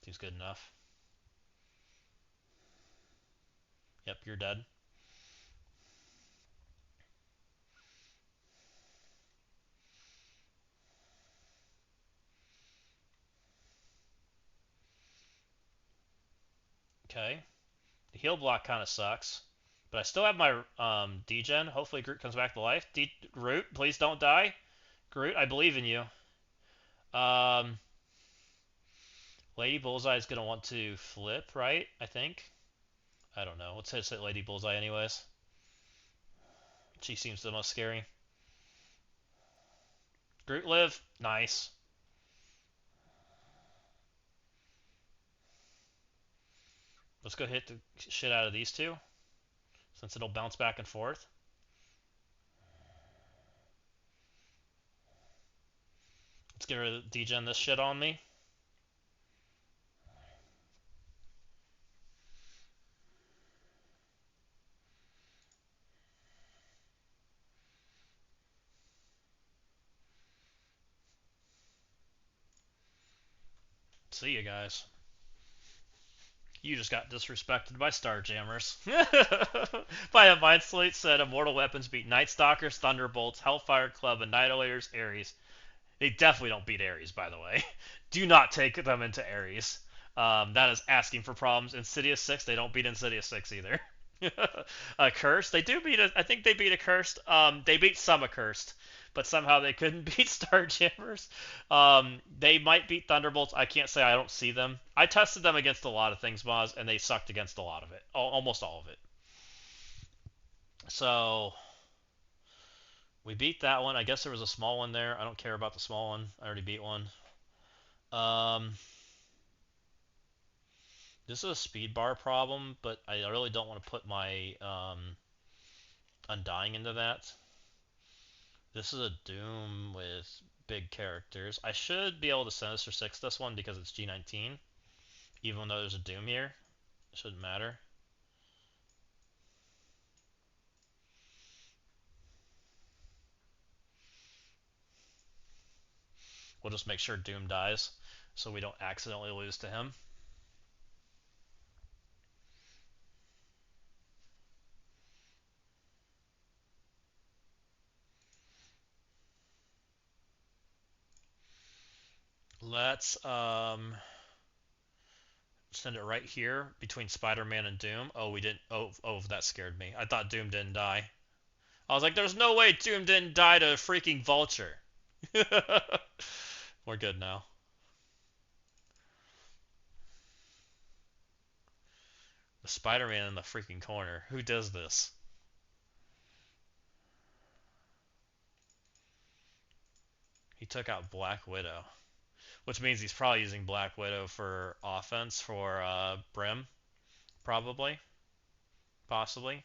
Seems good enough. Yep, you're dead. Okay. The heal block kind of sucks. But I still have my degen. Hopefully Groot comes back to life. Groot, please don't die. Groot, I believe in you. Um, Lady Bullseye is going to want to flip, right? I think. I don't know. Let's hit Lady Bullseye anyways. She seems the most scary. Groot live. Nice. Let's go hit the shit out of these two, since it'll bounce back and forth. Let's get rid of degen this shit on me. See you guys. You just got disrespected by Starjammers. By a Mind Slate said Immortal Weapons beat Night Stalkers, Thunderbolts, Hellfire Club, Annihilators, Ares. They definitely don't beat Ares, by the way. Do not take them into Ares. That is asking for problems. Insidious 6, they don't beat Insidious 6 either. Cursed, they do beat I think they beat a Cursed. They beat some Accursed, but somehow they couldn't beat Starjammers. They might beat Thunderbolts. I can't say I don't see them. I tested them against a lot of things, Moz, and they sucked against a lot of it. Almost all of it. So we beat that one. I guess there was a small one there. I don't care about the small one. I already beat one. Um, this is a speed bar problem, but I really don't want to put my Undying into that. This is a Doom with big characters. I should be able to Sinister 6 this one because it's G19. Even though there's a Doom here. It shouldn't matter. We'll just make sure Doom dies so we don't accidentally lose to him. Let's Send it right here between Spider-Man and Doom. Oh, we didn't. Oh, that scared me. I thought Doom didn't die. I was like, there's no way Doom didn't die to a freaking vulture. We're good now. The Spider-Man in the freaking corner. Who does this? He took out Black Widow. Which means he's probably using Black Widow for offense for Brim. Probably. Possibly.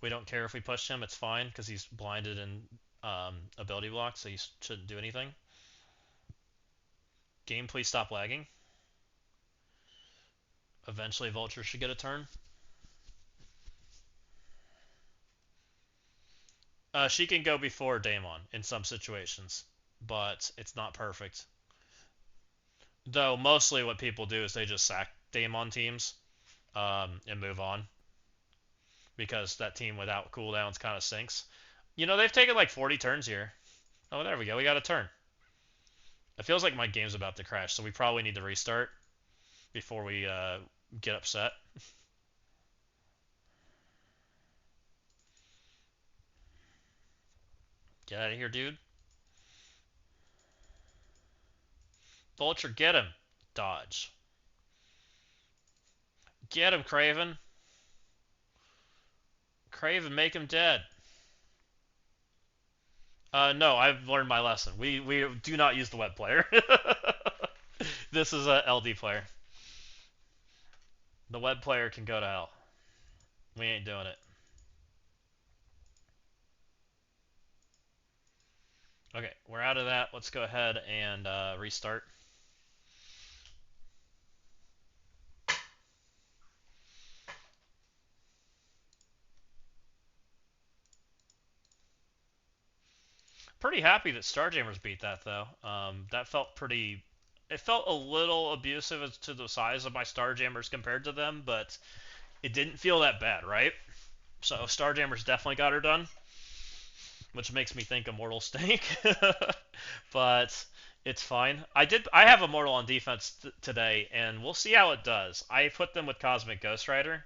We don't care if we push him. It's fine because he's blinded and ability blocked, so he shouldn't do anything. Game, please stop lagging. Eventually Vulture should get a turn. She can go before Daemon in some situations, but it's not perfect. Though mostly what people do is they just sack Daemon teams and move on because that team without cooldowns kind of sinks. You know, they've taken like 40 turns here. Oh, there we go. We got a turn. It feels like my game's about to crash, so we probably need to restart before we get upset. Get out of here, dude. Vulture, get him. Dodge. Get him, Craven. Craven, make him dead. No, I've learned my lesson. We do not use the web player. This is a LD player. The web player can go to hell. We ain't doing it. Okay, we're out of that. Let's go ahead and restart. Pretty happy that Starjammers beat that though. That felt pretty. It felt a little abusive as to the size of my Starjammers compared to them, but it didn't feel that bad, right? So Starjammers definitely got her done, which makes me think Immortal stink. But it's fine. I have Immortal on defense today, and we'll see how it does. I put them with Cosmic Ghost Rider,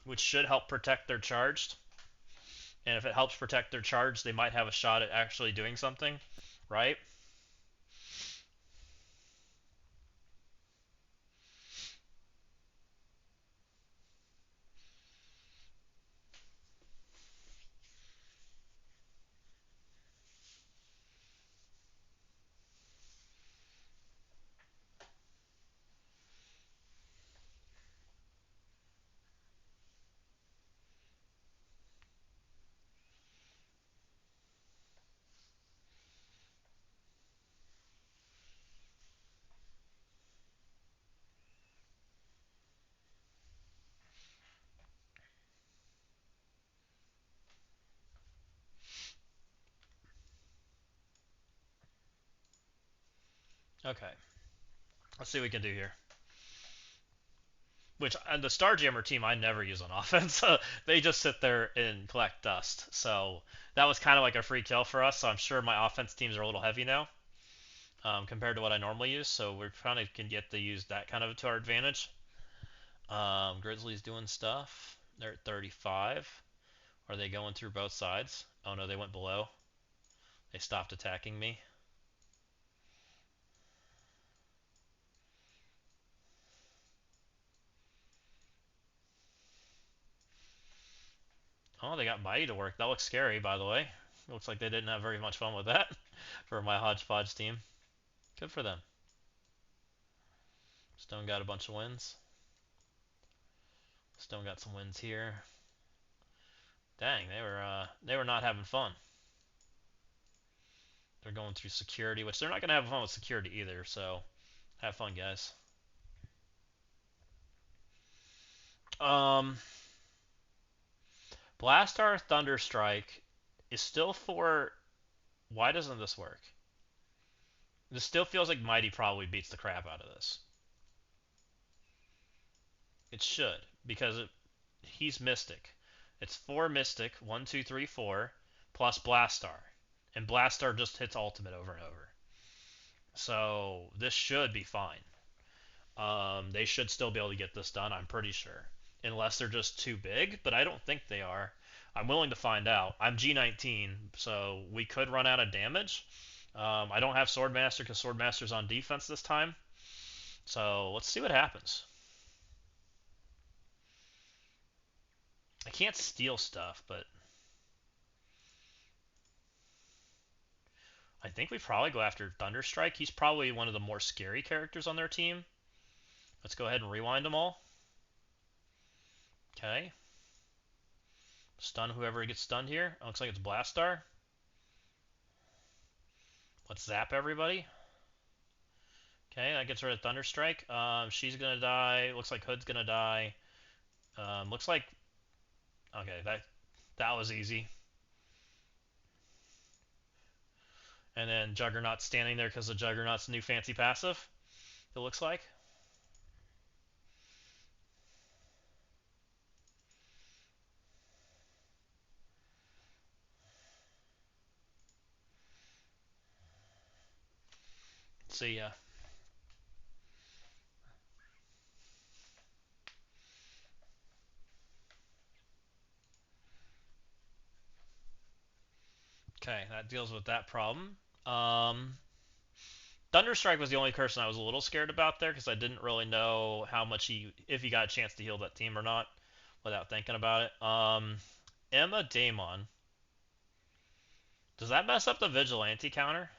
which should help protect their charged. And if it helps protect their charge, they might have a shot at actually doing something, right? Okay, let's see what we can do here. Which, and the Starjammer team I never use on offense. They just sit there and collect dust. So that was kind of like a free kill for us. So I'm sure my offense teams are a little heavy now compared to what I normally use. So we're kind of can get to use that kind of to our advantage. Grizzly's doing stuff. They're at 35. Are they going through both sides? Oh no, they went below. They stopped attacking me. Oh, they got Mighty to work. That looks scary, by the way. Looks like they didn't have very much fun with that for my hodgepodge team. Good for them. Stone got a bunch of wins. Stone got some wins here. Dang, they were not having fun. They're going through security, which they're not gonna have fun with security either. So, have fun, guys. Um, Blastar Thunderstrike is still for. Why doesn't this work? This still feels like Mighty probably beats the crap out of this. It should, because he's Mystic. It's 4 Mystic, 1, 2, 3, 4, plus Blastar. And Blastar just hits ultimate over and over. So this should be fine. They should still be able to get this done, I'm pretty sure. Unless they're just too big, but I don't think they are. I'm willing to find out. I'm G19, so we could run out of damage. I don't have Swordmaster because Swordmaster's on defense this time. So let's see what happens. I can't steal stuff, but I think we probably go after Thunderstrike. He's probably one of the more scary characters on their team. Let's go ahead and rewind them all. Okay. Stun whoever gets stunned here. It looks like it's Blastar. Let's zap everybody. Okay, that gets rid of Thunderstrike. She's gonna die. Looks like Hood's gonna die. Looks like... Okay, that was easy. And then Juggernaut's standing there because of Juggernaut's new fancy passive, it looks like. See ya. Okay, that deals with that problem. Thunderstrike was the only person I was a little scared about there because I didn't really know how much if he got a chance to heal that team or not without thinking about it. Emma Daemon. Does that mess up the Vigilante counter?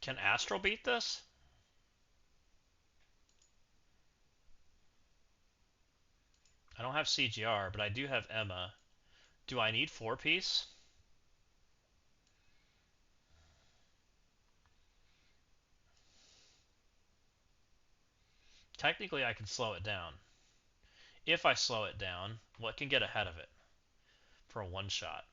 Can Astral beat this? I don't have CGR, but I do have Emma. Do I need 4-piece? Technically, I can slow it down. If I slow it down, what can get ahead of it for a one-shot?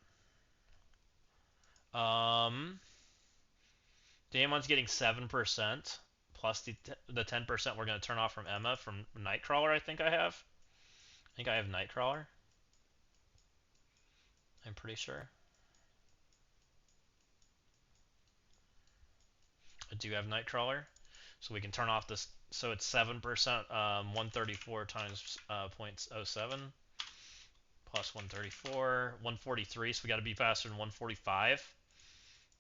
Damon's getting 7%, plus the 10% we're going to turn off from Emma from Nightcrawler, I think I have. I think I have Nightcrawler. I'm pretty sure. I do have Nightcrawler. So we can turn off this. So it's 7%, 134 times 0.07 plus 134, 143. So we got to be faster than 145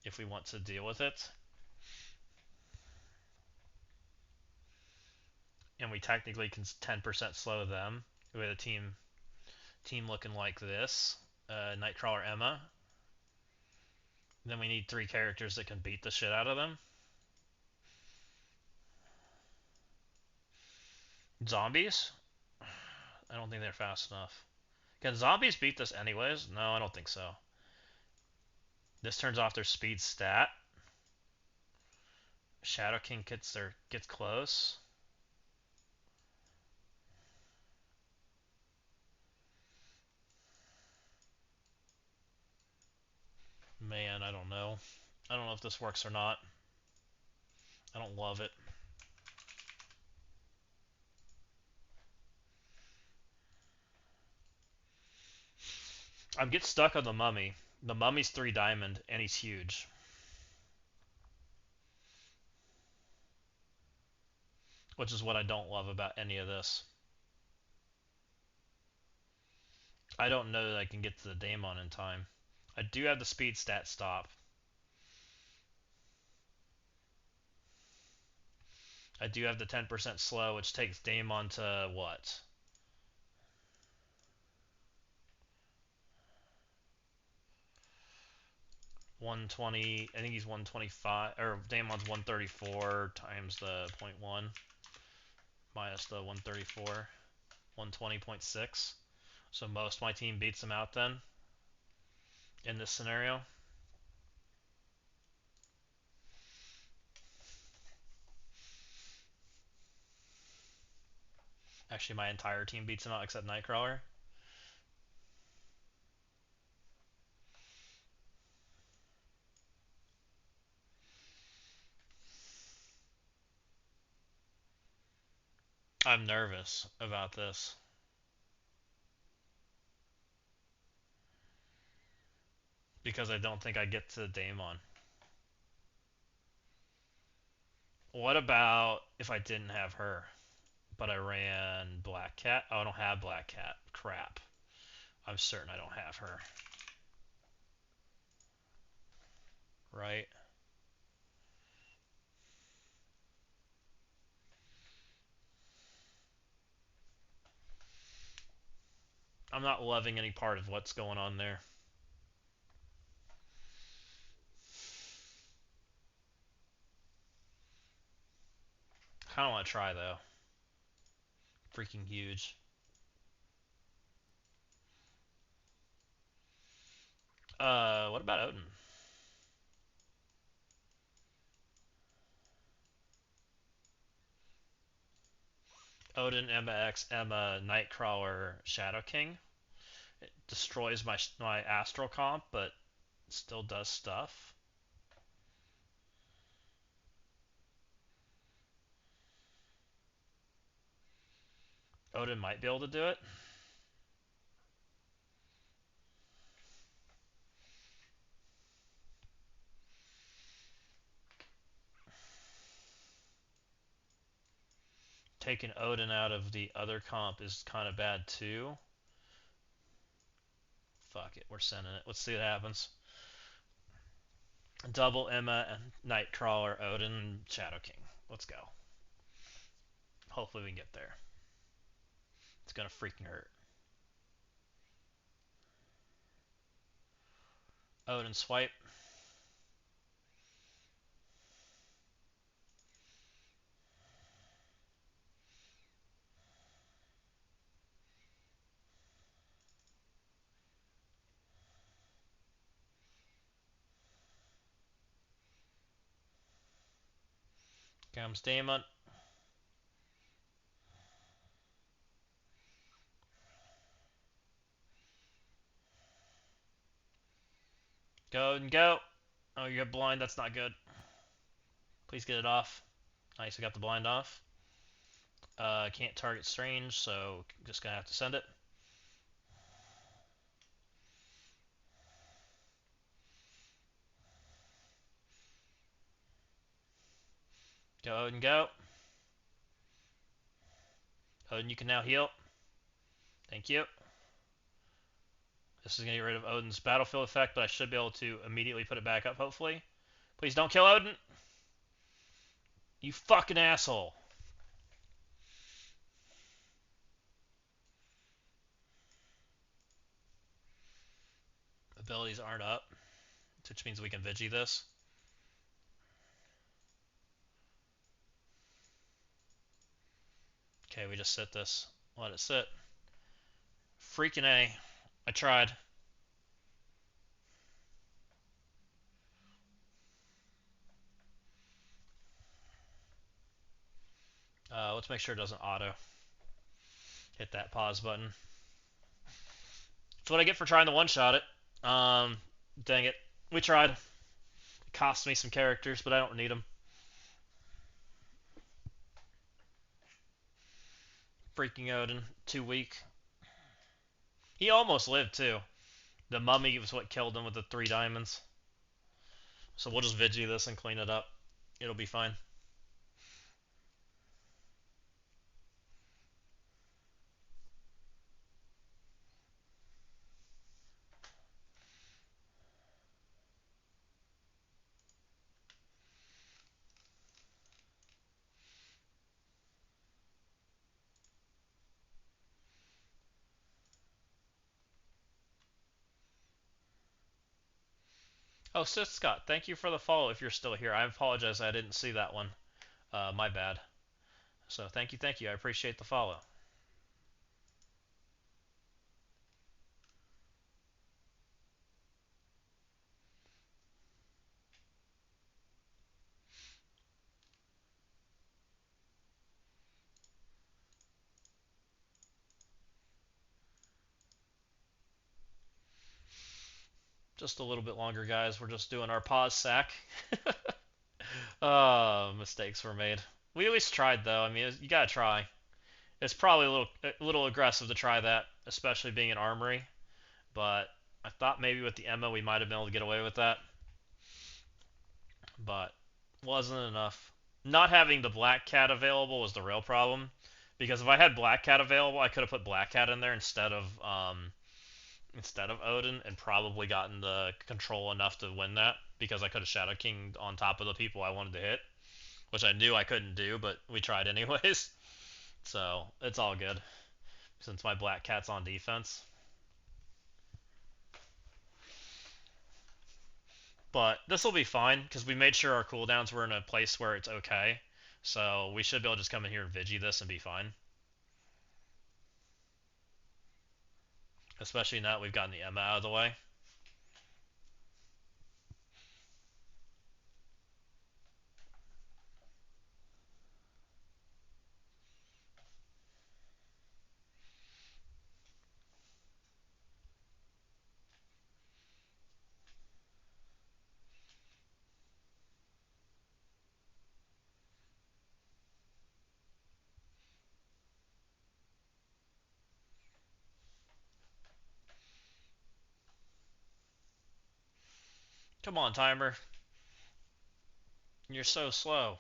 if we want to deal with it. And we technically can 10% slow them with a team looking like this. Nightcrawler Emma. Then we need 3 characters that can beat the shit out of them. Zombies? I don't think they're fast enough. Can zombies beat this anyways? No, I don't think so. This turns off their speed stat. Shadow King gets close. Man, I don't know. I don't know if this works or not. I don't love it. I'm get stuck on the mummy. The mummy's 3 diamond and he's huge. Which is what I don't love about any of this. I don't know that I can get to the Daemon in time. I do have the speed stat stop. I do have the 10% slow, which takes Daemon to what? $120. I think he's 125, or Daemon's 134 times the 0.1 minus the 134, 120.6. So most of my team beats him out then in this scenario. Actually, my entire team beats him out except Nightcrawler. I'm nervous about this. Because I don't think I get to Daemon. What about if I didn't have her, but I ran Black Cat? Oh, I don't have Black Cat. Crap. I'm certain I don't have her. Right? I'm not loving any part of what's going on there. I kind of want to try, though. Freaking huge. What about Odin? Odin, Emma X, Emma, Nightcrawler, Shadow King. It destroys my astral comp, but still does stuff. Odin might be able to do it. Taking Odin out of the other comp is kind of bad too. Fuck it, we're sending it. Let's see what happens. Double Emma and Nightcrawler, Odin, Shadow King. Let's go. Hopefully we can get there. It's gonna freaking hurt. Odin swipe. Comes Daemon. Go and go. Oh, you got blind. That's not good. Please get it off. Nice, we got the blind off. Can't target Strange, so just gonna have to send it. Go Odin, go. Odin, you can now heal. Thank you. This is gonna get rid of Odin's battlefield effect, but I should be able to immediately put it back up, hopefully. Please don't kill Odin! You fucking asshole! Abilities aren't up, which means we can Vigi this. Okay, we just sit this. Let it sit. Freaking A. I tried. Let's make sure it doesn't auto. Hit that pause button. That's what I get for trying to one-shot it. Dang it. We tried. It cost me some characters, but I don't need them. Freaking Odin. Too weak. He almost lived, too. The mummy was what killed him with the 3 diamonds. So we'll just Vigi this and clean it up. It'll be fine. Oh, Sith Scott, thank you for the follow if you're still here. I apologize I didn't see that one. My bad. So thank you, thank you. I appreciate the follow. Just a little bit longer, guys. We're just doing our pause sack. Oh, mistakes were made. We at least tried, though. I mean, you gotta try. It's probably a little aggressive to try that, especially being an armory. But I thought maybe with the ammo we might have been able to get away with that, but wasn't enough. Not having the Black Cat available was the real problem, because if I had Black Cat available, I could have put Black Cat in there instead of Odin, and probably gotten the control enough to win that, because I could have Shadow King on top of the people I wanted to hit, which I knew I couldn't do, but we tried anyways. So it's all good since my Black Cat's on defense. But this will be fine because we made sure our cooldowns were in a place where it's okay. So we should be able to just come in here and Vigi this and be fine. Especially now that we've gotten the Emma out of the way. Come on, timer. You're so slow.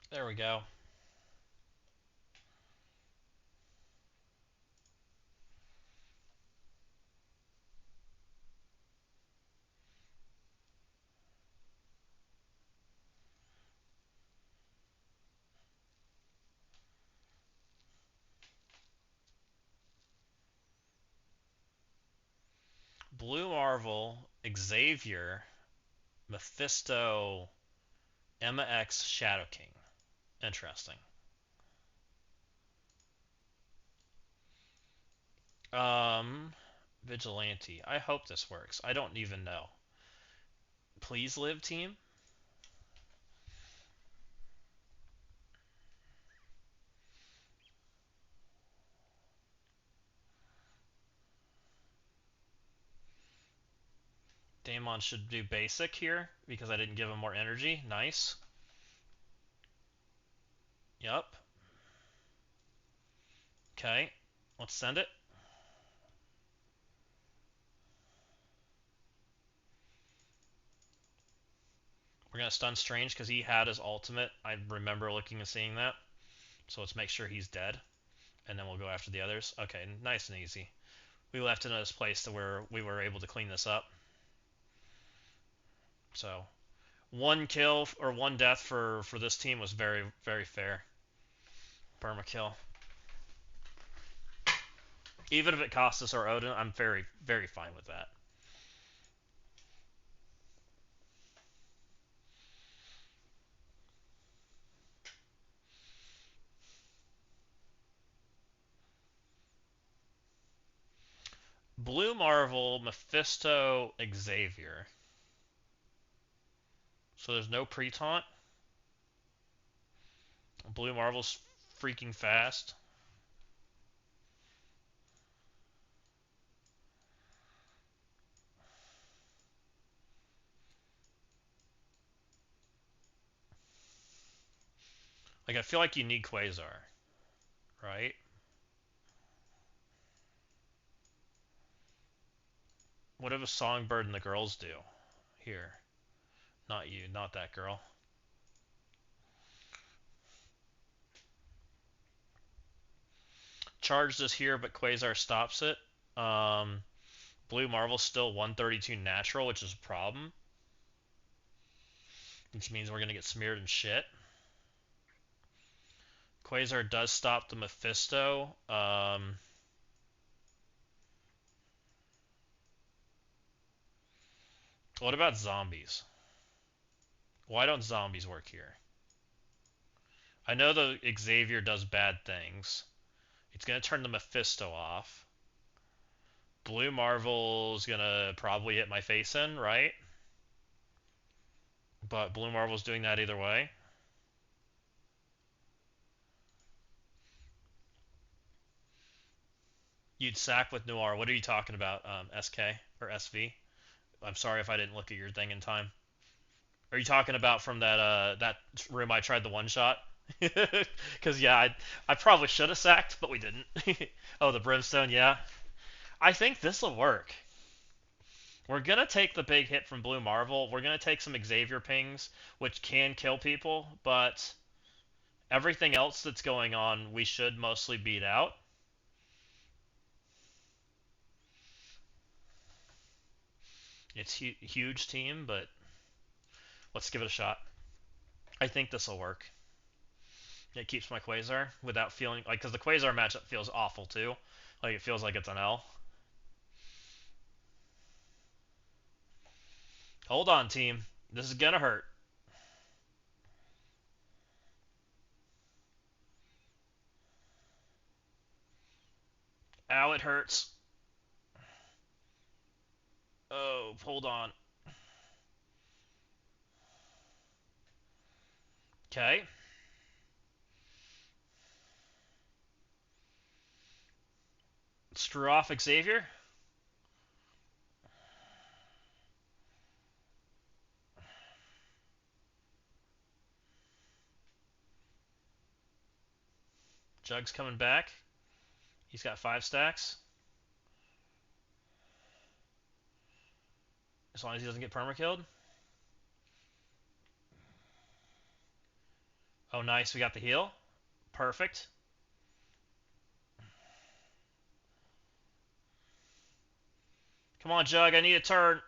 There we go. Blue Marvel, Xavier, Mephisto, Emma X, Shadow King. Interesting. Um, Vigilante. I hope this works. I don't even know. Please live, team. Daemon should do basic here because I didn't give him more energy. Nice. Yup. Okay. Let's send it. We're going to stun Strange because he had his ultimate. I remember looking and seeing that. So let's make sure he's dead. And then we'll go after the others. Okay, nice and easy. We left it in this place to where we were able to clean this up. So, one kill or one death for this team was very, very fair. Perma kill. Even if it costs us our Odin, I'm very, very fine with that. Blue Marvel, Mephisto, Xavier. So there's no pre-taunt. Blue Marvel's freaking fast. Like, I feel like you need Quasar, right? What do a Songbird and the girls do? Here. Not you, not that girl. Charge this here, but Quasar stops it. Blue Marvel's still 132 natural, which is a problem. Which means we're going to get smeared in shit. Quasar does stop the Mephisto. What about zombies? Why don't zombies work here? I know the Xavier does bad things. It's going to turn the Mephisto off. Blue Marvel's going to probably hit my face in, right? But Blue Marvel's doing that either way. You'd sack with Noir. What are you talking about? SK or SV? I'm sorry if I didn't look at your thing in time. Are you talking about from that room I tried the one shot? Because yeah, I probably should have sacked, but we didn't. Oh, the brimstone, yeah. I think this will work. We're gonna take the big hit from Blue Marvel. We're gonna take some Xavier pings, which can kill people, but everything else that's going on, we should mostly beat out. It's huge team, but let's give it a shot. I think this will work. It keeps my Quasar without feeling like, because the Quasar matchup feels awful too. Like it feels like it's an L. Hold on, team. This is gonna hurt. Ow, it hurts. Oh, hold on. Okay. Screw off Xavier. Jug's coming back. He's got 5 stacks. As long as he doesn't get perma-killed. Oh, nice. We got the heal. Perfect. Come on, Jug. I need a turn.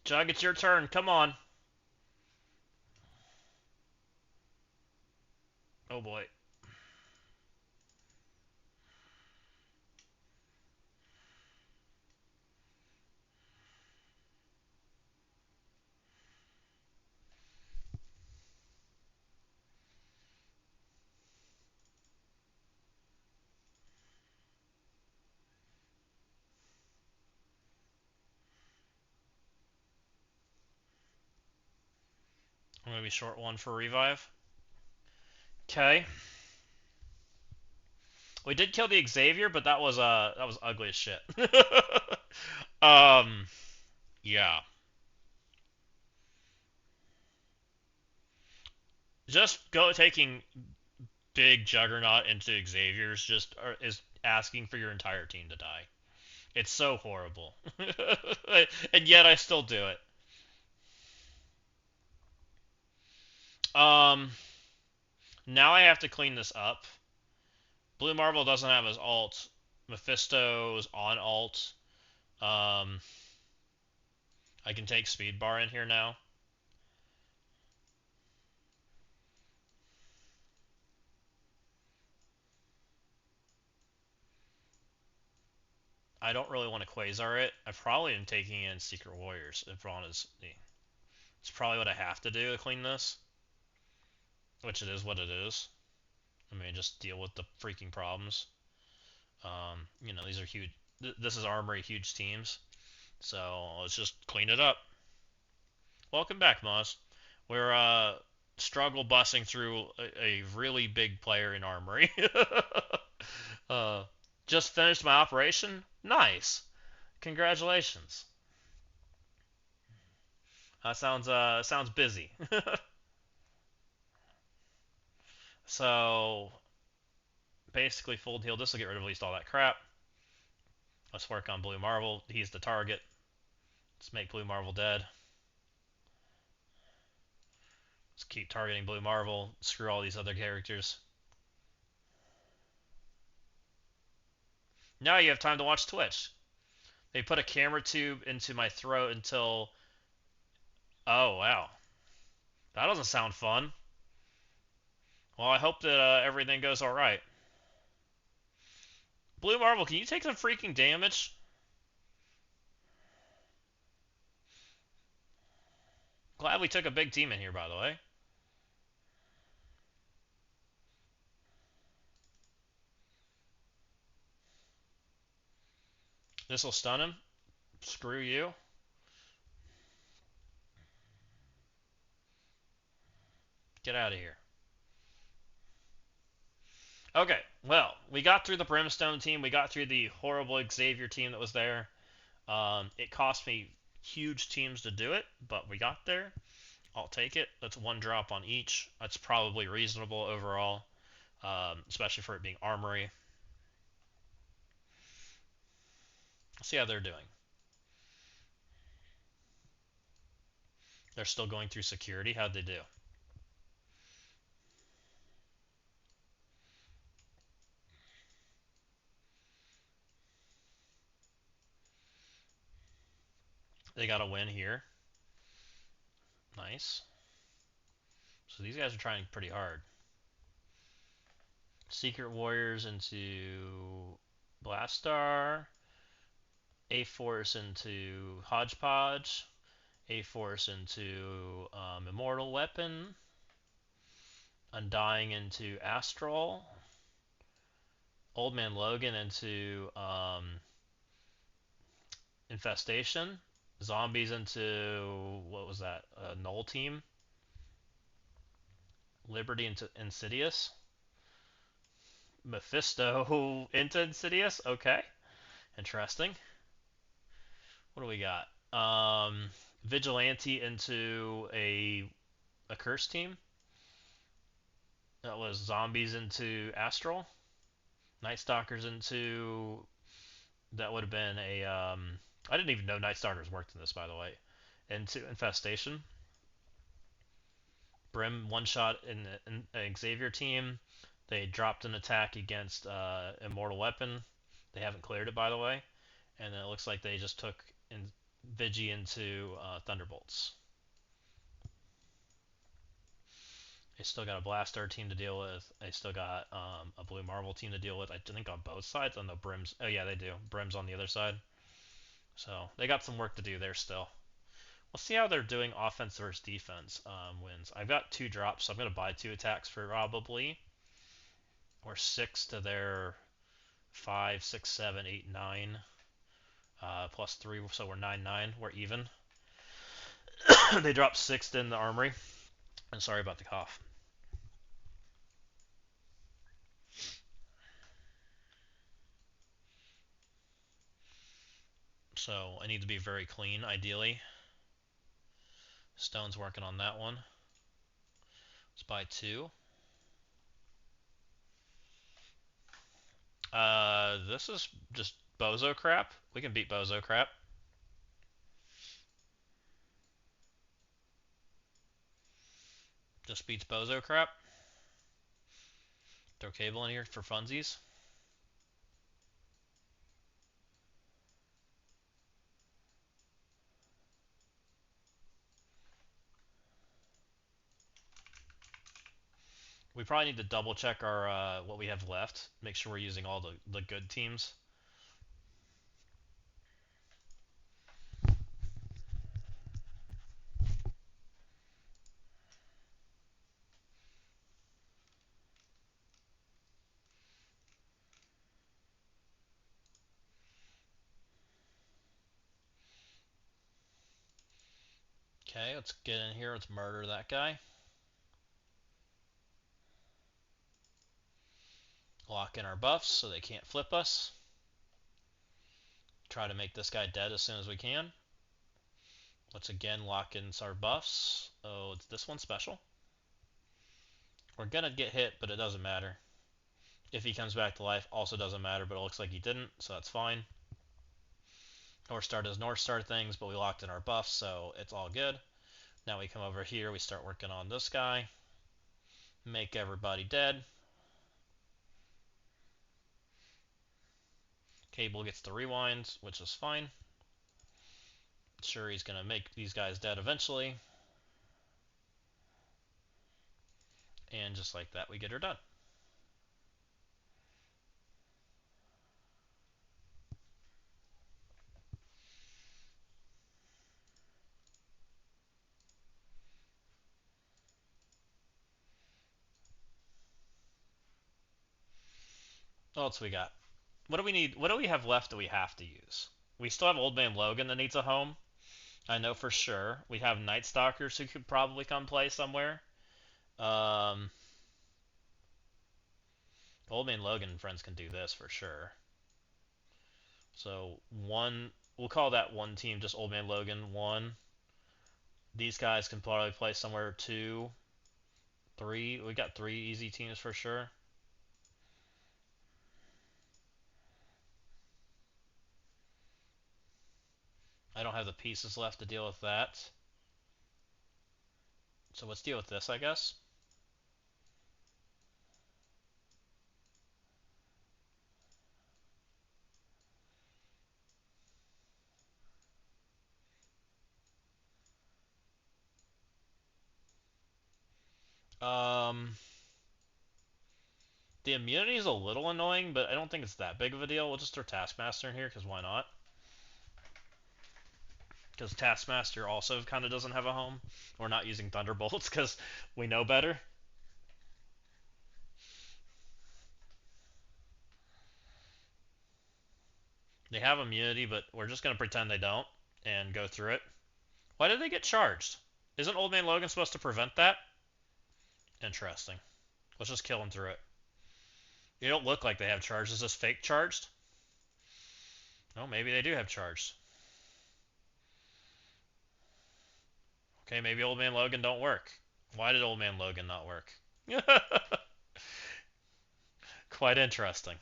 Jug, it's your turn. Come on. Oh, boy. I'm going to be short one for revive. Okay. We did kill the Xavier, but that was ugly as shit. um, yeah. Just go taking big Juggernaut into Xavier's just is asking for your entire team to die. It's so horrible. And yet I still do it. Um, Now I have to clean this up. Blue Marvel doesn't have his alt. Mephisto's on alt. Um, I can take Speed Bar in here now. I don't really want to Quasar it. I probably am taking in Secret Warriors if Ron is. It's probably what I have to do to clean this, which it is what it is. I mean, just deal with the freaking problems. These are huge. This is Armory, huge teams. So let's just clean it up. Welcome back, Moz. We're struggle bussing through a really big player in Armory. uh, just finished my operation. Nice. Congratulations. Sounds busy. So basically, full heal. This will get rid of at least all that crap. Let's work on Blue Marvel. He's the target. Let's make Blue Marvel dead. Let's keep targeting Blue Marvel. Screw all these other characters. Now you have time to watch Twitch. They put a camera tube into my throat until... Oh, wow. That doesn't sound fun. Well, I hope that everything goes alright. Blue Marvel, can you take some freaking damage? Glad we took a big team in here, by the way. This'll stun him. Screw you. Get out of here. Okay, well, we got through the Brimstone team. We got through the horrible Xavier team that was there. It cost me huge teams to do it, but we got there. I'll take it. That's one drop on each. That's probably reasonable overall, especially for it being armory. Let's see how they're doing. They're still going through security. How'd they do? They got a win here. Nice. So these guys are trying pretty hard. Secret Warriors into Blastar. A-Force into Hodgepodge. A-Force into Immortal Weapon. Undying into Astral. Old Man Logan into Infestation. Zombies into, what was that? Null Team. Liberty into Insidious. Mephisto into Insidious. Okay. Interesting. What do we got? Vigilante into a curse team. That was zombies into Astral. Night Stalkers into, that would have been a I didn't even know Night Stalkers worked in this, by the way. Into Infestation. Brim one shot in an Xavier team. They dropped an attack against Immortal Weapon. They haven't cleared it, by the way. And then it looks like they just took Vigi into Thunderbolts. They still got a Blastar team to deal with. They still got a Blue Marvel team to deal with. I think on both sides. On the Brims. Oh yeah, they do. Brims on the other side. So they got some work to do there still. We'll see how they're doing offense versus defense wins. I've got 2 drops, so I'm going to buy 2 attacks for probably. Or 6 to their 5, 6, 7, 8, 9. Plus 3, so we're 9-9. We're even. They dropped 6 in the armory. And sorry about the cough. So I need to be very clean, ideally. Stone's working on that one. Let's buy 2. This is just bozo crap. We can beat bozo crap. Just beats bozo crap. Throw cable in here for funsies. We probably need to double check our what we have left. Make sure we're using all the good teams. Okay, let's get in here. Let's murder that guy. Lock in our buffs so they can't flip us. Try to make this guy dead as soon as we can. Let's again lock in our buffs. Oh, it's this one special. We're gonna get hit, but it doesn't matter. If he comes back to life, also doesn't matter, but it looks like he didn't, so that's fine. North Star does North Star things, but we locked in our buffs, so it's all good. Now we come over here, we start working on this guy. Make everybody dead. Cable gets the rewind, which is fine. Sure, he's gonna make these guys dead eventually. And just like that, we get her done. What else we got? What do we need? What do we have left that we have to use? We still have Old Man Logan that needs a home. I know for sure. We have Night Stalkers who could probably come play somewhere. Um, Old Man Logan and friends can do this for sure. So one, we'll call that one team just Old Man Logan one. These guys can probably play somewhere two, three. We got three easy teams for sure. I don't have the pieces left to deal with that. So let's deal with this, I guess. Um, the immunity is a little annoying, but I don't think it's that big of a deal. We'll just throw Taskmaster in here, because why not? Because Taskmaster also kind of doesn't have a home. We're not using Thunderbolts because we know better. They have immunity, but we're just going to pretend they don't and go through it. Why did they get charged? Isn't Old Man Logan supposed to prevent that? Interesting. Let's just kill him through it. They don't look like they have charged. Is this fake charged? Oh, maybe they do have charged. Okay, maybe Old Man Logan don't work. Why did Old Man Logan not work? Quite interesting.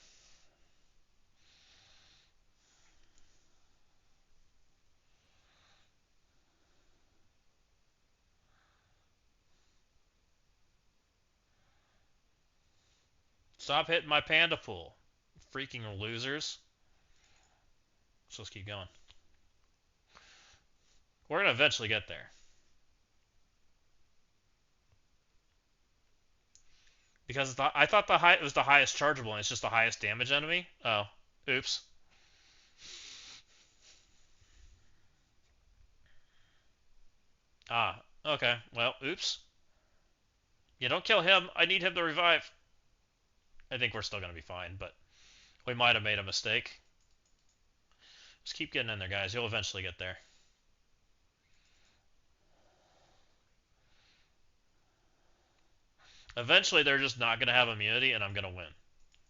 Stop hitting my panda pool. Freaking losers. So let's keep going. We're going to eventually get there. Because I thought it was the highest chargeable, and it's just the highest damage enemy. Oh, oops. Ah, okay. Well, oops. Yeah, don't kill him. I need him to revive. I think we're still gonna be fine, but we might have made a mistake. Just keep getting in there, guys. You'll eventually get there. Eventually, they're just not gonna have immunity, and I'm gonna win.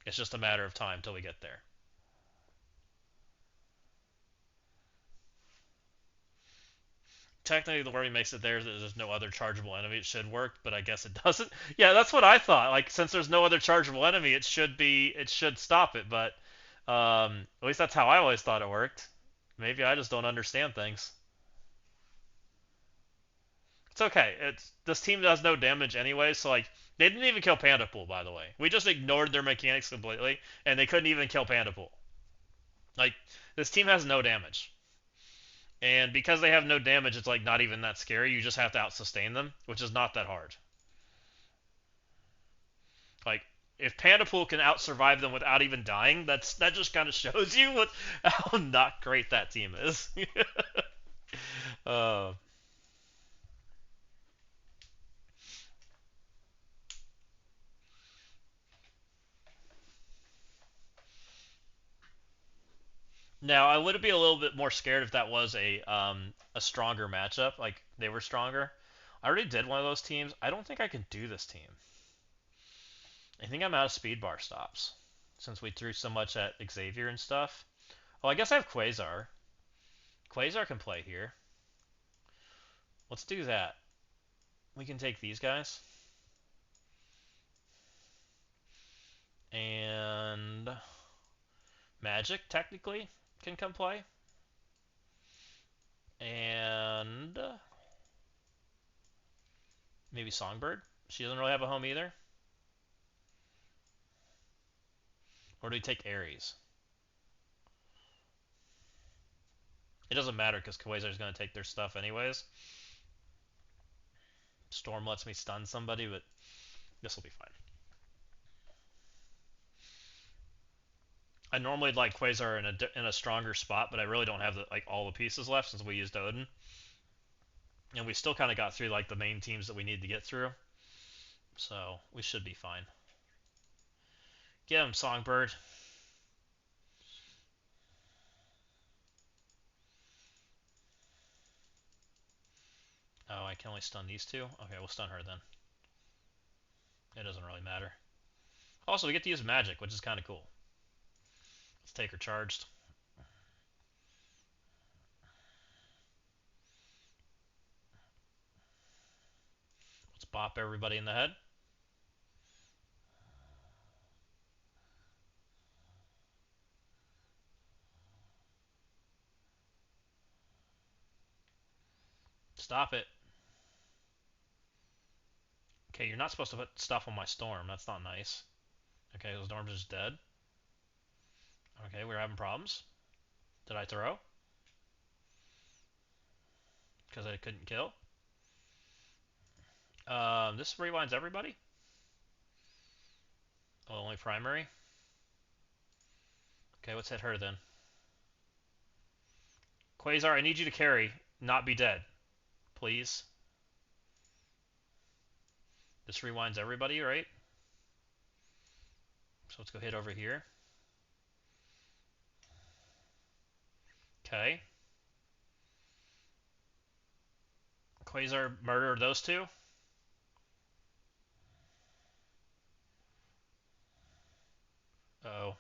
It's just a matter of time till we get there. Technically, the wording makes it there that there's no other chargeable enemy. It should work, but I guess it doesn't. Yeah, that's what I thought. Like, since there's no other chargeable enemy, it should stop it. But at least that's how I always thought it worked. Maybe I just don't understand things. It's okay. It's this team does no damage anyway, so like they didn't even kill Pandapool, by the way. We just ignored their mechanics completely, and they couldn't even kill Pandapool. Like this team has no damage. And because they have no damage, it's like not even that scary. You just have to out-sustain them, which is not that hard. Like if Pandapool can out-survive them without even dying, that just kind of shows you how not great that team is. uh, Now I would be a little bit more scared if that was a stronger matchup, like they were stronger. I already did one of those teams. I don't think I can do this team. I think I'm out of speed bar stops since we threw so much at Xavier and stuff. Oh, I guess I have Quasar. Quasar can play here. Let's do that. We can take these guys. And Magic technically can come play. And maybe Songbird. She doesn't really have a home either. Or do we take Ares? It doesn't matter because Quasar is going to take their stuff anyways. Storm lets me stun somebody, but this will be fine. I normally like Quasar in a stronger spot, but I really don't have like all the pieces left since we used Odin, and we still kind of got through like the main teams that we need to get through, so we should be fine. Get him, Songbird. Oh, I can only stun these two. Okay, we'll stun her then. It doesn't really matter. Also, we get to use magic, which is kind of cool. Let's take her charged. Let's bop everybody in the head. Stop it. Okay, you're not supposed to put stuff on my storm. That's not nice. Okay, the storm's just dead. Okay, we're having problems. Did I throw? Because I couldn't kill? This rewinds everybody? Oh, only primary? Okay, let's hit her then. Quasar, I need you to carry, not be dead. Please. This rewinds everybody, right? So let's go hit over here. Okay. Quasar murdered those two. Uh oh.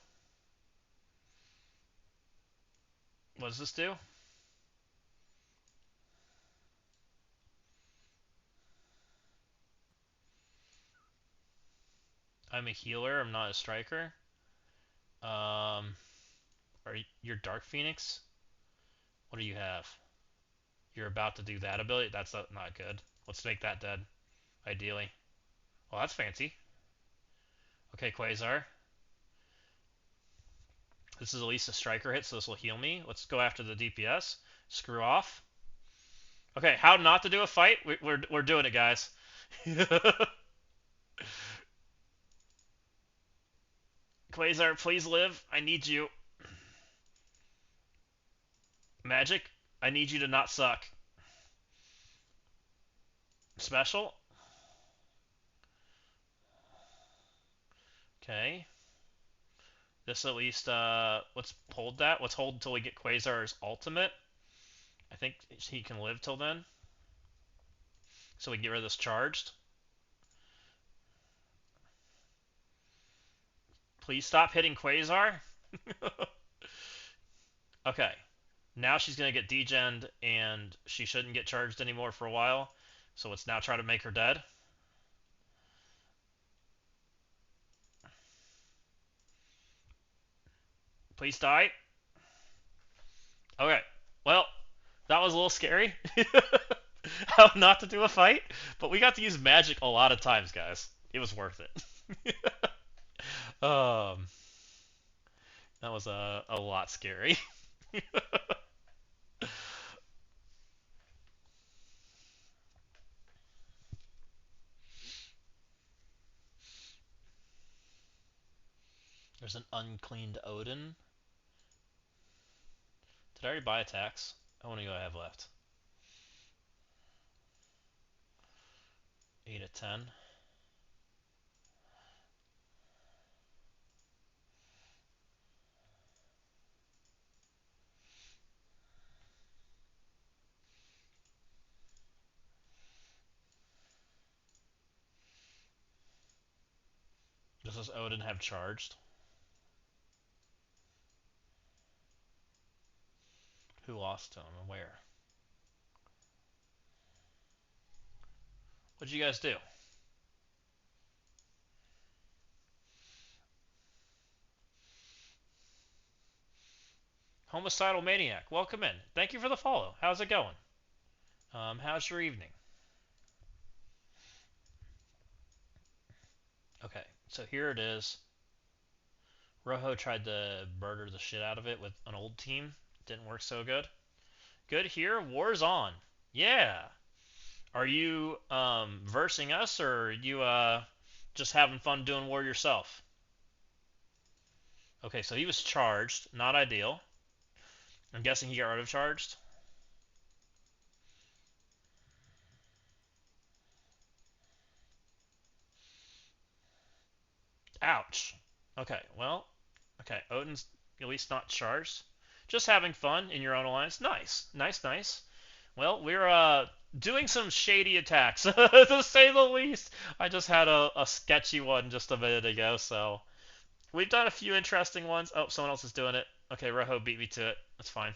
What does this do? I'm a healer. I'm not a striker. Are you Dark Phoenix? What do you have? You're about to do that ability? That's not good. Let's make that dead, ideally. Well, that's fancy. Okay, Quasar. This is at least a striker hit, so this will heal me. Let's go after the DPS. Screw off. Okay, how not to do a fight? We're doing it, guys. Quasar, please live. I need you. Magic, I need you to not suck. Special. Okay. This at least, let's hold that. Let's hold until we get Quasar's ultimate. I think he can live till then. So we can get rid of this charged. Please stop hitting Quasar. Okay. Now she's going to get degened, and she shouldn't get charged anymore for a while. So let's now try to make her dead. Please die. Okay. Well, that was a little scary. How not to do a fight, but we got to use magic a lot of times, guys. It was worth it. um, that was a lot scary. There's an uncleaned Odin. Did I already buy attacks? How many do I have left? 8 of 10. Does this Odin have charged? Who lost to him and where? What'd you guys do? Homicidal Maniac, welcome in. Thank you for the follow. How's it going? How's your evening? Okay, so here it is. Rojo tried to murder the shit out of it with an old team. Didn't work so good. Good here. War's on. Yeah. Are you versing us, or are you just having fun doing war yourself? Okay, so he was charged. Not ideal. I'm guessing he got rid of charged. Ouch. Okay, well, okay, Odin's at least not charged. Just having fun in your own alliance. Nice, nice, nice. Well, we're doing some shady attacks, to say the least. I just had a sketchy one just a minute ago, so we've done a few interesting ones. Oh, someone else is doing it. Okay, Rojo beat me to it. That's fine.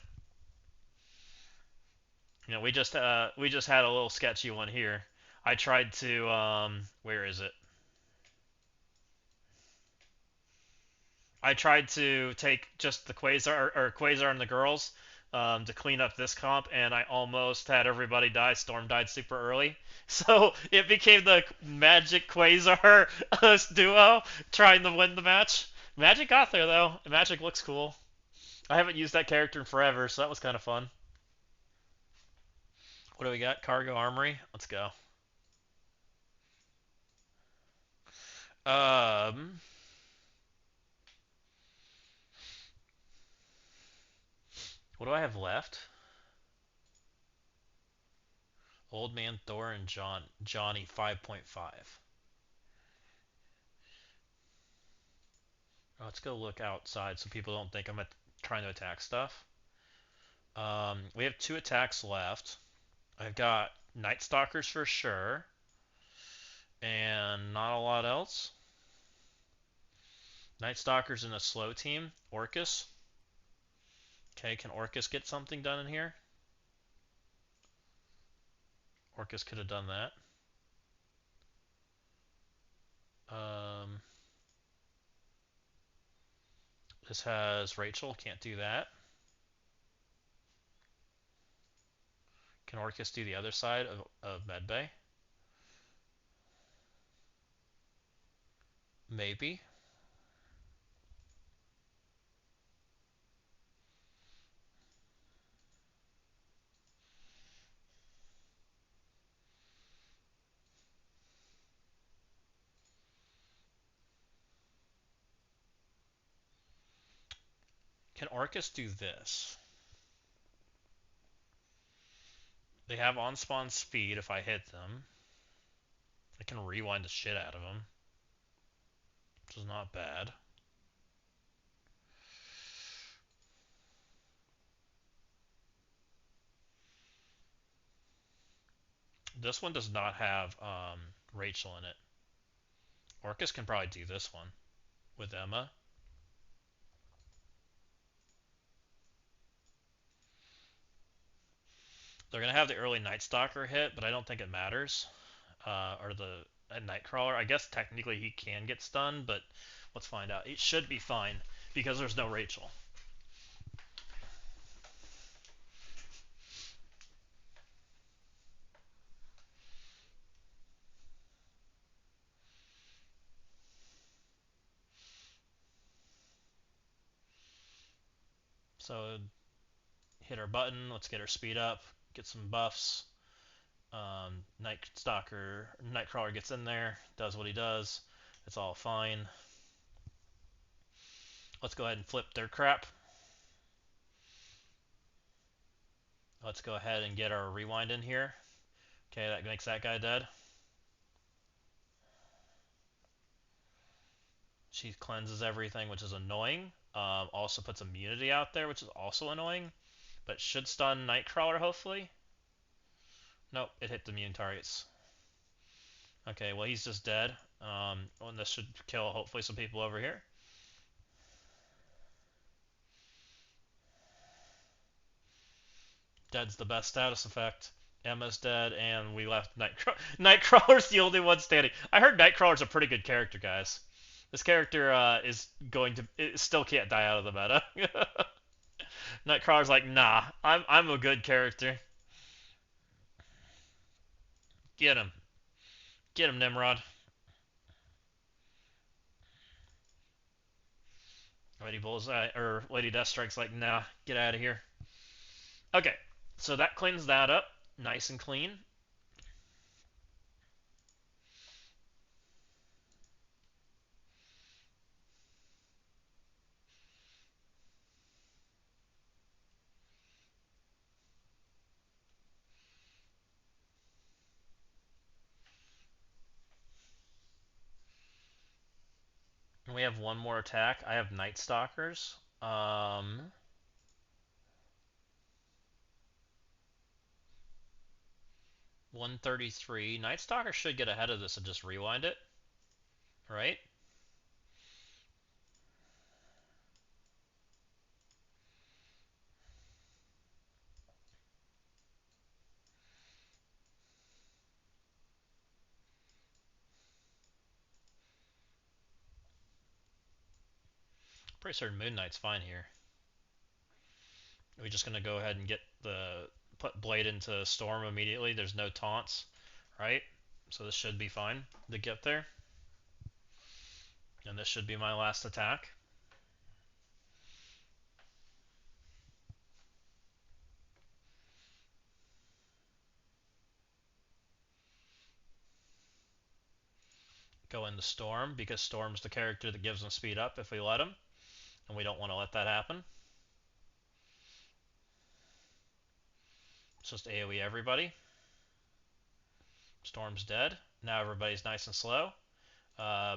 You know, we just had a little sketchy one here. I tried to where is it? I tried to take just the Quasar or Quasar and the girls to clean up this comp, and I almost had everybody die. Storm died super early, so it became the Magic Quasar duo trying to win the match. Magic got there though. Magic looks cool. I haven't used that character in forever, so that was kind of fun. What do we got? Cargo Armory. Let's go. Um, what do I have left? Old Man Thor and Johnny 5.5. Let's go look outside so people don't think I'm trying to attack stuff. We have 2 attacks left. I've got Night Stalkers for sure, and not a lot else. Night Stalkers in a slow team. Orcus. Okay, can Orcus get something done in here? Orcus could have done that. Um, this has Rachel. Can't do that. Can Orcus do the other side of Medbay? Maybe. Can Orcus do this? They have on-spawn speed if I hit them. I can rewind the shit out of them, which is not bad. This one does not have Rachel in it. Orcus can probably do this one with Emma. They're going to have the early Night Stalker hit, but I don't think it matters. Or the Nightcrawler. I guess technically he can get stunned, but let's find out. It should be fine because there's no Rachel. So hit our button. Let's get our speed up. Get some buffs. Night Stalker, Nightcrawler gets in there, does what he does. It's all fine. Let's go ahead and flip their crap. Let's go ahead and get our rewind in here. Okay, that makes that guy dead. She cleanses everything, which is annoying. Also puts immunity out there, which is also annoying. But should stun Nightcrawler, hopefully. Nope, it hit the immune targets. Okay, well, he's just dead. And this should kill, hopefully, some people over here. Dead's the best status effect. Emma's dead, and we left Nightcrawler. Nightcrawler's the only one standing. I heard Nightcrawler's a pretty good character, guys. This character is going to it still can't die out of the meta. Nightcrawler's like, nah, I'm a good character. Get him, Nimrod. Lady Bullseye or Lady Deathstrike's like, nah, get out of here. Okay, so that cleans that up, nice and clean. And we have one more attack. I have Night Stalkers. 133. Night Stalker should get ahead of this and just rewind it, right? Pretty certain Moon Knight's fine here. We're just gonna go ahead and get the put Blade into Storm immediately. There's no taunts, right? So this should be fine to get there. And this should be my last attack. Go into Storm, because Storm's the character that gives him speed up if we let him. And we don't want to let that happen. It's just AoE everybody. Storm's dead. Now everybody's nice and slow.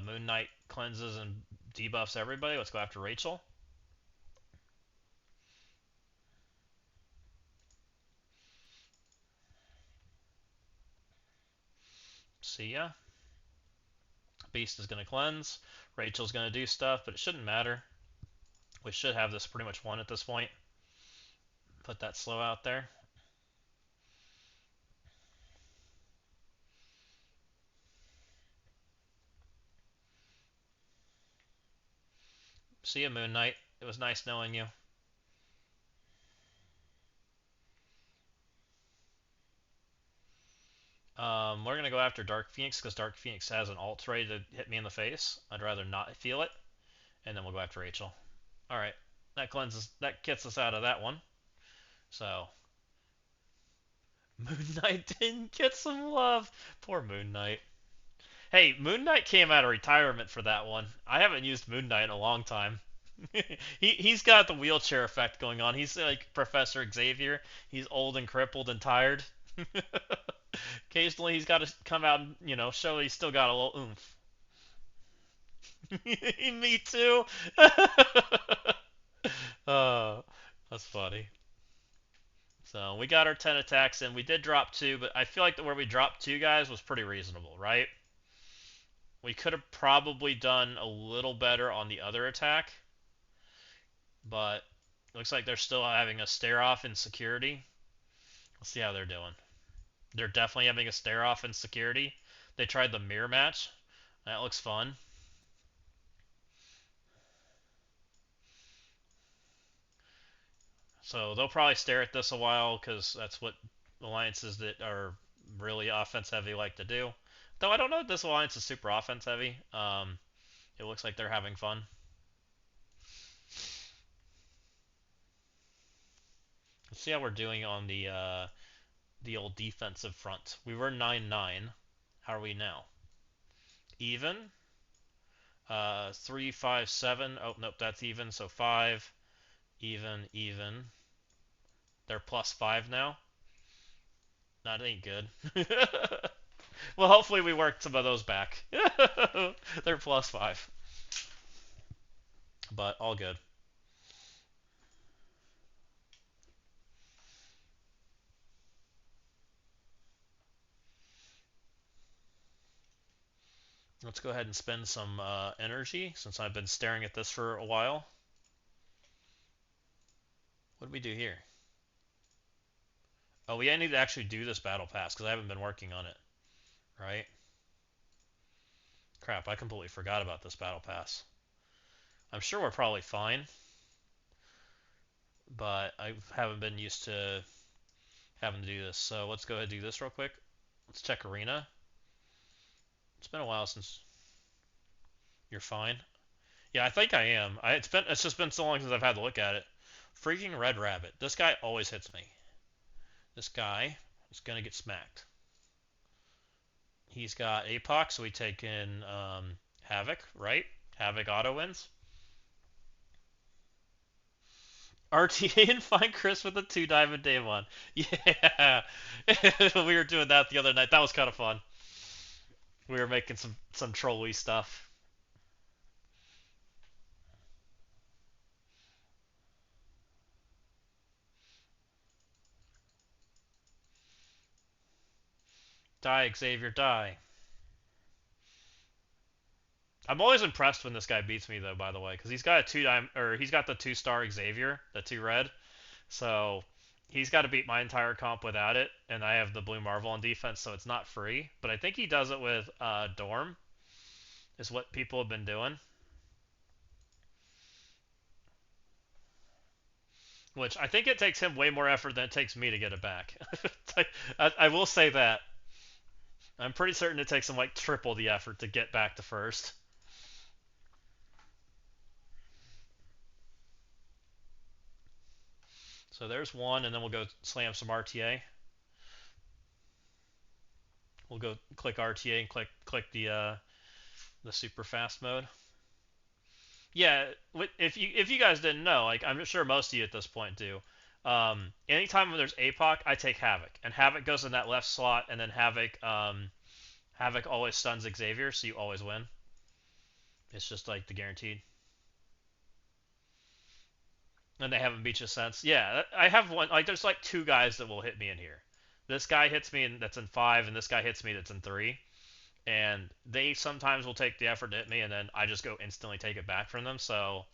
Moon Knight cleanses and debuffs everybody. Let's go after Rachel. See ya. Beast is going to cleanse. Rachel's going to do stuff, but it shouldn't matter. We should have this pretty much won at this point. Put that slow out there. See ya, Moon Knight. It was nice knowing you. We're going to go after Dark Phoenix because Dark Phoenix has an ult ready to hit me in the face. I'd rather not feel it. And then we'll go after Rachel. Alright. That cleanses, that gets us out of that one. So, Moon Knight didn't get some love. Poor Moon Knight. Hey, Moon Knight came out of retirement for that one. I haven't used Moon Knight in a long time. He's got the wheelchair effect going on. He's like Professor Xavier. He's old and crippled and tired. Occasionally he's got to come out and, show he's still got a little oomph. Me too. That's funny. So we got our 10 attacks in. We did drop 2, but I feel like where we dropped 2 guys was pretty reasonable, right? We could have probably done a little better on the other attack, but it looks like they're still having a stare-off in security. Let's see how they're doing. They're definitely having a stare-off in security. They tried the mirror match. That looks fun. So they'll probably stare at this a while because that's what alliances that are really offense heavy like to do. Though I don't know if this alliance is super offense heavy. It looks like they're having fun. Let's see how we're doing on the old defensive front. We were 9-9. How are we now? Even. 3, 5, 7. Oh nope, that's even. So 5. Even. Even. They're +5 now. That ain't good. Well, hopefully we work some of those back. They're +5. But all good. Let's go ahead and spend some energy since I've been staring at this for a while. What do we do here? Oh, we need to actually do this battle pass because I haven't been working on it. Right? Crap, I completely forgot about this battle pass. I'm sure we're probably fine, but I haven't been used to having to do this. So let's go ahead and do this real quick. Let's check arena. It's been a while since you're fine. Yeah, I think I am. It's just been so long since I've had to look at it. Freaking Red Rabbit. This guy always hits me. This guy is gonna get smacked. He's got APOC, so we take in Havoc, right? Havoc auto wins. RTA and find Chris with a 2 diamond day one. Yeah, we were doing that the other night. That was kind of fun. We were making some trolly stuff. Die, Xavier, die. I'm always impressed when this guy beats me, though. By the way, because he's got a he's got the 2-star Xavier, the 2 red. So he's got to beat my entire comp without it, and I have the blue Marvel on defense, so it's not free. But I think he does it with Dorm, is what people have been doing. Which I think it takes him way more effort than it takes me to get it back. I will say that. I'm pretty certain it takes him like triple the effort to get back to first. So there's one, and then we'll go slam some RTA. We'll go click RTA and click the super fast mode. Yeah, if you guys didn't know, like I'm sure most of you at this point do. Anytime when there's APOC, I take Havoc, and Havoc goes in that left slot, and then Havoc always stuns Xavier, so you always win. It's just like the guaranteed. And they haven't beat you since. Yeah, I have one. Like, there's like 2 guys that will hit me in here. This guy hits me, and that's in 5, and this guy hits me, that's in 3. And they sometimes will take the effort to hit me, and then I just go instantly take it back from them. So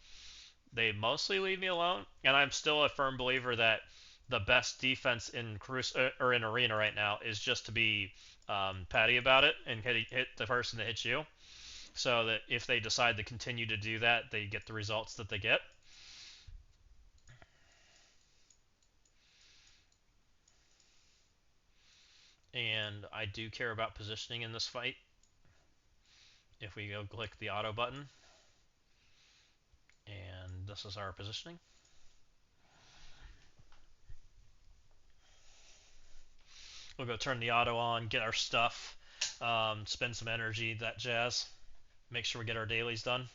they mostly leave me alone. And I'm still a firm believer that the best defense in or in arena right now is just to be petty about it and hit the person that hits you, so that if they decide to continue to do that, they get the results that they get. And I do care about positioning in this fight. If we go click the auto button, and this is our positioning. We'll go turn the auto on, get our stuff, spend some energy, that jazz. Make sure we get our dailies done.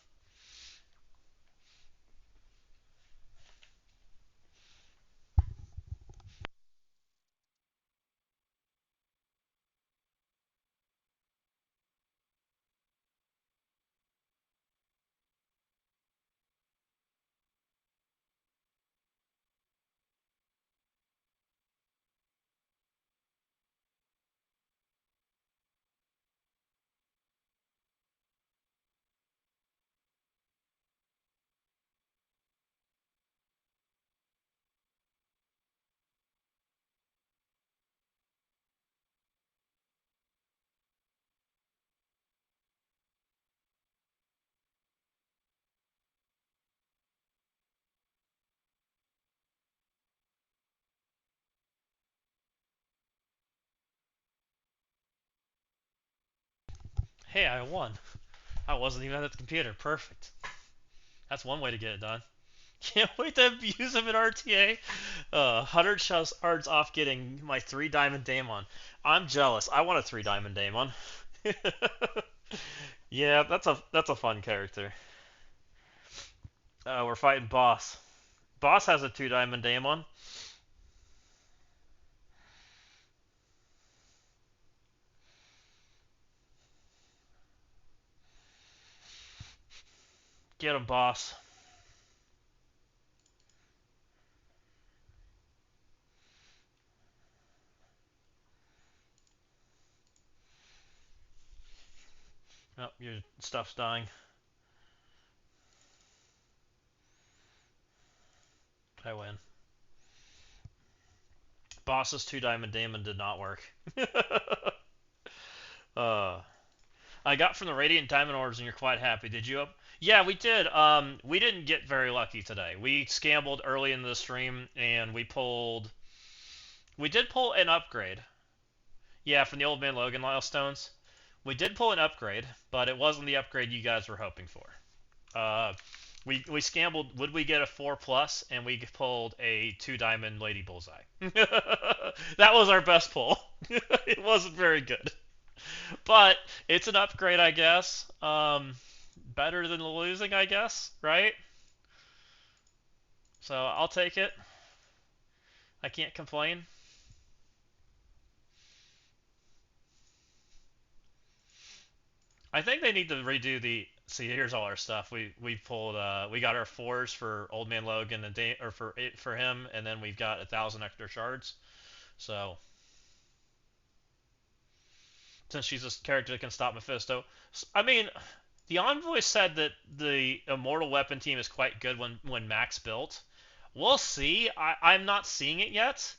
Hey, I won. I wasn't even at the computer. Perfect. That's one way to get it done. Can't wait to use him in RTA. 100 shards off getting my 3-diamond Daemon. I'm jealous. I want a 3-diamond Daemon. Yeah, that's a fun character. We're fighting Boss. Boss has a 2-diamond Daemon. Get him, Boss. Oh, your stuff's dying. I win. Boss's 2-diamond Daemon did not work. uh, I got from the Radiant Diamond Orbs, and you're quite happy. Did you? Yeah, we did. We didn't get very lucky today. We scambled early in the stream, and we pulled. We did pull an upgrade. Yeah, from the Old Man Logan milestones. We did pull an upgrade, but it wasn't the upgrade you guys were hoping for. We scambled. Would we get a 4+? And we pulled a 2-diamond Lady Bullseye. That was our best pull. It wasn't very good, but it's an upgrade, I guess. Better than losing, I guess, right? So I'll take it. I can't complain. I think they need to redo the. See, here's all our stuff. We pulled. We got our 4s for Old Man Logan and or for him, and then we've got 1,000 extra shards. So since she's a character that can stop Mephisto. I mean, the Envoy said that the Immortal Weapon team is quite good when Max built. We'll see. I'm not seeing it yet.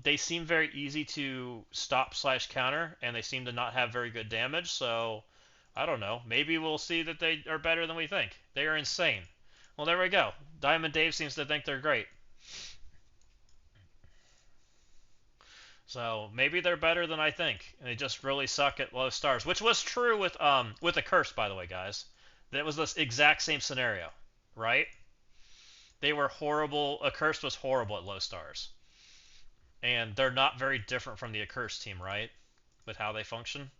They seem very easy to stop slash counter, and they seem to not have very good damage, so I don't know. Maybe we'll see that they are better than we think. They are insane. Well, there we go. Diamond Dave seems to think they're great. So maybe they're better than I think. And they just really suck at low stars, which was true with a curse, by the way, guys. That was this exact same scenario, right? They were horrible. Accursed was horrible at low stars, and they're not very different from the Accursed team, right? With how they function.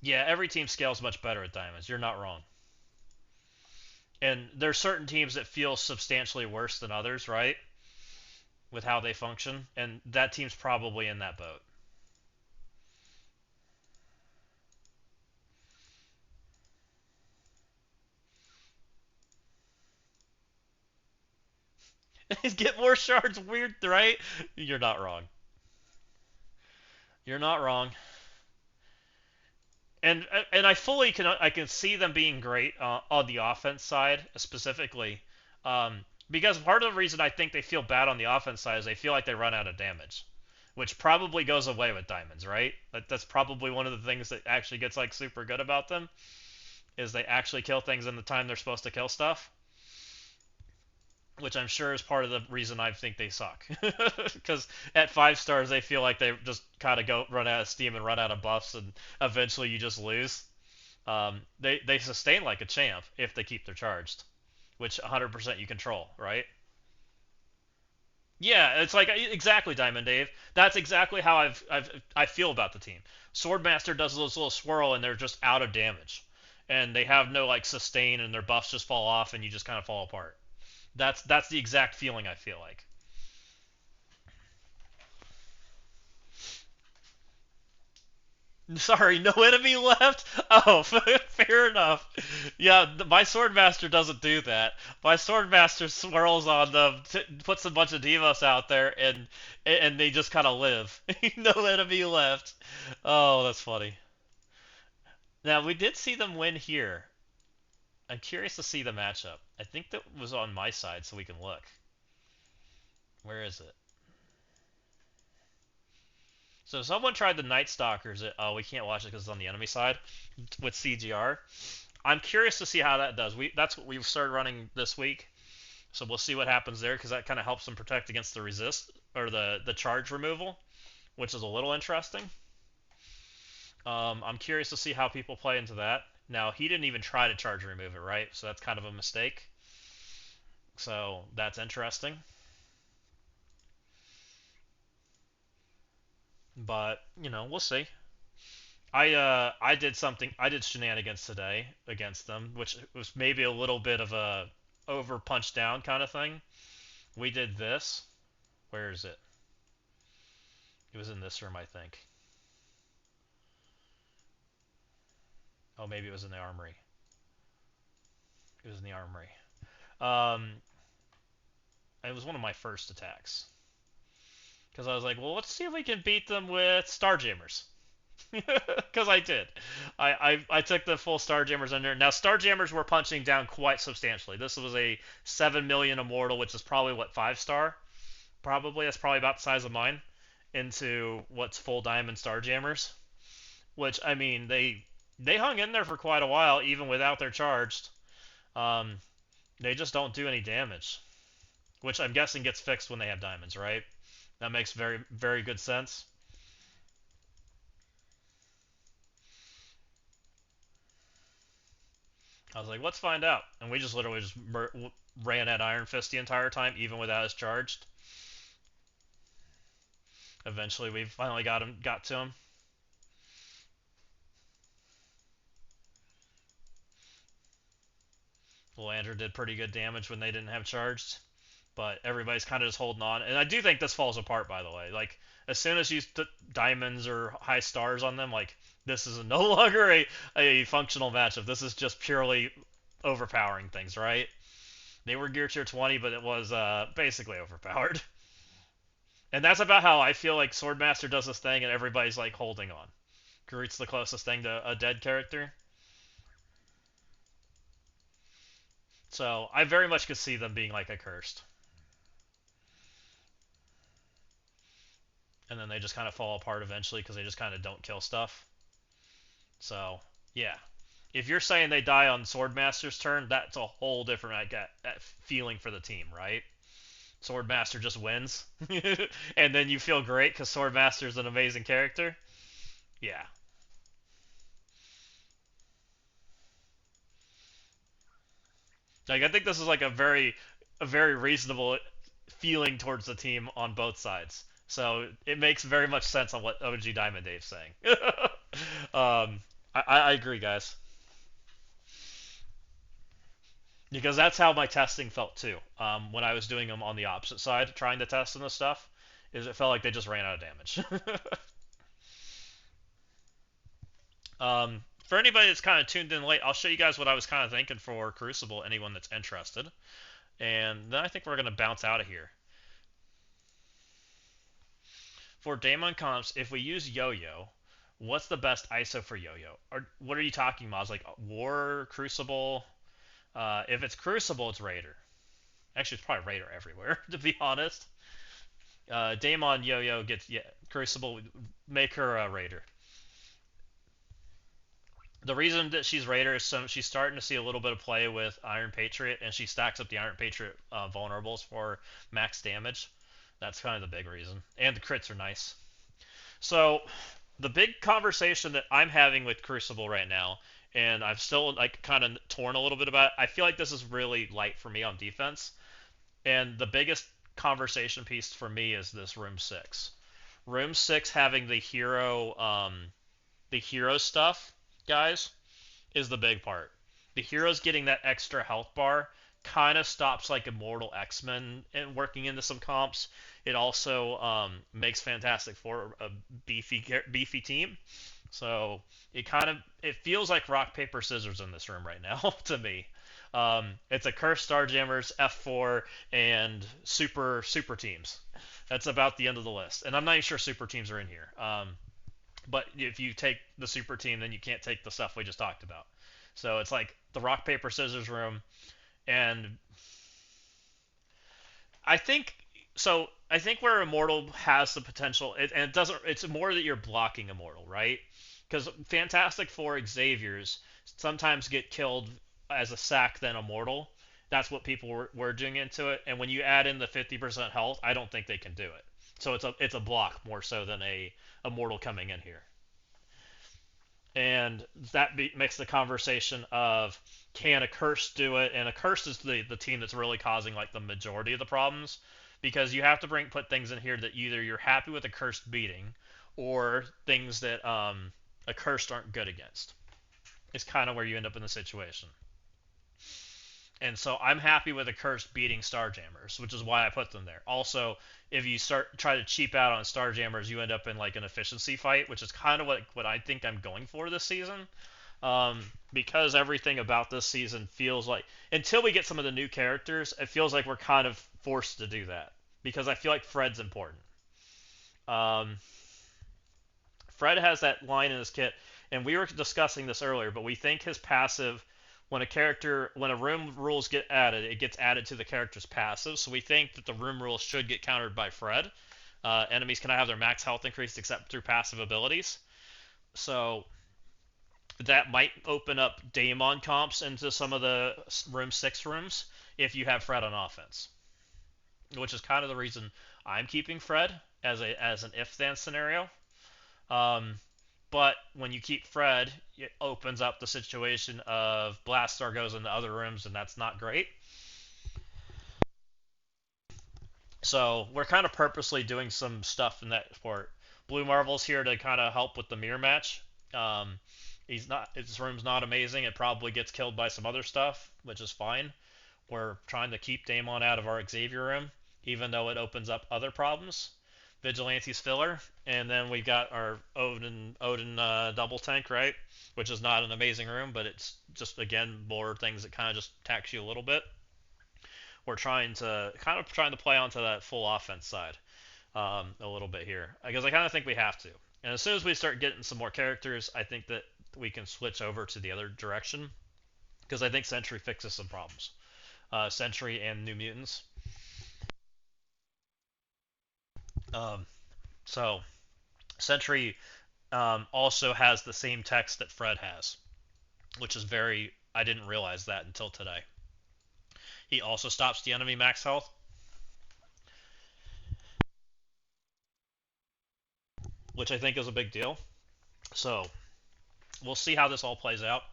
Yeah, every team scales much better at diamonds. You're not wrong. And there's certain teams that feel substantially worse than others, right? With how they function, and that team's probably in that boat. Get more shards, weird, right? You're not wrong. You're not wrong. And I can see them being great on the offense side specifically, because part of the reason I think they feel bad on the offense side is they feel like they run out of damage, which probably goes away with diamonds, right? That's probably one of the things that actually gets like super good about them is they actually kill things in the time they're supposed to kill stuff, which I'm sure is part of the reason I think they suck. Because at 5 stars, they feel like they just kind of go run out of steam and run out of buffs, and eventually you just lose. They sustain like a champ if they keep their charged, which 100% you control, right? Yeah, it's like exactly Diamond Dave. That's exactly how I feel about the team. Swordmaster does this little swirl and they're just out of damage, and they have no like sustain, and their buffs just fall off, and you just kind of fall apart. That's the exact feeling I feel like. Sorry, no enemy left? Oh, fair enough. Yeah, my Swordmaster doesn't do that. My Swordmaster swirls on them, puts a bunch of Devos out there, and they just kind of live. No enemy left. Oh, that's funny. Now, we did see them win here. I'm curious to see the matchup. I think that was on my side, so we can look. Where is it? So someone tried the Night Stalkers. Oh, we can't watch it because it's on the enemy side with CGR. I'm curious to see how that does. That's what we've started running this week, so we'll see what happens there because that kind of helps them protect against the resist or the charge removal, which is a little interesting. I'm curious to see how people play into that. Now he didn't even try to charge remove it, right? So that's kind of a mistake. So that's interesting. But we'll see. I did shenanigans today against them, which was maybe a little bit of a over punch down kind of thing. We did this. Where is it? It was in this room, I think. Oh, maybe it was in the armory. It was in the armory. Um, it was one of my first attacks because I was like, well, let's see if we can beat them with Starjammers. Because I did. I took the full Starjammers under. Now, Starjammers were punching down quite substantially. This was a 7 million Immortal, which is probably, what, 5 star? Probably. That's probably about the size of mine. Into what's full Diamond Starjammers. Which, I mean, they hung in there for quite a while, even without their charged. Um, they just don't do any damage. Which I'm guessing gets fixed when they have diamonds, right? That makes very, very good sense. I was like, let's find out. And we just literally just ran at Iron Fist the entire time, even without us charged. Eventually, we finally got to him. Landra did pretty good damage when they didn't have charged, but everybody's kind of just holding on. And I do think this falls apart, by the way. Like, as soon as you put diamonds or high stars on them, like, this is no longer a functional matchup. This is just purely overpowering things, right? They were gear tier 20, but it was basically overpowered. And that's about how I feel like Swordmaster does this thing, and everybody's like holding on. Groot's the closest thing to a dead character, so I very much could see them being like accursed, and then they just kind of fall apart eventually because they just kind of don't kill stuff. So yeah, if you're saying they die on Swordmaster's turn, that's a whole different like, that feeling for the team, right? Swordmaster just wins, and then you feel great because Swordmaster's an amazing character. Yeah, like I think this is like a very reasonable feeling towards the team on both sides. So it makes very much sense on what OG Diamond Dave's saying. I agree, guys, because that's how my testing felt too. When I was doing them on the opposite side, trying to test and this stuff, is it felt like they just ran out of damage. For anybody that's kind of tuned in late, I'll show you guys what I was kind of thinking for Crucible. Anyone that's interested, and then I think we're gonna bounce out of here. For Daemon comps, if we use Yo-Yo, what's the best ISO for Yo-Yo? Or what are you talking about? Like War, Crucible? If it's Crucible, it's Raider. Actually, it's probably Raider everywhere, to be honest. Daemon Yo-Yo gets Crucible. Make her a Raider. The reason that she's Raider is she's starting to see a little bit of play with Iron Patriot, and she stacks up the Iron Patriot vulnerables for max damage. That's kind of the big reason. And the crits are nice. So the big conversation that I'm having with Crucible right now, and I've still like kind of torn a little bit about it, I feel like this is really light for me on defense. And the biggest conversation piece for me is this room six. Room six having the hero stuff, guys, is the big part. The heroes getting that extra health bar kind of stops like Immortal X-Men and working into some comps. It also makes Fantastic Four a beefy team. So it feels like rock paper scissors in this room right now to me. It's a Cursed Starjammers, F4, and super teams. That's about the end of the list, and I'm not even sure super teams are in here. But if you take the super team, then you can't take the stuff we just talked about. So it's like the rock paper scissors room, and I think so. I think where Immortal has the potential, and it doesn't. It's more that you're blocking Immortal, right? Because Fantastic Four Xavier's sometimes get killed as a sack than Immortal. That's what people were doing into it. And when you add in the 50% health, I don't think they can do it. So it's a block more so than a Immortal coming in here. And that makes the conversation of can a curse do it, and a curse is the team that's really causing like the majority of the problems, because you have to put things in here that either you're happy with a cursed beating or things that a cursed aren't good against. It's kind of where you end up in the situation. And so I'm happy with a cursed beating Starjammers, which is why I put them there. Also, if you try to cheap out on Starjammers, you end up in like an efficiency fight, which is kind of what I think I'm going for this season. Because everything about this season feels like, until we get some of the new characters, it feels like we're kind of forced to do that. Because I feel like Fred's important. Um, Fred has that line in his kit, and we were discussing this earlier, but we think his passive, when a room rules get added, it gets added to the character's passive. So we think that the room rules should get countered by Fred. Enemies cannot have their max health increased except through passive abilities. So that might open up Daemon comps into some of the room 6 rooms if you have Fred on offense, which is kind of the reason I'm keeping Fred as an if then scenario. Um, but when you keep Fred, it opens up the situation of Blastar goes into other rooms, and that's not great. So we're kind of purposely doing some stuff in that sport. Blue Marvel's here to kind of help with the mirror match. Um, his room's not amazing. It probably gets killed by some other stuff, which is fine. We're trying to keep Daemon out of our Xavier room, even though it opens up other problems. Vigilante's filler, and then we got our Odin double tank, right? Which is not an amazing room, but it's just again more things that kind of just tax you a little bit. We're trying to play onto that full offense side. a little bit here because I kind of think we have to. And as soon as we start getting some more characters, I think that we can switch over to the other direction because I think Sentry fixes some problems. Sentry and New Mutants. Um, so Sentry also has the same text that Fred has, which is very. I didn't realize that until today. He also stops the enemy max health, which I think is a big deal. So we'll see how this all plays out.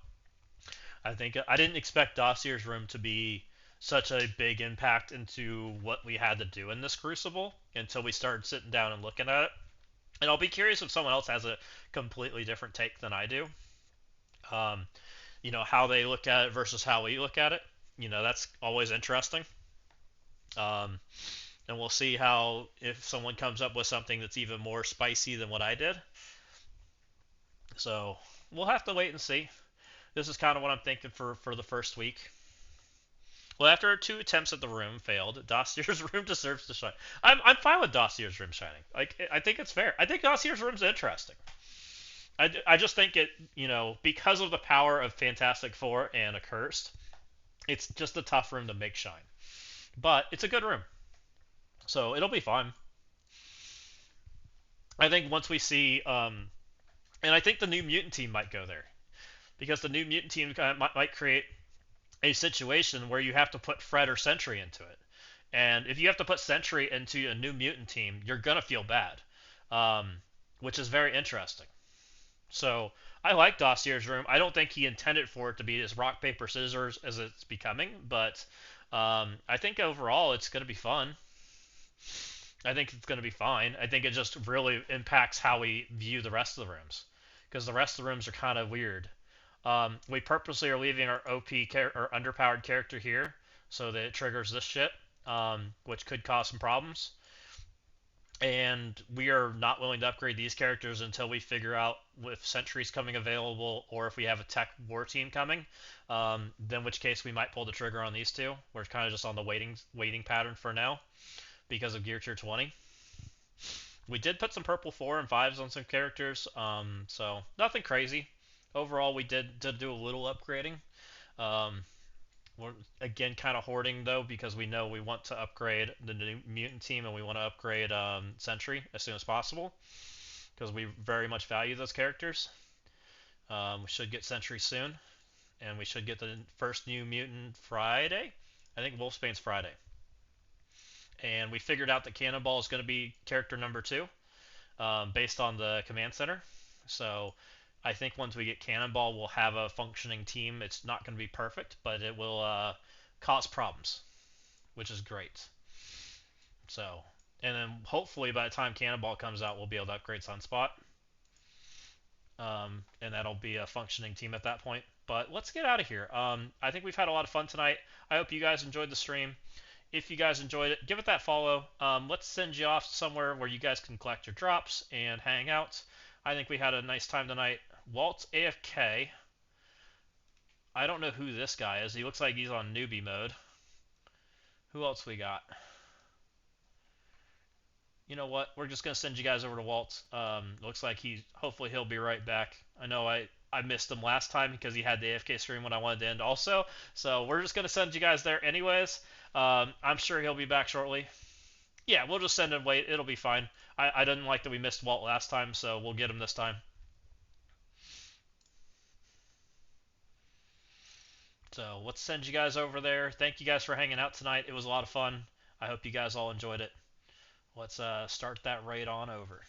I think I didn't expect Dossier's room to be such a big impact into what we had to do in this Crucible until we started sitting down and looking at it. And I'll be curious if someone else has a completely different take than I do. Um, how they look at it versus how we look at it. That's always interesting. Um, and we'll see how if someone comes up with something that's even more spicy than what I did. So we'll have to wait and see. This is kind of what I'm thinking for the first week. Well, after 2 attempts at the room failed, Dossier's room deserves to shine. I'm fine with Dossier's room shining. Like I think it's fair. I think Dossier's room's interesting. I just think it because of the power of Fantastic Four and Accursed, it's just a tough room to make shine. But it's a good room, so it'll be fun. I think once we see, and I think the New Mutant team might go there because the New Mutant team might create a situation where you have to put Fred or Sentry into it. And if you have to put Sentry into a New Mutant team, you're going to feel bad, um, which is very interesting. So I like Dossier's room. I don't think he intended for it to be as rock, paper, scissors as it's becoming, but I think overall it's going to be fun. I think it's going to be fine. I think it just really impacts how we view the rest of the rooms because the rest of the rooms are kind of weird. We purposely are leaving our or underpowered character here so that it triggers this shit, which could cause some problems. And we are not willing to upgrade these characters until we figure out if Sentry's coming available or if we have a tech war team coming. Then, which case we might pull the trigger on these two. We're kind of just on the waiting pattern for now because of Gear Tier 20. We did put some purple 4 and 5s on some characters, so nothing crazy. Overall, we did do a little upgrading. Um, we're again kind of hoarding though because we know we want to upgrade the new mutant team and we want to upgrade Sentry as soon as possible because we very much value those characters. We should get Sentry soon, and we should get the first new mutant Friday. I think Wolfsbane's Friday. And we figured out that Cannonball is going to be character number 2, based on the command center. So I think once we get Cannonball, we'll have a functioning team. It's not going to be perfect, but it will cause problems, which is great. So, and then hopefully by the time Cannonball comes out, we'll be able to upgrade Sunspot, and that'll be a functioning team at that point. But let's get out of here. I think we've had a lot of fun tonight. I hope you guys enjoyed the stream. If you guys enjoyed it, give it that follow. Let's send you off somewhere where you guys can collect your drops and hang out. I think we had a nice time tonight. Walt's AFK. I don't know who this guy is. He looks like he's on newbie mode. Who else we got? You know what? We're just gonna send you guys over to Walt. Looks like hopefully he'll be right back. I know I missed him last time because he had the AFK stream when I wanted to end also. So we're just gonna send you guys there anyways. I'm sure he'll be back shortly. Yeah, we'll just send him wait. It'll be fine. I didn't like that we missed Walt last time, so we'll get him this time. So let's send you guys over there. Thank you guys for hanging out tonight. It was a lot of fun. I hope you guys all enjoyed it. Let's start that raid on over.